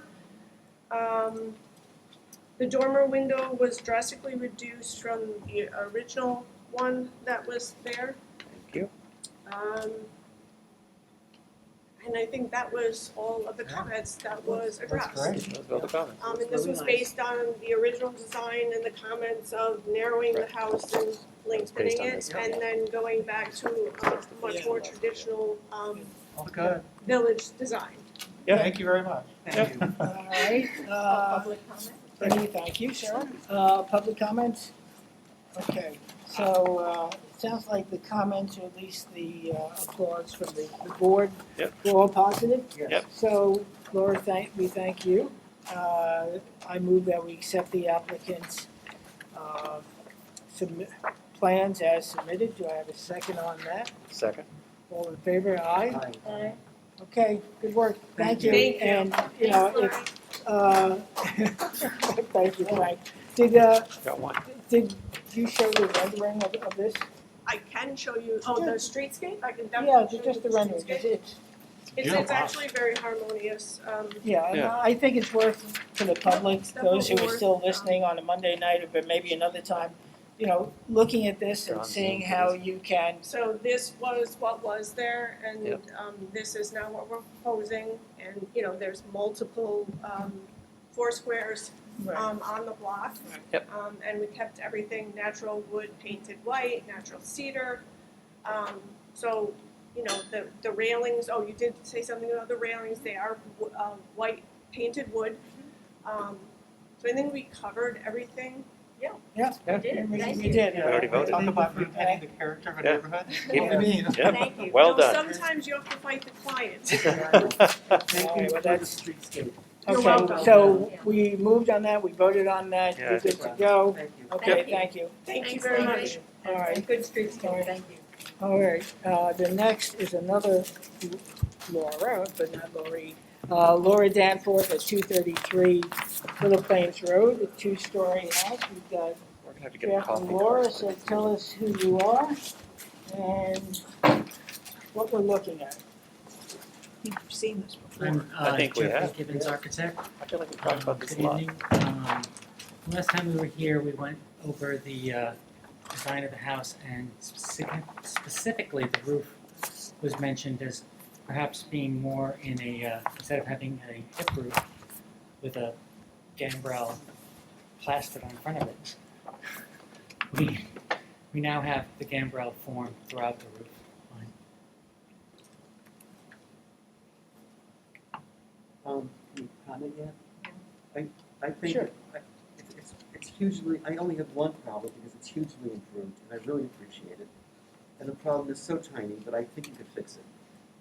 S6: The dormer window was drastically reduced from the original one that was there.
S8: Thank you.
S6: And I think that was all of the comments that was addressed.
S8: That's great. Those are all the comments.
S6: And this was based on the original design and the comments of narrowing the house and lengthening it,
S8: this,
S6: and then going back to a much more traditional
S7: Good.
S6: village design.
S8: Yeah.
S7: Thank you very much.
S1: Thank you. All right.
S2: Public comment?
S1: Thank you, Sarah. Public comments? Okay, so it sounds like the comments, or at least the applause from the board,
S8: Yep.
S1: were all positive.
S8: Yep.
S1: So, Laura, we thank you. I move that we accept the applicant's plans as submitted. Do I have a second on that?
S8: Second.
S1: All in favor? Aye.
S2: Aye.
S1: Okay, good work. Thank you.
S6: Thank you.
S1: And, you
S6: Thanks,
S1: know, thank you, Frank.
S8: Got one.
S1: Did you show the rendering of this?
S6: I can show you, the streetscape, I can
S1: Yeah,
S6: definitely show you
S1: just the rendering, 'cause
S6: streetscape.
S1: it's,
S6: It's actually very harmonious.
S1: yeah, and
S8: Yeah.
S1: I think it's worth for the public,
S6: It's
S1: those who are
S6: definitely
S1: still
S6: worth,
S1: listening on a Monday night, or maybe another time, you know, looking at this and
S8: On
S1: seeing
S8: Zoom,
S1: how
S8: please.
S1: you can,
S6: So this was what was there, and
S8: Yep.
S6: this is now what we're proposing. And, you know, there's multiple four squares on the block.
S8: Yep.
S6: And we kept everything natural wood painted white, natural cedar. So, you know, the railings, oh, you did say something about the railings, they are white painted wood. So I think we covered everything.
S1: Yeah.
S15: Yeah.
S1: We did.
S8: We already voted.
S7: Talk about repainting the character of a
S8: Yeah.
S7: neighborhood.
S8: Keep-
S7: What do you mean?
S8: Yep.
S15: Thank you.
S8: Well
S6: You know,
S8: done.
S6: sometimes you have to fight the client.
S17: Thank
S1: All right,
S17: you
S1: well,
S17: for the
S1: that's-
S17: streetscape.
S6: You're
S1: Okay,
S6: welcome.
S1: so we moved on that, we voted on that,
S8: Yeah,
S1: we're
S8: I think
S1: good to go.
S17: Thank you.
S1: Okay, thank you.
S6: Thank you
S9: Thanks,
S6: very
S9: Lori.
S6: much.
S1: All right.
S15: Good streetscape, thank you.
S1: All right, the next is another Laura, but not Lori. Laura Danforth at 233 Little Plains Road, a two-story house. We've got
S8: We're gonna have to get a
S1: Jeff
S8: coffee.
S1: and Laura, so tell us who you are and what we're looking at.
S12: You've seen this before.
S22: I'm
S8: I think we
S22: Jeffrey
S8: have.
S22: Gibbons, architect.
S8: I feel like we talked about this
S22: Good
S8: a lot.
S22: evening. Last time we were here, we went over the design of the house, and specifically the roof was mentioned as perhaps being more in a, instead of having a hip roof with a gambrel plastered on front of it, we now have the gambrel form throughout the roof line.
S10: Can you comment yet? I think
S1: Sure.
S10: it's hugely, I only have one problem because it's hugely improved and I really appreciate it. And the problem is so tiny, but I think you could fix it,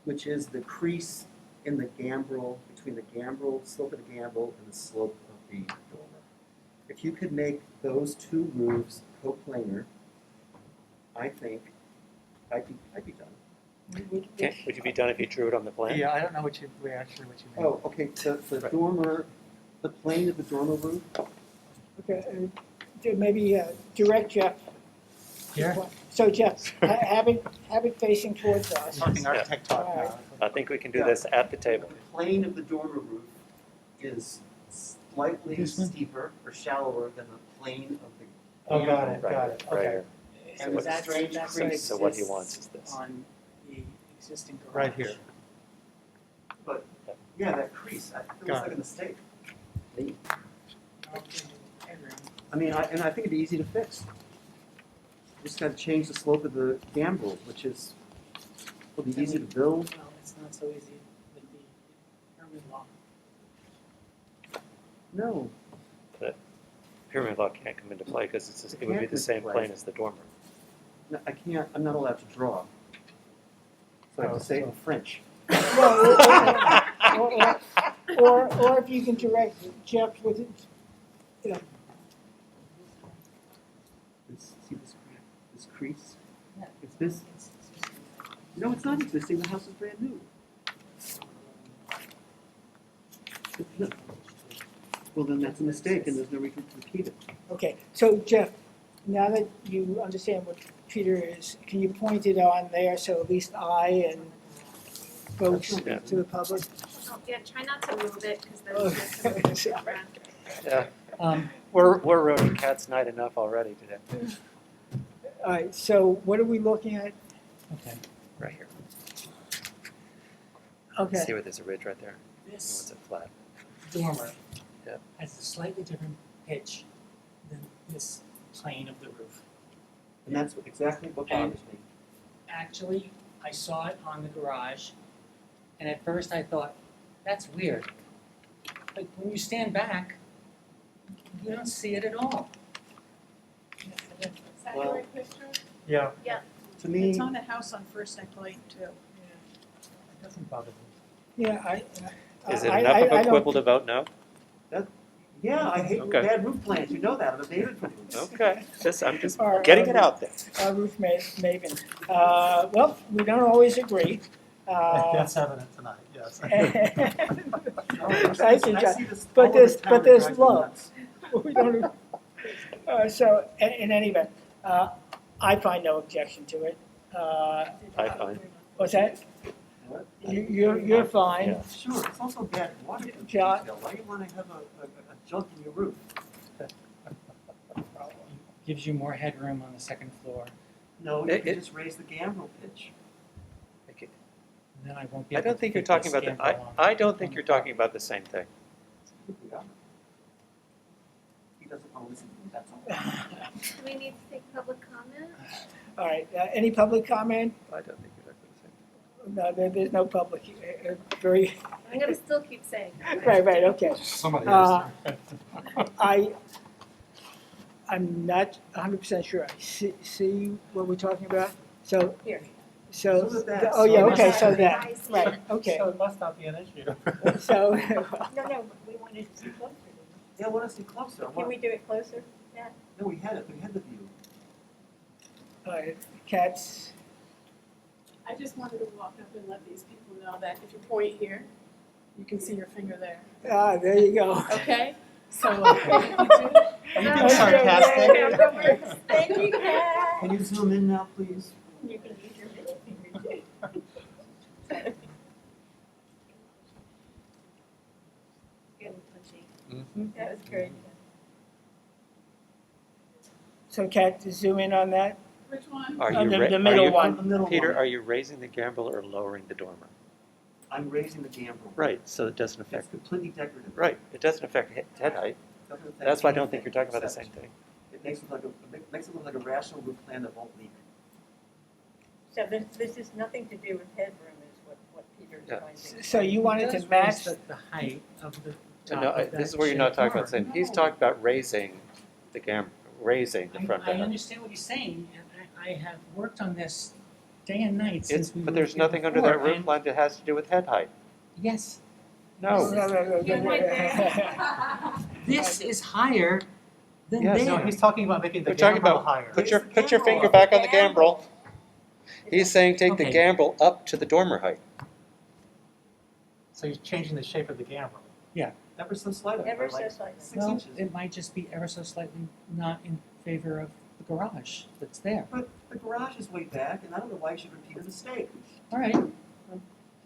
S10: which is the crease in the gambrel, between the gambrel, slope of the gambrel and the slope of the dormer. If you could make those two roofs coplanar, I think I'd be done.
S8: Would you be done if you drew it on the plan?
S7: Yeah, I don't know what you mean.
S10: Oh, okay, the dormer, the plane of the dormer roof,
S1: Okay, maybe direct Jeff.
S22: Here?
S1: So Jeff, have it facing towards us.
S7: Talking architect talk
S1: All right.
S7: now.
S8: I think we can do this at the table.
S10: the plane of the dormer roof is slightly
S7: This one?
S10: steeper or shallower than the plane of the
S7: Oh, got it,
S8: Right
S7: got
S8: here,
S7: it,
S8: right
S7: okay.
S8: here.
S10: And with a strange crease.
S8: So what he wants is this.
S12: On the existing garage.
S7: Right here.
S10: But, yeah, that crease, it looks
S7: Got
S10: like
S7: it.
S10: a mistake.
S12: Headroom.
S10: I mean, and I think it'd be easy to fix. Just gotta change the slope of the gambrel, which is, will be easy to build.
S12: Well, it's not so easy with the permit law.
S10: No,
S8: Pyramid law can't come into play because it would be
S10: can't
S8: the same
S10: come into
S8: plane
S10: play.
S8: as the dormer.
S10: no, I can't, I'm not allowed to draw. So I have to say it in French.
S1: Or if you can direct Jeff with it, you know,
S10: See this crack, this crease? It's this. No, it's not existing, the house is brand new. No. Well, then that's a mistake and there's no reason to repeat it.
S1: okay, so Jeff, now that you understand what Peter is, can you point it on there so at least I and folks
S8: Yeah.
S1: to the public?
S9: Oh, yeah, try not to move it, because then you have to move it around.
S8: Yeah. We're rodent cats night enough already today.
S1: All right, so what are we looking at?
S22: Okay.
S8: Right here.
S1: Okay.
S8: See where there's a ridge right there?
S12: This
S8: It's a flat.
S12: dormer
S8: Yep.
S12: has a slightly different pitch than this plane of the roof.
S10: And that's exactly what bothers me.
S12: Actually, I saw it on the garage, and at first I thought, that's weird. But when you stand back, you don't see it at all.
S21: Is that the
S10: Well-
S21: right picture?
S7: Yeah.
S21: Yeah.
S10: To me,
S21: It's on the house on First Neck Lane too.
S7: It doesn't bother me.
S1: Yeah,
S8: Is it
S1: I-
S8: enough of
S1: I
S8: a
S1: don't-
S8: quibble to vote no?
S10: yeah, I hate
S8: Okay.
S10: bad roof plans, you know that, I'm a David for roofs.
S8: Okay, I'm just
S1: All right,
S8: getting it out there.
S1: Ruth Maven. Well, we don't always agree.
S7: That's evident tonight, yes.
S1: Thank you,
S10: I
S1: John.
S10: see this all
S1: But
S10: over
S1: there's,
S10: town,
S1: but
S10: it
S1: there's
S10: drives me
S1: love.
S10: nuts.
S1: We don't, so, in any event, I find no objection to it.
S8: I find.
S1: What's that?
S10: What?
S1: You're fine.
S8: Yeah.
S10: Sure, it's also bad waterproof
S1: John-
S10: detail, why do you wanna have a junk in your roof?
S22: Gives you more headroom on the second floor,
S10: No, you
S8: It-
S10: can
S8: it-
S10: just raise the gambrel pitch.
S22: and then I won't be
S8: I
S22: able
S8: don't
S22: to
S8: think you're
S22: fit
S8: talking
S22: this
S8: about the,
S22: gambrel on.
S8: I don't think you're talking about the same thing.
S10: He doesn't want to listen to me, that's all.
S9: Do we need to take public comment?
S1: All right, any public comment?
S8: I don't think you're talking about the same thing.
S1: No, there's no public, very,
S9: I'm gonna still keep saying that.
S1: right, okay.
S7: Somebody
S1: I'm not 100% sure I see what we're talking about. So,
S9: Here.
S1: so,
S10: So is that.
S1: oh yeah,
S10: So
S1: okay,
S10: is
S1: so
S10: that.
S1: that, right, okay.
S7: So it must not be an issue.
S1: So,
S2: No, we wanted to see closer.
S10: Yeah, I want to see closer. I
S2: Can
S10: want-
S2: we do it closer? Yeah.
S10: No, we had it, we had the view.
S1: all right, Kat's,
S21: I just wanted to walk up and let these people know that if you point here, you can see your finger there.
S1: there you go.
S21: Okay? So,
S7: Are you being sarcastic?
S2: Thank you, Kat.
S10: Can you zoom in now, please?
S2: You can use your middle finger too.
S9: Getting punchy.
S8: Mhm.
S2: That was great.
S1: So Kat, to zoom in on that?
S21: which one?
S8: Are you,
S1: The middle one.
S10: The middle
S8: Peter,
S10: one.
S8: are you raising the gambrel or lowering the dormer?
S10: I'm raising the gambrel.
S8: Right, so it doesn't
S10: It's
S8: affect,
S10: completely decorative.
S8: right, it doesn't affect head height.
S10: Doesn't affect
S8: That's why I don't think
S10: anything
S8: you're talking about the
S10: except
S8: same thing.
S10: It makes it look like a rational roof plan that won't leak.
S2: So this is nothing to do with headroom is what Peter's
S8: Yeah.
S2: going to.
S1: So you wanted to
S22: It does
S1: match,
S22: raise the height of the top
S8: No,
S22: of
S8: this is
S22: that
S8: where you're not
S22: shed
S8: talking about
S22: dormer.
S8: saying, he's talking about raising raising the front
S22: I
S8: door.
S22: understand what he's saying, and I have worked on this day and night
S8: It's,
S22: since we
S8: but
S22: moved
S8: there's
S22: here
S8: nothing under that
S22: before,
S8: roof
S22: and
S8: line that has to do with head height.
S22: yes,
S8: No.
S22: this is higher than
S8: Yes.
S22: there.
S7: No, he's talking about making the
S8: We're talking
S7: gambrel
S8: about,
S7: higher.
S8: put your finger back on the gambrel. He's saying take the
S22: Okay.
S8: gambrel up to the dormer height.
S7: So he's changing the shape of the gambrel.
S10: Ever so slightly.
S2: Ever
S10: or like
S2: so slightly.
S10: 6
S22: Well,
S10: inches.
S22: it might just be ever so slightly not in favor of the garage that's there.
S10: But the garage is way back, and I don't know why you should repeat a mistake.
S22: All right,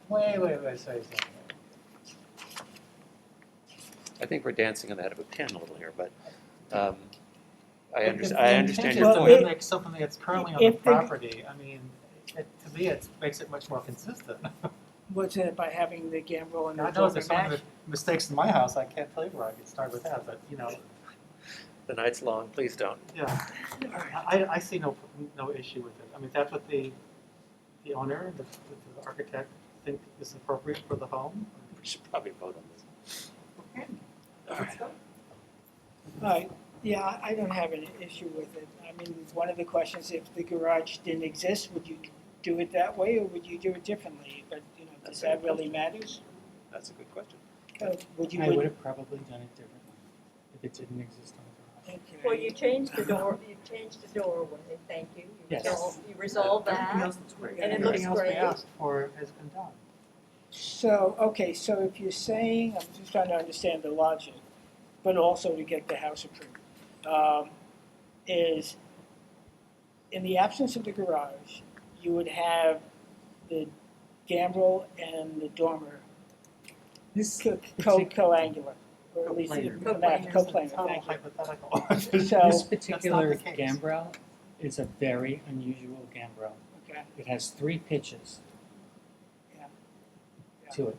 S7: Wait, say something.
S8: I think we're dancing on the head of a pin a little here, but I
S7: If
S8: understand
S7: the
S8: your
S7: intention is to
S8: point.
S7: mimic something that's currently on the
S1: if the-
S7: property, I mean, to me, it makes it much more consistent.
S1: what's it by having the gambrel and the
S7: God knows
S1: dormer
S7: there's some
S1: match?
S7: of the mistakes in my house, I can't tell you where I could start with that, but,
S8: The night's long, please don't.
S7: yeah. I see no issue with it. I mean, that's what the owner, the architect think is appropriate for the home.
S8: We should probably vote on this.
S10: Okay,
S8: All
S10: let's
S8: right.
S10: go.
S1: All right, yeah, I don't have an issue with it. I mean, one of the questions, if the garage didn't exist, would you do it that way or would you do it differently? But, does that really matters?
S8: That's a good question.
S1: Would you?
S22: I would have probably done it differently if it didn't exist on the garage.
S1: Okay.
S2: Well, you changed the doorway, thank you.
S22: Yes.
S2: You resolved
S10: Everything
S2: that,
S10: else looks great.
S2: and it looks
S7: Everything else we
S2: great.
S7: asked for has been done.
S1: So, okay, so if you're saying, I'm just trying to understand the logic, but also to get the house approved, is in the absence of the garage, you would have the gambrel and the dormer
S22: This
S1: co-angular, or at least
S10: Coplanar.
S1: coplanar,
S7: Total
S1: thank you.
S7: hypothetical.
S1: So,
S22: This particular
S7: the case.
S22: gambrel is a very unusual gambrel.
S1: okay,
S22: It has 3 pitches
S1: Yeah.
S22: to it.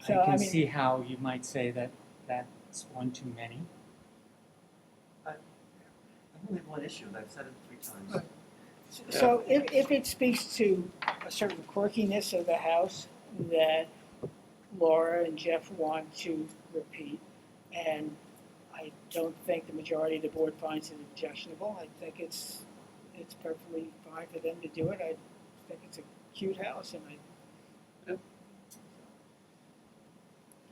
S1: So,
S22: I
S1: I
S22: can
S1: mean-
S22: see how you might say that that's one too many.
S10: I only have one issue, and I've said it 3 times.
S1: so if it speaks to a certain quirkiness of the house that Laura and Jeff want to repeat, and I don't think the majority of the board finds it objectionable. I think it's perfectly fine for them to do it. I think it's a cute house, and
S8: You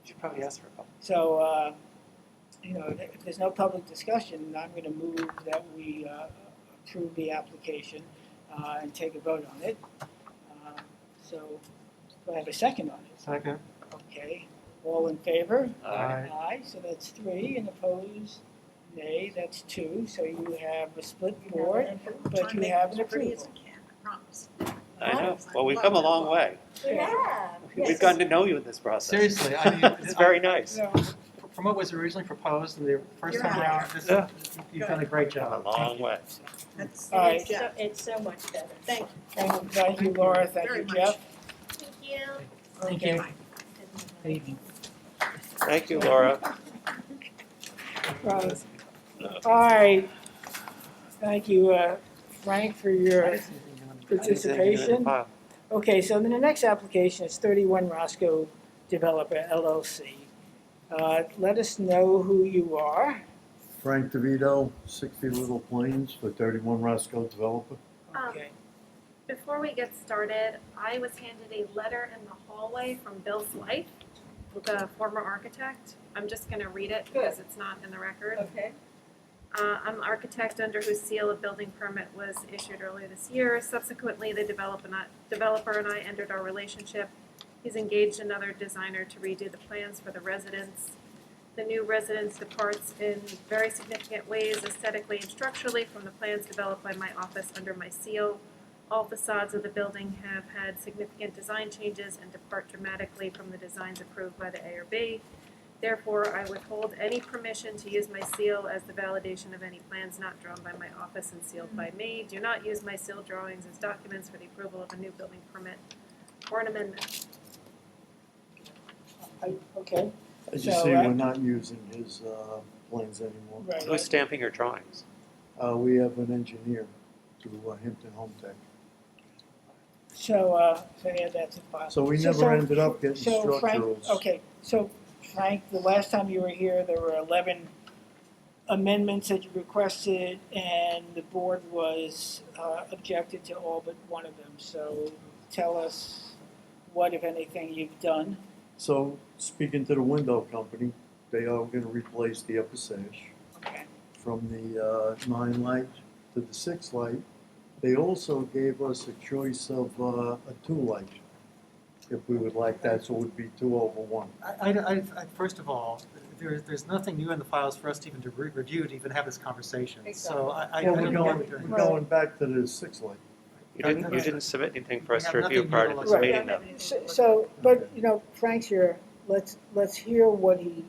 S8: should probably ask for a couple.
S1: so, if there's no public discussion, I'm going to move that we approve the application and take a vote on it. So, do I have a second on it?
S7: Second.
S1: Okay, all in favor?
S7: Aye.
S1: Aye, so that's 3, and opposed, nay, that's 2. So you have a split board, but you have an approval.
S8: I know. Well, we've come a long way.
S2: Yeah.
S8: We've gotten to know you in this process.
S7: Seriously, I mean,
S8: It's very nice.
S7: From what was originally proposed and the first
S2: You're
S7: time
S2: right.
S7: around,
S8: Yeah.
S7: you've done a great
S8: Come
S7: job.
S8: a long way.
S1: All right,
S2: It's so much better, thank you.
S1: thank you, Laura, thank you, Jeff.
S9: Thank you.
S22: Thank
S1: Okay.
S22: you. Good evening.
S8: Thank you, Laura.
S1: Right. All right, thank you, Frank, for your participation. Okay, so then the next application is 31 Roscoe Developer LLC. Let us know who you are.
S14: Frank DeVito, 60 Little Plains for 31 Roscoe Developer.
S1: Okay.
S9: Before we get started, I was handed a letter in the hallway from Bill Slife, the former architect. I'm just gonna read it because it's not in the record.
S2: Okay.
S9: I'm the architect under whose seal a building permit was issued earlier this year. Subsequently, the developer and I ended our relationship. He's engaged another designer to redo the plans for the residence. The new residence departs in very significant ways aesthetically and structurally from the plans developed by my office under my seal. All facades of the building have had significant design changes and depart dramatically from the designs approved by the ARB. Therefore, I withhold any permission to use my seal as the validation of any plans not drawn by my office and sealed by me. Do not use my seal drawings as documents for the approval of a new building permit or an amendment.
S1: Okay.
S14: As you
S1: So,
S14: see, we're not using his plans anymore.
S1: Right.
S8: Who's stamping your drawings?
S14: We have an engineer through Hampton Home Tech.
S1: So yeah, that's a file.
S14: So we never ended up getting
S1: So Frank,
S14: structurals.
S1: okay, so Frank, the last time you were here, there were 11 amendments that you requested, and the board was objected to all but one of them. So tell us what, if anything, you've done.
S14: So speaking to the window company, they are going to replace the upper sash
S1: Okay.
S14: from the 9 light to the 6 light. They also gave us a choice of a 2 light, if we would like that, so it would be 2 over 1.
S7: First of all, there's nothing new in the files for us to even to review to even have this conversation. So I
S14: Well,
S7: don't know what we're
S14: we're
S7: doing.
S14: going back to the 6 light.
S8: You didn't submit anything for us
S7: We
S8: to
S7: have
S8: review
S7: nothing
S8: prior
S7: new
S8: to
S7: to
S8: this
S7: look
S8: meeting,
S7: at.
S8: though.
S1: So, but, you know, Frank's here, let's hear what he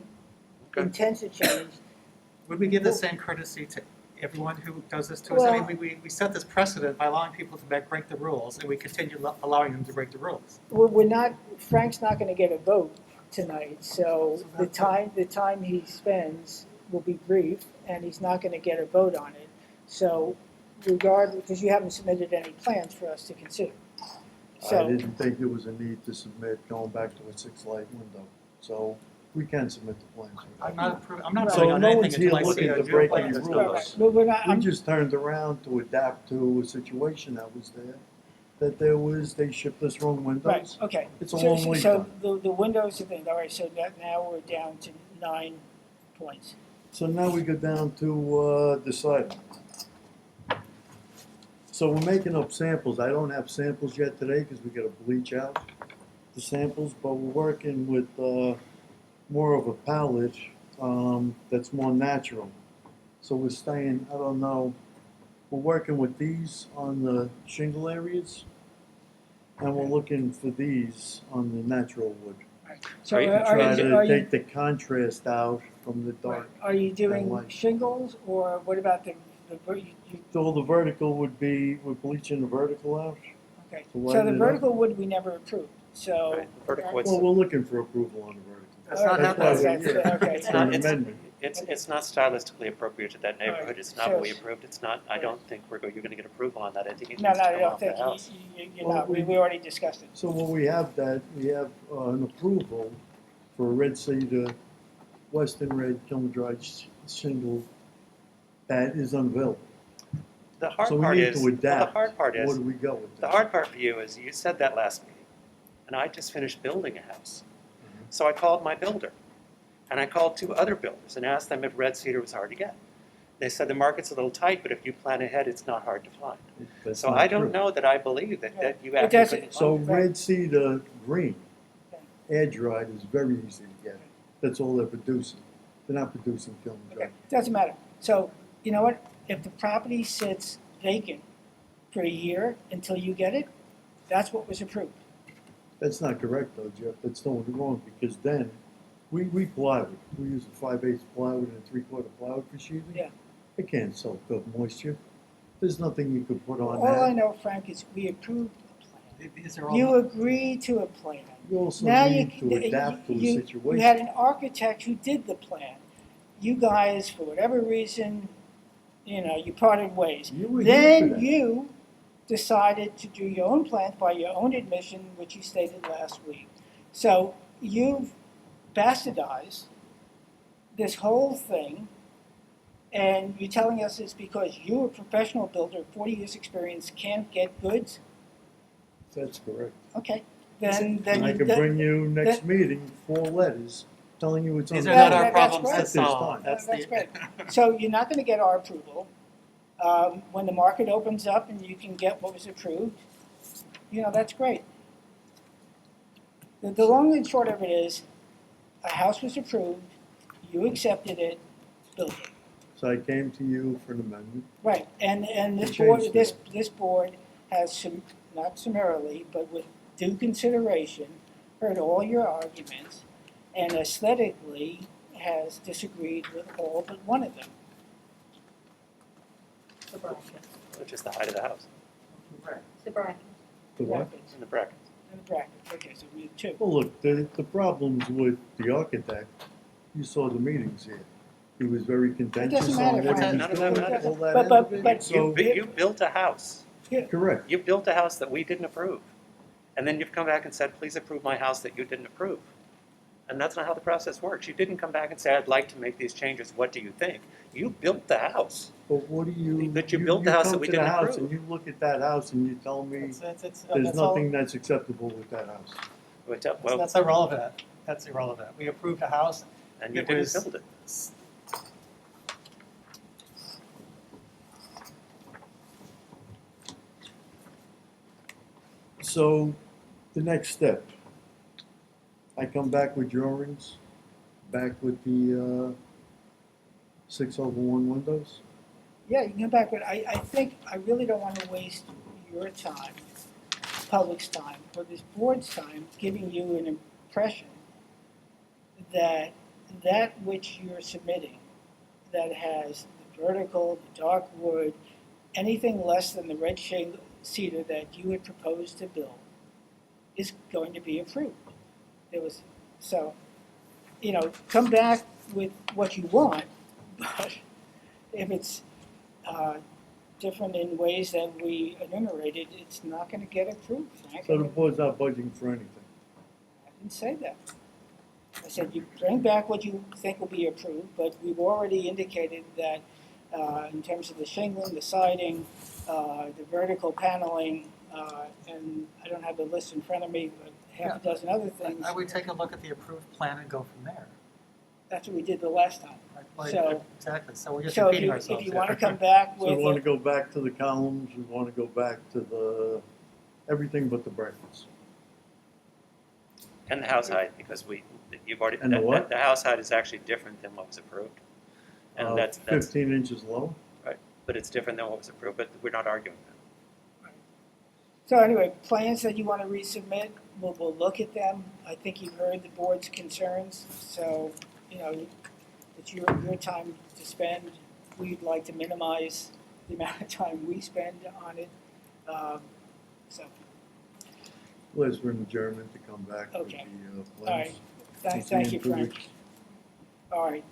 S1: intends to change.
S7: Would we give the same courtesy to everyone who does this to us? I mean, we set this precedent by allowing people to break the rules, and we continue allowing them to break the rules.
S1: We're not, Frank's not gonna get a vote tonight, so the time he spends will be brief, and he's not gonna get a vote on it. So regardless, because you haven't submitted any plans for us to consider.
S14: I
S1: So,
S14: didn't think there was a need to submit going back to a 6 light window, so we can submit the plans.
S7: I'm not voting
S14: So
S7: on
S14: no
S7: anything
S14: one's here
S7: until I see
S14: looking
S7: the
S14: to
S7: new
S14: break
S7: plans.
S14: any
S1: right,
S14: rules.
S1: but we're not,
S14: We just turned around to adapt to a situation that was there, that they shipped us wrong
S1: right,
S14: windows.
S1: okay.
S14: It's a
S1: So-
S14: long lead
S1: So
S14: time.
S1: the windows are thing, all right, so that now we're down to 9 points.
S14: So now we go down to decide. So we're making up samples. I don't have samples yet today because we got to bleach out the samples, but we're working with more of a palette that's more natural. So we're staying, I don't know, we're working with these on the shingle areas, and we're looking for these on the natural wood.
S1: So
S14: To
S1: are
S14: try
S1: you,
S14: to
S1: are you,
S14: take the contrast out from the dark.
S1: are you doing
S14: light.
S1: shingles, or what about the
S14: So the vertical would be, we're bleaching the vertical out.
S1: okay.
S14: To
S1: So
S14: lighten
S1: the
S14: it up.
S1: vertical wood we never approved, so.
S14: Well, we're looking for approval on the vertical.
S1: That's not
S14: why
S1: happening.
S14: we're here.
S1: Okay.
S8: It's
S14: For
S8: not,
S14: an amendment.
S8: it's not stylistically appropriate to that neighborhood, it's not what we
S1: Sure.
S8: approved, it's not, I don't think you're gonna get approval on that, I think it
S1: No,
S8: needs
S1: no,
S8: to
S1: I
S8: come
S1: don't
S8: off the
S1: think,
S8: house.
S1: you're
S14: Well,
S1: not, we already discussed it.
S14: So when we have that, we have an approval for a red cedar, western red kiln dried shingle that is unavailable.
S8: The hard
S14: So we
S8: part
S14: need
S8: is,
S14: to adapt.
S8: the hard part
S14: Where
S8: is,
S14: do we go with
S8: the
S14: that?
S8: hard part for you is, you said that last meeting, and I just finished building a house.
S14: Mm-hmm.
S8: So I called my builder, and I called 2 other builders and asked them if red cedar was hard to get. They said the market's a little tight, but if you plan ahead, it's not hard to find.
S14: That's
S8: So
S14: not
S8: I don't
S14: true.
S8: know that I believe that you
S1: It
S8: actually
S1: doesn't-
S8: couldn't
S14: So
S8: find it.
S14: red cedar green, air dried is very easy to get. That's all they're producing. They're not producing kiln dried.
S1: Doesn't matter. So, you know what, if the property sits vacant for a year until you get it, that's what was approved.
S14: That's not correct though, Jeff. That's totally wrong because then we plywood. We use a 5/8 plywood and a 3/4 plywood for sheathing.
S1: Yeah.
S14: It can't soak up moisture. There's nothing you could put on
S1: All I
S14: that.
S1: know, Frank, is we approved a
S7: These are
S1: plan.
S7: all.
S1: You agreed to a plan.
S14: You also
S1: Now
S14: need to adapt to a
S1: you
S14: situation.
S1: had an architect who did the plan. You guys, for whatever reason, you know, you parted ways.
S14: You were here for
S1: Then
S14: that.
S1: you decided to do your own plans by your own admission, which you stated last week. So you've bastardized this whole thing, and you're telling us it's because you, a professional builder, 40 years experience, can't get goods?
S14: That's correct.
S1: Okay,
S14: And I can bring you next meeting 4 letters telling you it's on.
S7: These
S14: the
S7: are not our
S14: market
S7: problems
S14: at
S7: to
S14: this
S7: solve.
S14: time.
S1: That's great. So you're not gonna get our approval. When the market opens up and you can get what was approved, that's great. The long and short of it is, a house was approved, you accepted it, built it.
S14: So I came to you for an amendment.
S1: Right, and this
S14: You
S1: board,
S14: changed
S1: this board has, not summarily, but with due consideration, heard all your arguments, and aesthetically has disagreed with all but one of them.
S2: The brackets.
S8: Which is the height of the house,
S2: The brackets.
S14: The what?
S8: in the brackets.
S1: And the brackets, okay, so we have two.
S14: Well, look, the problems with the architect, you saw the meetings here. He was very contentious
S1: doesn't matter,
S14: on what he
S1: Frank.
S14: was
S8: None of that
S14: doing,
S8: matters.
S14: all that
S1: But-
S14: end
S1: but-
S14: of it.
S1: but
S14: So,
S8: You built a house.
S14: correct.
S8: You built a house that we didn't approve. And then you've come back and said, please approve my house that you didn't approve. And that's not how the process works. You didn't come back and say, I'd like to make these changes. What do you think? You built the house.
S14: But what do you?
S8: But you built the house that we didn't
S14: You come to the house
S8: approve.
S14: and you look at that house and you tell me
S7: It's-
S14: there's
S7: that's all-
S14: nothing that's acceptable with that house.
S8: Well,
S7: That's irrelevant. That's irrelevant. We approved a house.
S8: and you
S7: It
S8: didn't
S7: was-
S8: build it.
S14: So, the next step, I come back with drawings, back with the 6/1 windows.
S1: Yeah, you can come back, but I think, I really don't want to waste your time, public's time, or this board's time, giving you an impression that that which you're submitting, that has the vertical, the dark wood, anything less than the red cedar that you had proposed to build, is going to be approved. Come back with what you want, but if it's different in ways that we enumerated, it's not gonna get approved, Frank.
S14: So the board's not budging for anything.
S1: I didn't say that. I said you bring back what you think will be approved, but we've already indicated that in terms of the shingling, the siding, the vertical paneling, and I don't have the list in front of me, but half a dozen other things.
S7: I would take a look at the approved plan and go from there.
S1: That's what we did the last time.
S7: Like,
S1: So-
S7: exactly. So we're just
S1: So
S7: repeating
S1: if
S7: ourselves.
S1: you
S7: here.
S1: want to come back
S14: So we
S1: with,
S14: want to go back to the columns, we want to go back to the, everything but the brackets.
S8: And the house height, because you've already,
S14: And the what?
S8: the house height is actually different than what was approved. And that's,
S14: 15 inches low.
S8: right, but it's different than what was approved, but we're not arguing that.
S1: so anyway, plans that you want to resubmit, we'll look at them. I think you've heard the board's concerns, so, it's your time to spend. We'd like to minimize the amount of time we spend on it. So,
S14: Liz, we're in adjournment to come back with
S1: Okay.
S14: the
S1: all right,
S14: plans.
S1: thank you,
S14: In 2
S1: Frank.
S14: weeks.
S1: All right.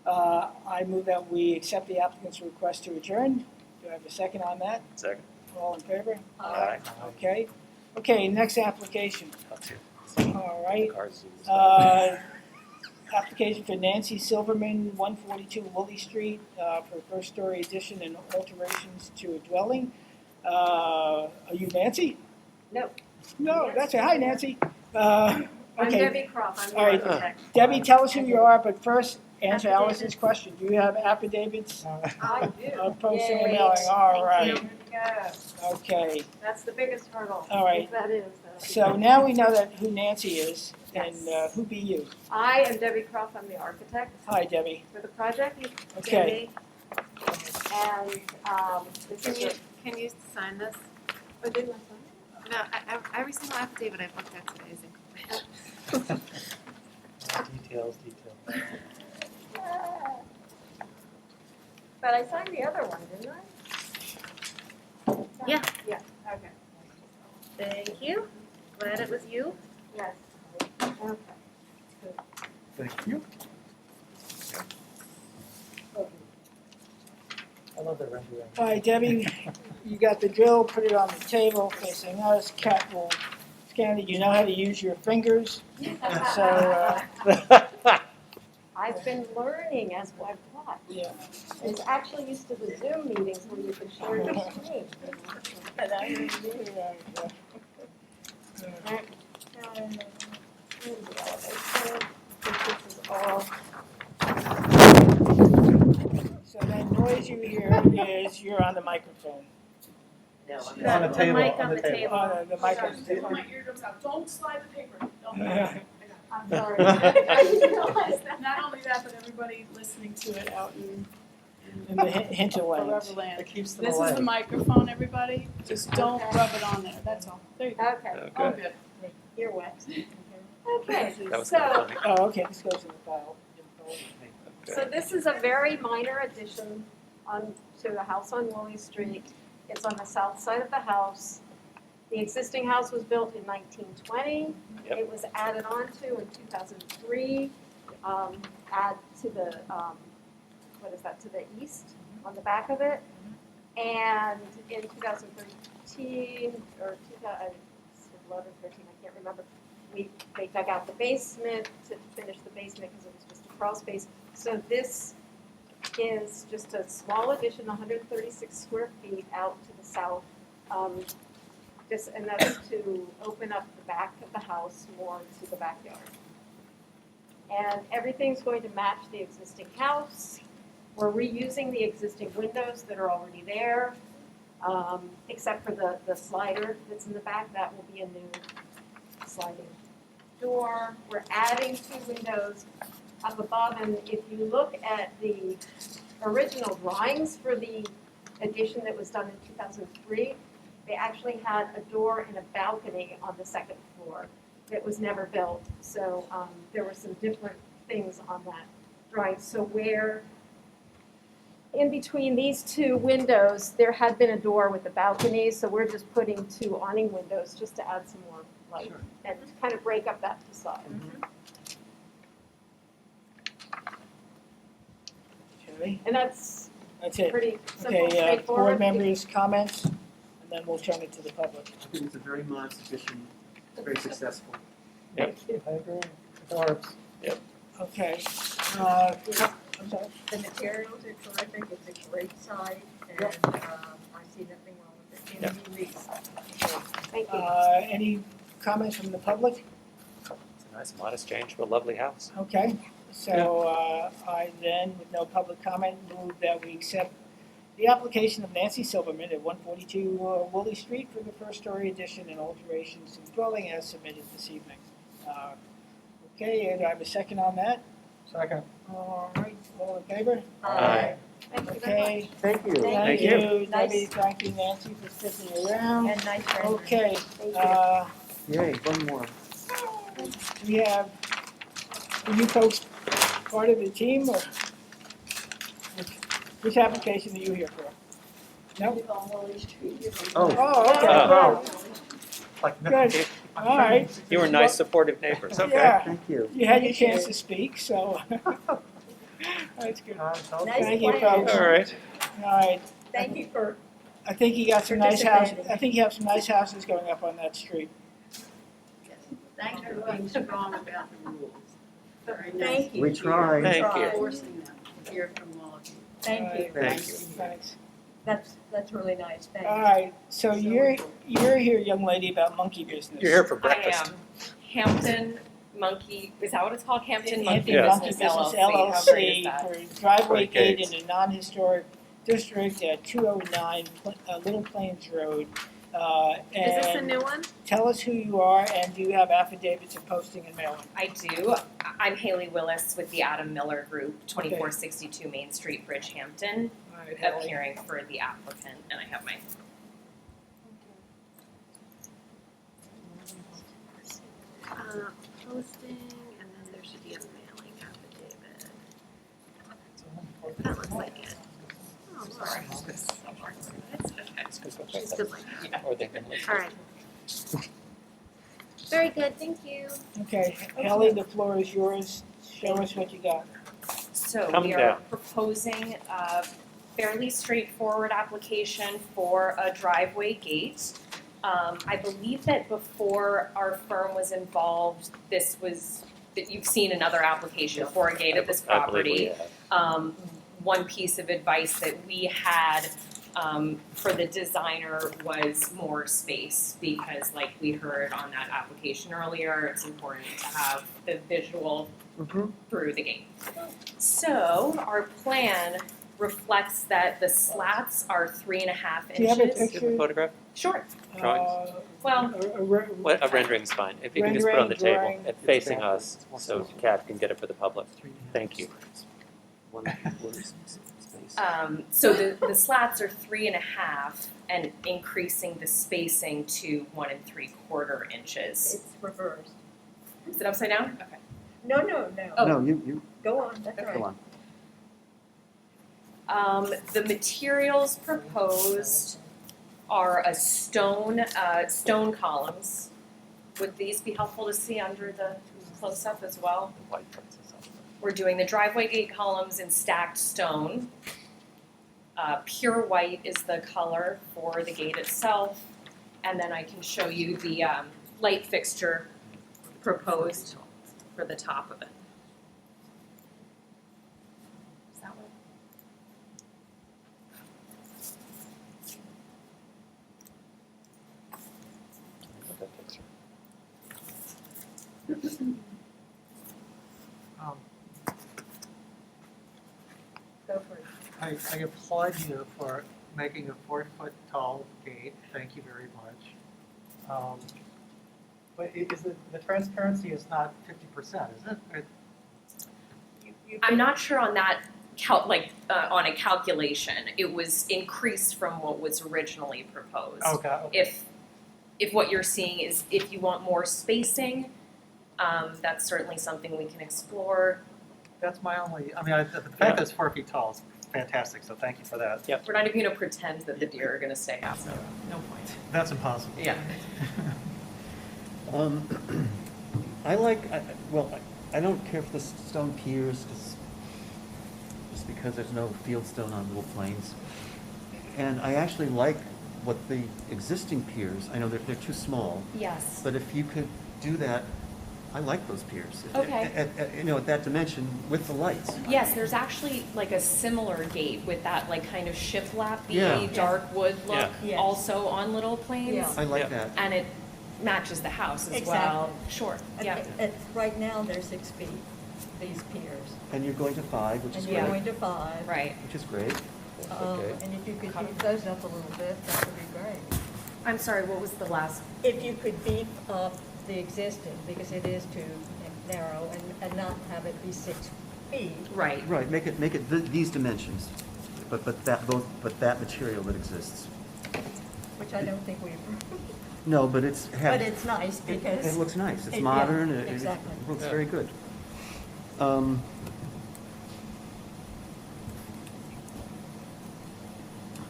S1: I move that we accept the applicant's request to adjourn. Do I have a second on that?
S8: Second.
S1: All in favor?
S8: Aye.
S1: Okay. Okay, next application.
S8: That's it.
S1: All right.
S8: Cars.
S1: Application for Nancy Silverman, 142 Woolley Street, for a first-story addition and alterations to a dwelling. Are you Nancy?
S4: No.
S1: No, that's it. Hi, Nancy.
S4: I'm
S1: Okay.
S4: Debbie Croft, I'm the
S1: All right.
S4: architect.
S1: Debbie, tell us who you are, but first, answer Alice's question. Do you have affidavits?
S4: I do.
S1: Of posting and
S4: Yay.
S1: mailing, all
S4: Thank
S1: right.
S4: you. Here we go.
S1: Okay,
S4: That's the biggest hurdle.
S1: All right.
S4: If that is.
S1: so now we know that who Nancy is, and who be you?
S4: I am Debbie Croft, I'm the architect
S1: Hi, Debbie.
S4: for the project.
S1: Okay.
S4: And, this is a.
S9: Can you sign this?
S4: Oh, didn't I sign it?
S9: No, every single affidavit I've looked at today is incomplete.
S7: Details.
S4: But I signed the other one, didn't I?
S9: Yeah.
S4: Yeah, okay.
S9: Thank you. Glad it was you.
S4: Yes. Okay.
S14: Thank you.
S7: I love that rendering.
S1: All right, Debbie, you got the drill, put it on the table facing us. Cat will scan it. You know how to use your fingers. So,
S4: I've been learning as I've taught.
S1: yeah.
S4: It's actually used to the Zoom meetings where you can share your screen. And I really do. This is all.
S1: So that noise you hear is you're on the microphone.
S4: No,
S7: On the table,
S9: mic
S7: on the table.
S1: Oh, the mic on the
S6: Take
S1: table.
S6: my eardrums out. Don't slide the paper. Don't.
S4: I'm sorry. I didn't realize that.
S6: Not only that, but everybody listening to it out in
S1: In the hinterlands.
S6: Foreverland.
S7: It keeps them
S6: This
S7: away.
S6: is the microphone, everybody. Just don't rub it on there. That's all. There you go.
S4: Okay,
S6: All good.
S4: you're wet. Okay,
S8: That was
S4: so,
S8: kind of funny.
S1: Oh, okay, this goes in the file.
S4: so this is a very minor addition on, to the house on Woolley Street. It's on the south side of the house. The existing house was built in 1920.
S8: Yep.
S4: It was added on to in 2003, add to the, what is that, to the east on the back of it. And in 2013, or 2011, 13, I can't remember, they dug out the basement to finish the basement because it was just a crawl space. So this is just a small addition, 136 square feet out to the south. And that's to open up the back of the house more to the backyard. And everything's going to match the existing house. We're reusing the existing windows that are already there, except for the slider that's in the back. That will be a new sliding door. We're adding 2 windows up above, and if you look at the original drawings for the addition that was done in 2003, they actually had a door and a balcony on the 2nd floor that was never built. So there were some different things on that drawing. So where in between these 2 windows, there had been a door with a balcony, so we're just putting 2 awning windows just to add some more light and to kind of break up that facade.
S1: Okay,
S4: And that's
S1: that's it.
S4: pretty simple,
S1: Okay,
S4: straightforward.
S1: board members' comments, and then we'll turn it to the public.
S10: I think it's a very modest addition, very successful.
S1: Yep.
S7: I agree. It works.
S1: Okay, I'm sorry.
S2: The materials are terrific, it's a great site, and I see nothing wrong with it. Can be leased.
S4: Thank you.
S1: Any comments from the public?
S8: It's a nice modest change for a lovely house.
S1: Okay, so I then, with no public comment, move that we accept the application of Nancy Silverman at 142 Woolley Street for the first-story addition and alterations to the dwelling as submitted this evening. Okay, and I have a second on that.
S7: Second.
S1: All right, all in favor?
S8: Aye.
S4: Thank you very
S1: Okay.
S4: much.
S10: Thank you.
S1: Thank
S8: you.
S1: you,
S4: Nice.
S1: Debbie, thank you, Nancy, for sticking around.
S2: And nice rendering.
S1: Okay,
S4: Thank you.
S10: Yay, one more.
S1: we have, are you folks part of the team, or? Which application are you here for? No?
S10: Oh.
S1: Oh, okay,
S8: Oh.
S7: Like,
S1: good, all right.
S8: You were nice, supportive neighbors, okay.
S1: Yeah,
S10: Thank you.
S1: you had your chance to speak, so. That's good.
S4: Nice
S1: Thank you,
S4: plan.
S1: folks.
S8: All right.
S1: All right,
S4: Thank you for
S1: I think you got some nice houses,
S4: Participating.
S1: I think you have some nice houses going up on that street.
S21: Thank you for being strong about the rules. Very nice.
S4: Thank you.
S10: We try.
S8: Thank you.
S21: Enforcing them, hear from all of you.
S2: Thank you.
S1: All right,
S10: Thank you.
S1: Thanks.
S2: That's really nice, thanks.
S1: All right, so you're here, young lady, about monkey business.
S8: You're here for breakfast.
S11: Hampton Monkey, is that what it's called? Hampton Monkey
S1: Hampton Monkey
S11: Business
S1: Business
S11: LLC. How great is that?
S1: for driveway
S8: Right
S1: gate
S8: gates.
S1: in a non-historic district at 209 Little Plains Road.
S9: Is this a
S1: And
S9: new one?
S1: tell us who you are, and do you have affidavits of posting and mailing?
S11: I do. I'm Haley Willis with the Adam Miller Group, 2462 Main Street, Bridgehampton,
S1: All right, Haley.
S11: appearing for the applicant, and I have my
S9: Posting, and then there should be a mailing affidavit. That looks like it. Oh, sorry. She's good like that.
S8: Or they've been listening.
S9: All right. Very good, thank you.
S1: Okay, Haley, the floor is yours. Show us what you got.
S11: So
S8: Come
S11: we are
S8: down.
S11: proposing fairly straightforward application for a driveway gate. I believe that before our firm was involved, that you've seen another application for a gate at this
S8: I believe we
S11: property.
S8: have.
S11: One piece of advice that we had for the designer was more space, because like we heard on that application earlier, it's important to have the visual through the gate. So our plan reflects that the slats are 3.5 inches.
S1: Do you have a
S8: Do you have
S1: picture?
S8: a photograph?
S11: Sure.
S8: Drawings?
S11: Well,
S8: A rendering's fine. If you can just put it on the
S1: rendering,
S8: table
S1: drawing.
S8: and facing us, so Kat can get it for the public. Thank you.
S11: So the slats are 3.5 and increasing the spacing to 1 3/4 inches.
S2: It's reversed.
S11: Is it upside down? Okay.
S2: No.
S11: Oh.
S10: No, you,
S2: Go on, that's all right.
S10: go on.
S11: The materials proposed are a stone columns. Would these be helpful to see under the close-up as well? We're doing the driveway gate columns in stacked stone. Pure white is the color for the gate itself. And then I can show you the light fixture proposed for the top of it. Is that one?
S2: Go for it.
S7: I applaud you for making a 4-foot tall gate. Thank you very much. But is the transparency is not 50%, is it?
S11: I'm not sure on that on a calculation. It was increased from what was originally proposed.
S7: Okay.
S11: If what you're seeing is if you want more spacing, that's certainly something we can explore.
S7: That's my only, I mean, the fact that it's 4 feet tall is fantastic, so thank you for that.
S8: Yep.
S11: We're not even gonna pretend that the deer are gonna stay out, so no point.
S7: That's impossible.
S11: Yeah.
S10: I don't care for the stone piers, just because there's no field stone on little planes. And I actually like what the existing piers, I know they're too small,
S11: Yes.
S10: but if you could do that, I like those piers.
S11: Okay.
S10: At that dimension with the lights.
S11: Yes, there's actually like a similar gate with that like kind of shiplap-y,
S10: Yeah.
S11: dark wood look,
S10: Yeah.
S2: Yes.
S11: also on little planes.
S2: Yeah.
S10: I like that.
S11: And it matches the house as
S2: Exactly.
S11: well. Sure, yeah.
S2: Right now, they're 6 feet, these piers.
S10: And you're going to 5, which is
S2: And
S10: great.
S2: you're going to 5.
S11: Right.
S10: Which is great. Okay.
S2: And if you could beef those up a little bit, that would be great.
S11: I'm sorry, what was the last?
S2: If you could beef up the existing, because it is too narrow, and not have it be 6 feet.
S11: Right.
S10: Right, make it these dimensions, but that material that exists.
S2: Which I don't think we approve.
S10: No, but it's.
S2: But it's nice because.
S10: It looks nice, it's
S2: yeah,
S10: modern, it
S2: exactly.
S10: looks very good.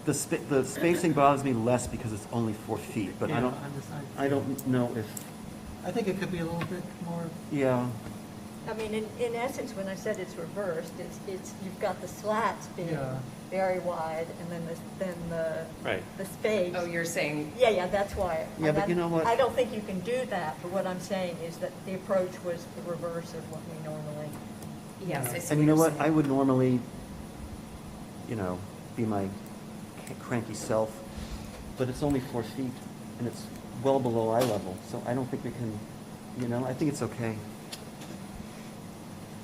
S10: The spacing bothers me less because it's only 4 feet, but
S7: Yeah,
S10: I don't know if,
S7: I think it could be a little bit more.
S10: yeah.
S2: I mean, in essence, when I said it's reversed, it's you've got the slats being
S7: Yeah.
S2: very wide, and then
S8: Right.
S2: the space.
S11: Oh, you're saying.
S2: Yeah, that's why.
S10: Yeah, but you know what?
S2: I don't think you can do that, but what I'm saying is that the approach was the reverse of what we normally.
S11: Yes, I see
S10: And you know
S11: you're
S10: what,
S11: saying.
S10: I would normally, be my cranky self, but it's only 4 feet, and it's well below eye level, so I don't think we can, I think it's okay.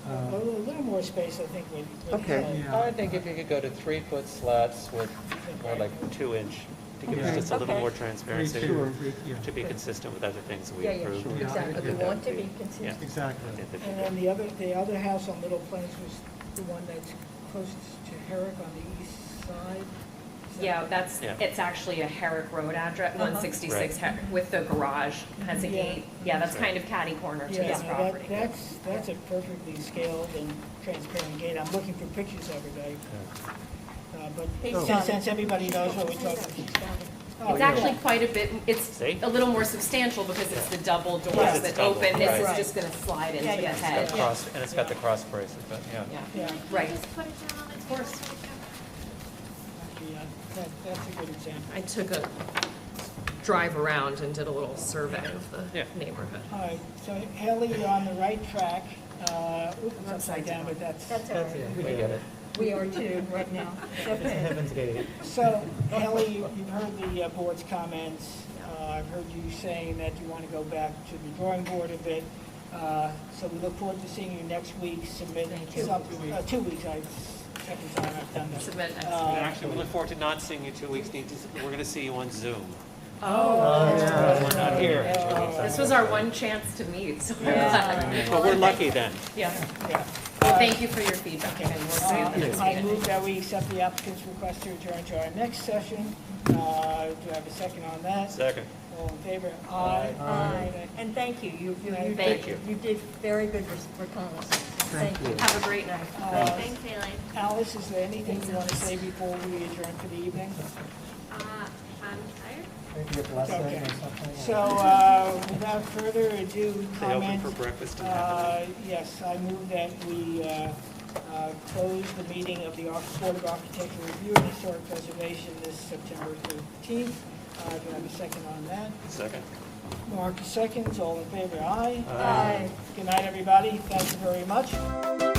S1: A little more space, I think, would
S10: Okay.
S1: help.
S10: Yeah.
S5: I think if you could go to 3-foot slats with more like
S8: 2-inch, to give us
S10: Okay.
S8: just a little
S2: Okay.
S8: more transparency,
S10: Sure.
S8: to be consistent with other things that we
S2: Yeah,
S8: approved.
S2: sure,
S7: Yeah,
S2: exactly. We
S7: yeah.
S2: want to be consistent.
S7: Exactly.
S1: And then the other house on Little Plains was the one that's closest to Herrick on the east side. Is that-
S11: Yeah, it's actually a Herrick Road address,
S2: Uh-huh.
S11: 166 with the garage has a
S1: Yeah.
S11: gate. Yeah, that's kind of catty corner to
S1: Yeah,
S11: this
S1: no,
S11: property.
S1: that's a perfectly scaled and transparent gate. I'm looking for pictures every day. But
S2: He's
S1: since,
S2: got it.
S1: since everybody knows what we're talking about. Oh,
S11: It's
S1: yeah.
S11: actually quite a bit, it's
S8: See?
S11: a little more substantial because it's the double doors
S8: Yes, it's
S11: that
S8: double,
S11: open. This
S8: right.
S11: is just gonna slide into
S2: Yeah,
S11: the
S2: yeah.
S8: It's
S11: head.
S8: got and it's got the cross braces, but yeah.
S11: Yeah,
S1: Yeah.
S11: right.
S9: Just put it down on the
S11: Of course.
S9: table.
S1: That's a good example.
S11: I took a drive around and did a little survey of the
S8: Yeah.
S11: neighborhood.
S1: All right, so Haley, you're on the right track. It's upside down, but that's
S15: That's all right.
S8: We get it.
S2: We are too, right now. It's okay.
S7: Heaven's Gate.
S1: So, Haley, you've heard the board's comments. I've heard you saying that you want to go back to the drawing board a bit. So we look forward to seeing you next week. Submit some, 2 weeks. Second time I've done that.
S11: Submit next
S8: And actually, we look forward to not seeing you 2 weeks. We're going to see you on Zoom.
S1: Oh,
S8: We're not here.
S11: This was our one chance to meet, so we're
S1: Yeah.
S11: glad.
S8: But we're lucky then.
S11: Yeah.
S1: Yeah.
S11: Well, thank you for your feedback, and we'll see you at the next
S1: I
S11: meeting.
S1: move that we accept the applicant's request to adjourn to our next session. Do I have a second on that?
S8: Second.
S1: All in favor? Aye.
S2: Aye. And thank you. You
S11: Thank
S2: did, you did very good reconnaissance. Thank you.
S11: Have a great night.
S15: Thanks, Haley.
S1: Alice, is there anything you want to say before we adjourn for the evening?
S15: I'm tired.
S1: Okay. So, without further ado,
S8: They open
S1: comment.
S8: for breakfast and have
S1: Yes, I move that we close the meeting of the Board of Architectural Review and Historic Preservation this September 13th. Do I have a second on that?
S8: Second.
S1: Mark seconds. All in favor? Aye.
S2: Aye.
S1: Good night, everybody. Thank you very much.